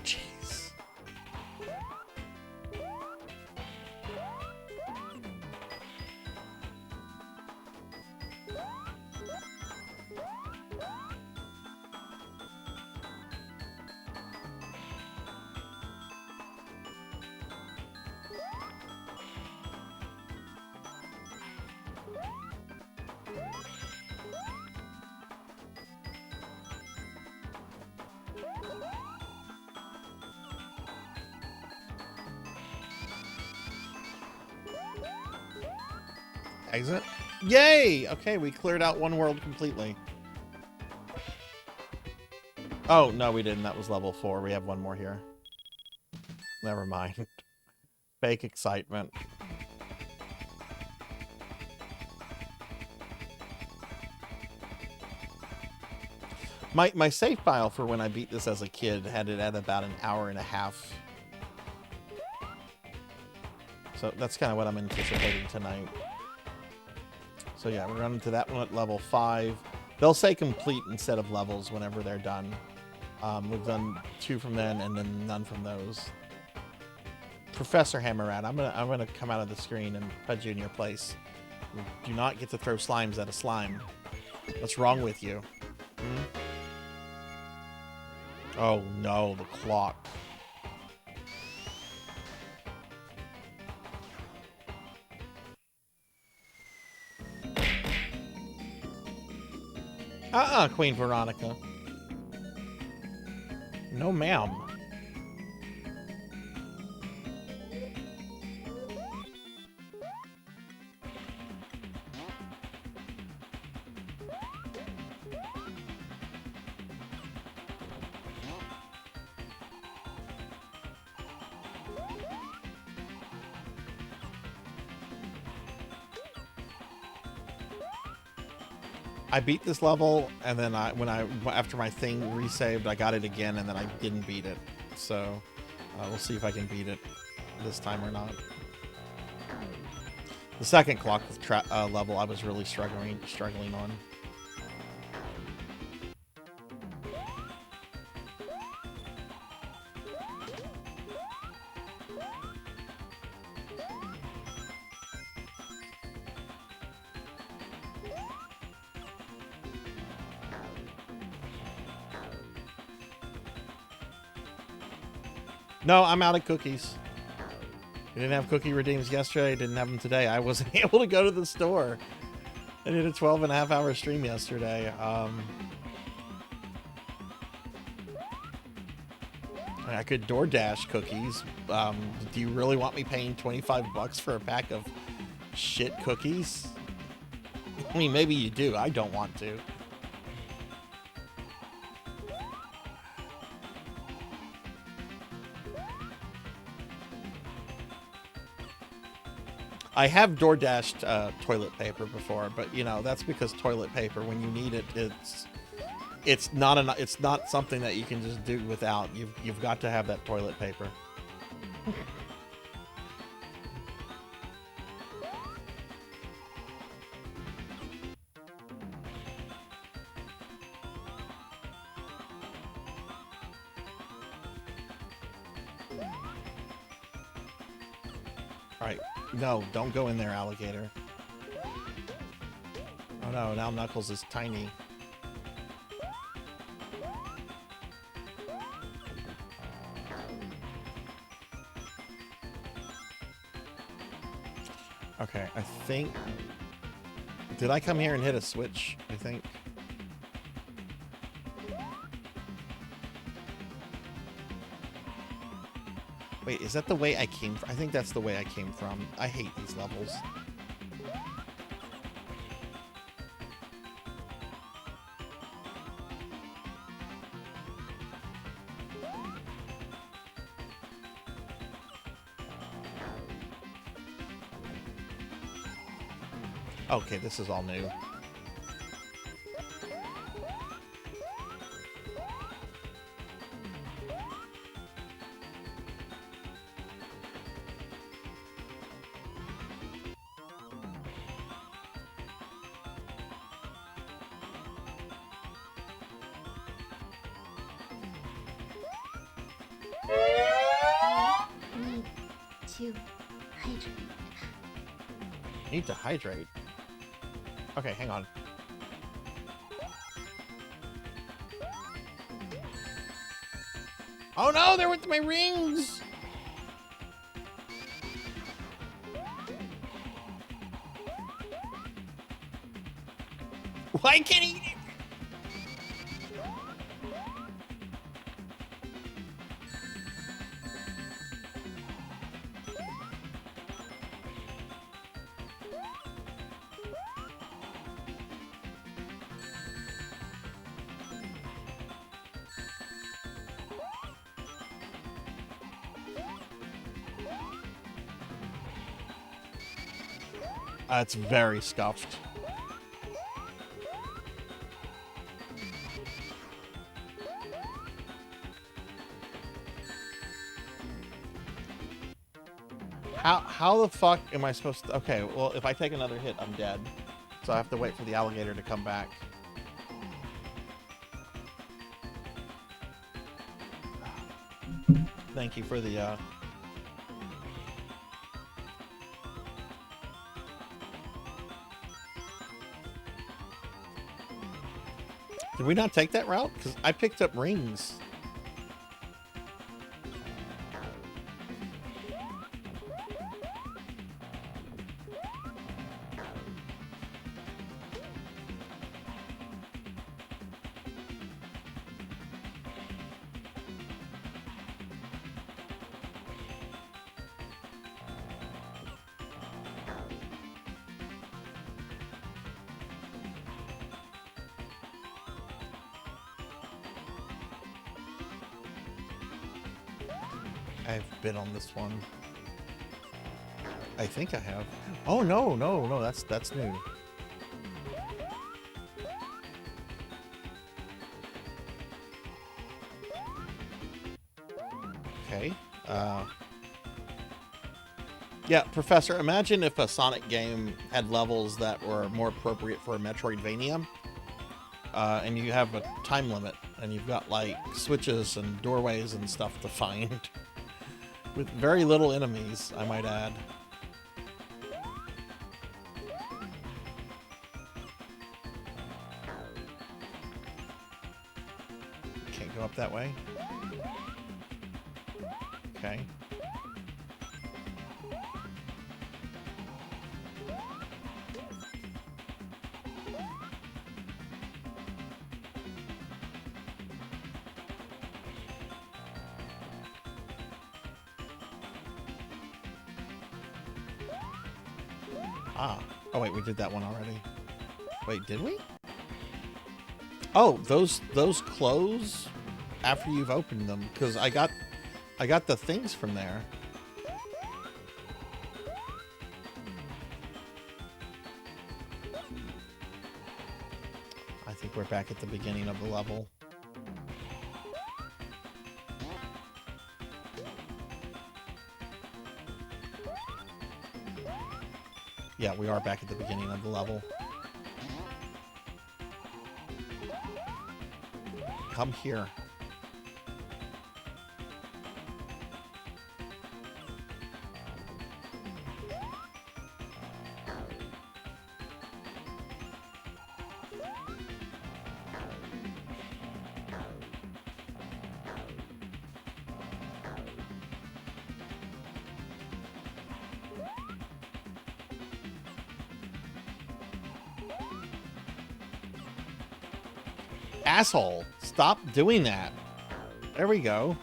Jeez. Exit. Yay! Okay, we cleared out one world completely. Oh, no, we didn't. That was level 4. We have one more here. Never mind. Fake excitement. My save file for when I beat this as a kid had it at about an hour and a half. So that's kind of what I'm anticipating tonight. So yeah, we're running to that one at level 5. They'll say complete instead of levels whenever they're done. We've done 2 from then and then none from those. Professor Hammerrat, I'm gonna come out of the screen and put you in your place. You do not get to throw slimes at a slime. What's wrong with you? Hmm? Oh no, the clock. Queen Veronica. No, ma'am. I beat this level, and then after my thing resaved, I got it again, and then I didn't beat it. So we'll see if I can beat it this time or not. The second clock level, I was really struggling on. No, I'm out of cookies. We didn't have cookie redeems yesterday. Didn't have them today. I wasn't able to go to the store. I did a 12.5-hour stream yesterday. I could DoorDash cookies. Do you really want me paying 25 bucks for a pack of shit cookies? I mean, maybe you do. I don't want to. I have DoorDashed toilet paper before, but you know that's because toilet paper, when you need it, it's not something that you can just do without. You've got to have that toilet paper. All right. No, don't go in there, alligator. Oh no, now Knuckles is tiny. Okay, I think... Did I come here and hit a switch, I think? Wait, is that the way I came from? I think that's the way I came from. I hate these levels. Okay, this is all new. Need to hydrate. Need to hydrate. Okay, hang on. Oh no, they're with my rings! Why can't he? It's very scuffed. How the fuck am I supposed to... Okay, well, if I take another hit, I'm dead. So I have to wait for the alligator to come back. Thank you for the, Did we not take that route? Because I picked up rings. I've been on this one. I think I have. Oh no, that's new. Okay. Yeah, Professor, imagine if a Sonic game had levels that were more appropriate for a Metroidvania. And you have a time limit, and you've got like switches and doorways and stuff to find. With very little enemies, I might add. Can't go up that way. Okay. Ah. Oh wait, we did that one already. Wait, did we? Oh, those close after you've opened them, because I got the things from there. I think we're back at the beginning of the level. Yeah, we are back at the beginning of the level. Come here. Asshole, stop doing that. There we go.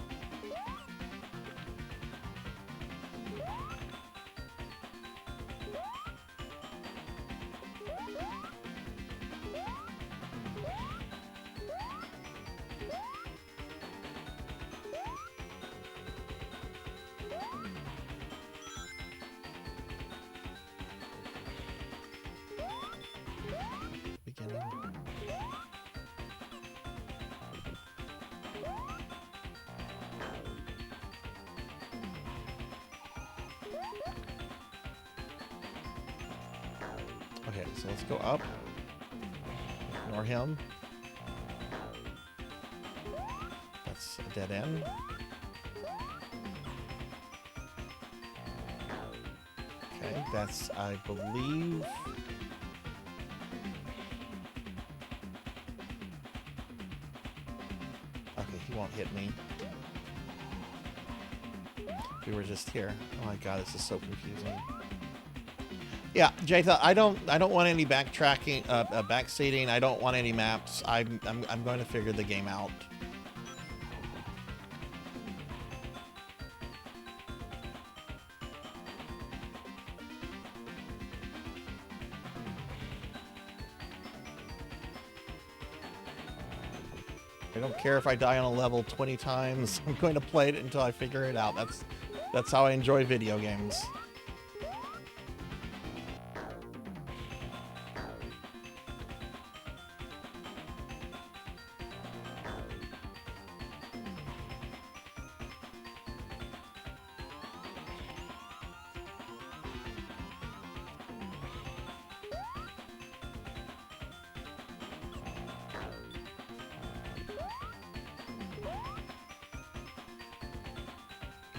Okay, so let's go up. Ignore him. That's a dead end. Okay, that's, I believe... Okay, he won't hit me. We were just here. Oh my god, this is so confusing. Yeah, Jatha, I don't want any backtracking, backseating. I don't want any maps. I'm going to figure the game out. I don't care if I die on a level 20 times. I'm going to play it until I figure it out. That's how I enjoy video games.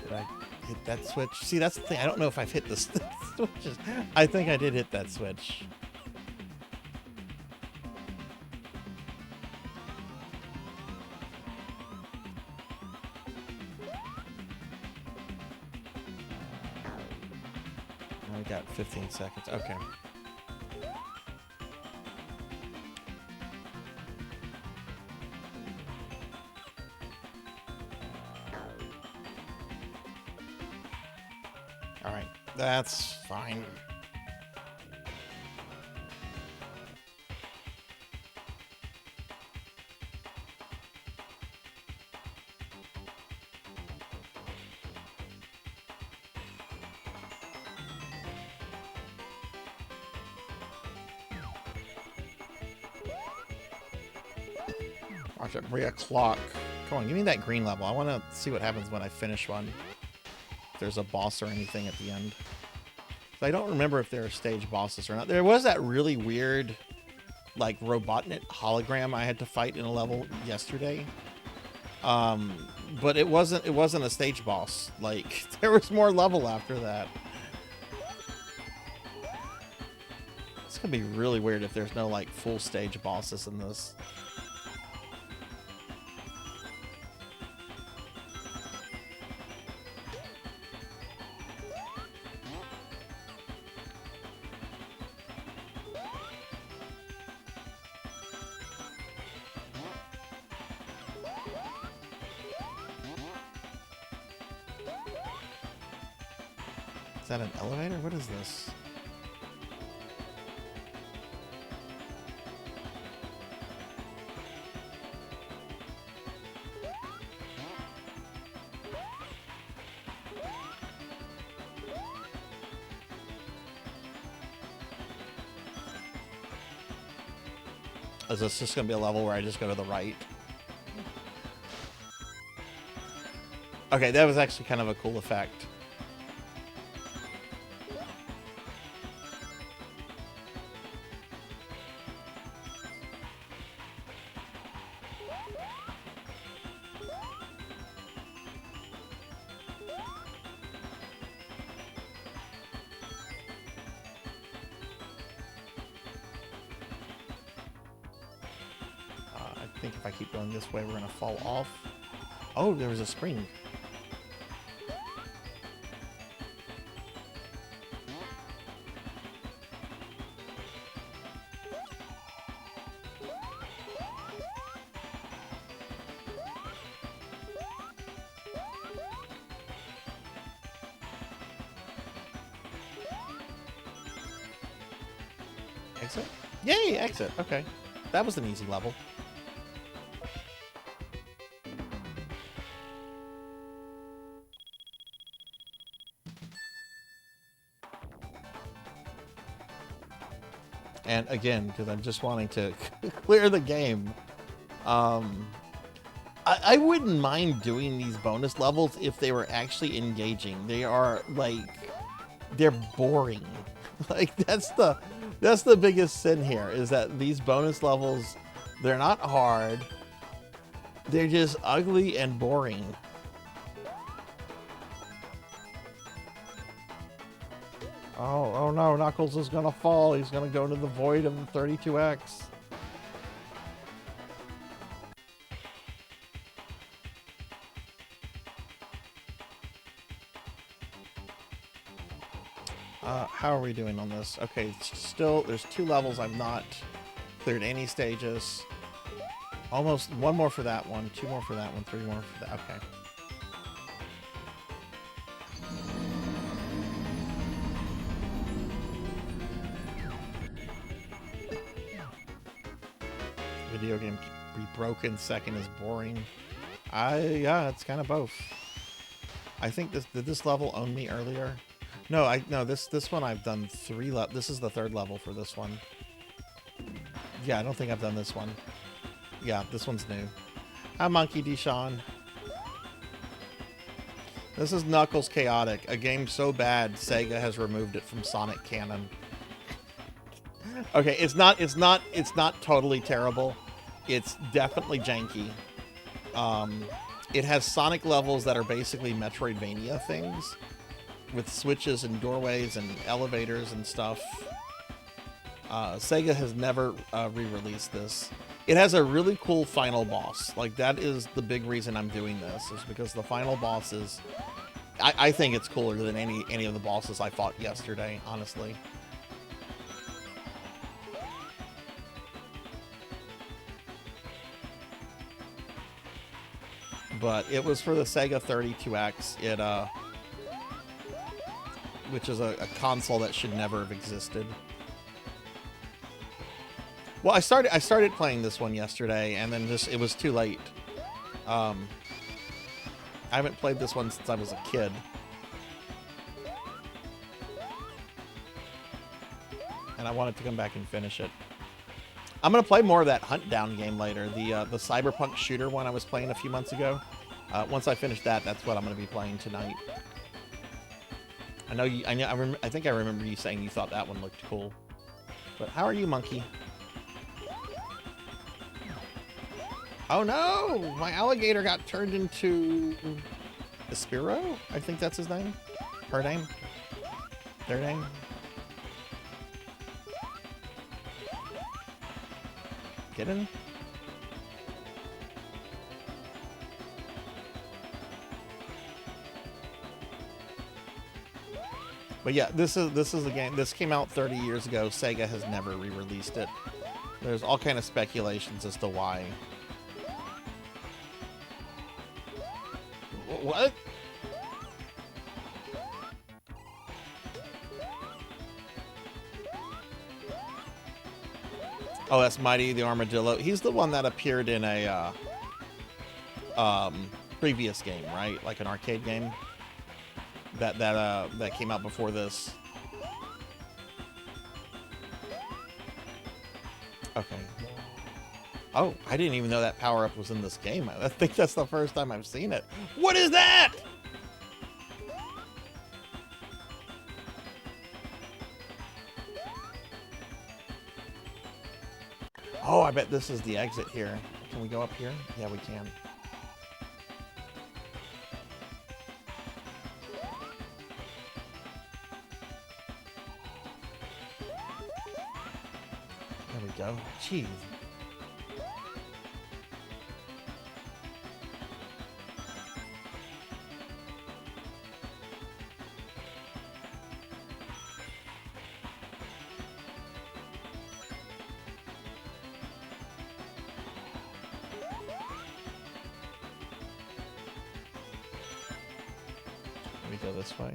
Did I hit that switch? See, that's the thing. I don't know if I've hit the switches. I think I did hit that switch. I got 15 seconds. Okay. All right, that's fine. Watch at 3 o'clock. Come on, give me that green level. I want to see what happens when I finish one. If there's a boss or anything at the end. I don't remember if there are stage bosses or not. There was that really weird, like, Robotnik hologram I had to fight in a level yesterday. But it wasn't a stage boss. Like, there was more level after that. It's gonna be really weird if there's no, like, full stage bosses in this. Is that an elevator? What is this? Is this just going to be a level where I just go to the right? Okay, that was actually kind of a cool effect. I think if I keep going this way, we're going to fall off. Oh, there was a spring. Exit? Yay, exit. Okay. That was an easy level. And again, because I'm just wanting to clear the game, I wouldn't mind doing these bonus levels if they were actually engaging. They are, like, they're boring. Like, that's That's the biggest sin here, is that these bonus levels, they're not hard. They're just ugly and boring. Oh no, Knuckles is gonna fall. He's gonna go into the void of the 32X. How are we doing on this? Okay, still, there's 2 levels I've not cleared any stages. Almost 1 more for that one, 2 more for that one, 3 more for that. Okay. Video game be broken, second is boring. Yeah, it's kind of both. I think did this level own me earlier? No, this one I've done 3 this is the 3rd level for this one. Yeah, I don't think I've done this one. Yeah, this one's new. Hi, Monkey Deshawn. This is Knuckles Chaotix, a game so bad Sega has removed it from Sonic canon. Okay, it's not totally terrible. It's definitely janky. It has Sonic levels that are basically Metroidvania things, with switches and doorways and elevators and stuff. Sega has never re-released this. It has a really cool final boss. Like, that is the big reason I'm doing this, is because the final boss is... I think it's cooler than any of the bosses I fought yesterday, honestly. But it was for the Sega 32X. Which is a console that should never have existed. Well, I started playing this one yesterday, and then it was too late. I haven't played this one since I was a kid. And I wanted to come back and finish it. I'm gonna play more of that Hunt Down game later, the cyberpunk shooter one I was playing a few months ago. Once I finish that, that's what I'm gonna be playing tonight. I think I remember you saying you thought that one looked cool. But how are you, Monkey? Oh no! My alligator got turned into Espiro? I think that's his name. Her name? Their name? Get in? But yeah, this is a game. This came out 30 years ago. Sega has never re-released it. There's all kind of speculations as to why. What? Oh, that's Mighty the Armadillo. He's the one that appeared in a previous game, right? Like an arcade game that came out before this. Okay. Oh, I didn't even know that power-up was in this game. I think that's the first time I've seen it. What is that? Oh, I bet this is the exit here. Can we go up here? Yeah, we can. There we go. Jeez. Go this way.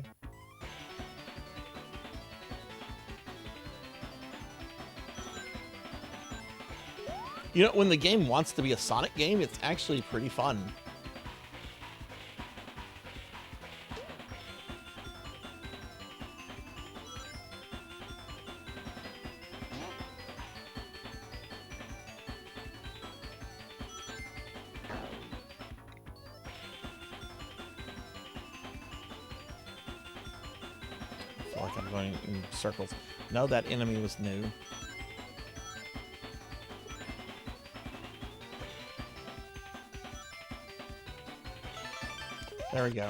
You know, when the game wants to be a Sonic game, it's actually pretty fun. feel like I'm going in circles. No, that enemy was new. There we go.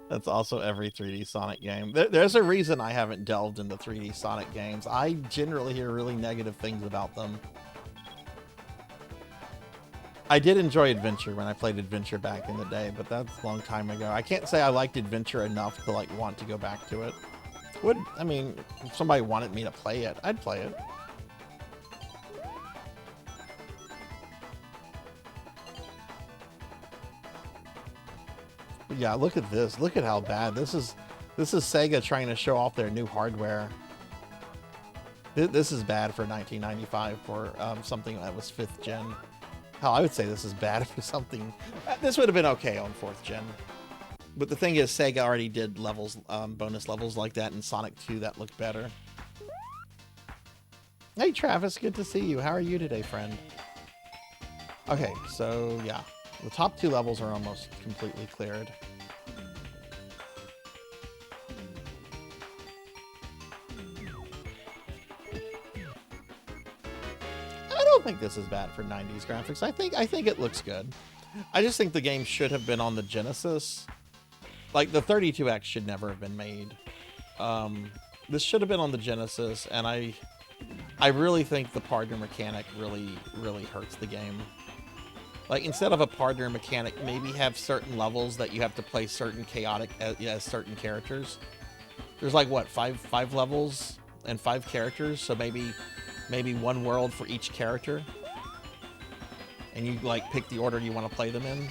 That's also every 3D Sonic game. There's a reason I haven't delved into 3D Sonic games. I generally hear really negative things about them. I did enjoy Adventure when I played Adventure back in the day, but that's a long time ago. I can't say I liked Adventure enough to like want to go back to it. I mean, if somebody wanted me to play it, I'd play it. Yeah, look at this. Look at how bad this is. This is Sega trying to show off their new hardware. This is bad for 1995 for something that was 5th gen. Hell, I would say this is bad for something. This would have been okay on 4th gen. But the thing is, Sega already did levels, bonus levels like that in Sonic 2 that looked better. Hey Travis, good to see you. How are you today, friend? Okay, so yeah. The top 2 levels are almost completely cleared. I don't think this is bad for 90s graphics. I think it looks good. I just think the game should have been on the Genesis. Like, the 32X should never have been made. This should have been on the Genesis, and I really think the partner mechanic really hurts the game. Like, instead of a partner mechanic, maybe have certain levels that you have to play certain chaotic as certain characters. There's like, what, five levels and 5 characters? So maybe 1 world for each character. And you, like, pick the order you want to play them in.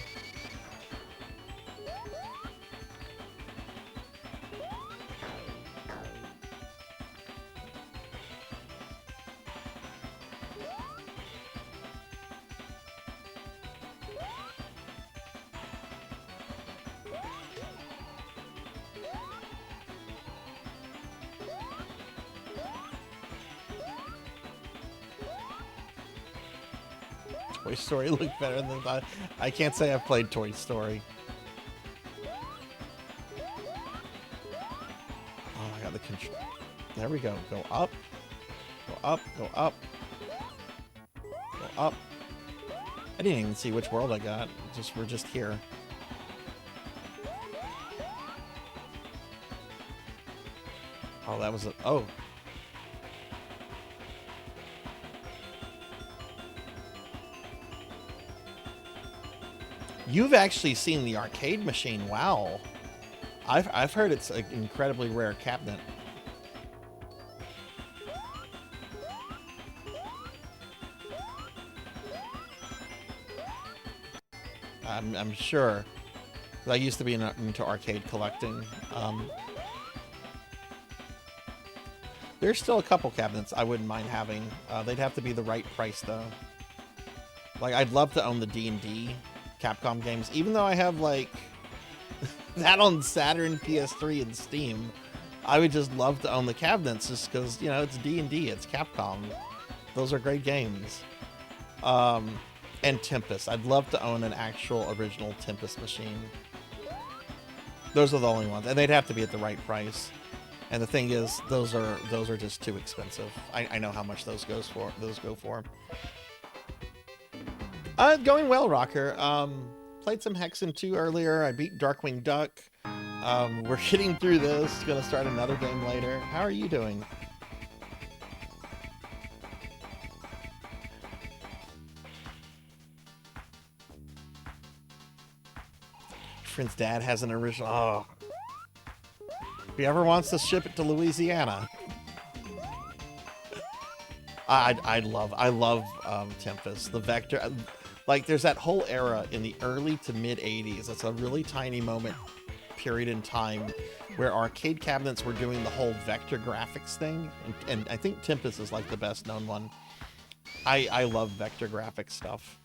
Toy Story looked better than that. I can't say I've played Toy Story. Oh my god, the control. There we go. Go up. Go up. Go up. Go up. I didn't even see which world I got. We're just here. Oh, that was a... Oh. You've actually seen the arcade machine. Wow. I've heard it's an incredibly rare cabinet. I'm sure. I used to be into arcade collecting. There's still a couple cabinets I wouldn't mind having. They'd have to be the right price though. Like, I'd love to own the D&D Capcom games, even though I have like that on Saturn, PS3, and Steam. I would just love to own the cabinets just because, you know, it's D&D, it's Capcom. Those are great games. And Tempest. I'd love to own an actual original Tempest machine. Those are the only ones, and they'd have to be at the right price. And the thing is, those are just too expensive. I know how much those go for. Going well, Rocker. Played some Hexen 2 earlier. I beat Darkwing Duck. We're getting through this. Gonna start another game later. How are you doing? Friend's dad has an original. Oh. If he ever wants to ship it to Louisiana. I love Tempest. The Vector. Like, there's that whole era in the early to mid 80s. It's a really tiny period in time where arcade cabinets were doing the whole vector graphics thing. And I think Tempest is like the best known one. I love vector graphics stuff.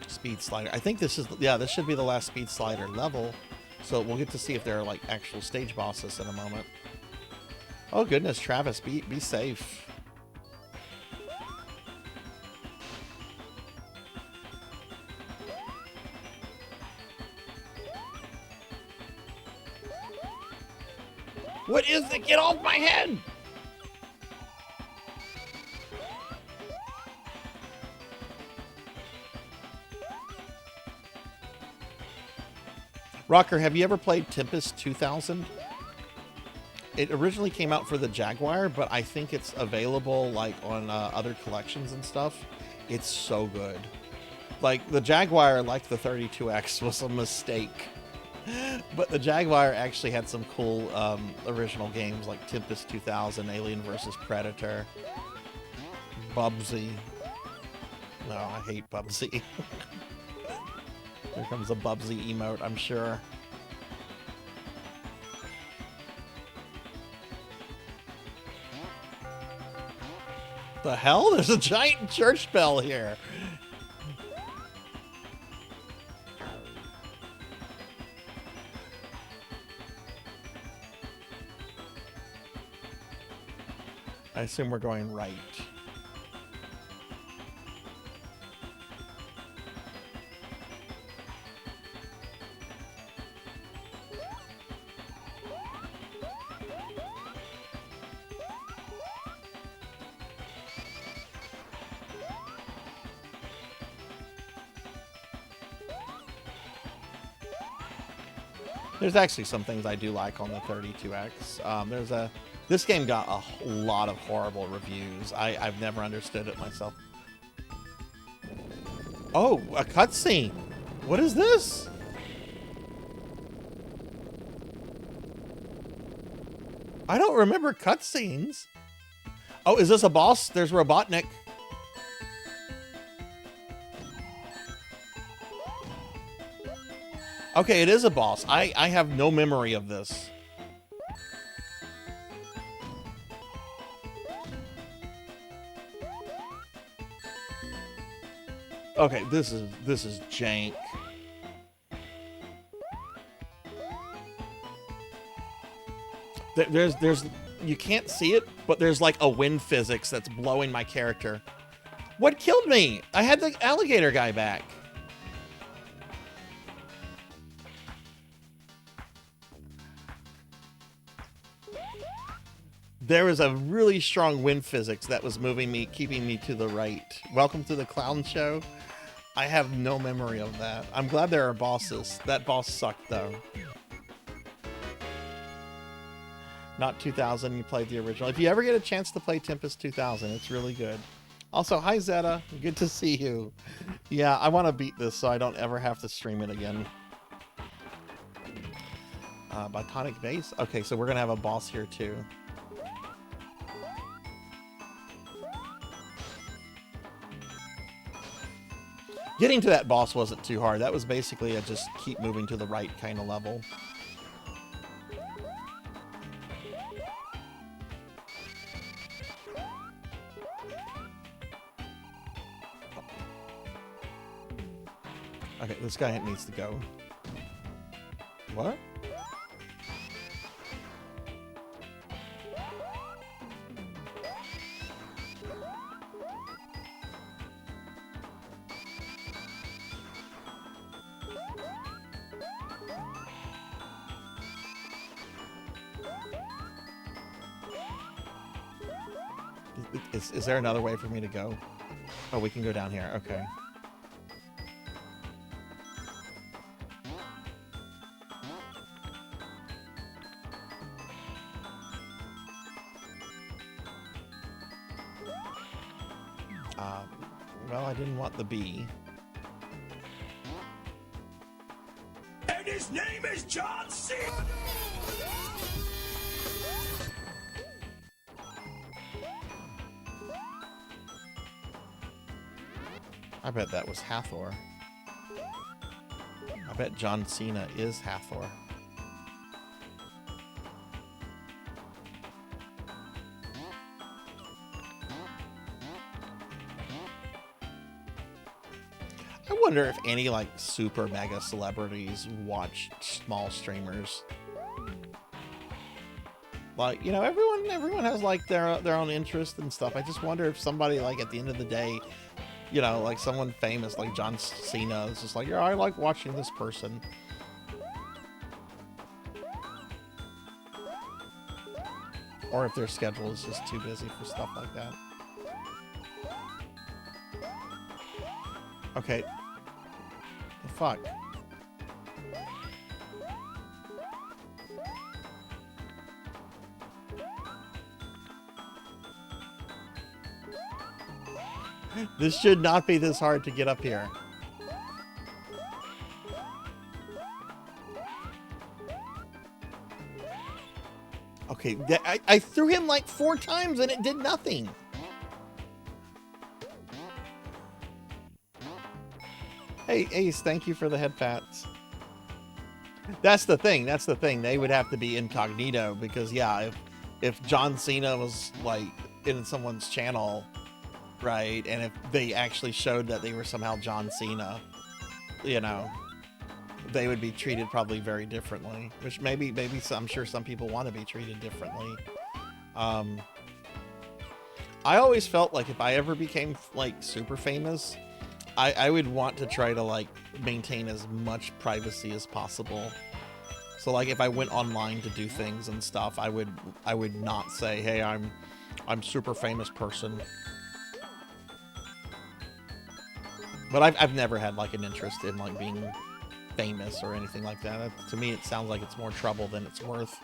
Speed slider. I think this is, yeah, this should be the last speed slider level. So we'll get to see if there are like actual stage bosses in a moment. Oh goodness, Travis, be safe. What is it? Get off my head! Rocker, have you ever played Tempest 2000? It originally came out for the Jaguar, but I think it's available like on other collections and stuff. It's so good. Like the Jaguar, like the 32X, was a mistake. But the Jaguar actually had some cool original games like Tempest 2000, Alien vs. Predator, Bubsy. No, I hate Bubsy. Here comes a Bubsy emote, I'm sure. The hell? There's a giant church bell here. I assume we're going right. There's actually some things I do like on the 32X. This game got a lot of horrible reviews. I've never understood it myself. Oh, a cutscene. What is this? I don't remember cutscenes. Oh, is this a boss? There's Robotnik. Okay, it is a boss. I have no memory of this. Okay, this is jank. There's you can't see it, but there's like a wind physics that's blowing my character. What killed me? I had the alligator guy back. There was a really strong wind physics that was moving me, keeping me to the right. Welcome to the clown show. I have no memory of that. I'm glad there are bosses. That boss sucked though. Not 2000, you played the original. If you ever get a chance to play Tempest 2000, it's really good. Also, hi Zeta, good to see you. Yeah, I want to beat this so I don't ever have to stream it again. Botanic Base? Okay, so we're gonna have a boss here too. Getting to that boss wasn't too hard. That was basically a just keep moving to the right kind of level. Okay, this guy needs to go. What? Is there another way for me to go? Oh, we can go down here. Okay. Well, I didn't want the bee. And his name is John C. I bet that was Hathor. I bet John Cena is Hathor. I wonder if any like super mega celebrities watch small streamers. Like, you know, everyone has like their own interest and stuff. I just wonder if somebody, like, at the end of the day, you know, like someone famous like John Cena is just like, yeah, I like watching this person. Or if their schedule is just too busy for stuff like that. Okay. The fuck? This should not be this hard to get up here. Okay, I threw him like 4 times and it did nothing. Hey, Ace, thank you for the head pats. That's the thing. That's the thing. They would have to be incognito because, yeah, if John Cena was like in someone's channel, right, and if they actually showed that they were somehow John Cena, you know, they would be treated probably very differently. Which maybe I'm sure some people want to be treated differently. I always felt like if I ever became like super famous, I would want to try to like maintain as much privacy as possible. So like if I went online to do things and stuff, I would not say, hey, I'm super famous person. But I've never had like an interest in like being famous or anything like that. To me, it sounds like it's more trouble than it's worth.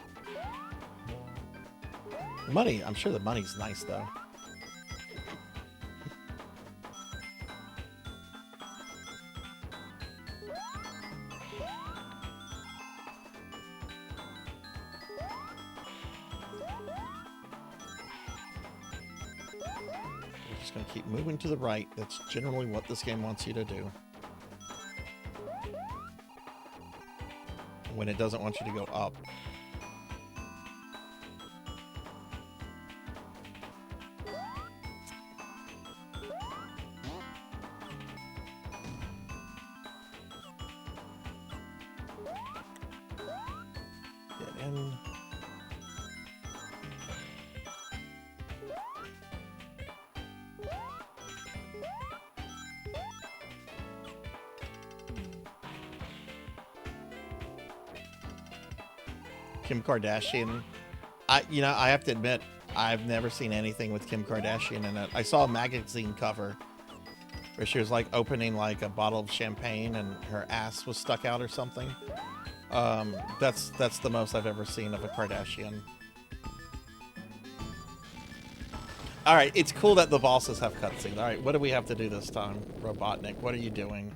Money, I'm sure the money's nice though. Gonna keep moving to the right. That's generally what this game wants you to do. When it doesn't want you to go up. Get in. Kim Kardashian. I have to admit, I've never seen anything with Kim Kardashian in it. I saw a magazine cover where she was like opening like a bottle of champagne and her ass was stuck out or something. That's the most I've ever seen of a Kardashian. All right, it's cool that the bosses have cutscenes. All right, what do we have to do this time? Robotnik, what are you doing?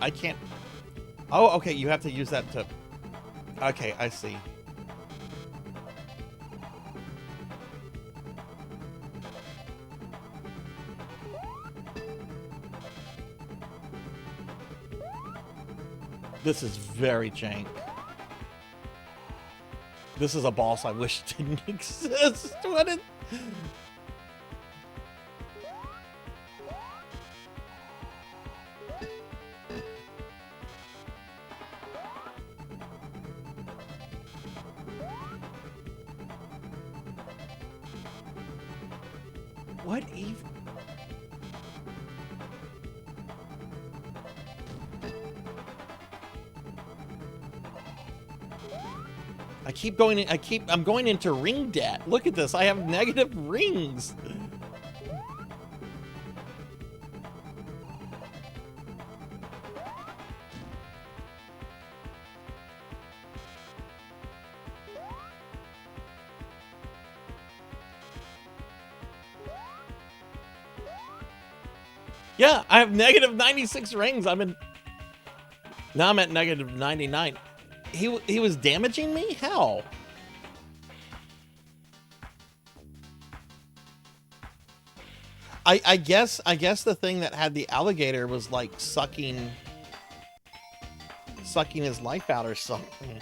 I can't... Oh, okay, you have to use that to... Okay, I see. This is very jank. This is a boss I wish didn't exist. What is... What even? I'm going into ring debt. Look at this. I have negative rings. Yeah, I have negative 96 rings. Now I'm at negative 99. He was damaging me? How? I guess the thing that had the alligator was like sucking his life out or something.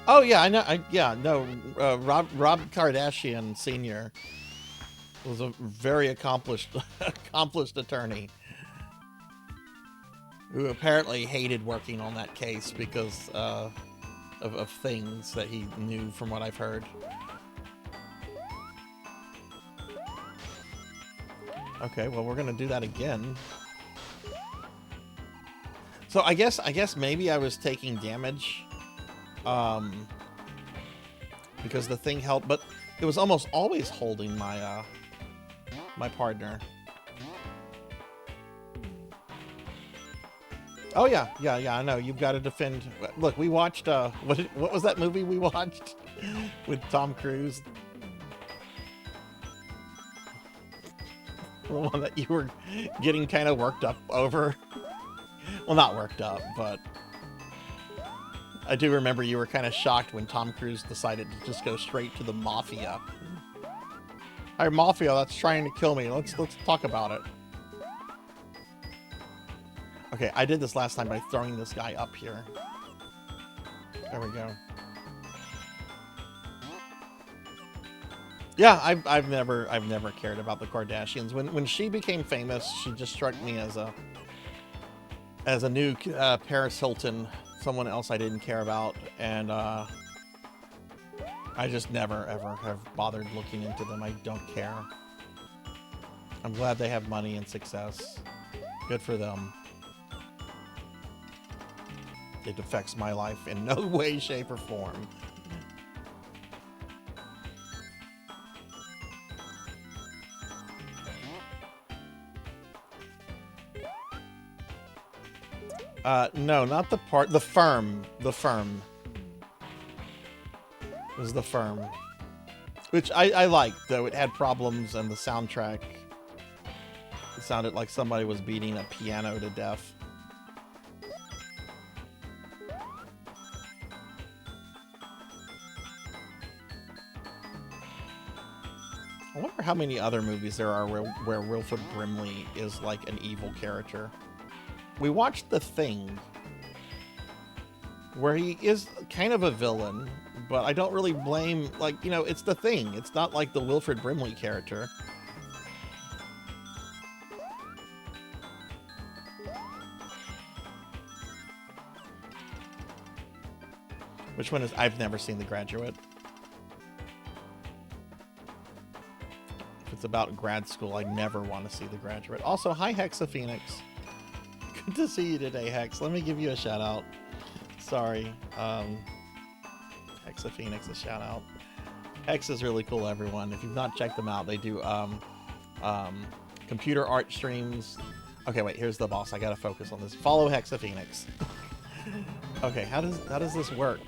Oh yeah, I know. Yeah, no. Rob Kardashian Sr. was a very accomplished accomplished attorney who apparently hated working on that case because of things that he knew from what I've heard. Okay, well we're gonna do that again. So I guess maybe I was taking damage, because the thing held, but it was almost always holding my my partner. Oh yeah, I know. You've got to defend. Look, we watched what was that movie we watched with Tom Cruise? The one that you were getting kind of worked up over. Well, not worked up, but I do remember you were kind of shocked when Tom Cruise decided to just go straight to the mafia. Hey, mafia, that's trying to kill me. Let's talk about it. Okay, I did this last time by throwing this guy up here. There we go. Yeah, I've never cared about the Kardashians. When she became famous, she just struck me as a new Paris Hilton, someone else I didn't care about, and I just never ever have bothered looking into them. I don't care. I'm glad they have money and success. Good for them. It affects my life in no way, shape, or form. No, not the part. The firm. The firm. It was the firm. Which I liked, though it had problems, and the soundtrack, it sounded like somebody was beating a piano to death. I wonder how many other movies there are where Wilford Brimley is like an evil character. We watched The Thing, where he is kind of a villain, but I don't really blame, like, you know, it's The Thing. It's not like the Wilford Brimley character. Which one is... I've never seen The Graduate. If it's about grad school, I never want to see The Graduate. Also, hi Hexa Phoenix. Good to see you today, Hex. Let me give you a shout out. Sorry. Hexa Phoenix, a shout out. Hex is really cool, everyone. If you've not checked them out, they do computer art streams. Okay, wait, here's the boss. I gotta focus on this. Follow Hexa Phoenix. Okay, how does this work?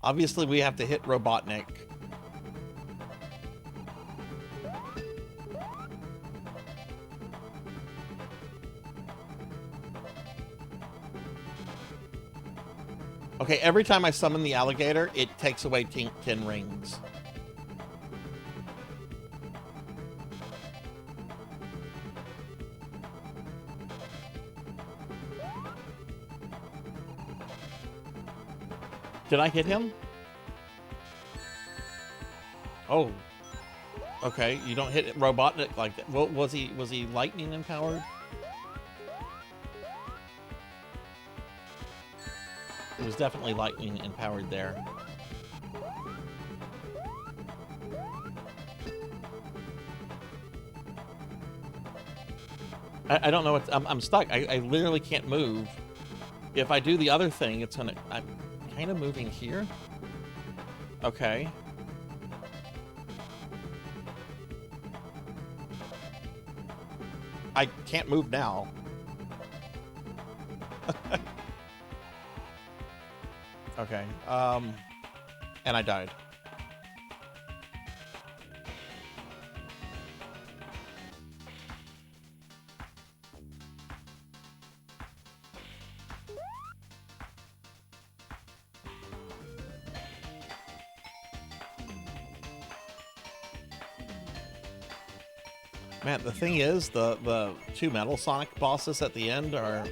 Obviously, we have to hit Robotnik. Okay, every time I summon the alligator, it takes away 10 rings. Did I hit him? Oh. Okay, you don't hit Robotnik like that. Well, was he lightning empowered? It was definitely lightning empowered there. I don't know what... I'm stuck. I literally can't move. If I do the other thing, it's gonna... I'm kind of moving here. Okay. I can't move now. Okay, and I died. Man, the thing is, the two Metal Sonic bosses at the end are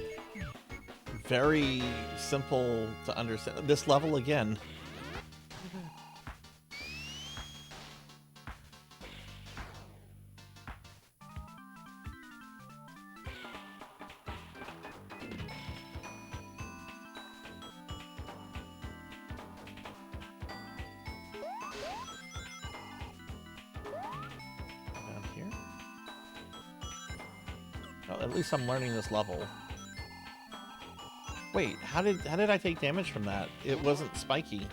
very simple to understand. This level again. Down here. Well, at least I'm learning this level. Wait, how did I take damage from that? It wasn't spiky.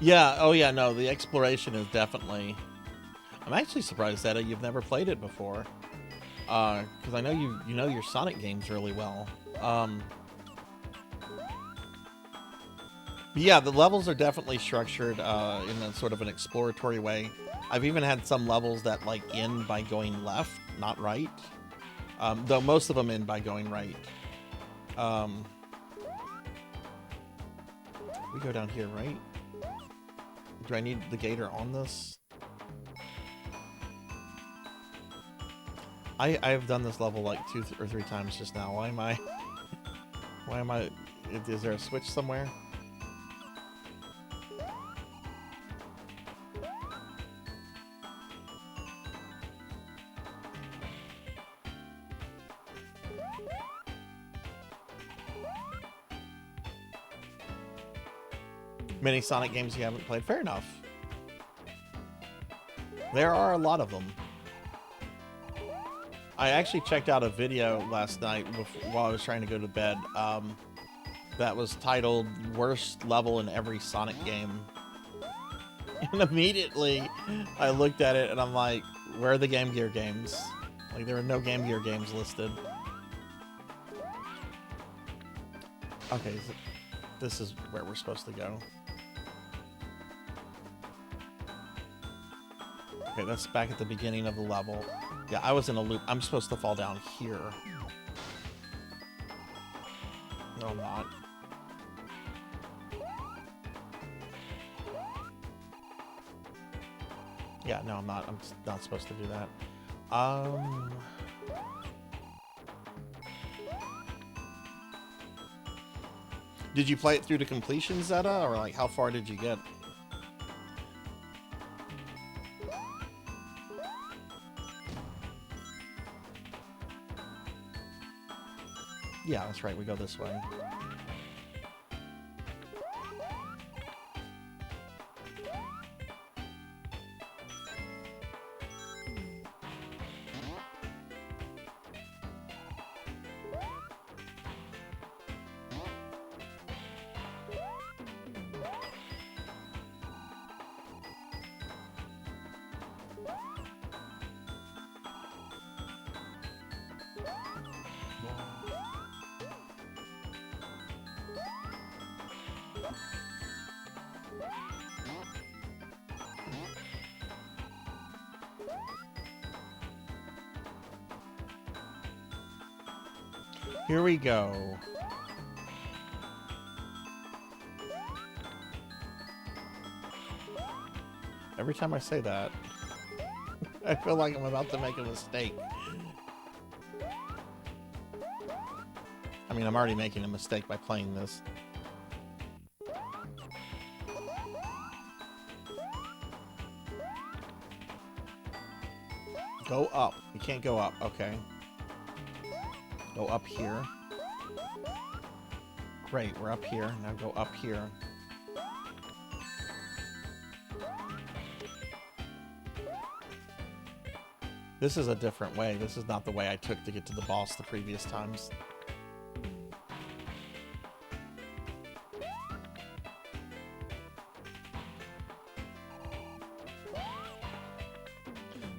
Yeah, oh yeah, no, the exploration is definitely... I'm actually surprised that you've never played it before. Because I know you know your Sonic games really well. But yeah, the levels are definitely structured in a sort of an exploratory way. I've even had some levels that like end by going left, not right. Though most of them end by going right. We go down here, right? Do I need the gator on this? I've done this level like 2 or 3 times just now. Why am I... Is there a switch somewhere? Many Sonic games you haven't played. Fair enough. There are a lot of them. I actually checked out a video last night while I was trying to go to bed that was titled Worst Level in Every Sonic Game. And immediately I looked at it and I'm like, where are the Game Gear games? Like, there are no Game Gear games listed. Okay, this is where we're supposed to go. Okay, that's back at the beginning of the level. Yeah, I was in a loop. I'm supposed to fall down here. No, I'm not. Yeah, no, I'm not. I'm not supposed to do that. Did you play it through to completion, Zeta? Or, like, how far did you get? Yeah, that's right. We go this way. Here we go. Every time I say that, I feel like I'm about to make a mistake. I mean, I'm already making a mistake by playing this. Go up. You can't go up. Okay. Go up here. Great, we're up here. Now go up here. This is a different way. This is not the way I took to get to the boss the previous times.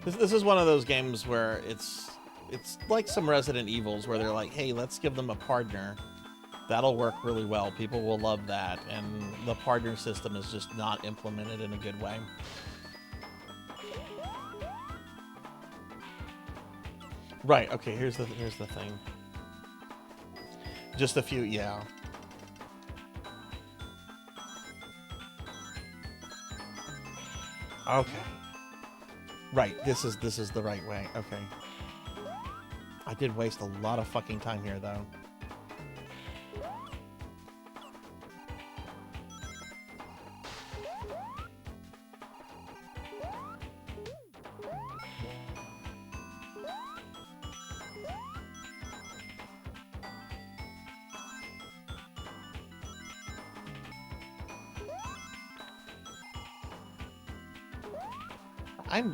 This is one of those games where it's like some Resident Evils where they're like, hey, let's give them a partner. That'll work really well. People will love that, and the partner system is just not implemented in a good way. Right, okay, here's the thing. Just a few, yeah. Okay. Right, this is the right way. Okay. I did waste a lot of fucking time here, though.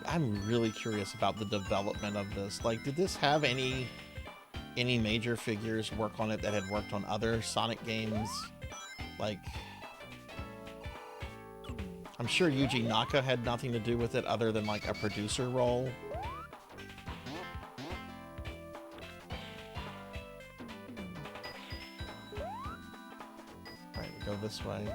I'm really curious about the development of this. Like, did this have any major figures work on it that had worked on other Sonic games? Like, I'm sure Yuji Naka had nothing to do with it other than like a producer role. All right, we go this way.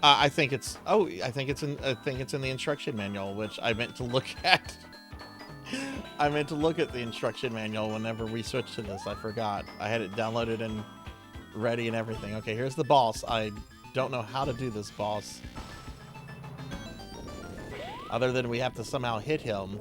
I think it's in the instruction manual, which I meant to look at. I meant to look at the instruction manual whenever we switched to this. I forgot. I had it downloaded and ready and everything. Okay, here's the boss. I don't know how to do this boss. Other than we have to somehow hit him.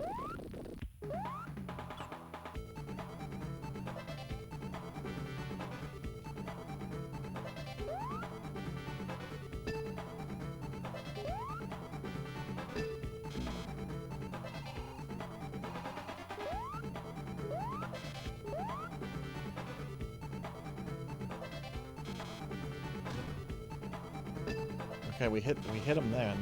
Okay, we hit him then.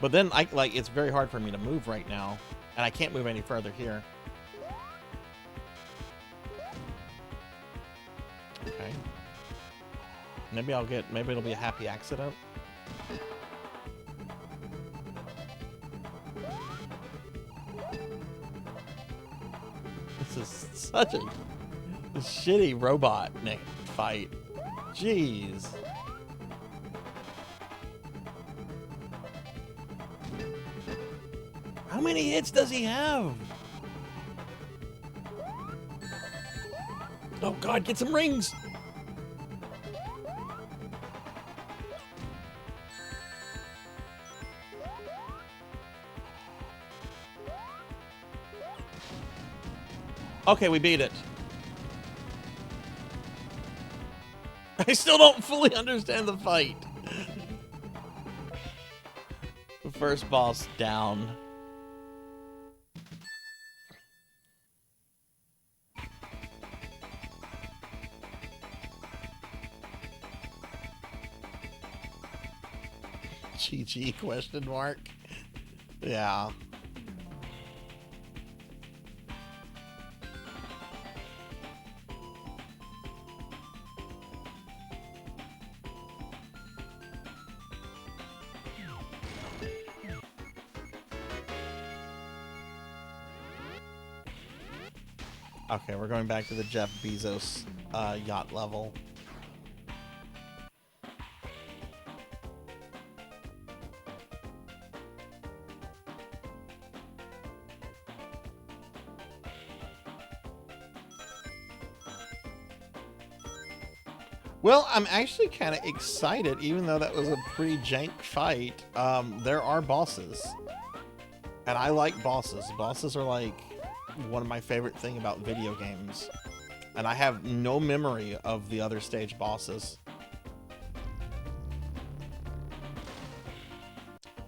But then it's very hard for me to move right now, and I can't move any further here. Okay. Maybe it'll be a happy accident. This is such a shitty robot fight. Jeez. How many hits does he have? Oh God, get some rings. Okay, we beat it. I still don't fully understand the fight. The first boss down. GG question mark. Yeah. Okay, we're going back to the Jeff Bezos yacht level. Well, I'm actually kind of excited, even though that was a pretty jank fight. There are bosses, and I like bosses. Bosses are like one of my favorite thing about video games, and I have no memory of the other stage bosses.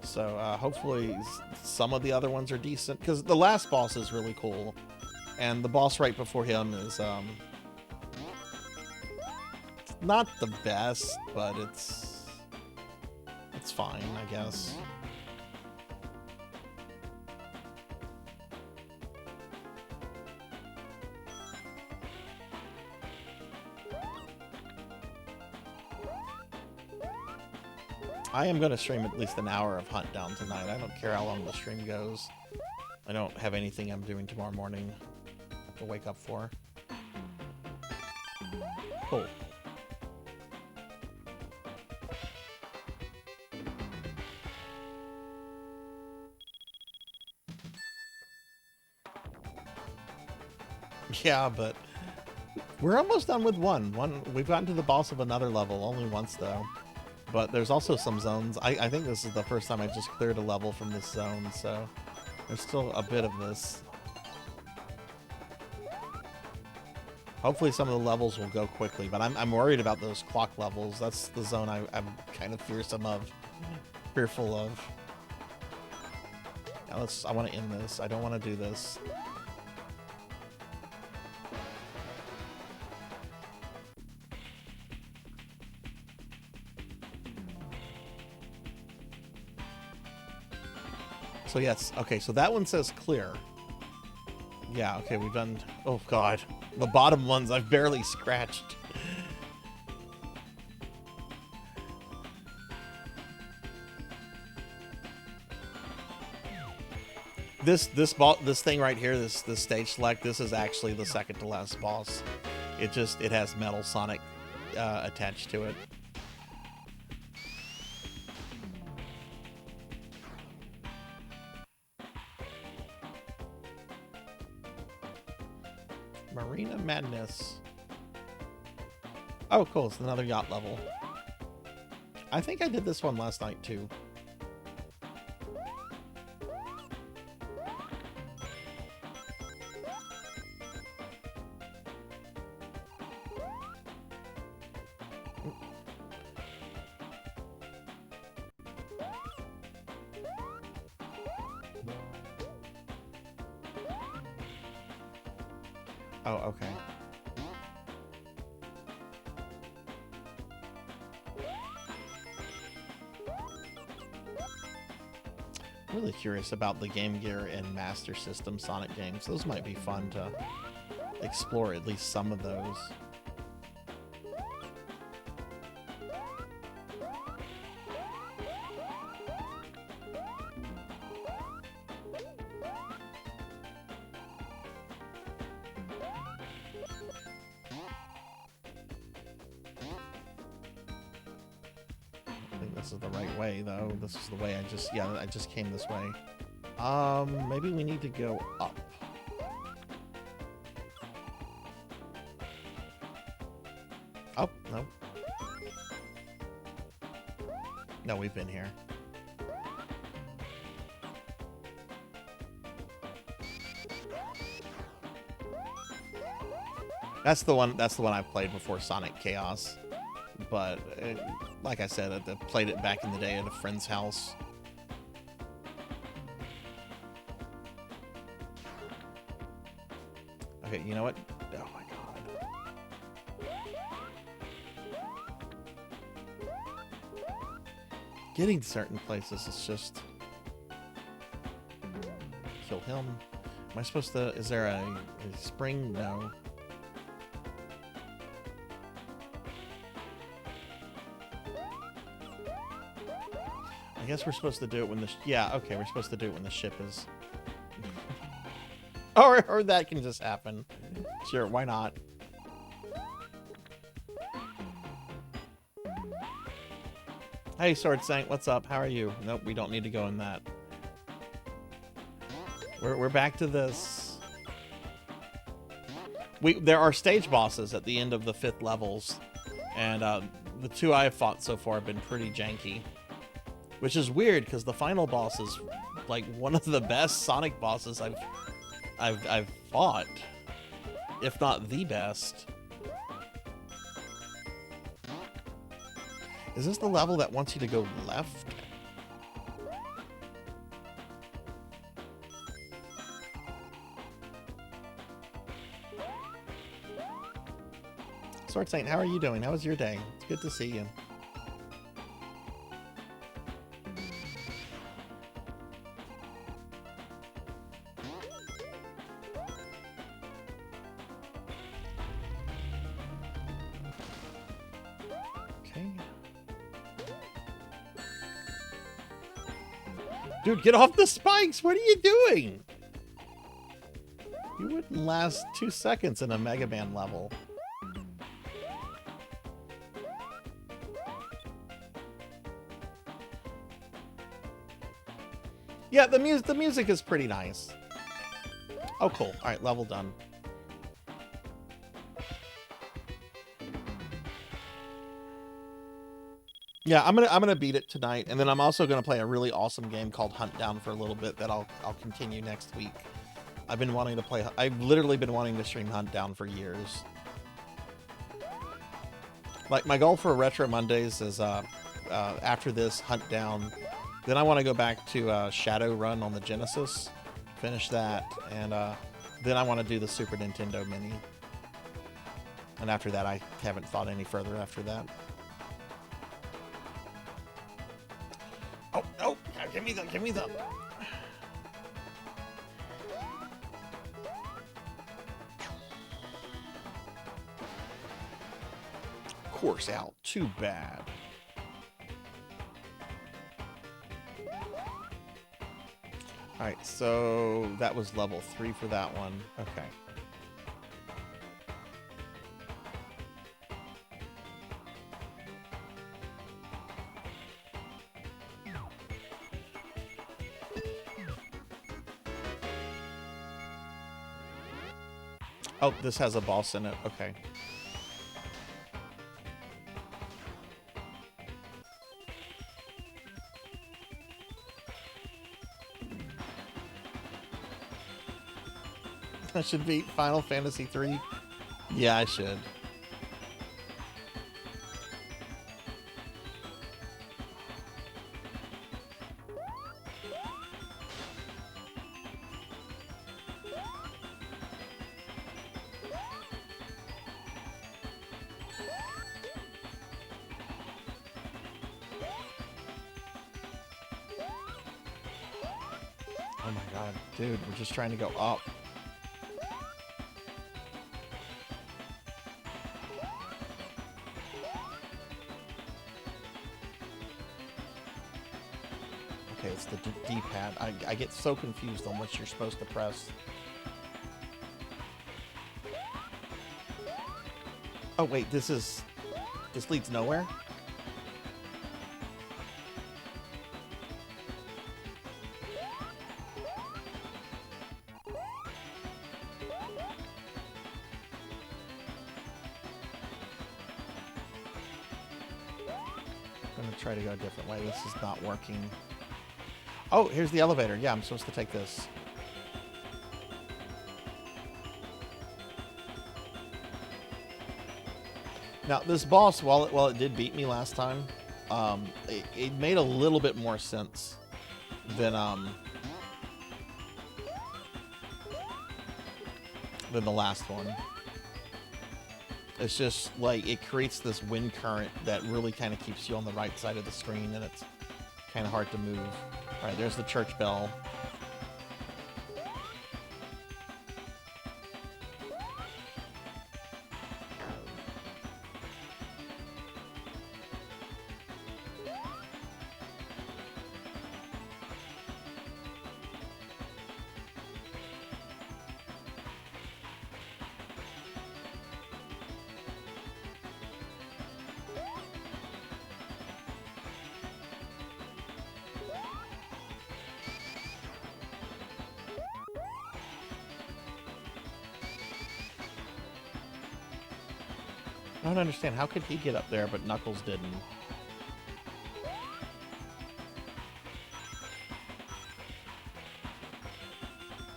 So hopefully some of the other ones are decent, because the last boss is really cool, and the boss right before him is not the best, but it's fine, I guess. I am going to stream at least an hour of Hunt Down tonight. I don't care how long the stream goes. I don't have anything I'm doing tomorrow morning I have to wake up for. Cool. Yeah, but we're almost done with one. We've gotten to the boss of another level, only once though. But there's also some zones. I think this is the first time I just cleared a level from this zone, so there's still a bit of this. Hopefully some of the levels will go quickly, but I'm worried about those clock levels. That's the zone I'm kind of fearful of. Now I want to end this. I don't want to do this. So yes, okay, so that one says clear. Yeah, okay, we've done... Oh, God. The bottom ones I've barely scratched. This thing right here, this stage select, this is actually the second to last boss. It has Metal Sonic attached to it. Marina Madness. Oh, cool. It's another yacht level. I think I did this one last night, too. Oh, okay. I'm really curious about the Game Gear and Master System Sonic games. Those might be fun to explore, at least some of those. This is the right way, though. This is the way I just came this way. Maybe we need to go up. Oh, no. No, we've been here. That's the one I've played before Sonic Chaos. But like I said, I played it back in the day at a friend's house. Okay, you know what? Oh my god. Getting to certain places is just... Kill him. Am I supposed to... Is there a spring? No. I guess we're supposed to do it when the... Yeah, okay, we're supposed to do it when the ship is... or that can just happen. Sure, why not? Hey, Sarzac, what's up? How are you? Nope, we don't need to go in that. We're back to this. There are stage bosses at the end of the 5th levels, and the 2 I've fought so far have been pretty janky. Which is weird, because the final boss is like one of the best Sonic bosses I've fought, if not the best. Is this the level that wants you to go left? Sword Saint, how are you doing? How was your day? It's good to see you. Dude, get off the spikes! What are you doing? You wouldn't last 2 seconds in a Mega Man level. Yeah, the music is pretty nice. Oh, cool. All right, level done. Yeah, I'm gonna beat it tonight, and then I'm also gonna play a really awesome game called Hunt Down for a little bit that I'll continue next week. I've literally been wanting to stream Hunt Down for years. Like, my goal for Retro Mondays is after this Hunt Down, then I want to go back to Shadow Run on the Genesis, finish that, and then I want to do the Super Nintendo Mini. And after that, I haven't thought any further after that. Oh, no! Give me the... Course out. Too bad. Alright, so that was level 3 for that one. Okay. Oh, this has a boss in it. Okay. I should beat Final Fantasy 3. Yeah, I should. Oh my god, dude, we're just trying to go up. Okay, it's the D-pad. I get so confused on what you're supposed to press. Oh wait, this leads nowhere? I'm gonna try to go a different way. This is not working. Oh, here's the elevator. Yeah, I'm supposed to take this. Now, this boss, while it did beat me last time, it made a little bit more sense than the last one. It's just like it creates this wind current that really kind of keeps you on the right side of the screen, and it's kind of hard to move. All right, there's the church bell. I don't understand. How could he get up there, but Knuckles didn't?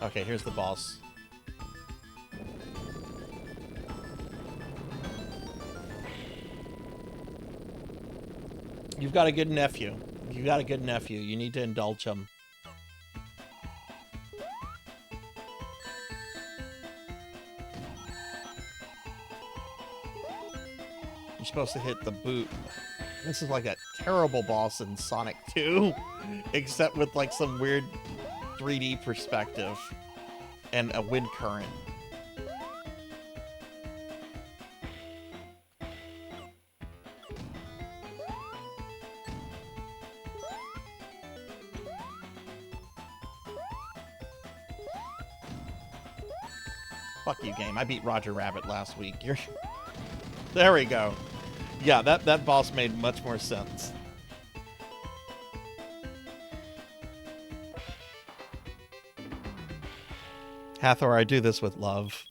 Okay, here's the boss. You've got a good nephew. You've got a good nephew. You need to indulge him. You're supposed to hit the boot. This is like a terrible boss in Sonic 2, except with like some weird 3D perspective and a wind current. Fuck you, game. I beat Roger Rabbit last week. You're... There we go. Yeah, that boss made much more sense. Hathor, I do this with love.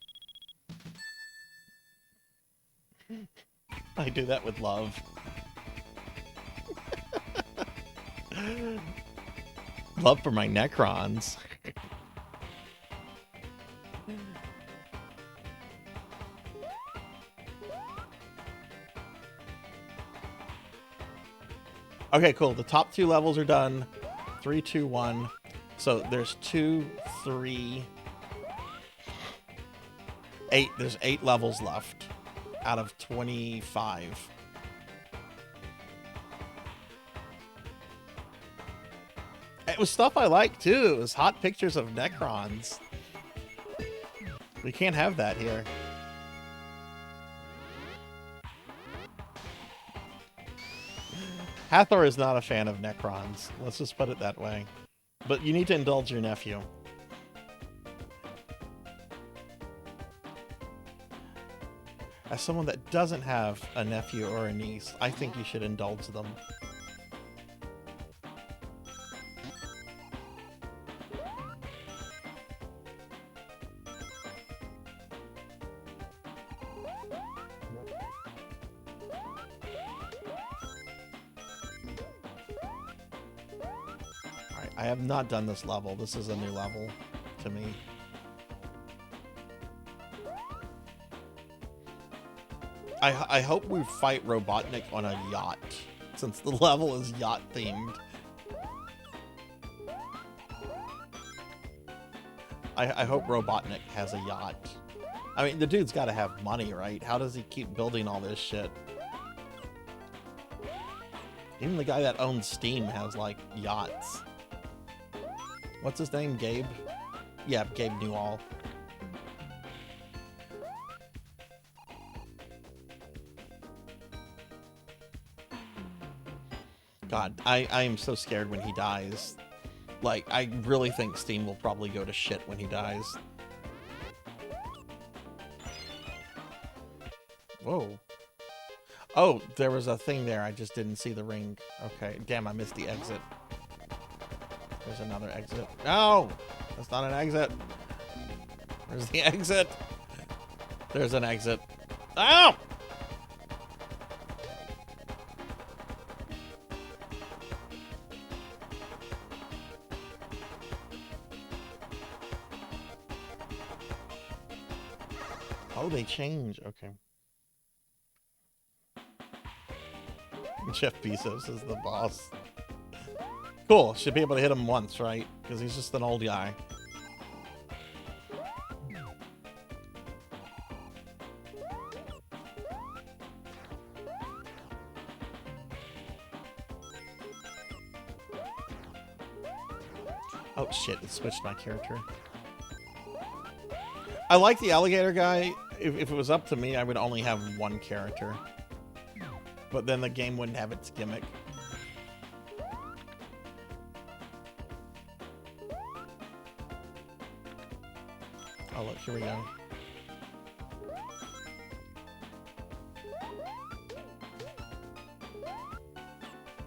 I do that with love. Love for my Necrons. Okay, cool. The top 2 levels are done. 3, 2, 1. So there's 2, 3, 8. There's 8 levels left out of 25. It was stuff I liked too. It was hot pictures of Necrons. We can't have that here. Hathor is not a fan of Necrons. Let's just put it that way. But you need to indulge your nephew. As someone that doesn't have a nephew or a niece, I think you should indulge them. Alright, I have not done this level. This is a new level to me. I hope we fight Robotnik on a yacht, since the level is yacht themed. I hope Robotnik has a yacht. I mean, the dude's got to have money, right? How does he keep building all this shit? Even the guy that owns Steam has, like, yachts. What's his name? Gabe? Yeah, Gabe Newall. God, I am so scared when he dies. Like, I really think Steam will probably go to shit when he dies. Whoa. Oh, there was a thing there. I just didn't see the ring. Okay, damn, I missed the exit. There's another exit. No! That's not an exit. Where's the exit? There's an exit. Ow! Oh, they change. Okay. Jeff Bezos is the boss. Cool. Should be able to hit him once, right? Because he's just an old guy. Oh shit, it switched my character. I like the alligator guy. If it was up to me, I would only have one character. But then the game wouldn't have its gimmick. Oh look, here we go.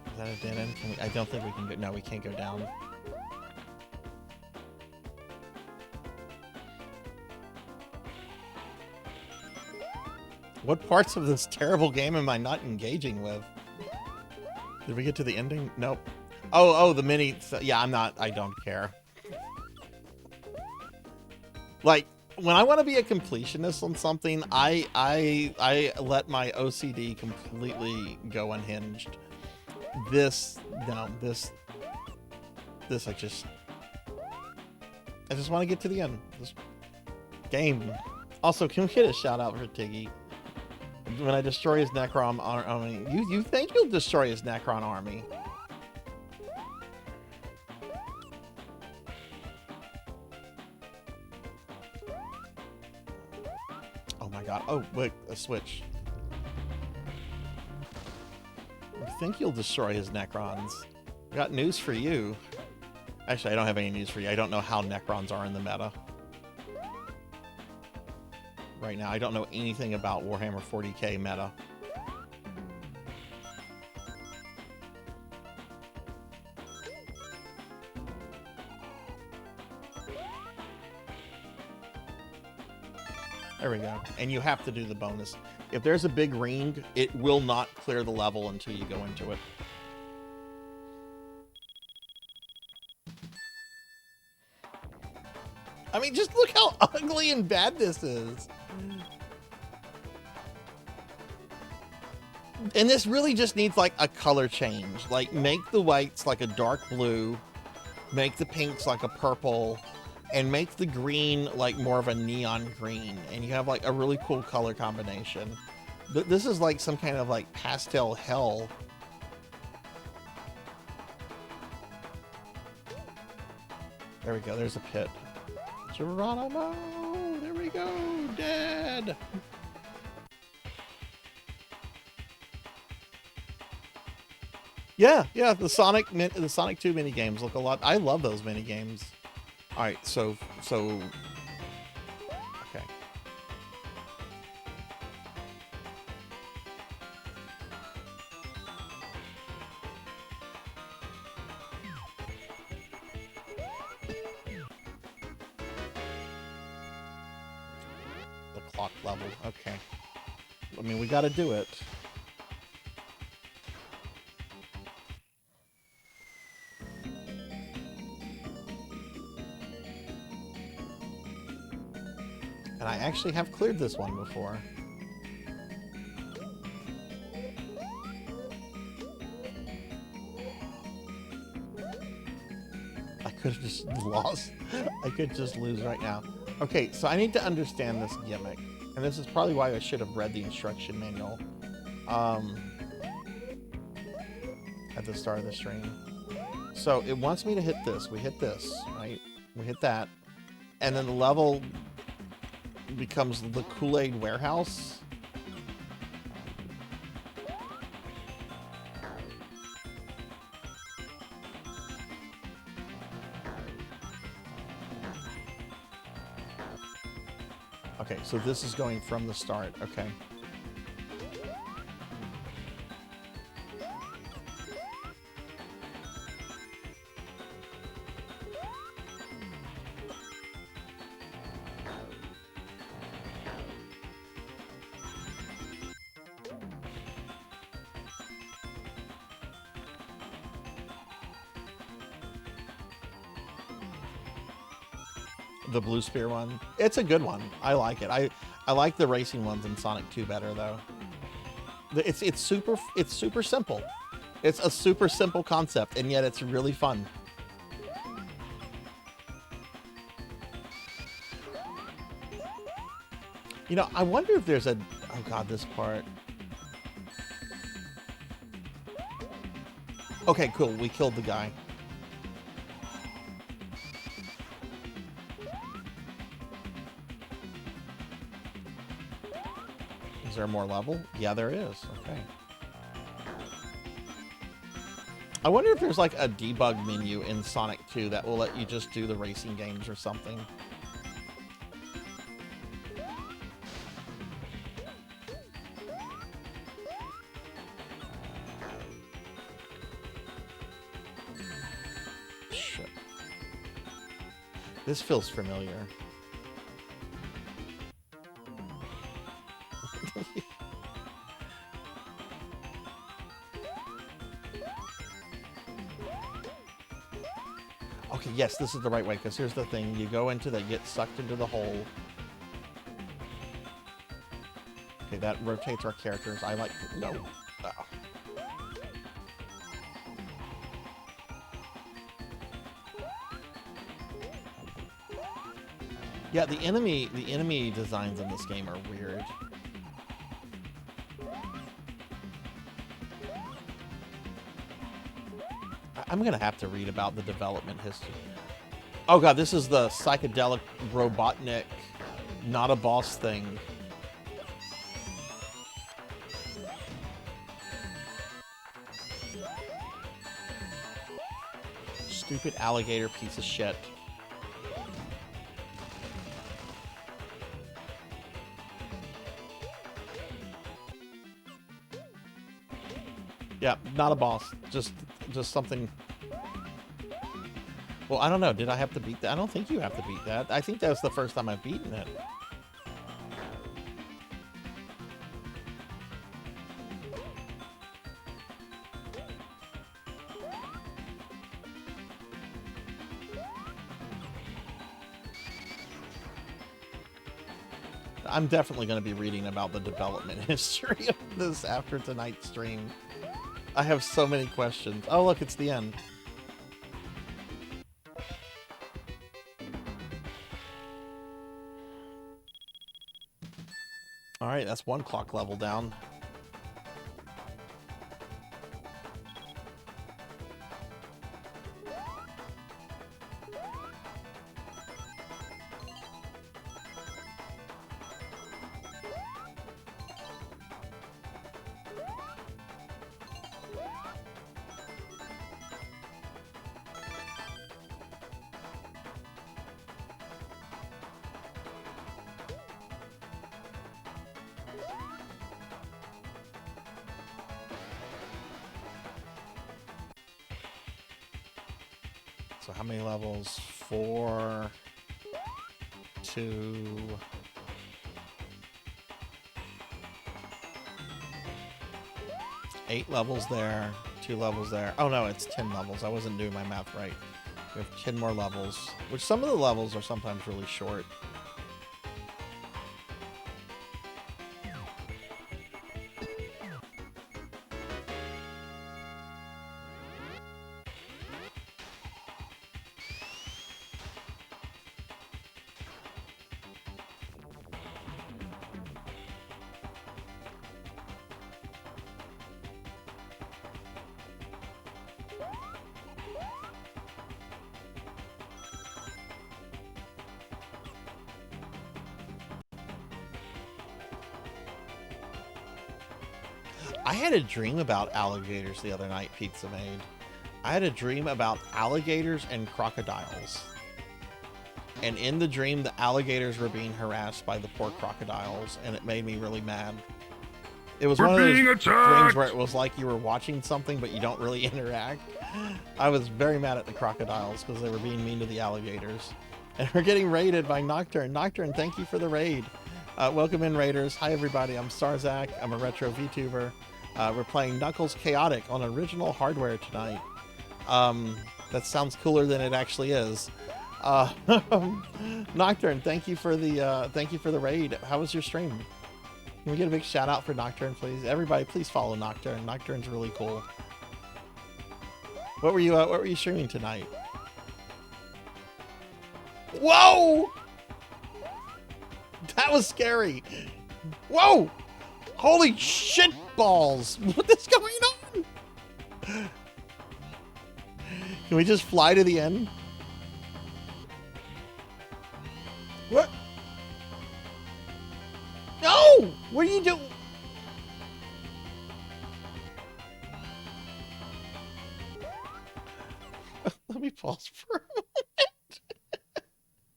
Is that a dead end? Can we, I don't think we can go. No, we can't go down. What parts of this terrible game am I not engaging with? Did we get to the ending? Nope. Oh, the mini. Yeah, I don't care. Like, when I want to be a completionist on something, I let my OCD completely go unhinged. This I just want to get to the end. This game. Also, can we get a shout out for Tiggy? When I destroy his Necron army, you think you'll destroy his Necron army? Oh my god! Oh wait, a switch. You think you'll destroy his Necrons? I got news for you. Actually, I don't have any news for you. I don't know how Necrons are in the meta. right now. I don't know anything about Warhammer 40k meta. There we go. And you have to do the bonus. If there's a big ring, it will not clear the level until you go into it. I mean, just look how ugly and bad this is. And this really just needs like a color change. Like make the whites like a dark blue, make the pinks like a purple, and make the green like more of a neon green. And you have like a really cool color combination. This is like some kind of like pastel hell. There we go, there's a pit. Geronimo! There we go, dead! Yeah, the Sonic 2 mini games look a lot. I love those mini games. All right, so okay. The clock level. Okay. I mean, we got to do it. And I actually have cleared this one before. I could have just lost. I could just lose right now. Okay, so I need to understand this gimmick. And this is probably why I should have read the instruction manual at the start of the stream. So it wants me to hit this. We hit this, right? We hit that. And then the level becomes the Kool-Aid warehouse. Okay, so this is going from the start. Okay. The Blue Spear one. It's a good one. I like it. I like the racing ones in Sonic 2 better though. It's super simple. It's a super simple concept and yet it's really fun. You know, I wonder if there's a oh god, this part. Okay, cool. We killed the guy. Is there more level? Yeah, there is. Okay. I wonder if there's like a debug menu in Sonic 2 that will let you just do the racing games or something. Shit. This feels familiar. Okay, yes, this is the right way, because here's the thing. You go into that, get sucked into the hole. Okay, that rotates our characters. I like... No. Oh. Yeah, the enemy designs in this game are weird. I'm gonna have to read about the development history. Oh god, this is the psychedelic Robotnik, not a boss thing. Stupid alligator piece of shit. Yeah, not a boss. Just something. Well, I don't know. Did I have to beat that? I don't think you have to beat that. I think that was the first time I've beaten it. I'm definitely going to be reading about the development history of this after tonight's stream. I have so many questions. Oh, look, it's the end. All right, that's one clock level down. So how many levels? 4, 2... 8 levels there, 2 levels there. Oh no, it's 10 levels. I wasn't doing my math right. We have 10 more levels, which some of the levels are sometimes really short. I had a dream about alligators the other night, Pizza Maid. I had a dream about alligators and crocodiles. And in the dream, the alligators were being harassed by the poor crocodiles, and it made me really mad. It was one of those dreams where it was like you were watching something, but you don't really interact. I was very mad at the crocodiles because they were being mean to the alligators. And we're getting raided by Nocturne. Nocturne, thank you for the raid. Welcome in, raiders. Hi, everybody. I'm Sarzac. I'm a retro VTuber. We're playing Knuckles Chaotix on original hardware tonight. That sounds cooler than it actually is. Nocturne, thank you for the raid. How was your stream? Can we get a big shout out for Nocturne, please? Everybody, please follow Nocturne. Nocturne's really cool. What were you streaming tonight? Whoa! That was scary. Whoa! Holy shit balls! What is going on? Can we just fly to the end? What? No! What are you doing? Let me pause for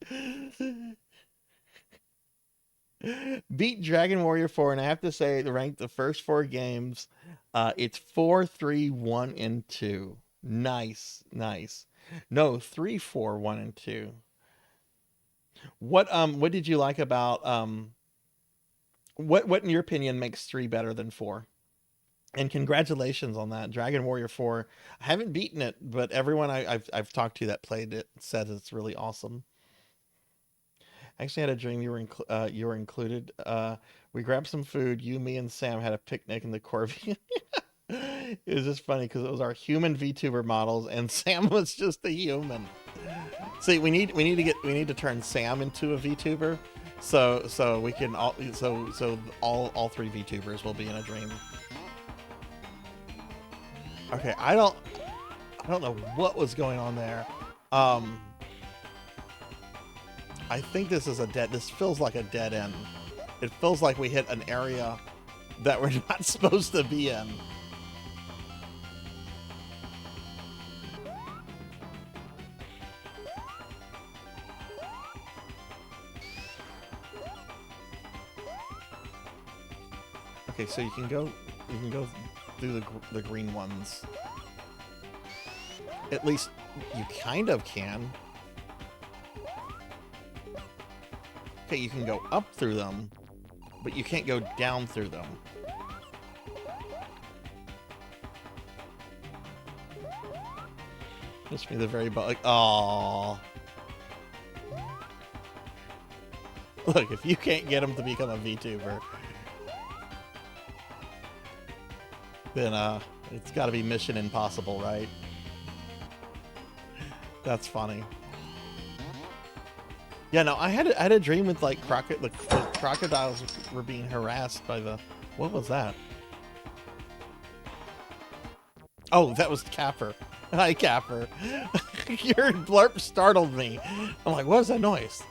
a moment. Beat Dragon Warrior 4, and I have to say, to rank the first 4 games, it's 4, 3, 1, and 2. Nice, nice. No, 3, 4, 1, and 2. What did you like about what in your opinion makes 3 better than 4? And congratulations on that, Dragon Warrior 4. I haven't beaten it, but everyone I've talked to that played it said it's really awesome. I actually had a dream you were included. We grabbed some food. You, me, and Sam had a picnic in the Corvette. It was just funny because it was our human VTuber models, and Sam was just a human. See, we need to turn Sam into a VTuber, so we can all 3 VTubers will be in a dream. Okay, I don't know what was going on there. I think this feels like a dead end. It feels like we hit an area that we're not supposed to be in. Okay, so you can go through the green ones. At least you kind of can. Okay, you can go up through them, but you can't go down through them. Must be the very like, aww. Look, if you can't get him to become a VTuber, then it's got to be Mission Impossible, right? That's funny. Yeah, no, I had a dream with like the crocodiles were being harassed by the, what was that? Oh, that was Capper. Hi, Capper. Your blurp startled me. I'm like, what is that noise?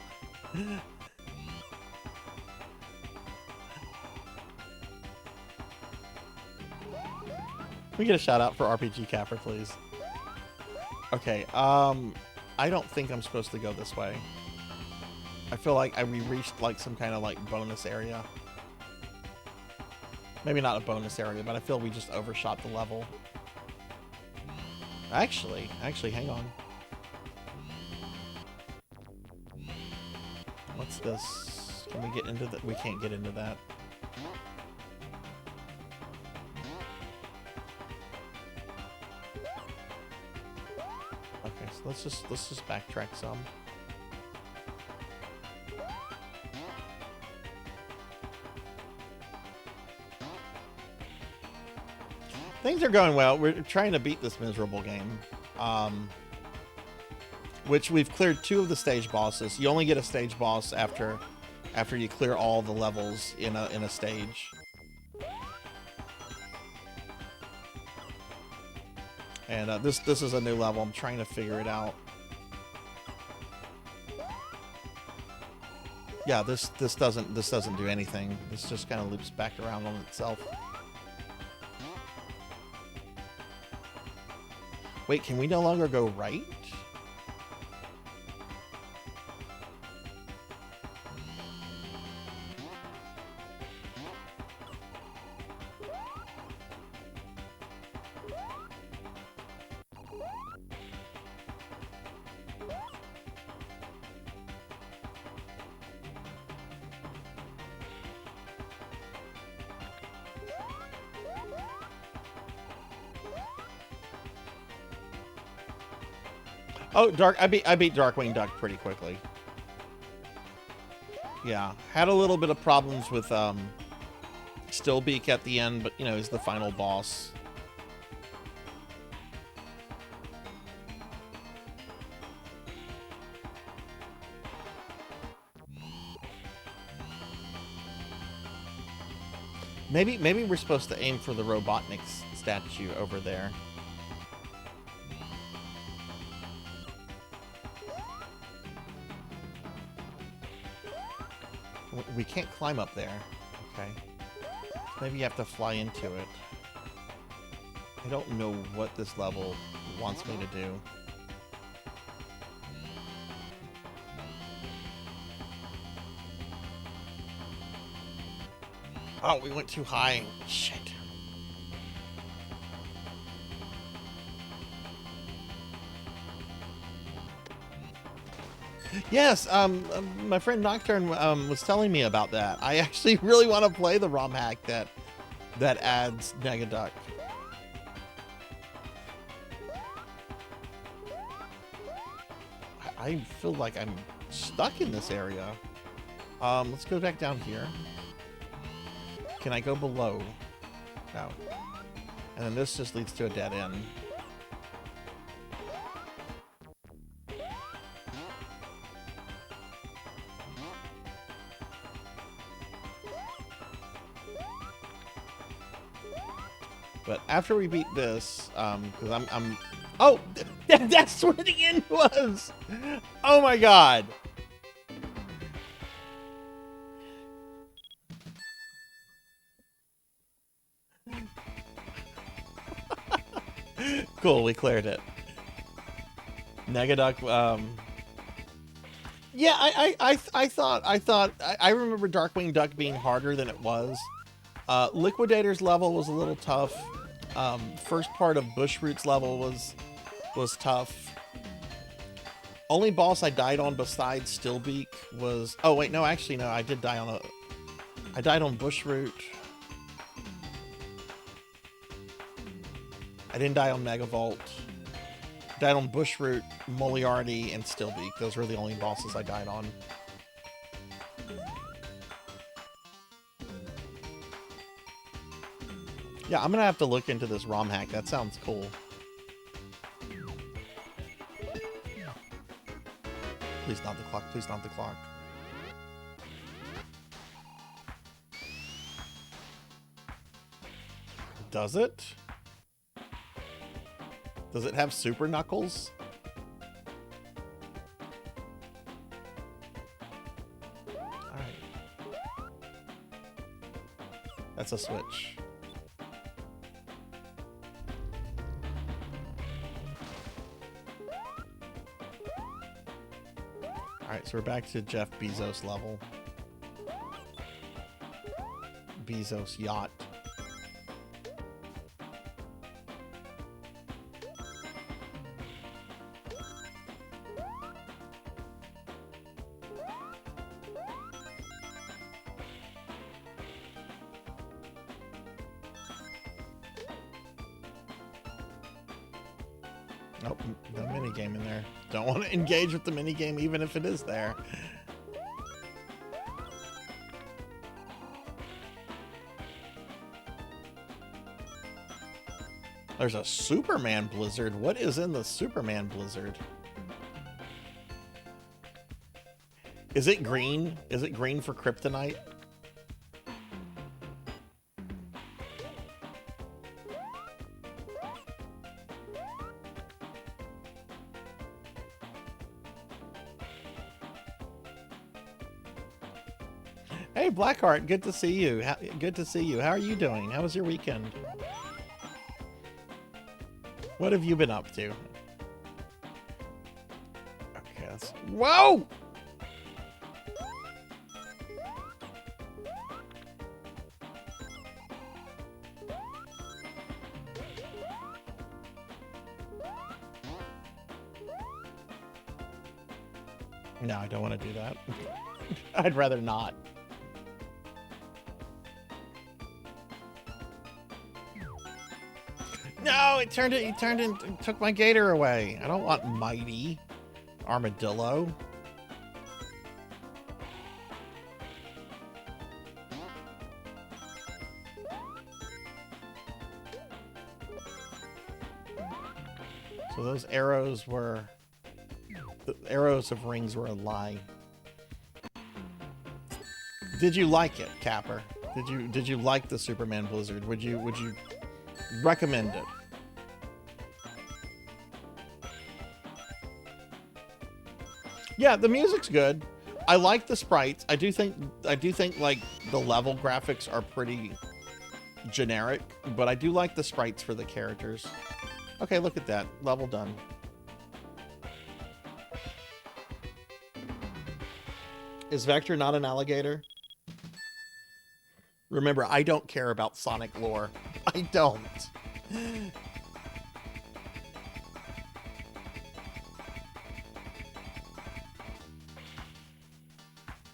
Can we get a shout out for RPG Capper, please? Okay, I don't think I'm supposed to go this way. I feel like we reached like some kind of like bonus area. Maybe not a bonus area, but I feel we just overshot the level. Actually, hang on. What's this? Can we get into that? We can't get into that. Okay, so let's just backtrack some. Things are going well. We're trying to beat this miserable game. Which we've cleared 2 of the stage bosses. You only get a stage boss after you clear all the levels in a stage. And this is a new level. I'm trying to figure it out. Yeah, this doesn't do anything. This just kind of loops back around on itself. Wait, can we no longer go right? Oh, I beat Darkwing Duck pretty quickly. Yeah, had a little bit of problems with Stillbeak at the end, but you know, he's the final boss. Maybe we're supposed to aim for the Robotnik statue over there. We can't climb up there. Okay. Maybe you have to fly into it. I don't know what this level wants me to do. Oh, we went too high. Shit. Yes, my friend Nocturne was telling me about that. I actually really want to play the ROM hack that adds Negaduck. I feel like I'm stuck in this area. Let's go back down here. Can I go below? No. And then this just leads to a dead end. But after we beat this, because I'm oh, that's where the end was. Oh my god. Cool, we cleared it. Negaduck, yeah, I thought I remember Darkwing Duck being harder than it was. Liquidator's level was a little tough. First part of Bushroot's level was tough. Only boss I died on besides Stillbeak was... Oh, wait, no, actually, no, I did die on a... I died on Bushroot. I didn't die on Megavolt. Died on Bushroot, Moriarty, and Stillbeak. Those were the only bosses I died on. Yeah, I'm gonna have to look into this ROM hack. That sounds cool. Please not the clock. Please not the clock. Does it? Does it have Super Knuckles? Alright. That's a switch. Alright, so we're back to Jeff Bezos level. Bezos yacht. Nope, no minigame in there. Don't want to engage with the minigame even if it is there. There's a Superman Blizzard. What is in the Superman Blizzard? Is it green? Is it green for kryptonite? Hey, Blackheart, good to see you. Good to see you. How are you doing? How was your weekend? What have you been up to? Okay, that's... Whoa! No, I don't want to do that. I'd rather not. No, it took my gator away. I don't want Mighty Armadillo. So those arrows were... The arrows of rings were a lie. Did you like it, Capper? Did you like the Superman Blizzard? Would you recommend it? Yeah, the music's good. I like the sprites. I do think like the level graphics are pretty generic, but I do like the sprites for the characters. Okay, look at that. Level done. Is Vector not an alligator? Remember, I don't care about Sonic lore. I don't.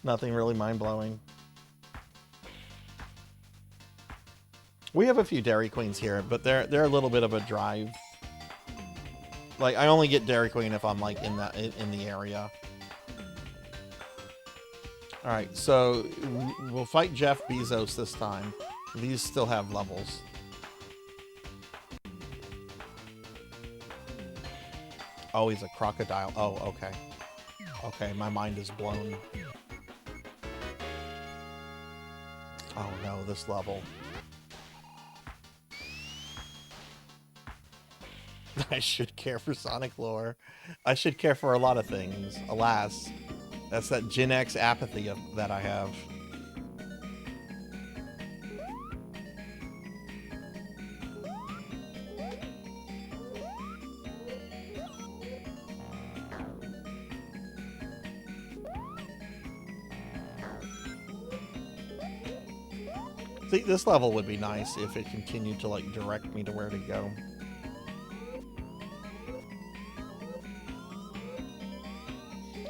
Nothing really mind-blowing. We have a few Dairy Queens here, but they're a little bit of a drive. Like, I only get Dairy Queen if I'm like in the area. All right, so we'll fight Jeff Bezos this time. These still have levels. Oh, he's a crocodile. Oh, okay. Okay, my mind is blown. Oh no, this level. I should care for Sonic lore. I should care for a lot of things. Alas, that's that Gen X apathy that I have. See, this level would be nice if it continued to, like, direct me to where to go.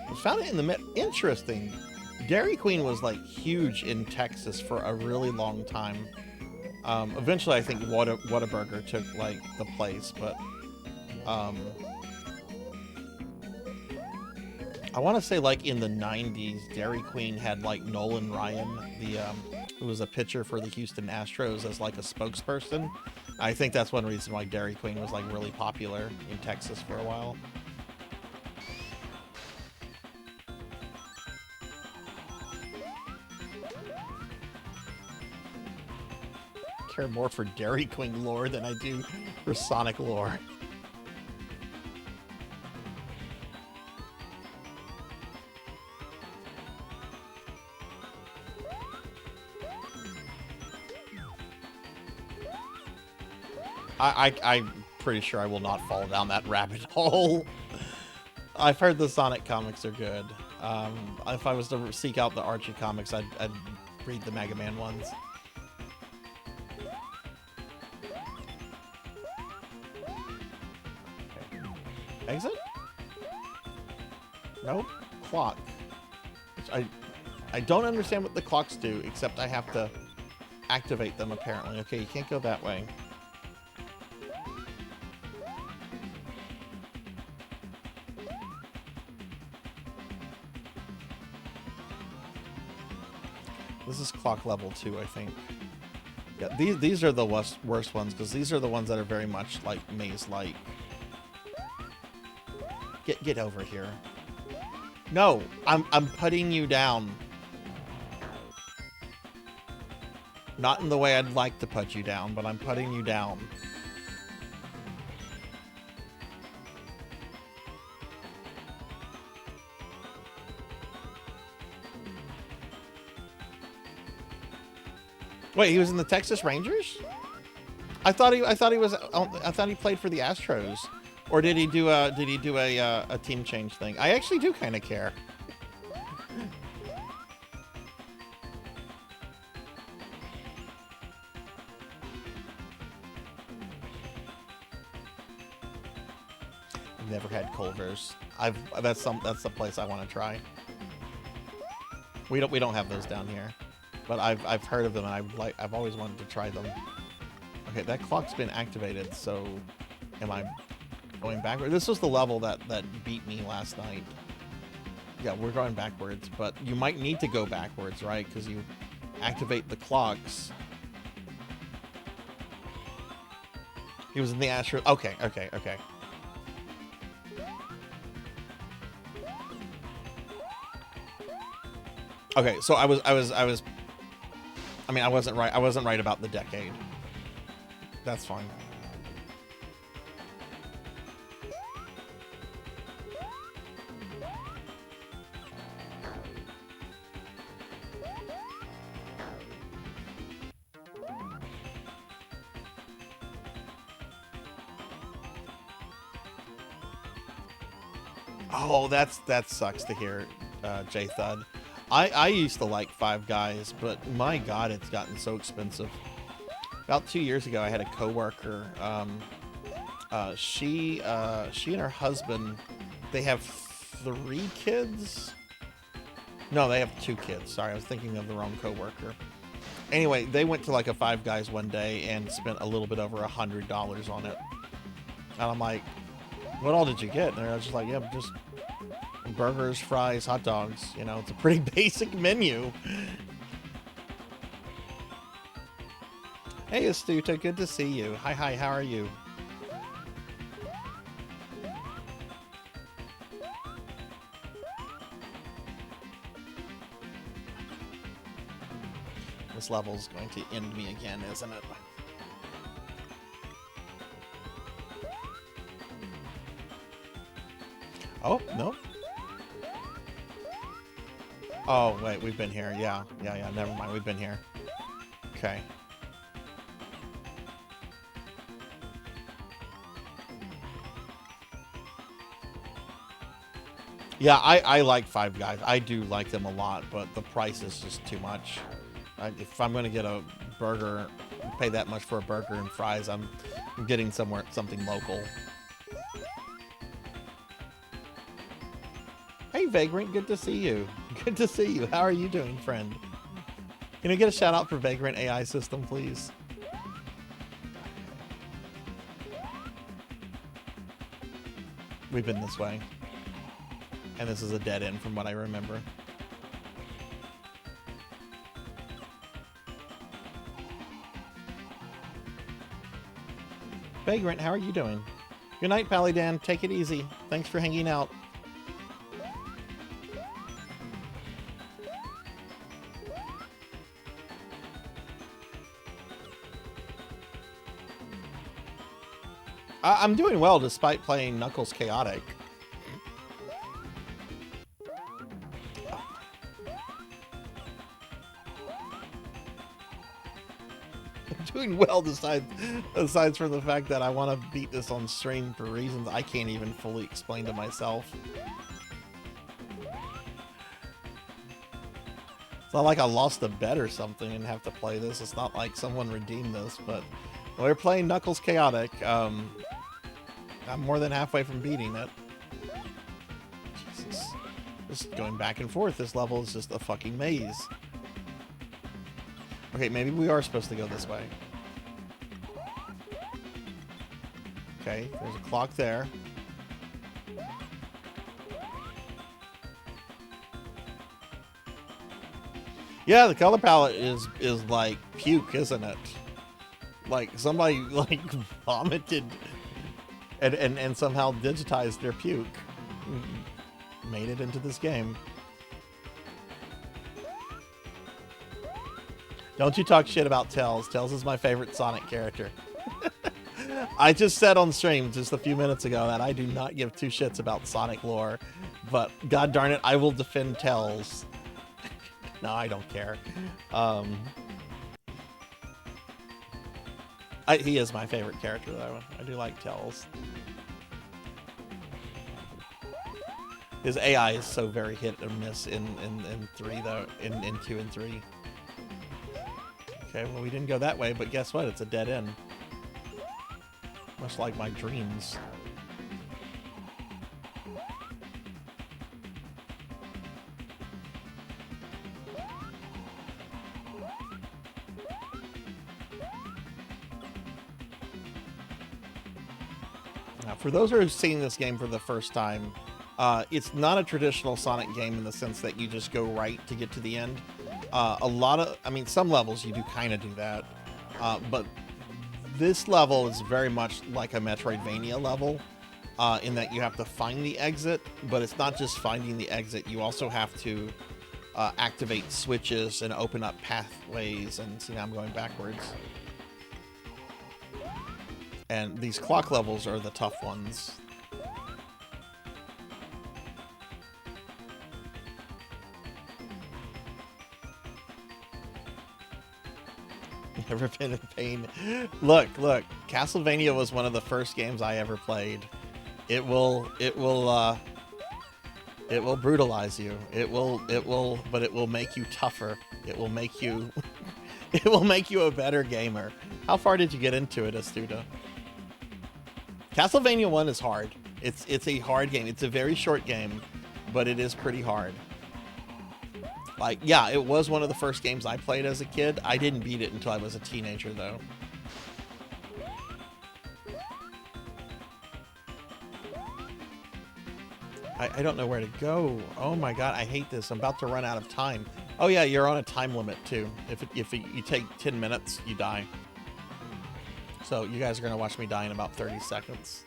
I found it in the mid. Interesting. Dairy Queen was, like, huge in Texas for a really long time. Eventually, I think Whataburger took, like, the place, but, I want to say, like, in the 90s, Dairy Queen had, like, Nolan Ryan, who was a pitcher for the Houston Astros, as, like, a spokesperson. I think that's one reason why Dairy Queen was, like, really popular in Texas for a while. I care more for Dairy Queen lore than I do for Sonic lore. I'm pretty sure I will not fall down that rabbit hole. I've heard the Sonic comics are good. If I was to seek out the Archie comics, I'd read the Mega Man ones. Okay. Exit? Nope. Clock. Which I don't understand what the clocks do, except I have to activate them, apparently. Okay, you can't go that way. This is clock level 2, I think. Yeah, these are the worst ones, because these are the ones that are very much like maze-like. Get over here. No, I'm putting you down. Not in the way I'd like to put you down, but I'm putting you down. Wait, he was in the Texas Rangers? I thought he played for the Astros, or did he do a team change thing? I actually do kind of care. I've never had Culver's. That's the place I want to try. We don't have those down here. But I've heard of them, and I've always wanted to try them. Okay, that clock's been activated, so am I going backward? This was the level that beat me last night. Yeah, we're going backwards, but you might need to go backwards, right? Because you activate the clocks. He was in the Astro. Okay. Okay, so I mean, I wasn't right. I wasn't right about the decade. That's fine. Oh, that sucks to hear, J Thud. I used to like Five Guys, but my God, it's gotten so expensive. About 2 years ago, I had a coworker. She and her husband, they have 3 kids. No, they have 2 kids. Sorry, I was thinking of the wrong coworker. Anyway, they went to like a Five Guys one day and spent a little bit over $100 on it. And I'm like, what all did you get? And they're just like, yeah, just burgers, fries, hot dogs. You know, it's a pretty basic menu. Hey, Astuta, good to see you. Hi, how are you? This level's going to end me again, isn't it? Oh, no. Oh, wait, we've been here. Yeah, never mind. We've been here. Okay. Yeah, I like Five Guys. I do like them a lot, but the price is just too much. If I'm going to get a burger, pay that much for a burger and fries. I'm getting something local. Hey, Vagrant, good to see you. Good to see you. How are you doing, friend? Can I get a shout out for Vagrant AI System, please? We've been this way. And this is a dead end from what I remember. Vagrant, how are you doing? Good night, Palidan. Take it easy. Thanks for hanging out. I'm doing well despite playing Knuckles Chaotic. I'm doing well aside from the fact that I want to beat this on stream for reasons I can't even fully explain to myself. It's not like I lost a bet or something and have to play this. It's not like someone redeemed this, but we're playing Knuckles Chaotic. I'm more than halfway from beating it. Jesus. Just going back and forth. This level is just a fucking maze. Okay, maybe we are supposed to go this way. Okay, there's a clock there. Yeah, the color palette is like puke, isn't it? Like somebody like vomited and somehow digitized their puke. Made it into this game. Don't you talk shit about Tails. Tails is my favorite Sonic character. I just said on stream just a few minutes ago that I do not give two shits about Sonic lore, but god darn it, I will defend Tails. No, I don't care. He is my favorite character, though. I do like Tails. His AI is so very hit or miss in 3, though. In 2 and 3. Okay, well, we didn't go that way, but guess what? It's a dead end. Much like my dreams. Now, for those who are seeing this game for the first time, it's not a traditional Sonic game in the sense that you just go right to get to the end. Some levels you do kind of do that, but this level is very much like a Metroidvania level, in that you have to find the exit, but it's not just finding the exit. You also have to activate switches and open up pathways, and see, now I'm going backwards. And these clock levels are the tough ones. Never been in pain. Look, Castlevania was one of the first games I ever played. It will brutalize you. But it will make you tougher. It will make you a better gamer. How far did you get into it, Astuta? Castlevania 1 is hard. It's a hard game. It's a very short game, but it is pretty hard. Like, yeah, it was one of the first games I played as a kid. I didn't beat it until I was a teenager, though. I don't know where to go. Oh my god, I hate this. I'm about to run out of time. Oh yeah, you're on a time limit, too. If you take 10 minutes, you die. So you guys are going to watch me die in about 30 seconds.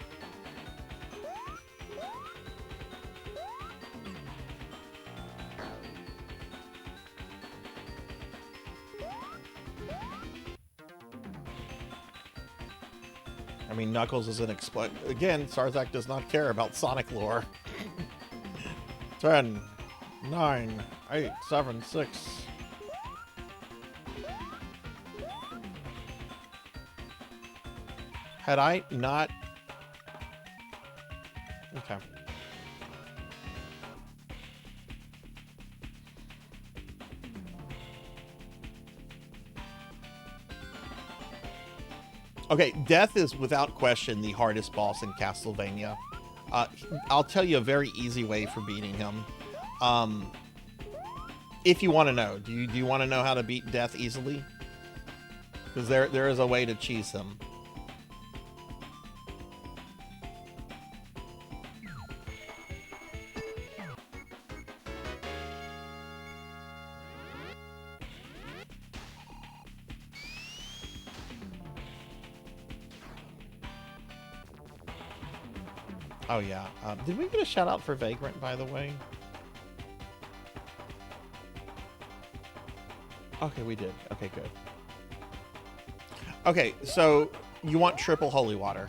I mean, Knuckles is an again, Sarzac does not care about Sonic lore. 10, 9, 8, 7, 6. Had I not... Okay. Okay, Death is without question the hardest boss in Castlevania. I'll tell you a very easy way for beating him. If you want to know, do you want to know how to beat Death easily? Because there is a way to cheese him. Oh yeah. Did we get a shout out for Vagrant, by the way? Okay, we did. Okay, good. Okay, so you want triple holy water.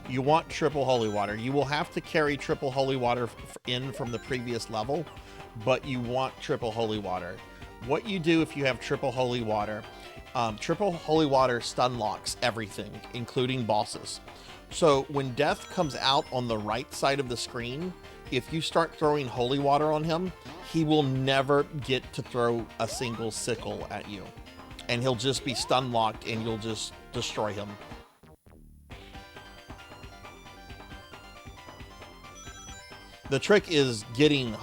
You want triple holy water. You will have to carry triple holy water in from the previous level, but you want triple holy water. What you do if you have triple holy water stun locks everything, including bosses. So when Death comes out on the right side of the screen, if you start throwing holy water on him, he will never get to throw a single sickle at you. And he'll just be stun locked and you'll just destroy him. The trick is getting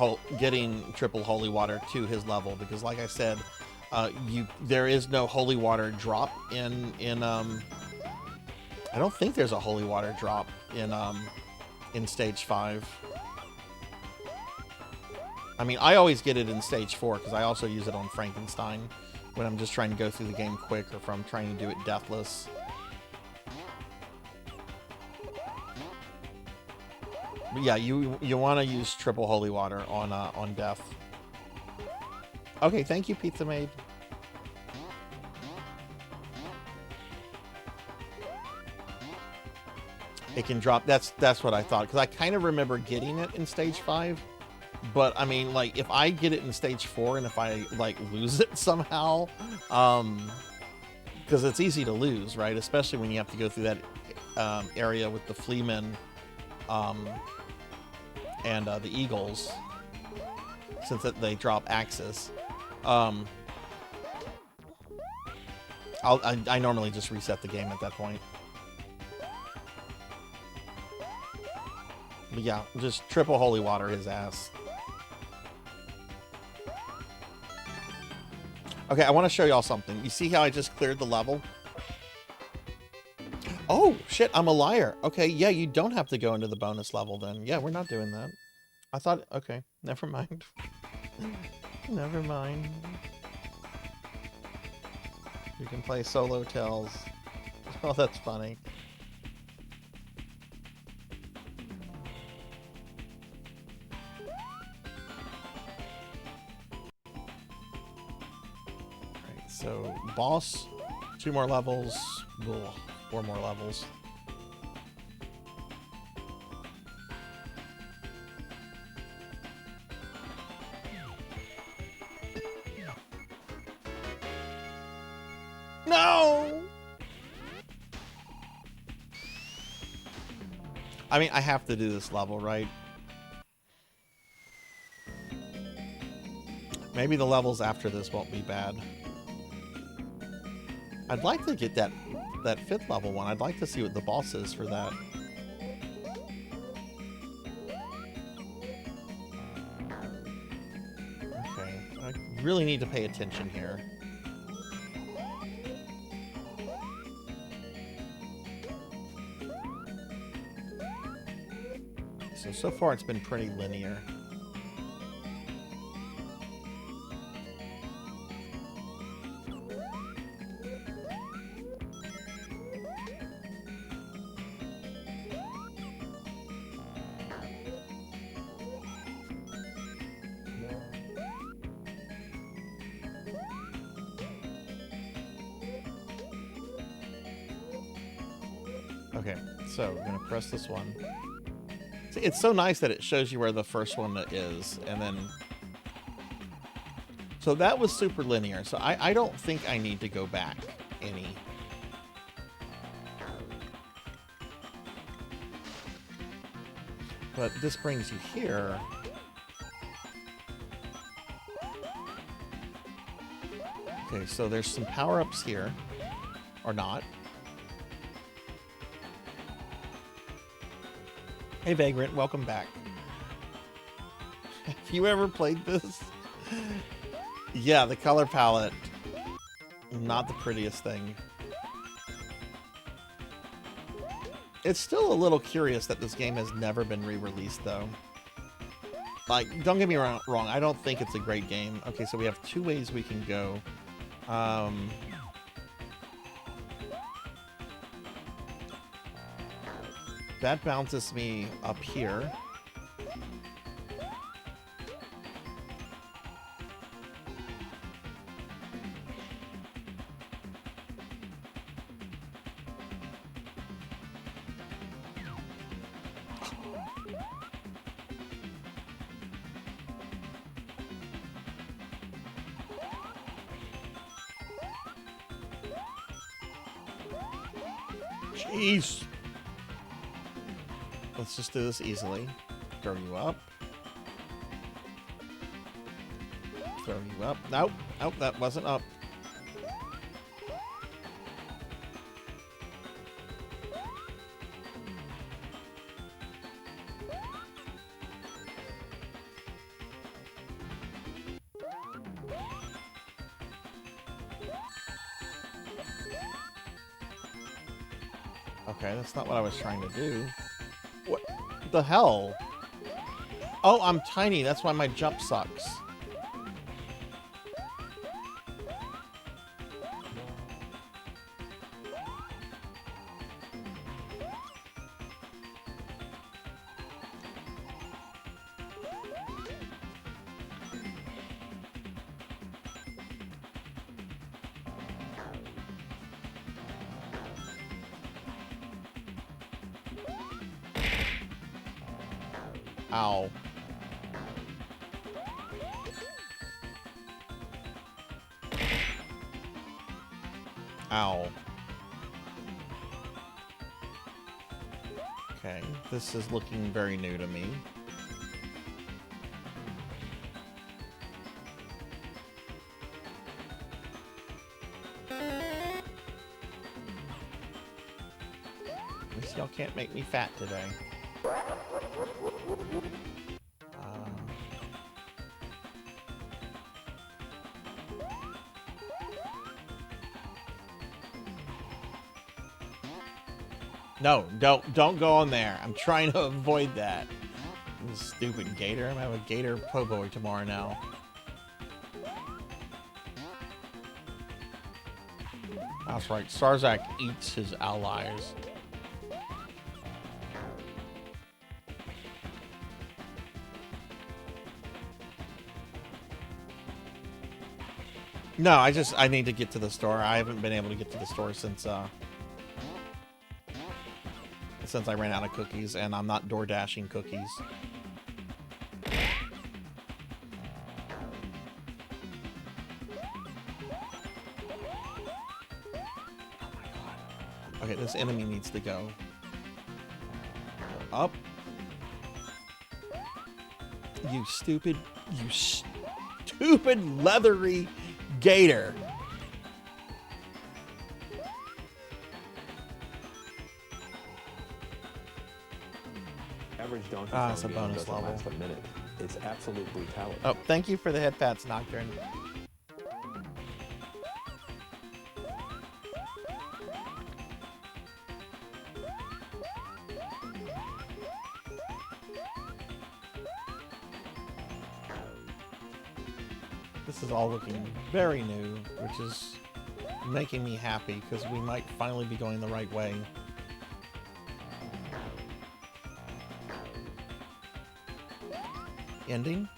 triple holy water to his level, because like I said, there is no holy water drop in I don't think there's a holy water drop in stage 5. I mean, I always get it in stage 4 because I also use it on Frankenstein when I'm just trying to go through the game quick, or if I'm trying to do it deathless. But yeah, you want to use triple holy water on Death. Okay, thank you, Pizza Maid. It can drop. That's what I thought, because I kind of remember getting it in stage 5. But I mean, like, if I get it in stage 4 and if I like lose it somehow, because it's easy to lose, right? Especially when you have to go through that area with the Fleamen and the Eagles, since they drop axes. I normally just reset the game at that point. But yeah, just triple holy water his ass. Okay, I want to show y'all something. You see how I just cleared the level? Oh, shit, I'm a liar. Okay, yeah, you don't have to go into the bonus level then. Yeah, we're not doing that. I thought, okay, never mind. Never mind. You can play solo tells. Oh, that's funny. So, boss, 2 more levels, 4 more levels. No! I mean, I have to do this level, right? Maybe the levels after this won't be bad. I'd like to get that 5th level one. I'd like to see what the boss is for that. Okay, I really need to pay attention here. So far it's been pretty linear. Okay, so I'm gonna press this one. See, it's so nice that it shows you where the first one is, and then... So that was super linear, so I don't think I need to go back any. But this brings you here. Okay, so there's some power-ups here. Or not. Hey Vagrant, welcome back. Have you ever played this? Yeah, the color palette, not the prettiest thing. It's still a little curious that this game has never been re-released though. Like, don't get me wrong, I don't think it's a great game. Okay, so we have two ways we can go. That bounces me up here. Jeez. Let's just do this easily. Throw you up. Throw you up. Nope. Nope, that wasn't up. Okay, that's not what I was trying to do. What the hell? Oh, I'm tiny. That's why my jump sucks. Ow. Ow. Okay, this is looking very new to me. At least y'all can't make me fat today. No, don't go on there. I'm trying to avoid that. This stupid gator. I'm gonna have a gator po' boy tomorrow now. That's right. Sarzac eats his allies. No, I need to get to the store. I haven't been able to get to the store since I ran out of cookies, and I'm not door dashing cookies. Okay, this enemy needs to go. Up. You stupid leathery gator. Average donkey it's a bonus level. last a minute. It's absolute brutality. Oh, thank you for the head pats, Nocturne. This is all looking very new, which is making me happy because we might finally be going the right way. Ending?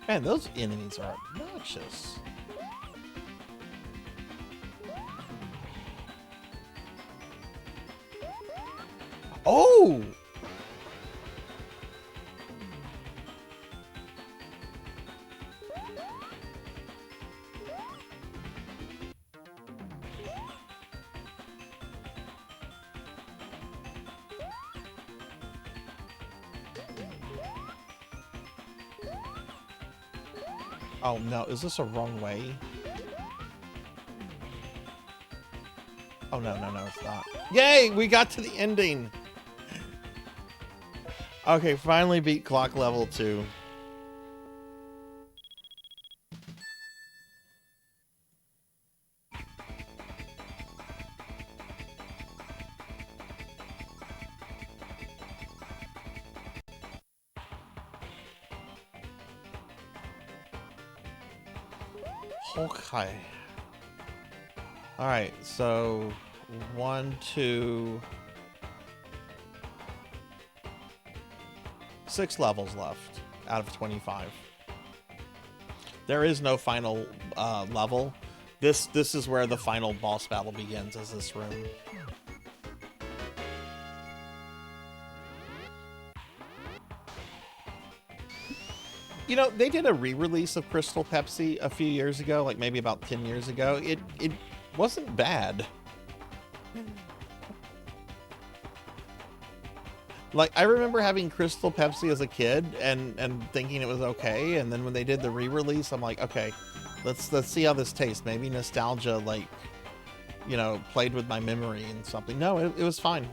Man, those enemies are obnoxious. Oh! Oh no, is this a wrong way? Oh no, no, no, it's not. Yay, we got to the ending. Okay, finally beat clock level 2. Okay. All right, so 1, 2, 6 levels left out of 25. There is no final level. This is where the final boss battle begins, is this room. You know, they did a re-release of Crystal Pepsi a few years ago, like maybe about 10 years ago. It wasn't bad. Like, I remember having Crystal Pepsi as a kid and thinking it was okay, and then when they did the re-release, I'm like, okay, let's see how this tastes. Maybe nostalgia, like, you know, played with my memory and something. No, it was fine.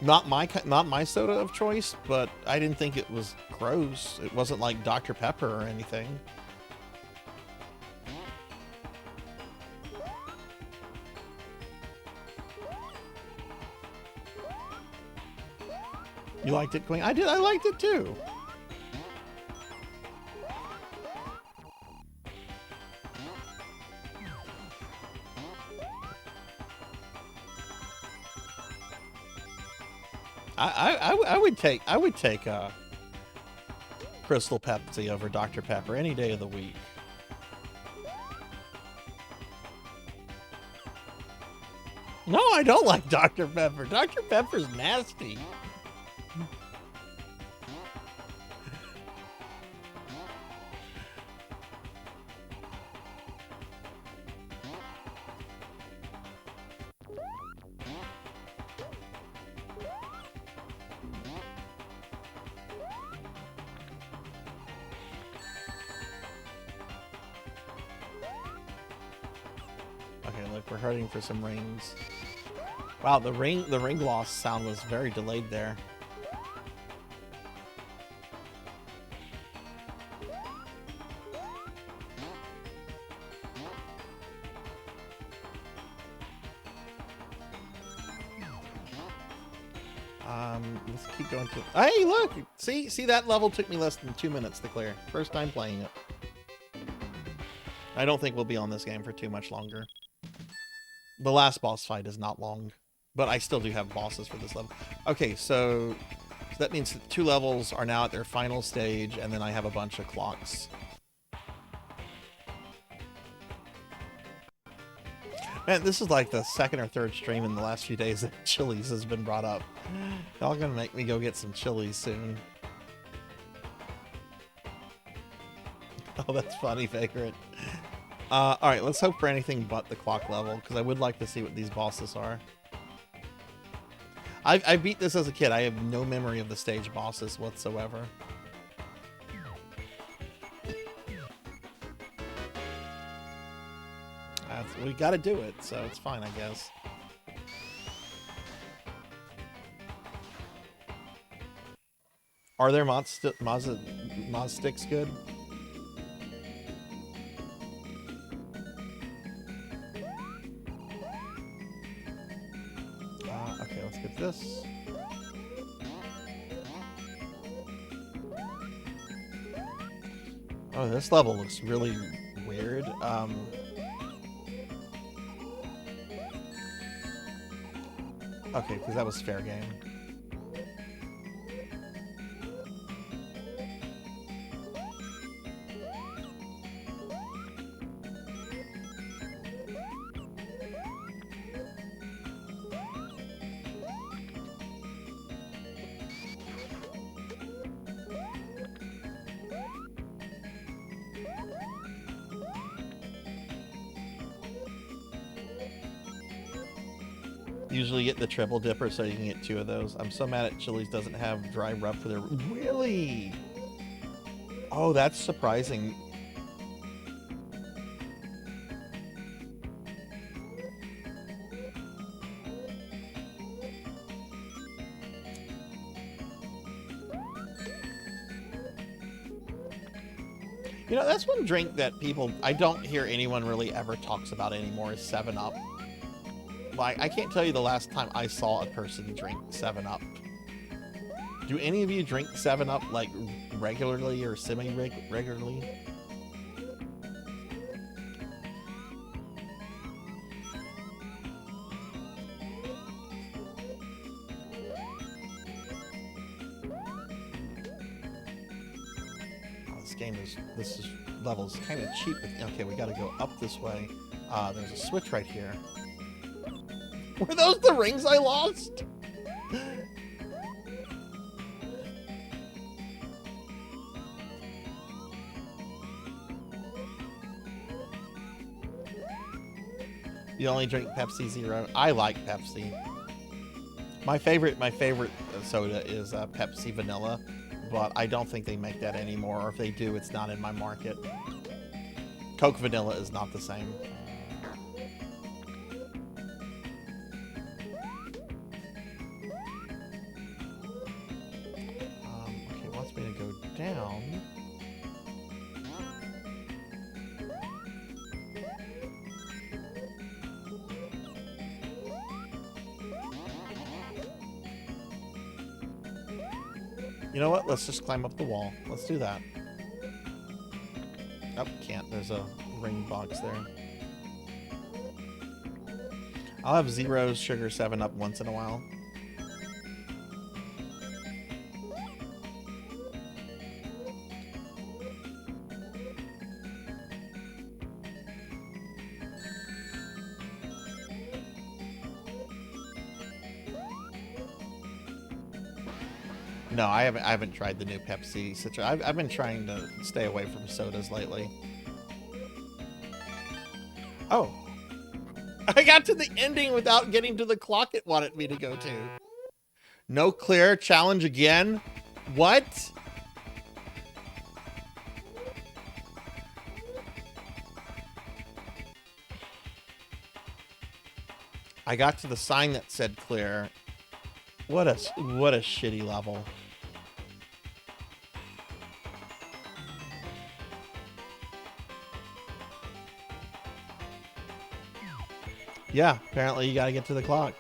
Not my soda of choice, but I didn't think it was gross. It wasn't like Dr. Pepper or anything. You liked it, Queen? I did. I liked it too. I would take Crystal Pepsi over Dr. Pepper any day of the week. No, I don't like Dr. Pepper. Dr. Pepper's nasty. Okay, look, we're hurting for some rings. Wow, the ring gloss sound was very delayed there. Let's keep going to. Hey, look! See, that level took me less than 2 minutes to clear. First time playing it. I don't think we'll be on this game for too much longer. The last boss fight is not long, but I still do have bosses for this level. Okay, so that means that 2 levels are now at their final stage, and then I have a bunch of clocks. Man, this is like the 2nd or 3rd stream in the last few days that Chili's has been brought up. Y'all gonna make me go get some Chili's soon. Oh, that's funny, Vagrant. Alright, let's hope for anything but the clock level, because I would like to see what these bosses are. I beat this as a kid. I have no memory of the stage bosses whatsoever. We gotta do it, so it's fine, I guess. Are their mod sticks good? Okay, let's get this. Oh, this level looks really weird. Okay, because that was fair game. Usually get the triple dipper so you can get 2 of those. I'm so mad at Chili's doesn't have dry rub for their... Really? Oh, that's surprising. You know, that's one drink that I don't hear anyone really ever talks about anymore is 7-Up. Like, I can't tell you the last time I saw a person drink 7-Up. Do any of you drink 7-Up, like, regularly or semi-regularly? This level's kind of cheap. Okay, we gotta go up this way. There's a switch right here. Were those the rings I lost? You only drink Pepsi Zero? I like Pepsi. My favorite soda is Pepsi Vanilla, but I don't think they make that anymore, or if they do, it's not in my market. Coke Vanilla is not the same. Okay, wants me to go down. You know what? Let's just climb up the wall. Let's do that. Oh, can't. There's a ring box there. I'll have Zero's Sugar 7-Up once in a while. No, I haven't tried the new Pepsi Citra. I've been trying to stay away from sodas lately. Oh. I got to the ending without getting to the clock it wanted me to go to. No clear challenge again? What? I got to the sign that said clear. What a shitty level. Yeah, apparently you gotta get to the clock.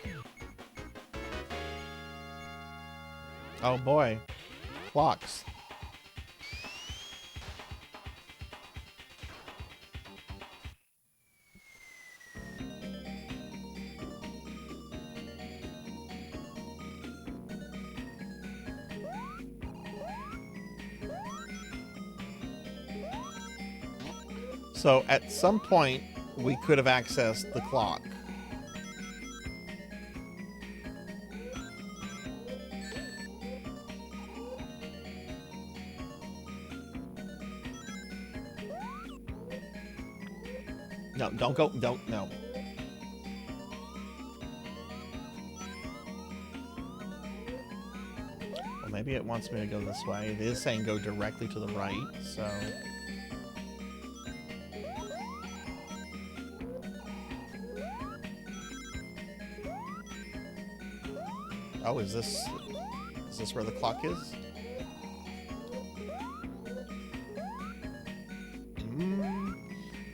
Oh boy. Clocks. So at some point, we could have accessed the clock. No, don't go, don't, no. Well, maybe it wants me to go this way. It is saying go directly to the right, so... Oh, is this where the clock is?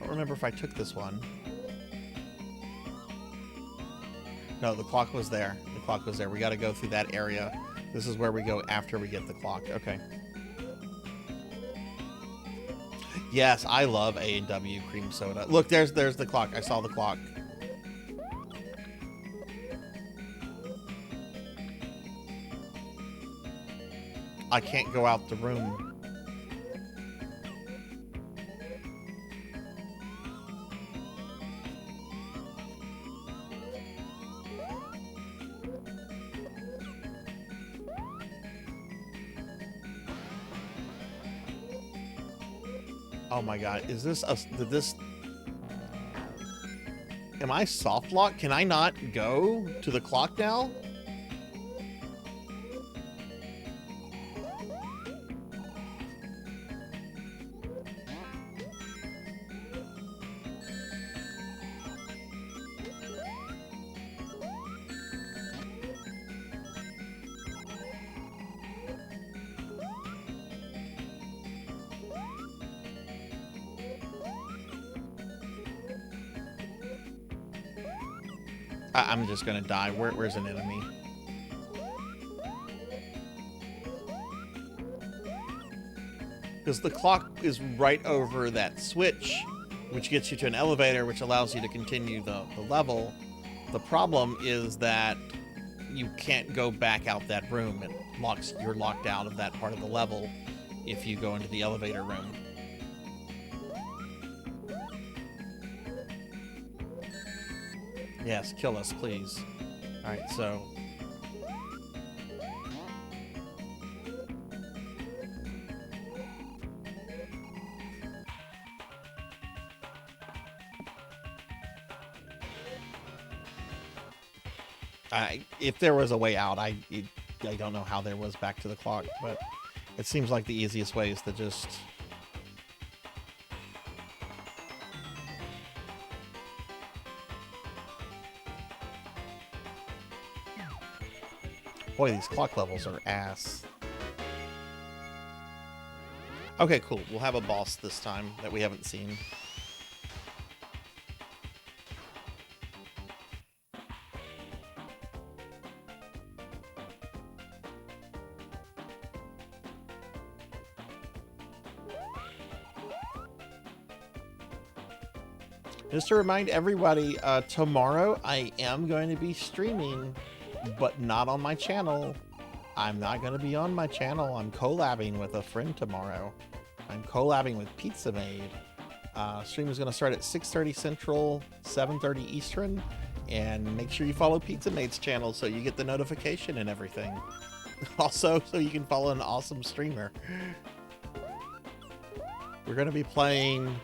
I don't remember if I took this one. No, the clock was there. The clock was there. We got to go through that area. This is where we go after we get the clock. Okay. Yes, I love A&W cream soda. Look, there's the clock. I saw the clock. I can't go out the room. Oh my god, is this am I soft locked? Can I not go to the clock now? I'm just gonna die. Where's an enemy? Because the clock is right over that switch, which gets you to an elevator, which allows you to continue the level. The problem is that you can't go back out that room. You're locked out of that part of the level if you go into the elevator room. Yes, kill us, please. Alright, so... if there was a way out, I don't know how there was back to the clock, but it seems like the easiest way is to just... Boy, these clock levels are ass. Okay, cool. We'll have a boss this time that we haven't seen. Just to remind everybody, tomorrow I am going to be streaming, but not on my channel. I'm not going to be on my channel. I'm collabing with a friend tomorrow. I'm collabing with Pizza Made. Stream is going to start at 6:30 Central, 7:30 Eastern, and make sure you follow Pizza Made's channel so you get the notification and everything. Also, so you can follow an awesome streamer. We're going to be playing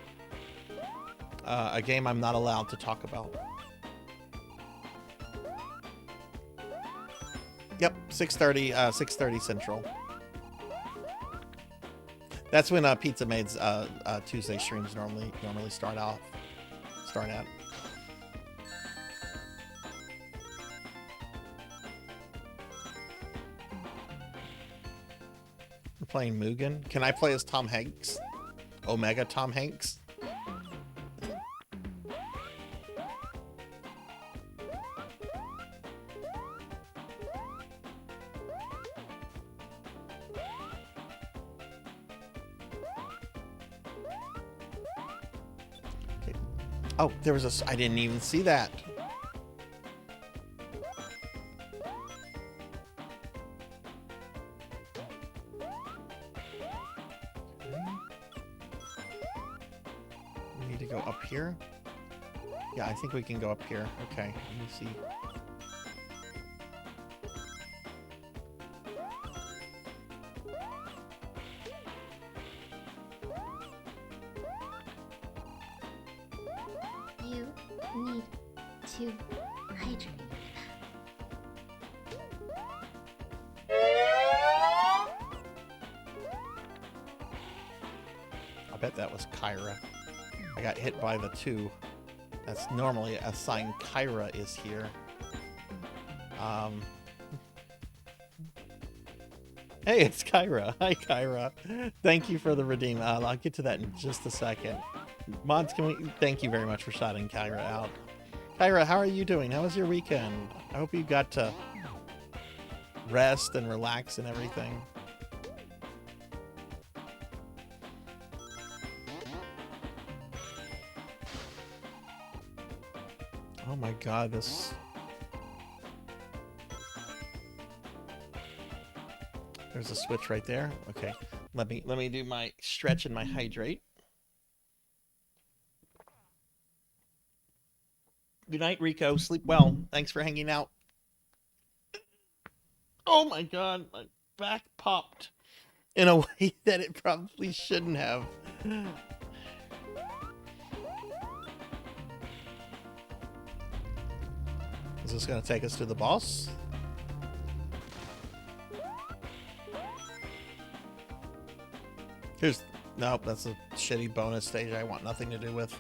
a game I'm not allowed to talk about. Yep, 6:30 Central. That's when Pizza Made's Tuesday streams normally start at. We're playing Mugen. Can I play as Tom Hanks? Omega Tom Hanks? Oh, there was I didn't even see that. We need to go up here. Yeah, I think we can go up here. Okay, let me see. You need to hydrate. I bet that was Kyra. I got hit by the 2. That's normally a sign Kyra is here. Hey, it's Kyra. Hi, Kyra. Thank you for the redeem. I'll get to that in just a second. Mods, thank you very much for shouting Kyra out. Kyra, how are you doing? How was your weekend? I hope you got to rest and relax and everything. Oh my god, this... There's a switch right there. Okay, let me do my stretch and my hydrate. Good night, Rico. Sleep well. Thanks for hanging out. Oh my god, my back popped in a way that it probably shouldn't have. Is this going to take us to the boss? Nope, that's a shitty bonus stage I want nothing to do with.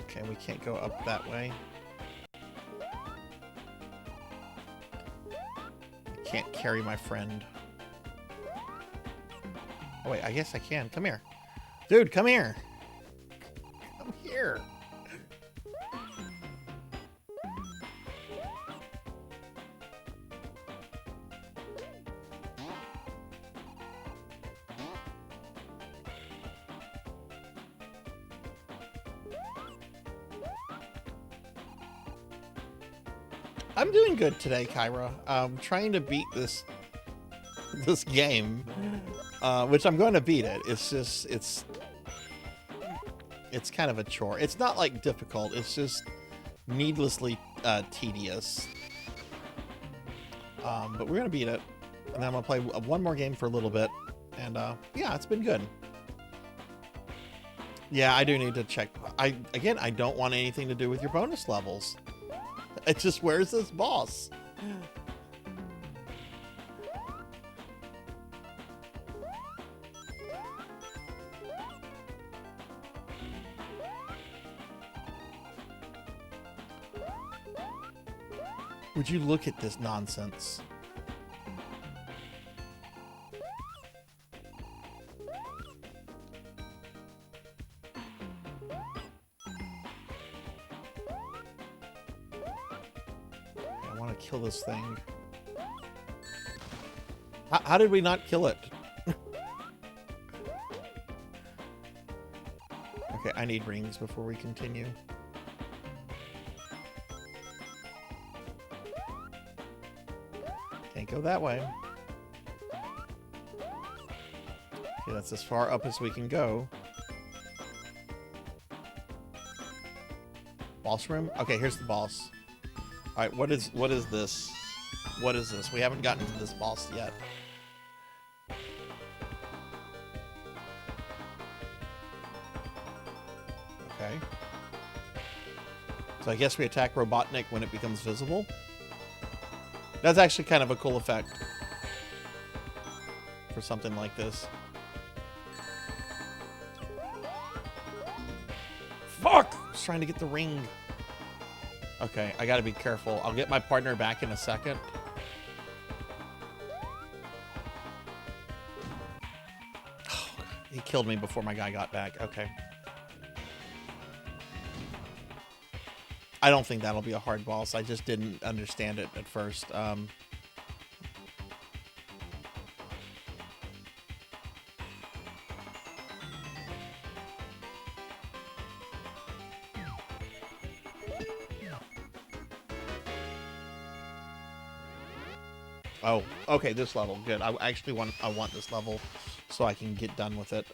Okay, we can't go up that way. I can't carry my friend. Oh, wait, I guess I can. Come here. Dude, come here. Come here. I'm doing good today, Kyra. I'm trying to beat this game, which I'm going to beat it. It's just, it's kind of a chore. It's not like difficult. It's just needlessly tedious. But we're going to beat it. And then I'm going to play one more game for a little bit. And yeah, it's been good. Yeah, I do need to check. Again, I don't want anything to do with your bonus levels. It's just, where's this boss? Would you look at this nonsense? Kill this thing. How did we not kill it? Okay, I need rings before we continue. Can't go that way. Okay, that's as far up as we can go. Boss room? Okay, here's the boss. All right, what is this? What is this? We haven't gotten to this boss yet. Okay. So I guess we attack Robotnik when it becomes visible. That's actually kind of a cool effect for something like this. Fuck! I was trying to get the ring. Okay, I gotta be careful. I'll get my partner back in a second. Oh, he killed me before my guy got back. Okay. I don't think that'll be a hard boss. I just didn't understand it at first. Oh, okay, this level. Good. I want this level so I can get done with it.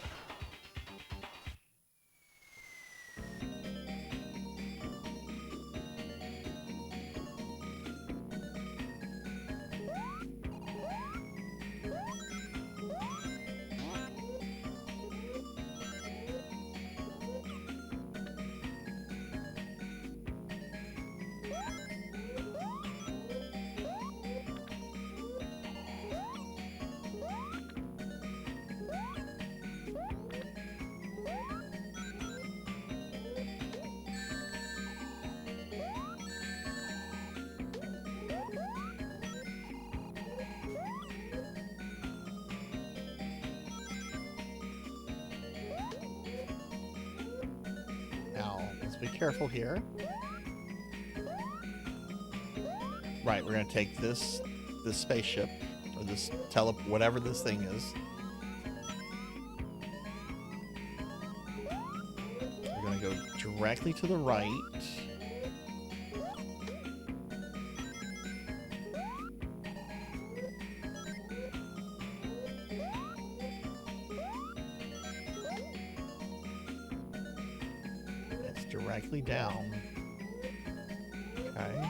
Be careful here. Right, we're gonna take this spaceship or this whatever this thing is. We're gonna go directly to the right. Directly down. Okay.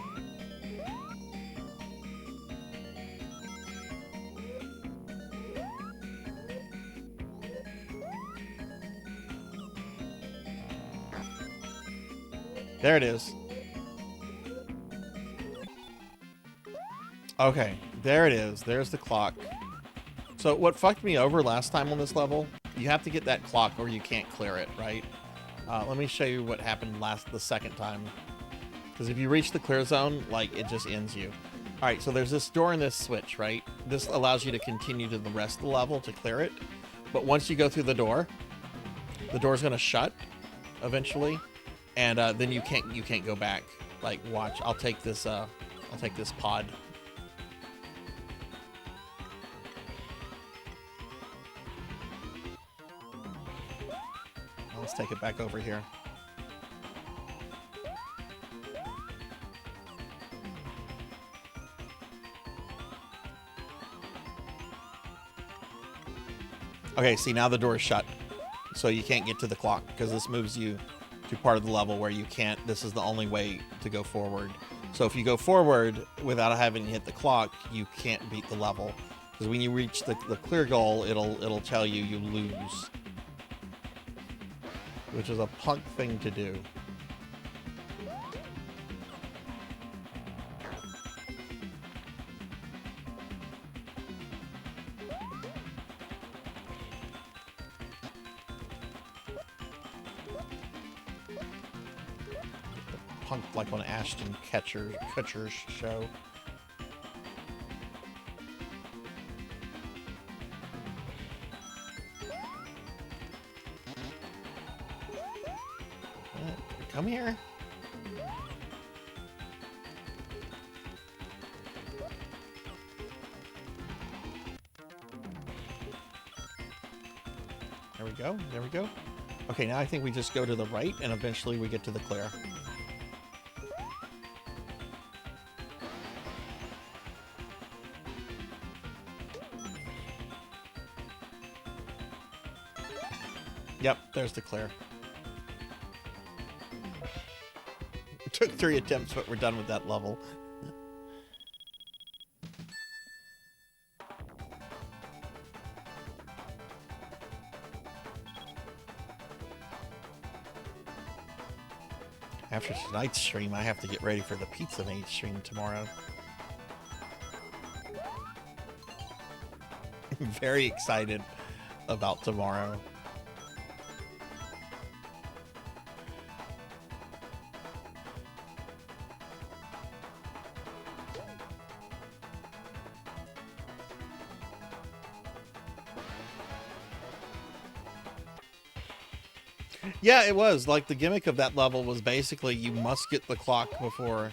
There it is. Okay, there it is. There's the clock. So what fucked me over last time on this level, you have to get that clock or you can't clear it, right? Let me show you what happened the second time. Because if you reach the clear zone, like, it just ends you. All right, so there's this door and this switch, right? This allows you to continue to the rest of the level to clear it. But once you go through the door's gonna shut eventually, and then you can't go back. Like, watch. I'll take this pod. Let's take it back over here. Okay, see, now the door is shut, so you can't get to the clock because this moves you to part of the level where you can't. This is the only way to go forward. So if you go forward without having to hit the clock, you can't beat the level, because when you reach the clear goal, it'll tell you lose, which is a punk thing to do. Punk like on Ashton Kutcher's show. Come here. There we go. There we go. Okay, now I think we just go to the right and eventually we get to the clear. Yep, there's the clear. It took 3 attempts, but we're done with that level. After tonight's stream, I have to get ready for the Pizza Made stream tomorrow. I'm very excited about tomorrow. Yeah, it was. Like, the gimmick of that level was basically you must get the clock before...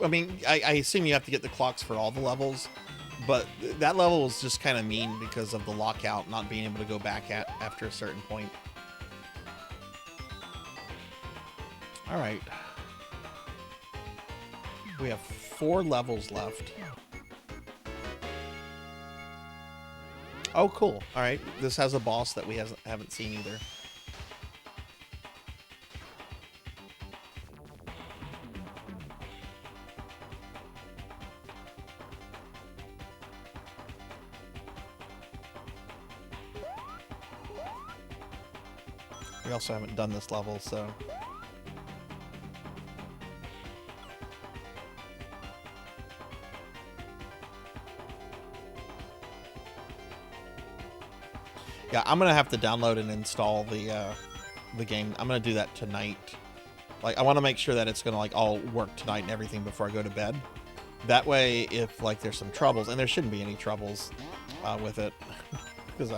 I mean, I assume you have to get the clocks for all the levels, but that level was just kind of mean because of the lockout, not being able to go back after a certain point. Alright. We have 4 levels left. Oh, cool. All right. This has a boss that we haven't seen either. We also haven't done this level, so... Yeah, I'm gonna have to download and install the game. I'm gonna do that tonight. Like, I want to make sure that it's gonna like all work tonight and everything before I go to bed. That way, if like there's some troubles, and there shouldn't be any troubles with it, because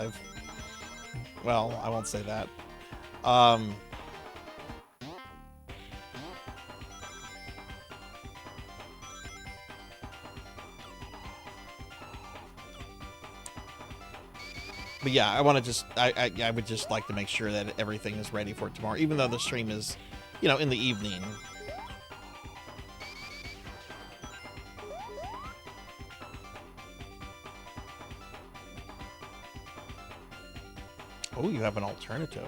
well, I won't say that. But yeah, I want to just, I would just like to make sure that everything is ready for tomorrow, even though the stream is, you know, in the evening. Oh, you have an alternative.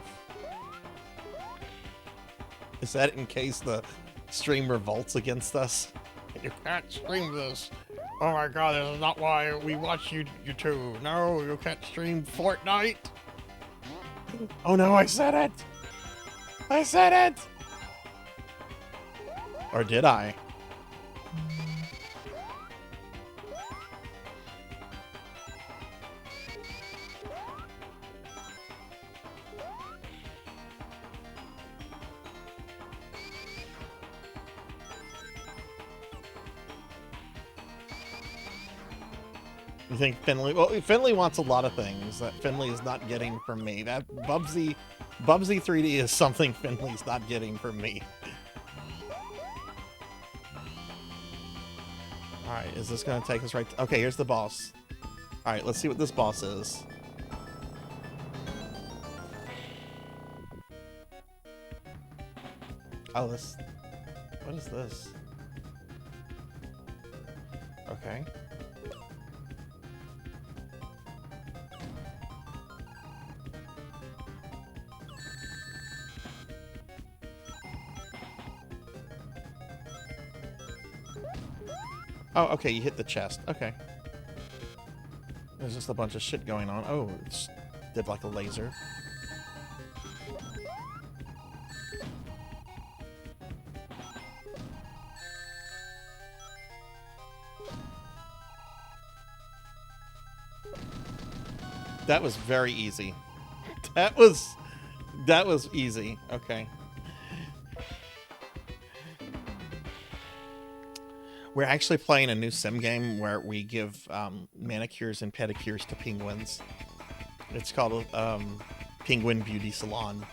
Is that in case the stream revolts against us? You can't stream this. Oh my god, this is not why we watch you two. No, you can't stream Fortnite. Oh no, I said it. I said it. Or did I? You think Finley? Well, Finley wants a lot of things that Finley is not getting from me. That Bubsy 3D is something Finley's not getting from me. All right, is this gonna take us right? Okay, here's the boss. All right, let's see what this boss is. Oh, this. What is this? Okay. Oh, okay, you hit the chest. Okay. There's just a bunch of shit going on. Oh, it did like a laser. That was very easy. That was easy. Okay. We're actually playing a new sim game where we give manicures and pedicures to penguins. It's called Penguin Beauty Salon.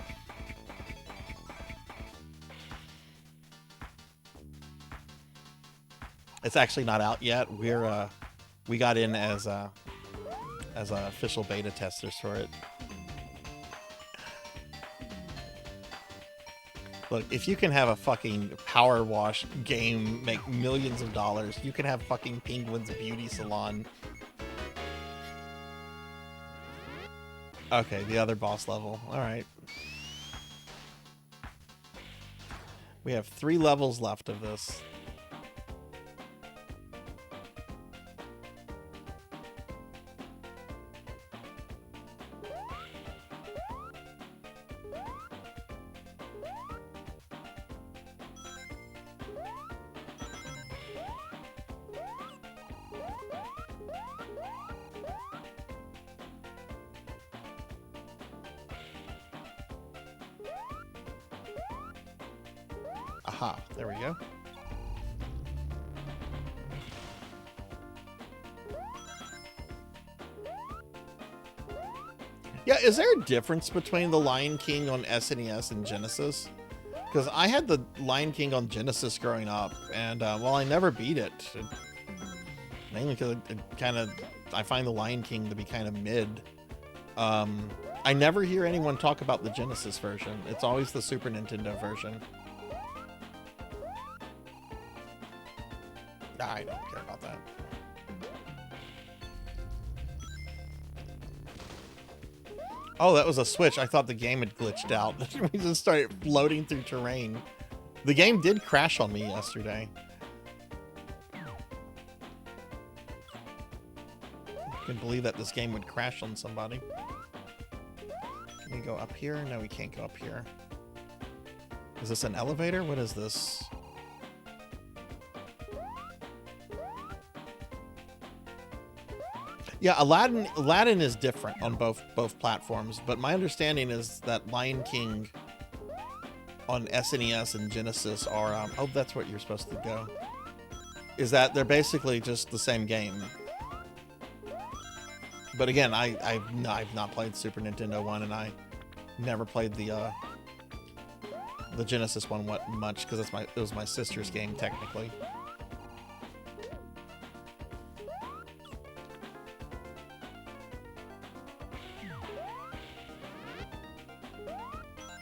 It's actually not out yet. We got in as official beta testers for it. Look, if you can have a fucking power wash game make millions of dollars, you can have fucking Penguin's Beauty Salon. Okay, the other boss level. All right. We have 3 levels left of this. Aha, there we go. Yeah, is there a difference between the Lion King on SNES and Genesis? Because I had the Lion King on Genesis growing up, and well, I never beat it. Mainly because I find the Lion King to be kind of mid. I never hear anyone talk about the Genesis version. It's always the Super Nintendo version. I don't care about that. Oh, that was a switch. I thought the game had glitched out. We just started floating through terrain. The game did crash on me yesterday. I can believe that this game would crash on somebody. Can we go up here? No, we can't go up here. Is this an elevator? What is this? Yeah, Aladdin is different on both platforms, but my understanding is that Lion King on SNES and Genesis are oh, that's what you're supposed to go. Is that they're basically just the same game. But again, I've not played Super Nintendo one, and I never played the Genesis one much because it was my sister's game technically.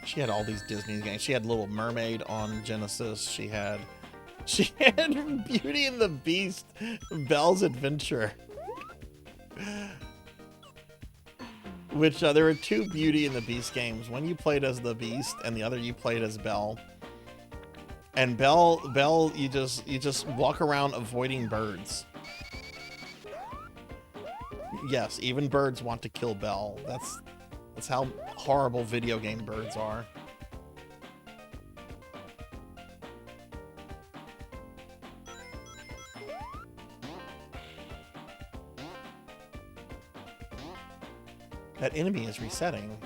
She had all these Disney games. She had Little Mermaid on Genesis. She had Beauty and the Beast, Belle's Adventure. Which there were 2 Beauty and the Beast games. One you played as the Beast, and the other you played as Belle. And Belle, you just walk around avoiding birds. Yes, even birds want to kill Belle. That's how horrible video game birds are. That enemy is resetting.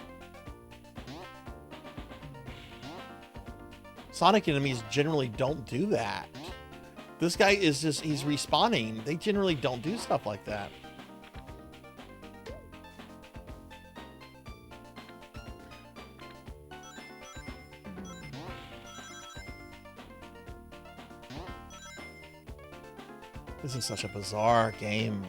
Sonic enemies generally don't do that. This guy is he's respawning. They generally don't do stuff like that. This is such a bizarre game.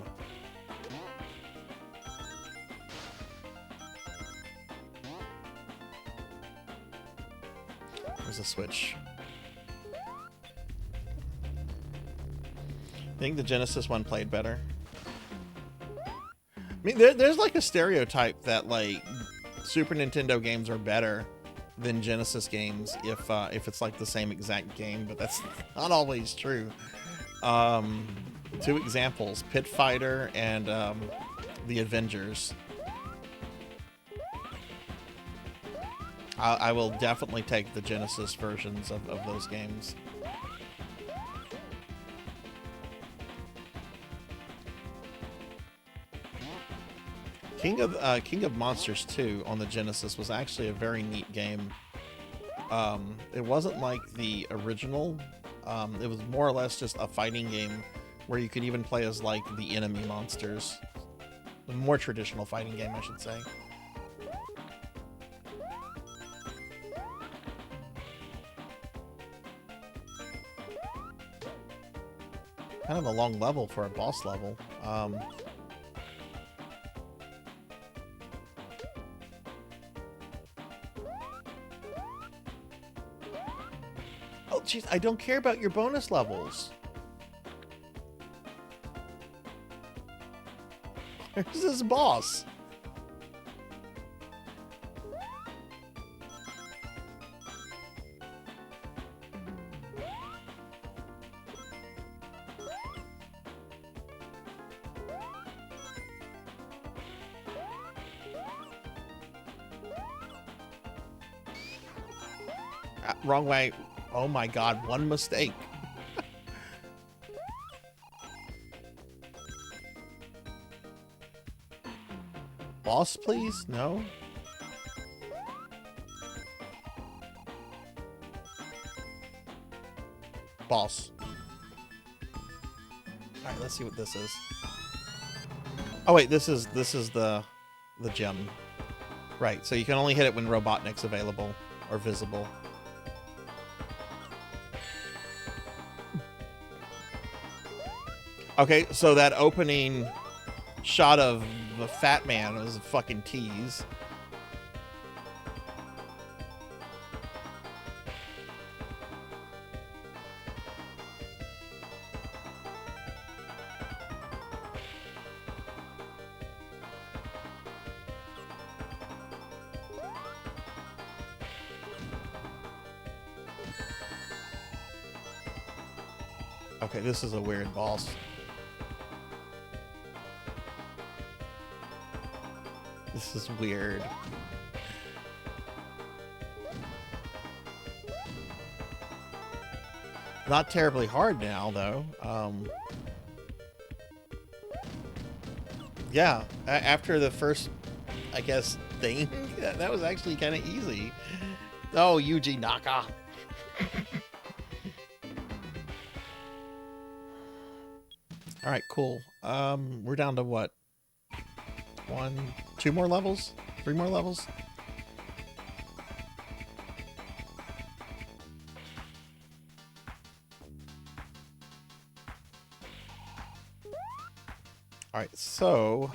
There's a switch. I think the Genesis one played better. I mean, there's like a stereotype that like Super Nintendo games are better than Genesis games if it's like the same exact game, but that's not always true. Two examples: Pit Fighter and the Avengers. I will definitely take the Genesis versions of those games. King of Monsters 2 on the Genesis was actually a very neat game. It wasn't like the original. It was more or less just a fighting game where you could even play as like the enemy monsters. A more traditional fighting game, I should say. Kind of a long level for a boss level. Oh, jeez, I don't care about your bonus levels. Where's this boss? Wrong way. Oh my god, one mistake. Boss, please? No? Boss. Alright, let's see what this is. Oh wait, this is the gem. Right, so you can only hit it when Robotnik's available or visible. Okay, so that opening shot of the fat man was a fucking tease. Okay, this is a weird boss. This is weird. Not terribly hard now, though. Yeah, after the first, I guess, thing, that was actually kind of easy. Oh, Yuji Naka. All right, cool. We're down to what? 2 more levels? 3 more levels? Alright, so...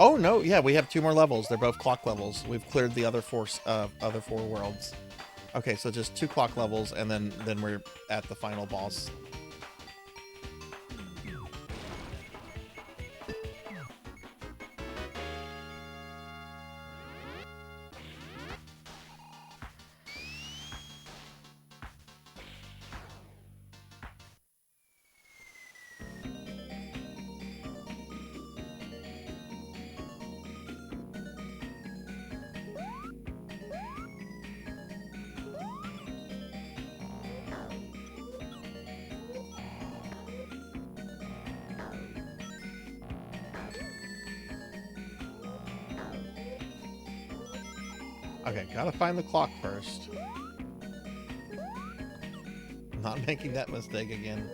Oh, no, yeah, we have 2 more levels. They're both clock levels. We've cleared the other 4 worlds. Okay, so just 2 clock levels, and then we're at the final boss. Okay, gotta find the clock first. Not making that mistake again.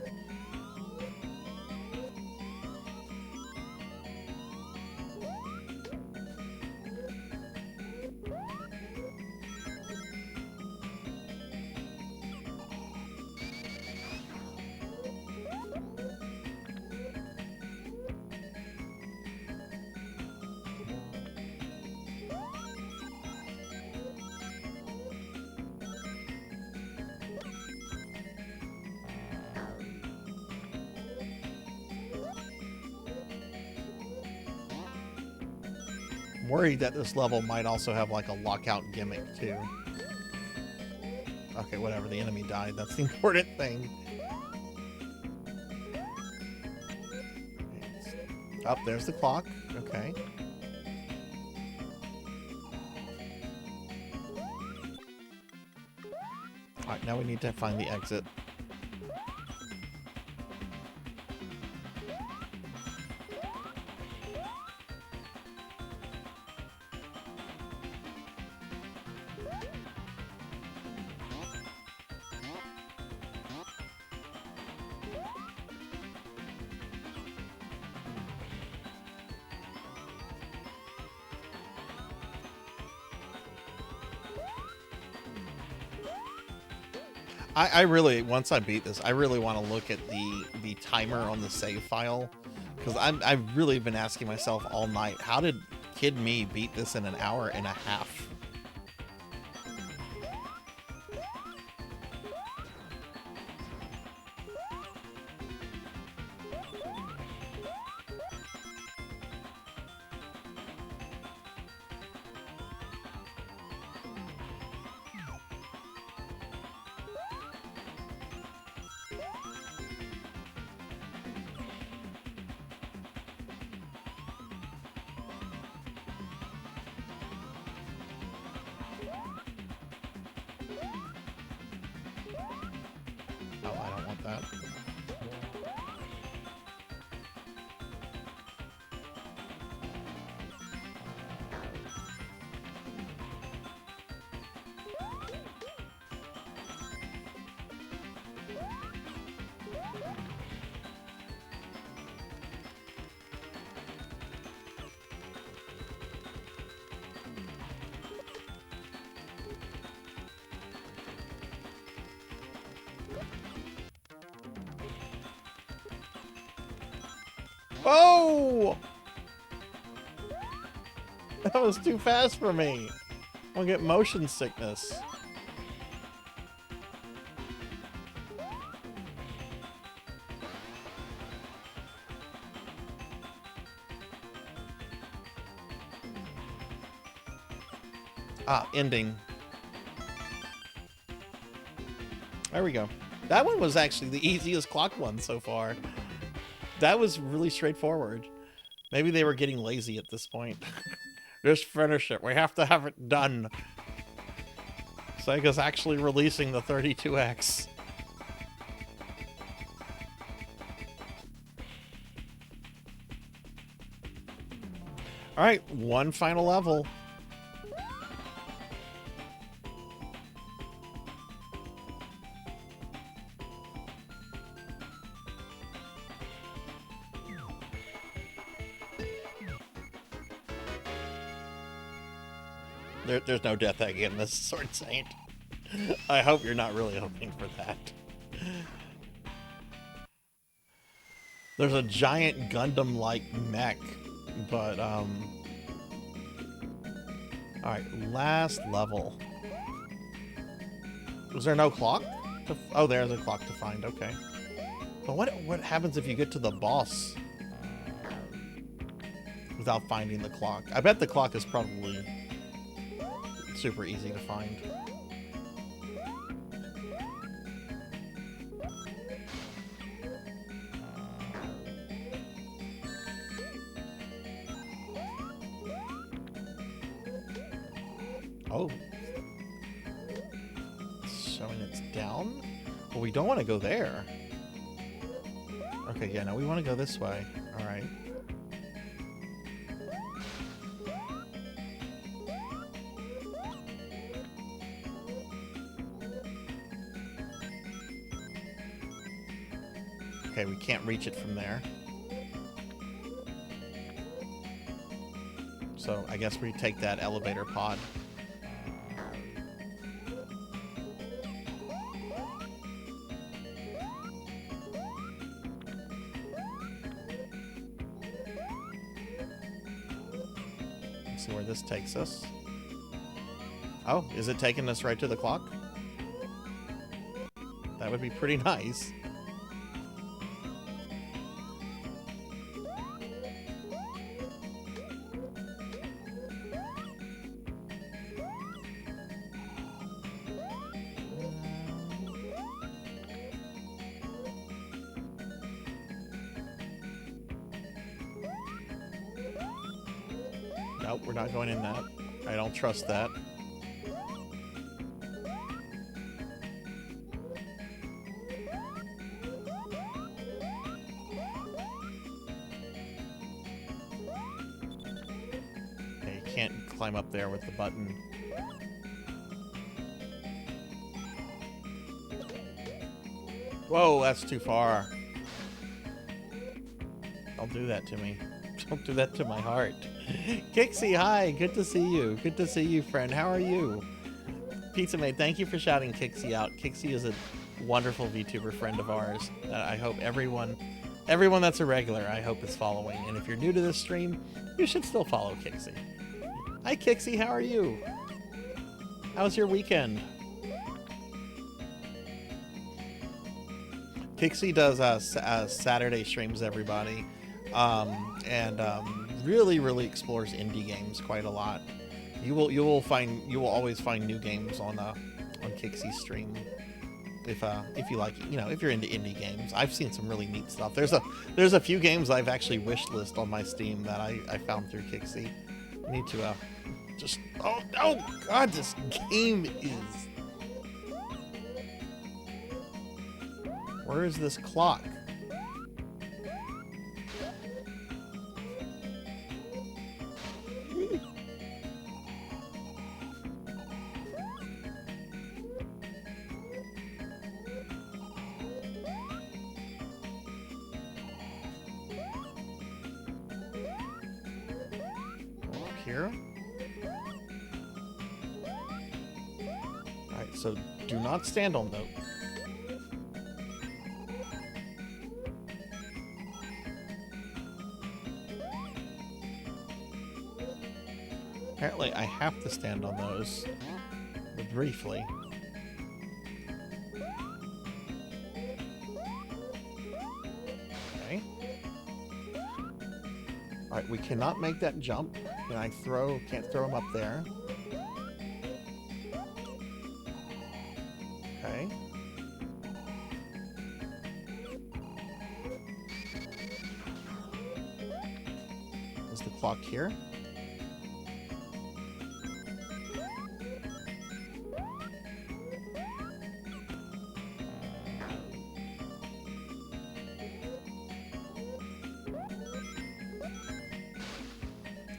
worried that this level might also have like a lockout gimmick too. Okay, whatever. The enemy died. That's the important thing. Up there's the clock. Okay. Alright, now we need to find the exit. I really, once I beat this, I really want to look at the timer on the save file, because I've really been asking myself all night, how did Kid Me beat this in an hour and a half? Oh, I don't want that. Oh! That was too fast for me. I'll get motion sickness. Ah, ending. There we go. That one was actually the easiest clock one so far. That was really straightforward. Maybe they were getting lazy at this point. Just finish it. We have to have it done. Sega's actually releasing the 32X. Alright, one final level. There's no death egg in this, Sword Saint. I hope you're not really hoping for that. There's a giant Gundam-like mech, but, alright, last level. Was there no clock? Oh, there's a clock to find, okay. But what happens if you get to the boss without finding the clock? I bet the clock is probably super easy to find. Oh. It's showing it's down? Well, we don't want to go there. Okay, yeah, no, we want to go this way. Alright. Okay, we can't reach it from there. So I guess we take that elevator pod. Let's see where this takes us. Oh, is it taking us right to the clock? That would be pretty nice. Nope, we're not going in that. I don't trust that. Okay, you can't climb up there with the button. Whoa, that's too far. Don't do that to me. Don't do that to my heart. Kixie, hi. Good to see you. Good to see you, friend. How are you? Pizza Mate, thank you for shouting Kixie out. Kixie is a wonderful VTuber friend of ours that I hope everyone that's a regular, I hope is following. And if you're new to this stream, you should still follow Kixie. Hi, Kixie. How are you? How was your weekend? Kixie does Saturday streams, everybody, and really explores indie games quite a lot. You will always find new games on Kixie's stream if you like, you know, if you're into indie games. I've seen some really neat stuff. There's a few games I've actually wishlist on my Steam that I found through Kixie. I need to just oh god, this game is. Where is this clock? Up here. All right, so do not stand on those. Apparently, I have to stand on those, but briefly. Okay. All right, we cannot make that jump. Can I throw? Can't throw him up there. Okay. Is the clock here?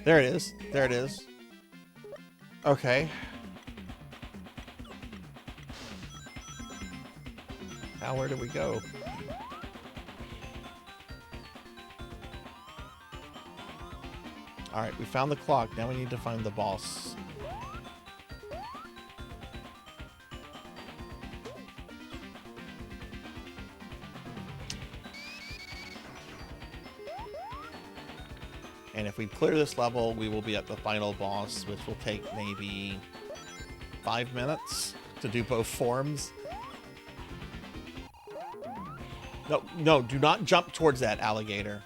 There it is. There it is. Okay. Now where do we go? Alright, we found the clock. Now we need to find the boss. And if we clear this level, we will be at the final boss, which will take maybe 5 minutes to do both forms. No, do not jump towards that alligator.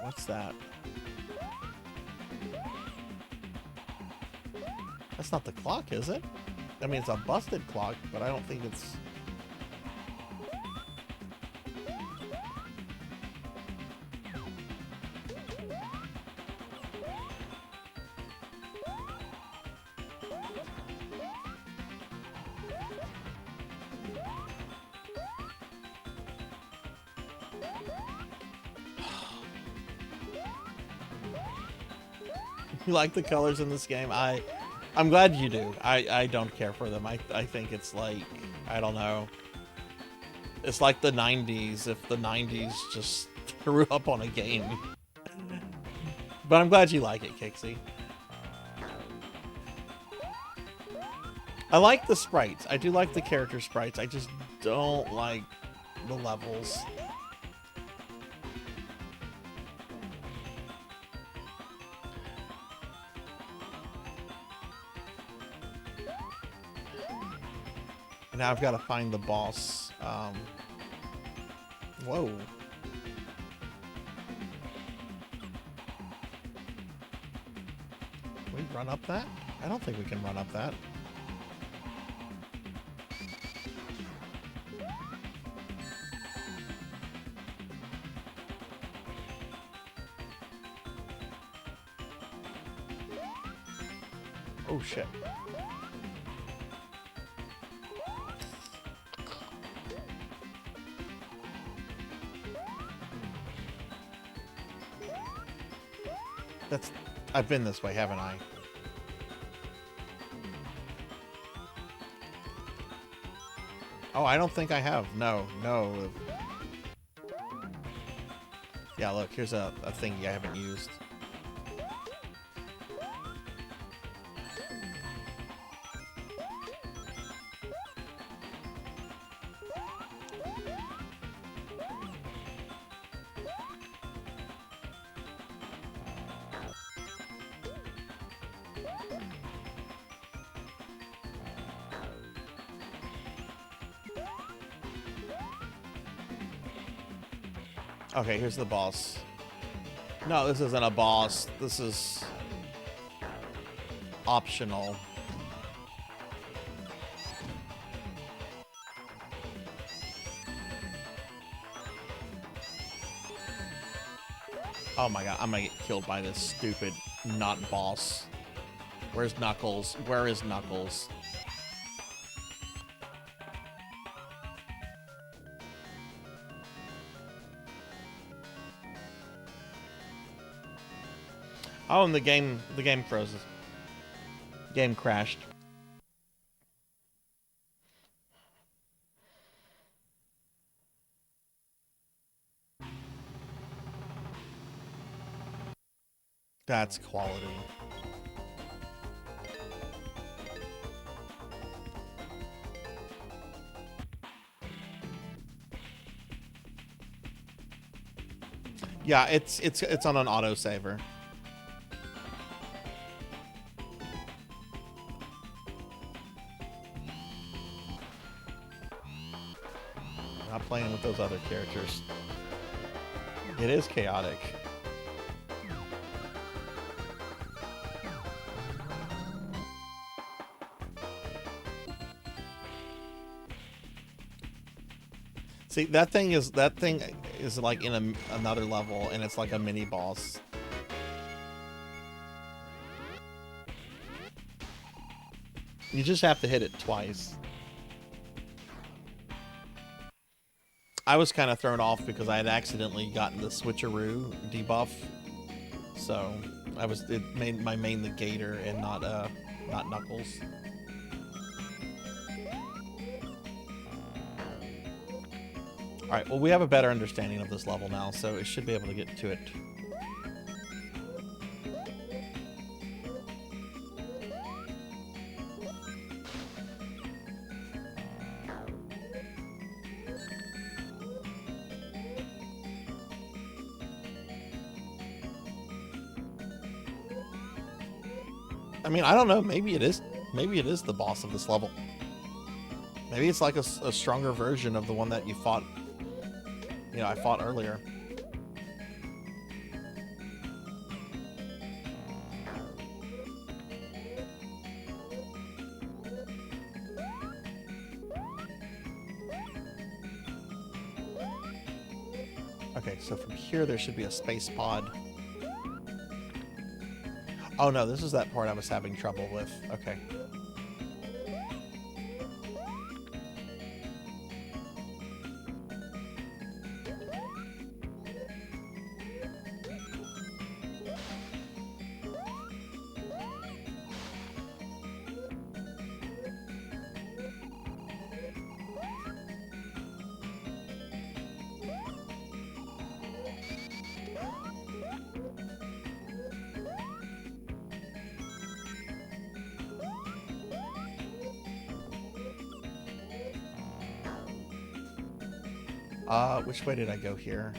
What's that? That's not the clock, is it? I mean, it's a busted clock, but I don't think it's... You like the colors in this game? I'm glad you do. I don't care for them. I think it's like, I don't know. It's like the 90s, if the 90s just threw up on a game. But I'm glad you like it, Kixie. I like the sprites. I do like the character sprites. I just don't like the levels. Now I've got to find the boss. Whoa. Can we run up that? I don't think we can run up that. Oh shit. I've been this way, haven't I? Oh, I don't think I have. No. Yeah, look, here's a thing I haven't used. Okay, here's the boss. No, this isn't a boss. This is optional. Oh my god, I'm gonna get killed by this stupid not boss. Where's Knuckles? Where is Knuckles? Oh, and the game froze. Game crashed. That's quality. Yeah, it's on an autosaver. Not playing with those other characters. It is chaotic. See, that thing is like in another level, and it's like a mini boss. You just have to hit it twice. I was kind of thrown off because I had accidentally gotten the switcheroo debuff, so it made my main the Gator and not Knuckles. All right, well, we have a better understanding of this level now, so it should be able to get to it. I mean, I don't know. Maybe it is. Maybe it is the boss of this level. Maybe it's like a stronger version of the one that you fought. You know, I fought earlier. Okay, so from here there should be a space pod. Oh no, this is that part I was having trouble with. Okay. Which way did I go here?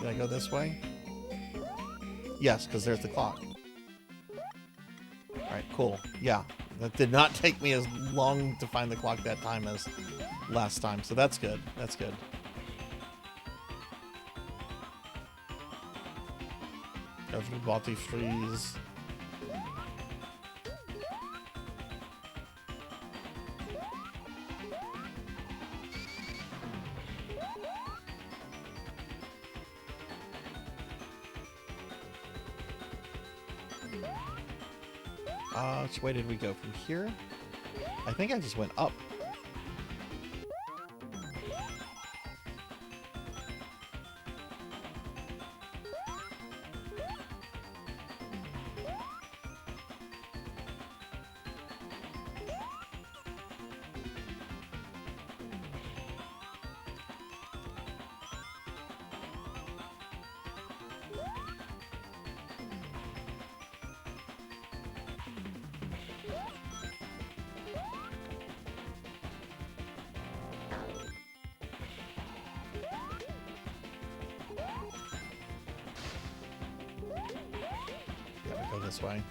Did I go this way? Yes, because there's the clock. Alright, cool. Yeah, that did not take me as long to find the clock that time as last time, so that's good. That's good. Everybody freeze. Which way did we go from here? I think I just went up. This way.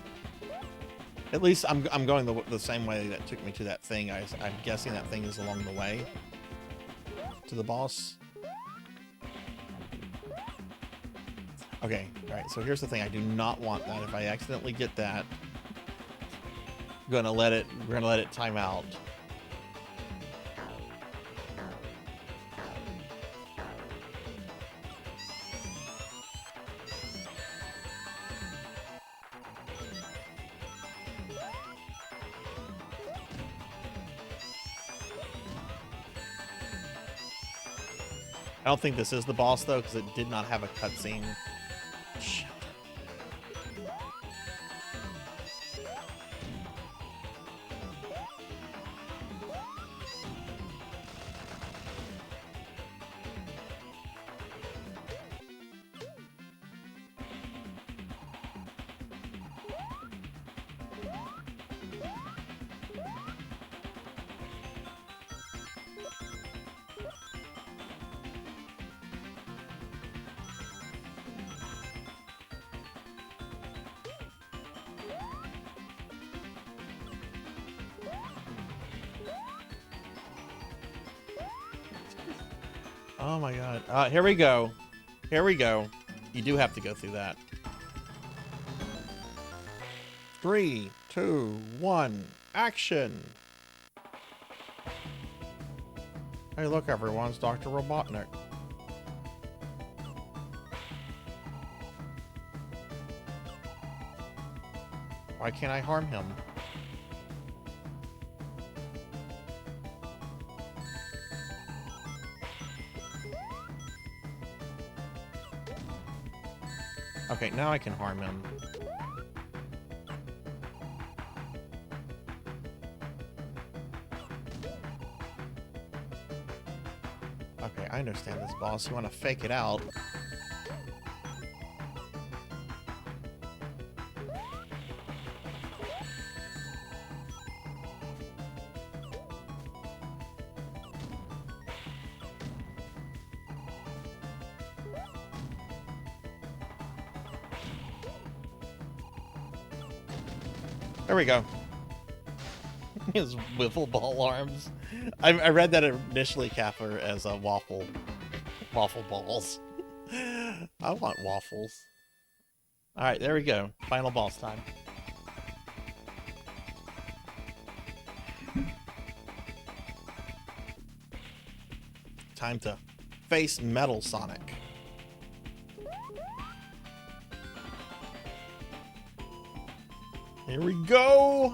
At least I'm going the same way that took me to that thing. I'm guessing that thing is along the way to the boss. Okay, all right. So here's the thing. I do not want that. If I accidentally get that, we're gonna let it time out. I don't think this is the boss, though, because it did not have a cutscene. Shit. Oh my god. Here we go. Here we go. You do have to go through that. 3, 2, 1, action! Hey, look, everyone, it's Dr. Robotnik. Why can't I harm him? Okay, now I can harm him. Okay, I understand this, boss. You want to fake it out. There we go. His wiffle ball arms. I read that initially, Cather, as a waffle balls. I want waffles. All right, there we go. Final boss time. Time to face Metal Sonic. Here we go!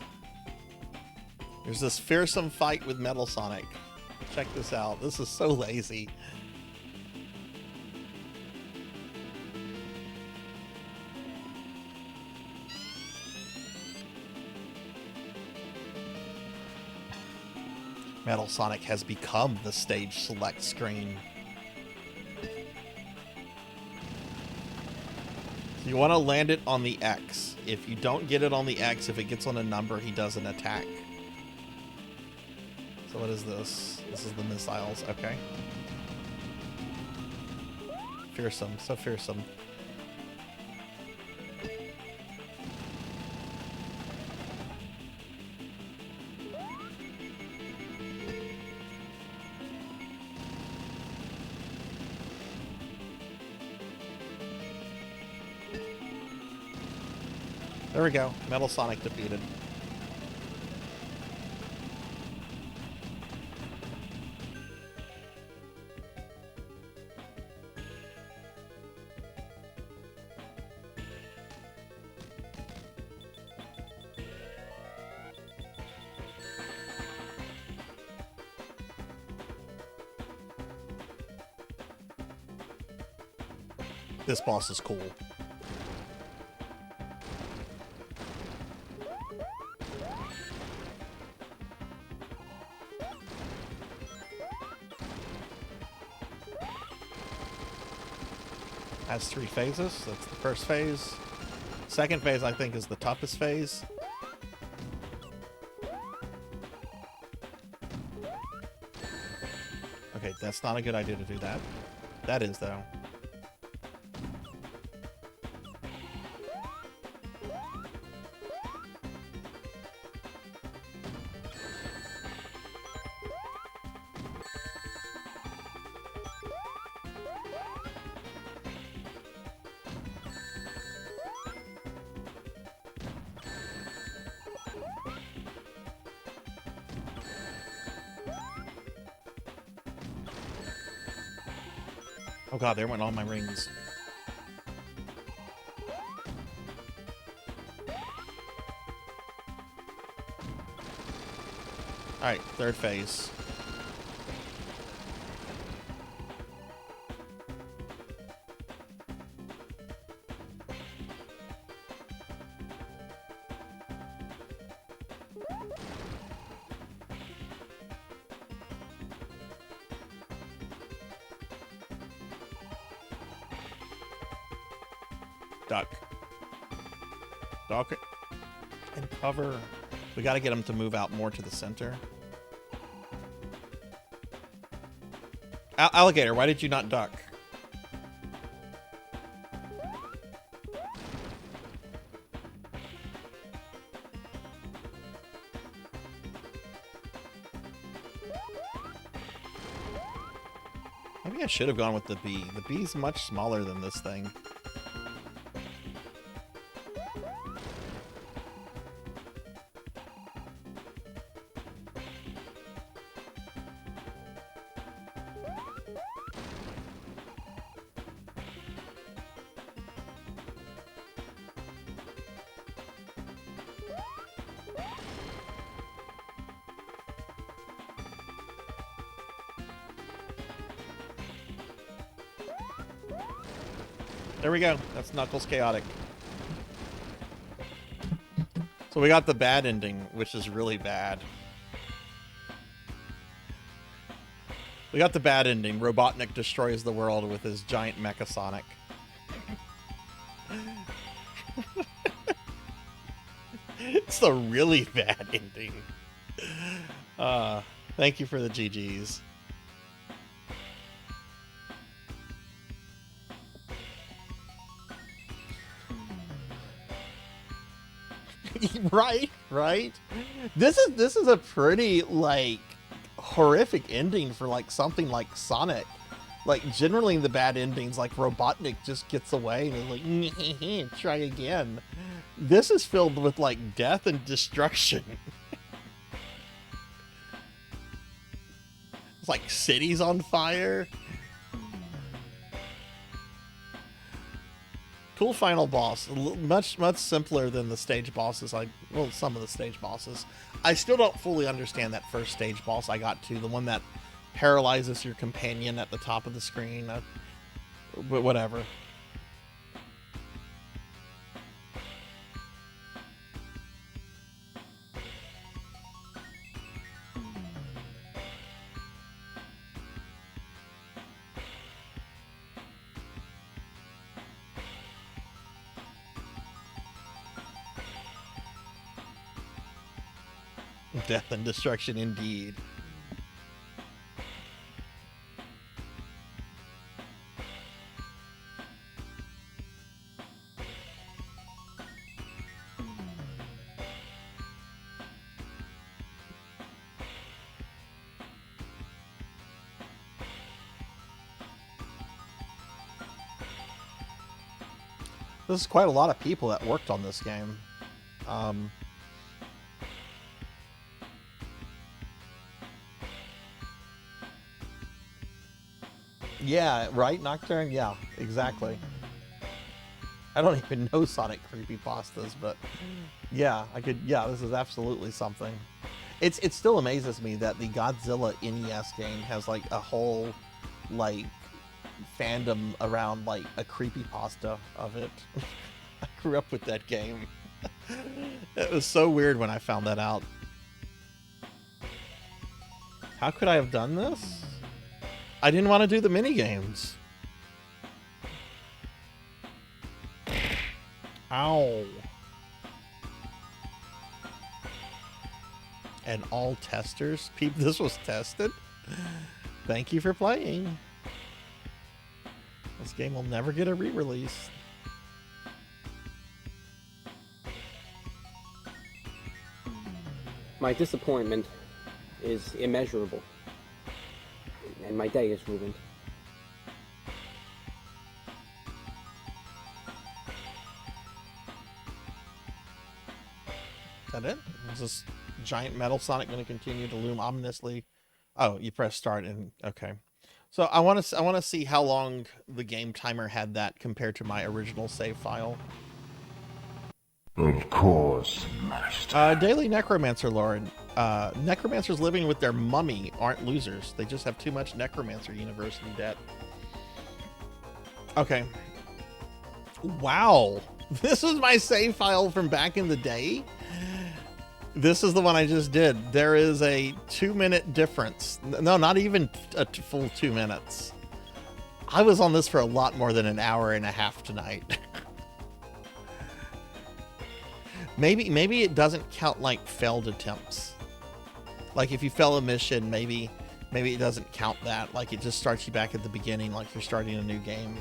There's this fearsome fight with Metal Sonic. Check this out. This is so lazy. Metal Sonic has become the stage select screen. You want to land it on the X. If you don't get it on the X, if it gets on a number, he does an attack. So what is this? This is the missiles. Okay. Fearsome. So fearsome. There we go. Metal Sonic defeated. This boss is cool. Has 3 phases. That's the first phase. Second phase, I think, is the toughest phase. Okay, that's not a good idea to do that. That is, though. Oh god, there went all my rings. Alright, third phase. Duck. Duck and cover. We gotta get him to move out more to the center. Alligator, why did you not duck? Maybe I should have gone with the bee. The bee's much smaller than this thing. There we go. That's Knuckles Chaotic. So we got the bad ending, which is really bad. We got the bad ending. Robotnik destroys the world with his giant Mecha Sonic. It's a really bad ending. Thank you for the GGs. Right. This is a pretty like horrific ending for like something like Sonic. Like generally the bad endings, like Robotnik just gets away and is like try again. This is filled with like death and destruction. It's like cities on fire. Cool final boss. Much simpler than the stage bosses. Well, some of the stage bosses. I still don't fully understand that first stage boss I got to. The one that paralyzes your companion at the top of the screen. But whatever. Death and destruction indeed. This is quite a lot of people that worked on this game. Yeah, right, Nocturne? Yeah, exactly. I don't even know Sonic creepypastas, but yeah, yeah, this is absolutely something. It still amazes me that the Godzilla NES game has like a whole like fandom around like a creepypasta of it. I grew up with that game. It was so weird when I found that out. How could I have done this? I didn't want to do the mini games. Ow. And all testers? This was tested? Thank you for playing. This game will never get a re-release. My disappointment is immeasurable. And my day is ruined. Is that it? Is this giant metal Sonic going to continue to loom ominously? Oh, you press start and okay. So I want to see how long the game timer had that compared to my original save file. Of course, Master. Daily Necromancer Lord. Necromancers living with their mummy aren't losers. They just have too much Necromancer University debt. Okay. Wow. This was my save file from back in the day. This is the one I just did. There is a 2-minute difference. No, not even a full 2 minutes. I was on this for a lot more than an hour and a half tonight. Maybe it doesn't count like failed attempts. Like if you fail a mission, maybe it doesn't count that. Like it just starts you back at the beginning, like you're starting a new game.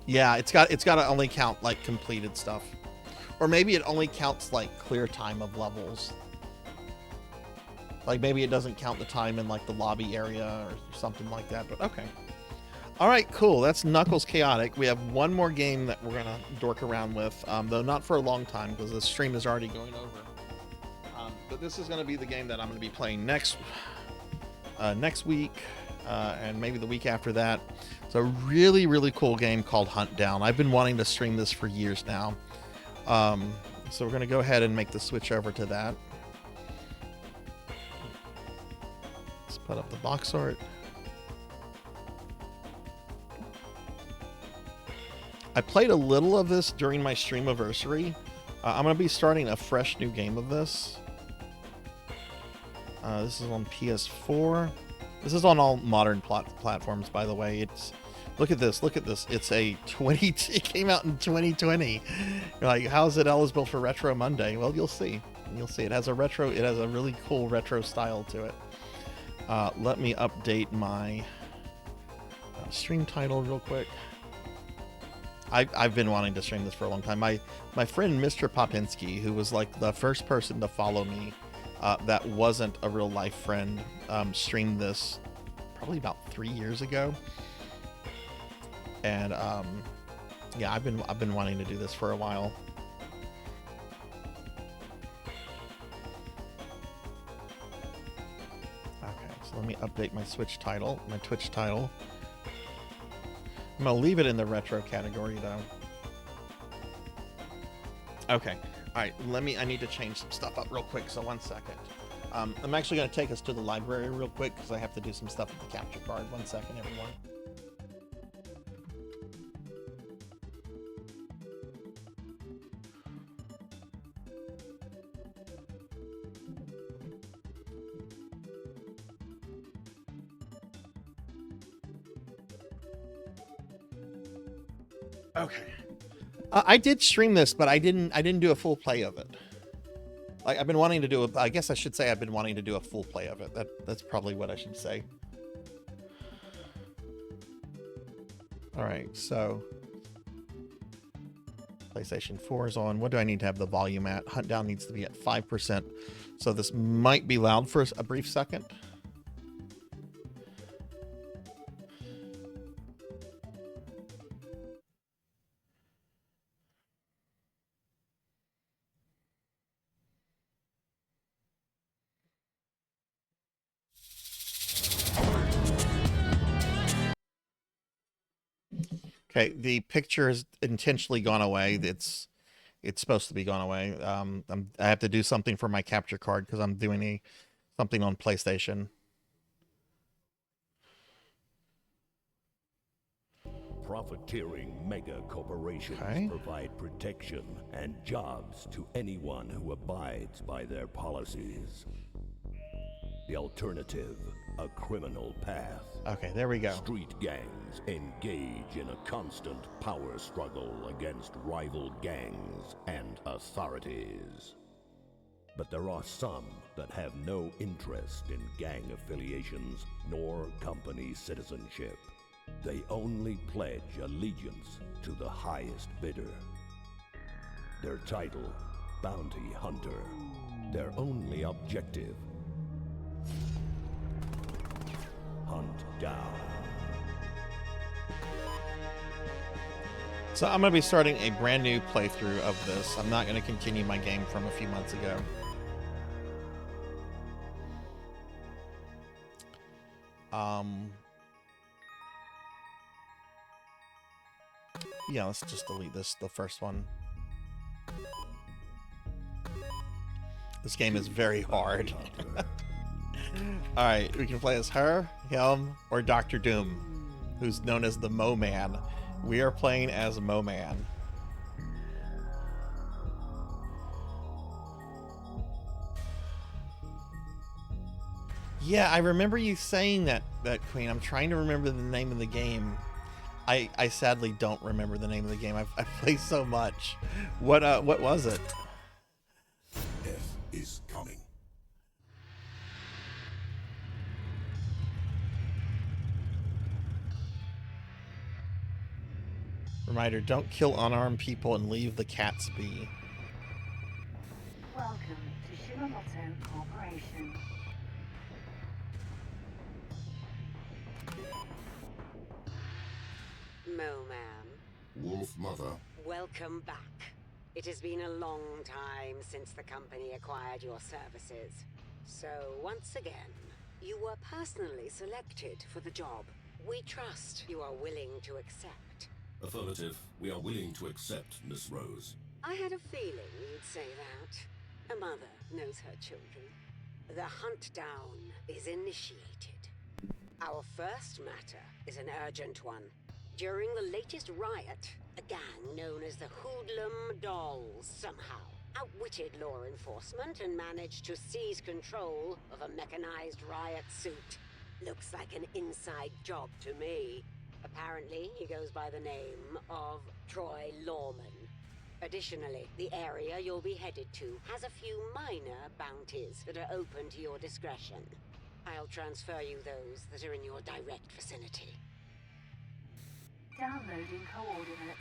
Yeah, it's got to only count like completed stuff. Or maybe it only counts like clear time of levels. Like maybe it doesn't count the time in like the lobby area or something like that, but okay. All right, cool. That's Knuckles Chaotic. We have one more game that we're going to dork around with, though not for a long time because the stream is already going over. But this is going to be the game that I'm going to be playing next week and maybe the week after that. It's a really, really cool game called Hunt Down. I've been wanting to stream this for years now. So we're going to go ahead and make the switch over to that. Let's put up the box art. I played a little of this during my streamiversary. I'm going to be starting a fresh new game of this. This is on PS4. This is on all modern platforms, by the way. Look at this. It's a it came out in 2020. You're like, how is it eligible for Retro Monday? Well, you'll see. It has a really cool retro style to it. Let me update my stream title real quick. I've been wanting to stream this for a long time. My friend Mr. Popinski, who was like the first person to follow me that wasn't a real life friend, streamed this probably about 3 years ago. And yeah, I've been wanting to do this for a while. Okay, so let me update my Twitch title. I'm gonna leave it in the retro category though. Okay, all right. I need to change some stuff up real quick. So 1 second. I'm actually gonna take us to the library real quick because I have to do some stuff with the capture card. 1 second, everyone. Okay. I did stream this, but I didn't do a full play of it. Like I've been wanting to do I guess I should say I've been wanting to do a full play of it. That's probably what I should say. All right, so PlayStation 4 is on. What do I need to have the volume at? Hunt Down needs to be at 5%. So this might be loud for a brief second. Okay, the picture has intentionally gone away. It's supposed to be gone away. I have to do something for my capture card because I'm doing something on PlayStation. Profiteering mega corporations provide protection and jobs to anyone who abides by their policies. The alternative, a criminal path. Okay, there we go. Street gangs engage in a constant power struggle against rival gangs and authorities. But there are some that have no interest in gang affiliations nor company citizenship. They only pledge allegiance to the highest bidder. Their title, Bounty Hunter. Their only objective, hunt down. So I'm going to be starting a brand new playthrough of this. I'm not going to continue my game from a few months ago. Yeah, let's just delete the first one. This game is very hard. Alright, we can play as her, him, or Dr. Doom, who's known as the Mo-Man. We are playing as Mo-Man. Yeah, I remember you saying that, Queen. I'm trying to remember the name of the game. I sadly don't remember the name of the game. I've played so much. What was it? Death is coming. Reminder, don't kill unarmed people and leave the cats be. Welcome to Shimamoto Corporation. Mo-Man. Wolf Mother. Welcome back. It has been a long time since the company acquired your services. So, once again, you were personally selected for the job. We trust you are willing to accept. Affirmative. We are willing to accept, Miss Rose. I had a feeling you'd say that. A mother knows her children. The hunt down is initiated. Our first matter is an urgent one. During the latest riot, a gang known as the Hoodlum Dolls somehow outwitted law enforcement and managed to seize control of a mechanized riot suit. Looks like an inside job to me. Apparently, he goes by the name of Troy Lawman. Additionally, the area you'll be headed to has a few minor bounties that are open to your discretion. I'll transfer you those that are in your direct vicinity. Downloading coordinates.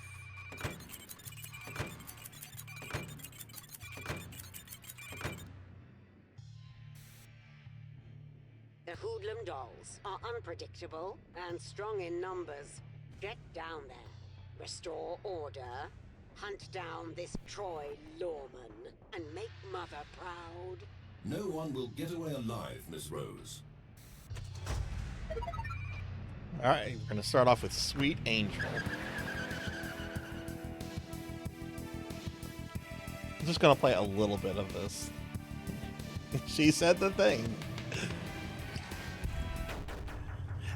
The Hoodlum Dolls are unpredictable and strong in numbers. Get down there, restore order, hunt down this Troy Lawman, and make Mother proud. No one will get away alive, Miss Rose. Alright, we're going to start off with Sweet Angel. I'm just going to play a little bit of this. She said the thing.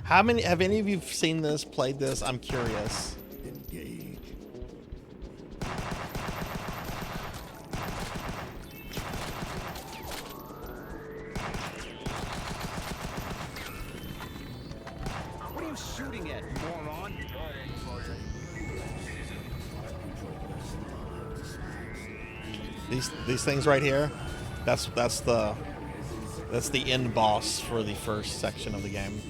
Have any of you seen this, played this? I'm curious. Engage. What are you shooting at, moron? These things right here, that's the end boss for the first section of the game.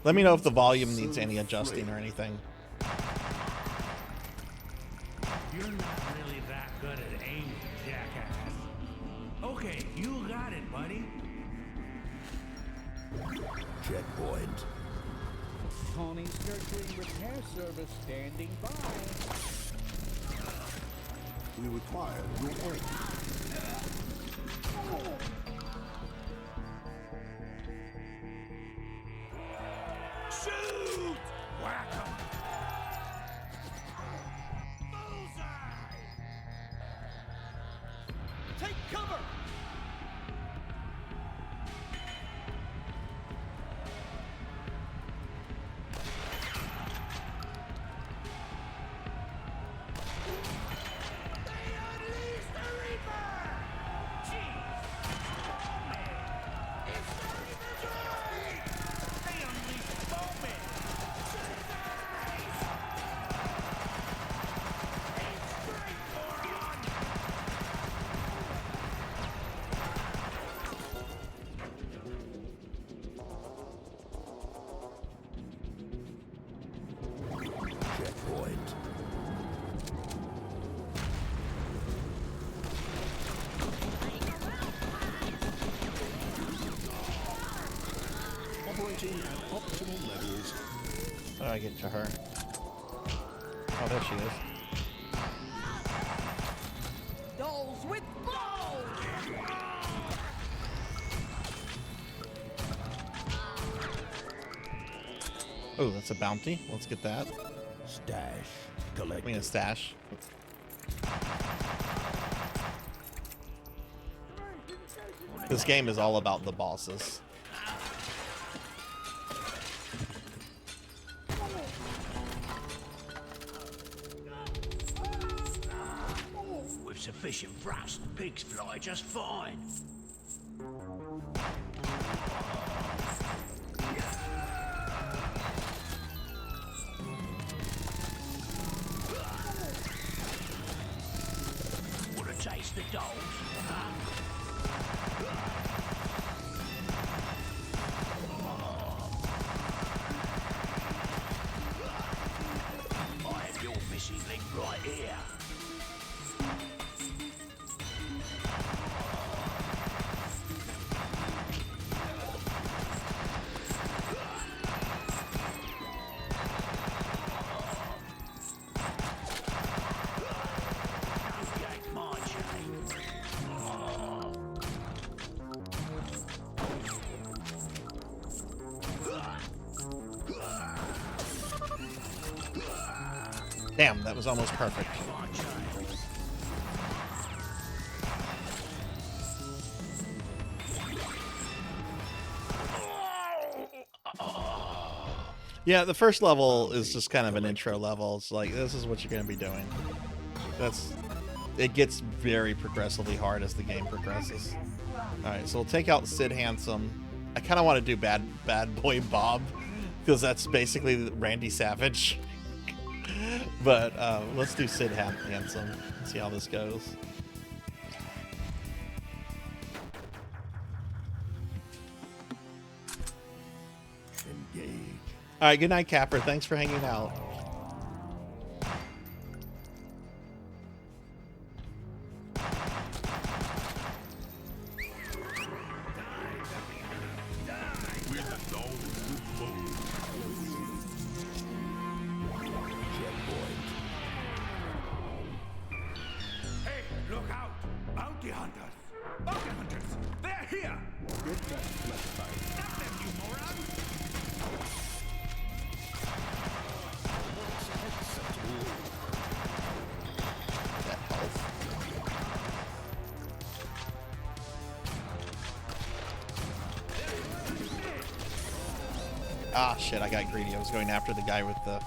Let me know if the volume needs any adjusting or anything. You're not really that good at aiming, jackass. Okay, you got it, buddy. Checkpoint. Tony Searching Repair Service standing by. We require your aid. Hitting at optimal levels. How do I get to her? Oh, there she is. Dolls with balls! Oh, that's a bounty. Let's get that. Stash. I mean, a stash. This game is all about the bosses. With sufficient thrust, pigs fly just fine. Wanna taste the dolls? I have your missing link right here. Damn, that was almost perfect. Yeah, the first level is just kind of an intro level. It's like, this is what you're going to be doing. It gets very progressively hard as the game progresses. Alright, so we'll take out Sid Handsome. I kind of want to do Bad Boy Bob, because that's basically Randy Savage. But let's do Sid Handsome. See how this goes. Engage. All right, good night, Capper. Thanks for hanging out. Hey, look out! Bounty hunters! Bounty hunters! They're here! Get that flashlight. Stop them, you moron! That health. Ah, shit, I got greedy. I was going after the guy with the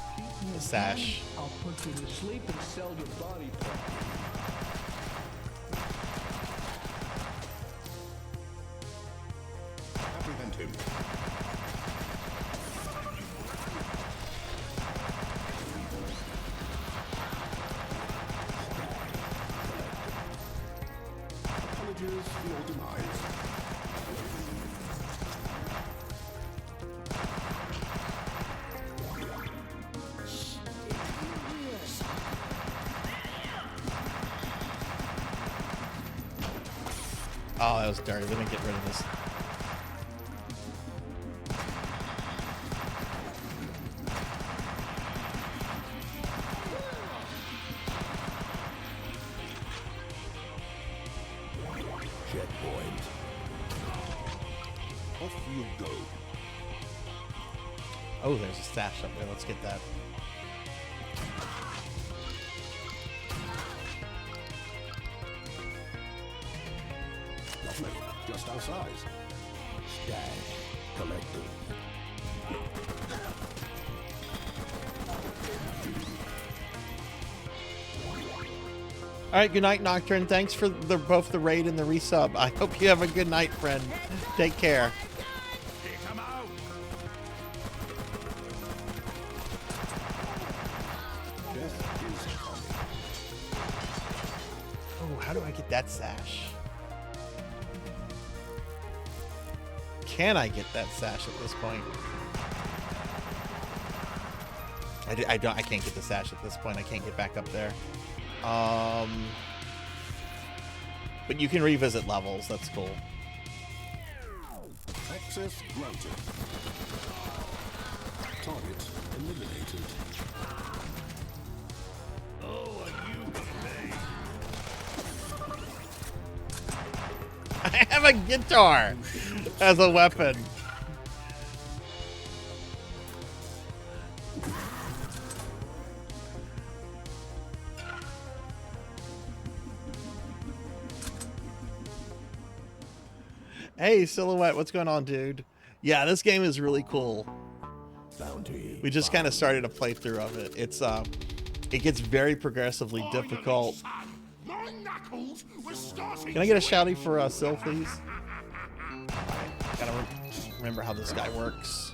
sash. I'll put you to sleep and sell your body parts. Apprehend him. Apologies for your demise. Oh, that was dirty. Let me get rid of this. Checkpoint. Off you go. Oh, there's a stash up there. Let's get that. Lovely. Just our size. Stash collected. All right, good night, Nocturne. Thanks for both the raid and the resub. I hope you have a good night, friend. Take care. Oh, how do I get that sash? Can I get that sash at this point? I can't get the sash at this point. I can't get back up there. But you can revisit levels. That's cool. Access granted. Target eliminated. Oh, and you play. I have a guitar as a weapon. Hey, Silhouette, what's going on, dude? Yeah, this game is really cool. Bounty. We just kind of started a playthrough of it. It gets very progressively difficult. Can I get a shouty for Sil, please? Gotta remember how this guy works.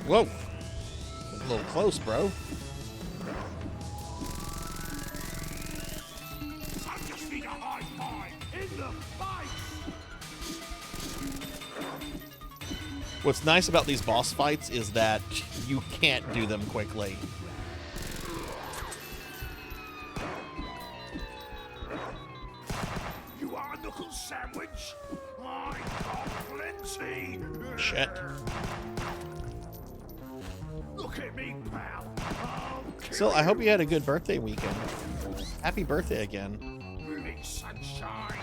Whoa, a little close, bro. What's nice about these boss fights is that you can't do them quickly. You want a knuckle sandwich? I got plenty. Shit. Look at me, pal. So I hope you had a good birthday weekend. Happy birthday again. Moving sunshine.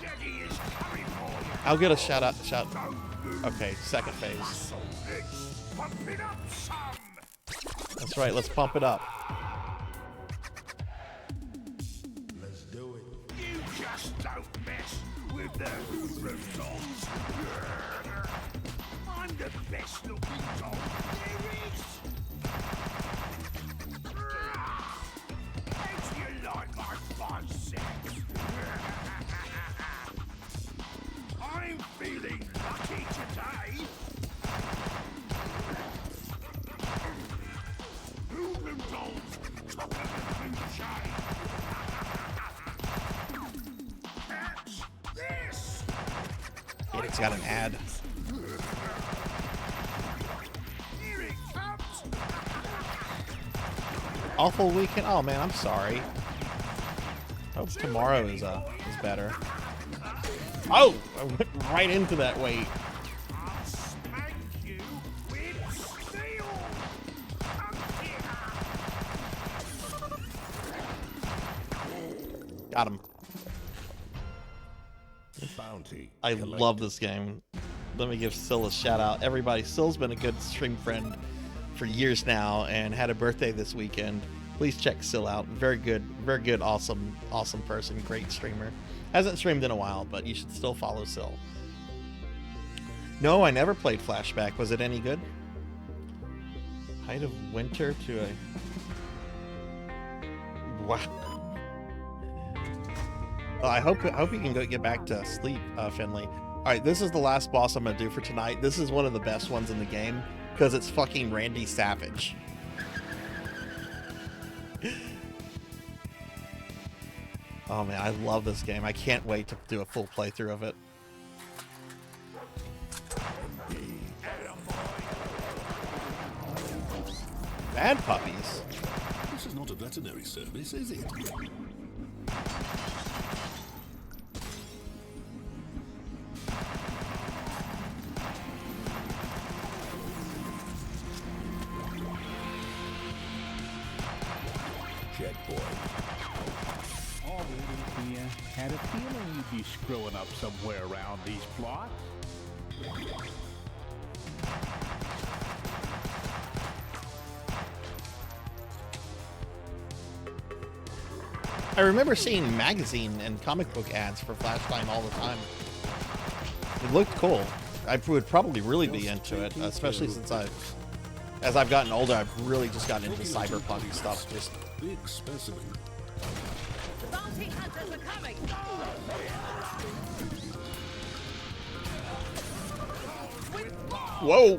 Daddy is coming for you. I'll get a shout out. Okay, second phase. Pump it up some. That's right, let's pump it up. Let's do it. You just don't mess with the Hoover dolls. I'm the best looking doll there is. How do you like my biceps? I'm feeling lucky today. Hoover dolls, top of the food chain. Catch this. It's got an ad. Here it comes. Awful weekend. Oh man, I'm sorry. Hope tomorrow is better. Oh, I went right into that weight. I'll spank you with steel. Come here. Got him. Bounty. I love this game. Let me give Sil a shout out. Everybody, Sil's been a good stream friend for years now and had a birthday this weekend. Please check Sil out. Very good, awesome person, great streamer. Hasn't streamed in a while, but you should still follow Sil. No, I never played Flashback. Was it any good? Height of winter to a... Wow. Well, I hope you can go get back to sleep, Finley. All right, this is the last boss I'm gonna do for tonight. This is one of the best ones in the game because it's fucking Randy Savage. Oh man, I love this game. I can't wait to do a full playthrough of it. Bad puppies. This is not a veterinary service, is it? Had a feeling you'd be screwing up somewhere around these plots. I remember seeing magazine and comic book ads for Flash Time all the time. It looked cool. I would probably really be into it, especially since as I've gotten older, I've really just gotten into cyberpunk stuff. Just big specimen. The bounty hunters are coming! whoa!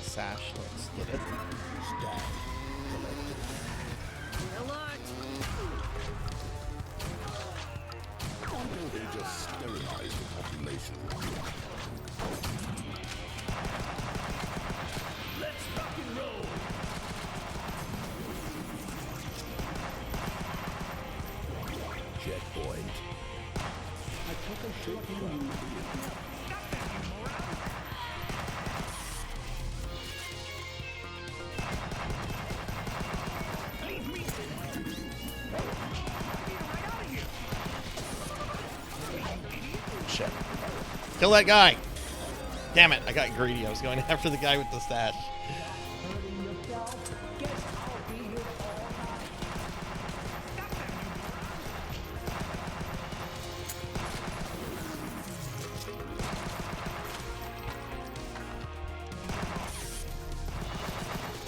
Sash, let's get it. They just sterilized the population. Kill that guy. Damn it, I got greedy. I was going after the guy with the stash.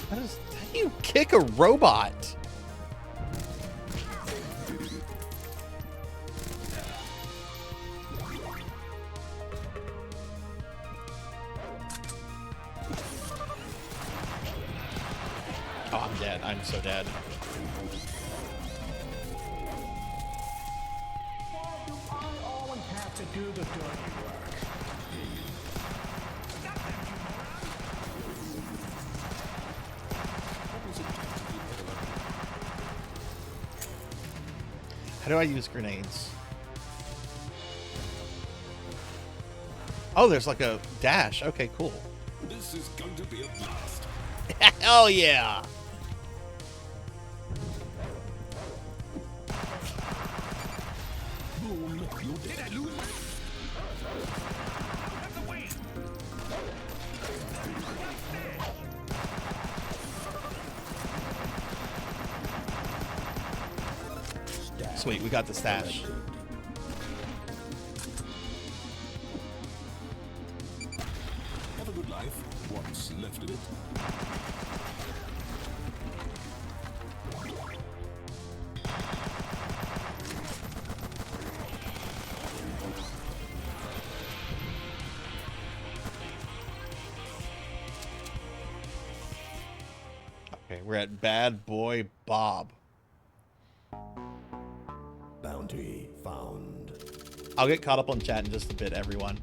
How do you kick a robot? Oh, I'm dead. I'm so dead. How do I use grenades? Oh, there's like a dash. Okay, cool. This is going to be a blast. Hell yeah! Boom, you did I lose? Sweet, we got the stash. Have a good life. What's left of it? Okay, we're at Bad Boy Bob. Bounty found. I'll get caught up on chat in just a bit, everyone.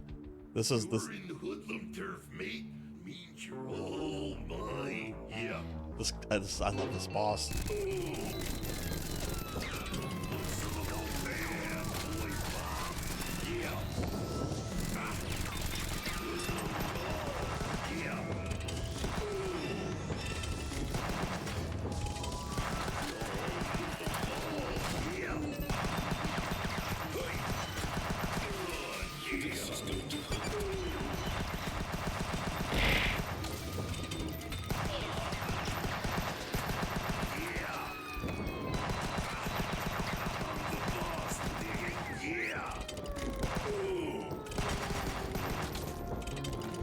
This is this. Hoodlum turf meat means you're all mine. Yeah. I love this boss.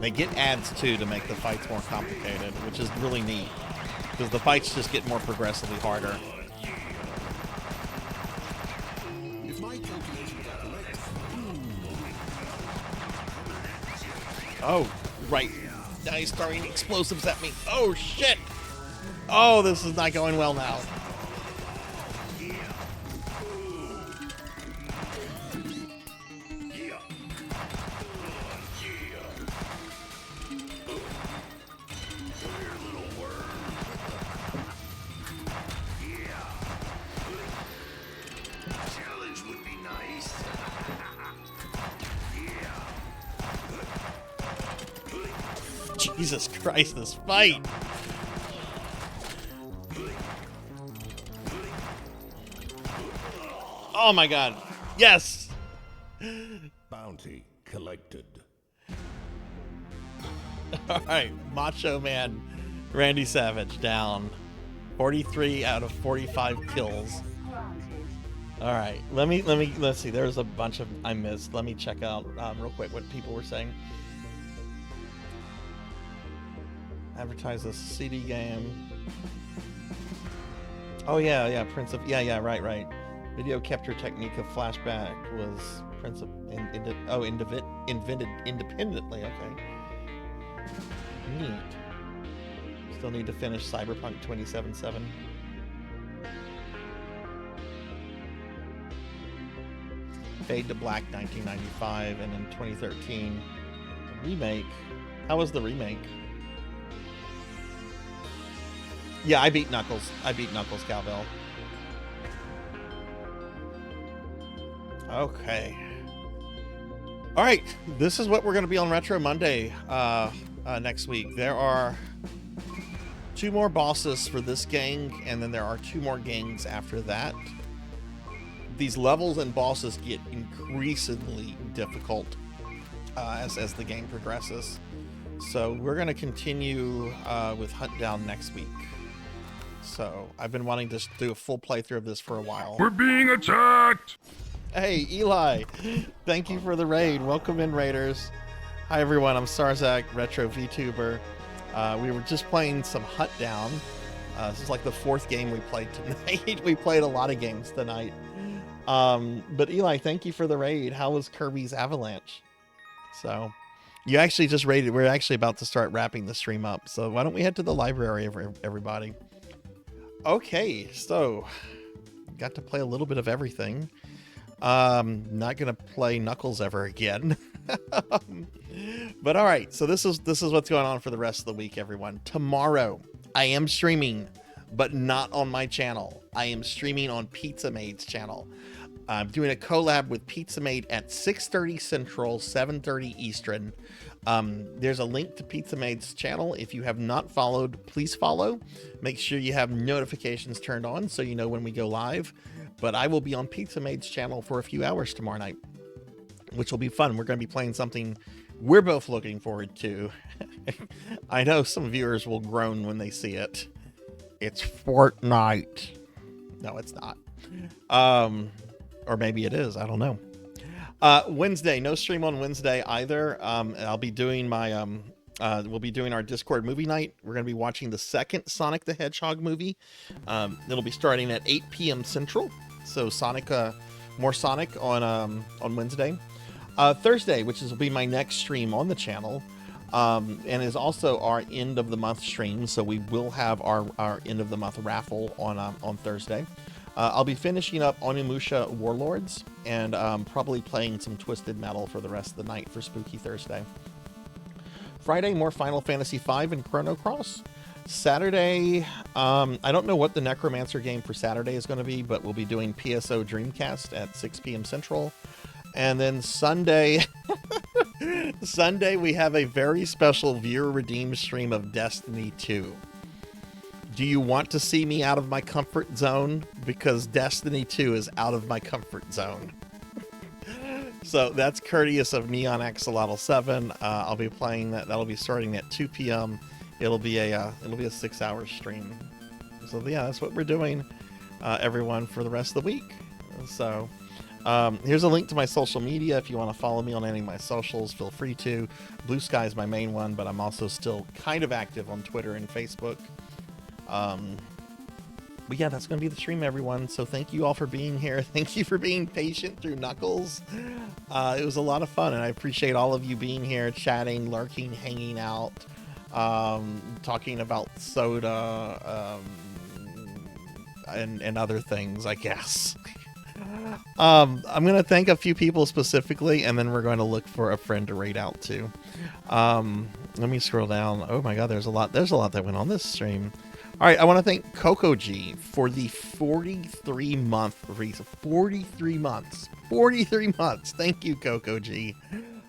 They get ads too to make the fights more complicated, which is really neat because the fights just get more progressively harder. If my calculations are correct. Oh, right. Now he's throwing explosives at me. Oh, shit. Oh, this is not going well now. Jesus Christ, this fight! Oh my god. Yes! Bounty collected. Alright, Macho Man Randy Savage down. 43 out of 45 kills. Alright, let's see. There's a bunch of I missed. Let me check out real quick what people were saying. Advertise a CD game. Oh yeah, Prince of right. Video capture technique of flashback was Prince of invented independently. Okay, neat. Still need to finish Cyberpunk 2077. Fade to Black 1995, and in 2013 the remake. How was the remake? Yeah, I beat Knuckles. Cowbell. Okay. All right, this is what we're going to be on Retro Monday next week. There are 2 more bosses for this gang, and then there are 2 more gangs after that. These levels and bosses get increasingly difficult as the game progresses. So we're going to continue with Hunt Down next week. So I've been wanting to do a full playthrough of this for a while. We're being attacked! Hey, Eli, thank you for the raid. Welcome in, Raiders. Hi, everyone. I'm Sarzac, Retro VTuber. We were just playing some Hunt Down. This is like the 4th game we played tonight. We played a lot of games tonight. But Eli, thank you for the raid. How was Kirby's Avalanche? So you actually just raided. We're actually about to start wrapping the stream up. So why don't we head to the library, everybody? Okay, so got to play a little bit of everything. Not gonna play Knuckles ever again. But all right, so this is what's going on for the rest of the week, everyone. Tomorrow I am streaming, but not on my channel. I am streaming on Pizza Maid's channel. I'm doing a collab with Pizza Maid at 6:30 Central, 7:30 Eastern. There's a link to Pizza Maid's channel. If you have not followed, please follow. Make sure you have notifications turned on so you know when we go live. But I will be on Pizza Maid's channel for a few hours tomorrow night, which will be fun. We're going to be playing something we're both looking forward to. I know some viewers will groan when they see it. It's Fortnite. No, it's not. Or maybe it is. I don't know. Wednesday, no stream on Wednesday either. I'll be doing my we'll be doing our Discord movie night. We're going to be watching the second Sonic the Hedgehog movie. It'll be starting at 8 p.m. Central. So Sonic, more Sonic on Wednesday. Thursday, which will be my next stream on the channel, and is also our end of the month stream. So we will have our end of the month raffle on Thursday. I'll be finishing up Onimusha Warlords and probably playing some Twisted Metal for the rest of the night for Spooky Thursday. Friday, more Final Fantasy V and Chrono Cross. Saturday, I don't know what the Necromancer game for Saturday is going to be, but we'll be doing PSO Dreamcast at 6 p.m. Central. And then Sunday, Sunday we have a very special viewer-redeemed stream of Destiny 2. Do you want to see me out of my comfort zone? Because Destiny 2 is out of my comfort zone. So that's courteous of Neon Axolotl 7. I'll be playing that. That'll be starting at 2 p.m. It'll be a 6-hour stream. So yeah, that's what we're doing, everyone, for the rest of the week. So here's a link to my social media. If you want to follow me on any of my socials, feel free to. Blue Sky is my main one, but I'm also still kind of active on Twitter and Facebook. But yeah, that's going to be the stream, everyone. So thank you all for being here. Thank you for being patient through Knuckles. It was a lot of fun, and I appreciate all of you being here, chatting, lurking, hanging out, talking about soda, and other things, I guess. I'm going to thank a few people specifically, and then we're going to look for a friend to raid out to. Let me scroll down. Oh my God, there's a lot that went on this stream. All right, I want to thank Coco G for the 43-month reason. 43 months. 43 months. Thank you, Coco G.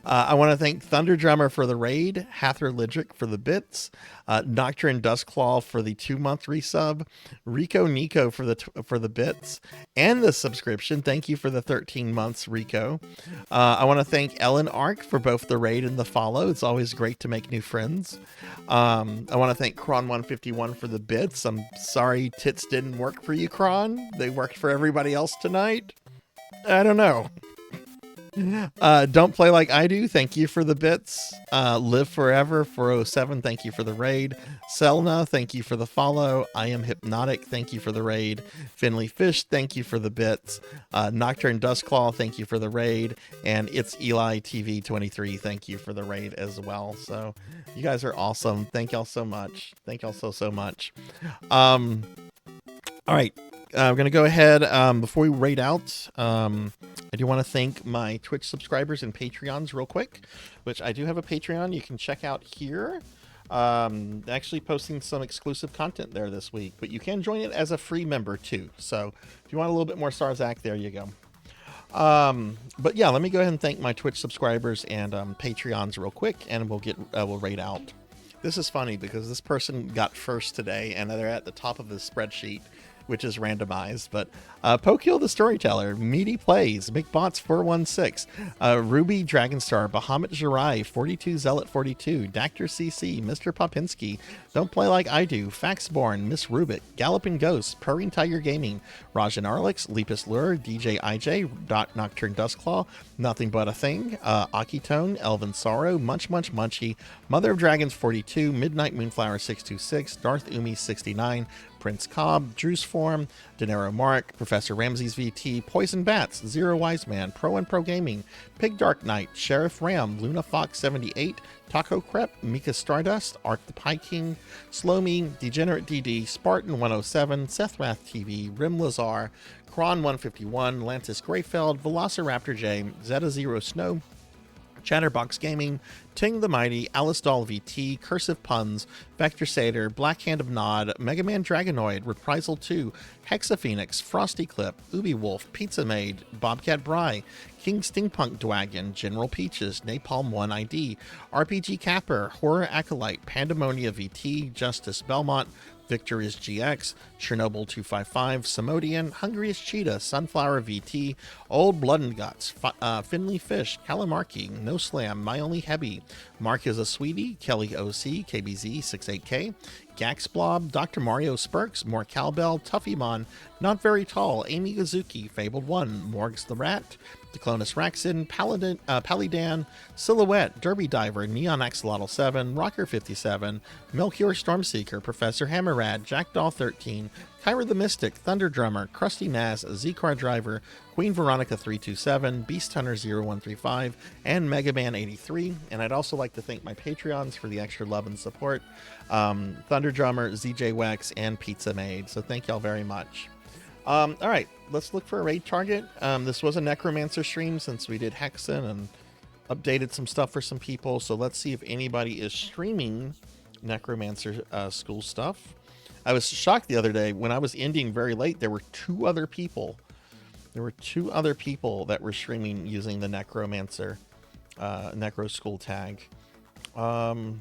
I want to thank Thunder Drummer for the raid, Hather Lidrick for the bits, Nocturne Dustclaw for the 2-month resub, Rico Nico for the bits and the subscription. Thank you for the 13 months, Rico. I want to thank Ellen Ark for both the raid and the follow. It's always great to make new friends. I want to thank Kron151 for the bits. I'm sorry tits didn't work for you, Kron. They worked for everybody else tonight. I don't know. Don't Play Like I Do, thank you for the bits. Live Forever 407, thank you for the raid. Selna, thank you for the follow. I Am Hypnotic, thank you for the raid. Finley Fish, thank you for the bits. Nocturne Dustclaw, thank you for the raid. And It's Eli TV 23, thank you for the raid as well. So you guys are awesome. Thank y'all so much. Thank y'all so much. All right. I'm going to go ahead, before we raid out, I do want to thank my Twitch subscribers and Patreons real quick, which I do have a Patreon you can check out here. Actually posting some exclusive content there this week, but you can join it as a free member too. So if you want a little bit more Sarzac, there you go. But yeah, let me go ahead and thank my Twitch subscribers and Patreons real quick, and we'll raid out. This is funny because this person got first today, and they're at the top of the spreadsheet. which is randomized. But Pokil the Storyteller, Meaty Plays, McBots416, Ruby Dragonstar, Bahamut Jirai, 42 Zealot 42, Dactor CC, Mr. Popinski, Don't Play Like I Do, Faxborn, Miss Rubik, Galloping Ghost, Purring Tiger Gaming, Rajan Arlix, Lepus Lure, DJ IJ, Nocturne Dustclaw, Nothing But a Thing, Akitone, Elvin Sorrow, Munch Munch Munchy, Mother of Dragons 42, Midnight Moonflower 626, Darth Umi 69, Prince Cobb, Drew's Form, Denero Mark, Professor Ramses VT, Poison Bats, Zero Wise Man, Pro and Pro Gaming, Pig Dark Knight, Sheriff Ram, Luna Fox 78, Taco Crep, Mika Stardust, Ark the Pie King, Slow Me, Degenerate DD, Spartan 107, Seth Rath TV, Rim Lazar, Kron 151, Lantis Greyfeld, Velociraptor J, Zeta Zero Snow, Chatterbox Gaming, Ting the Mighty, Alice Doll VT, Cursive Puns, Vector Satyr, Black Hand of Nod, Mega Man Dragonoid, Reprisal 2, Hexaphoenix, Frosty Clip, Ubi Wolf, Pizza Maid, Bobcat Bry, King Stingpunk Dwagon, General Peaches, Napalm 1 ID, RPG Capper, Horror Acolyte, Pandemonia VT, Justice Belmont, Victor is GX, Chernobyl 255, Samodian, Hungriest Cheetah, Sunflower VT, Old Blood and Guts, Finley Fish, Calamarki, No Slam, My Only Hebby, Mark is a Sweetie, Kelly OC, KBZ 68K, Gaxblob, Dr. Mario Spurks, More Cowbell, Tuffymon, Not Very Tall, Amy Gazuki, Fabled 1, Morgs the Rat, Declonus Raxin, Palidan, Silhouette, Derby Diver, Neon Axolotl 7, Rocker 57, Melchior Stormseeker, Professor Hammerrad, Jackdaw 13, Kyra the Mystic, Thunder Drummer, Krusty Naz, Z-Car Driver, Queen Veronica 327, Beast Hunter 0135, and Mega Man 83. And I'd also like to thank my Patreons for the extra love and support, Thunder Drummer, ZJ Wex, and Pizza Maid. So thank y'all very much. All right, let's look for a raid target. This was a Necromancer stream since we did Hexen and updated some stuff for some people. So let's see if anybody is streaming Necromancer school stuff. I was shocked the other day when I was ending very late. There were two other people. That were streaming using the Necromancer Necro School tag. Necro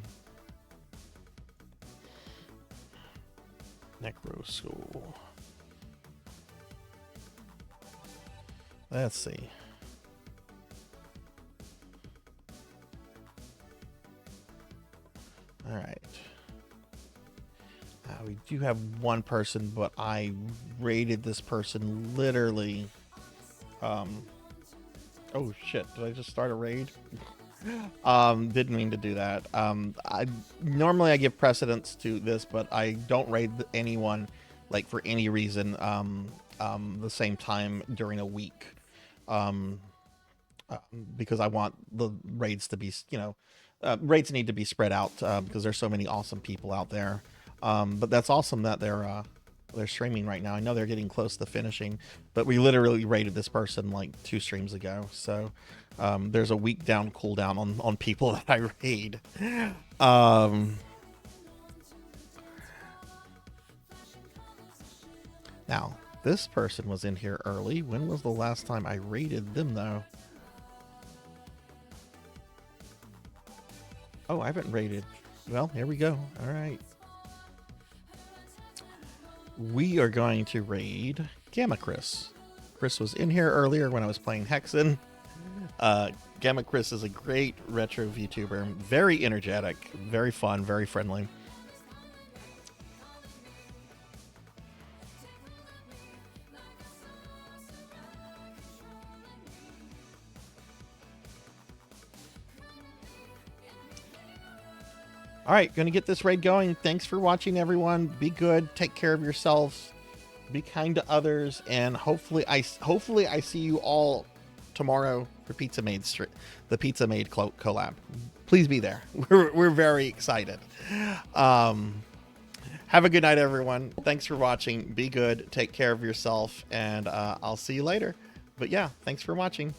School. Let's see. All right. We do have one person, but I rated this person literally. Oh shit! Did I just start a raid? Didn't mean to do that. I normally give precedence to this, but I don't raid anyone like for any reason. The same time during a week. Because I want the raids to be, raids need to be spread out because there's so many awesome people out there. But that's awesome that they're streaming right now. I know they're getting close to finishing, but we literally raided this person like 2 streams ago. So there's a week down cooldown on people that I raid. Now, this person was in here early. When was the last time I raided them, though? Oh, I haven't raided. Well, here we go. All right. We are going to raid Gamma Chris. Chris was in here earlier when I was playing Hexen. Gamma Chris is a great retro VTuber. Very energetic, very fun, very friendly. All right, going to get this raid going. Thanks for watching, everyone. Be good. Take care of yourselves. Be kind to others, and hopefully I see you all tomorrow for Pizza Maid the Pizza Maid collab. Please be there. We're very excited. Have a good night, everyone. Thanks for watching. Be good. Take care of yourself, and I'll see you later. But yeah, thanks for watching.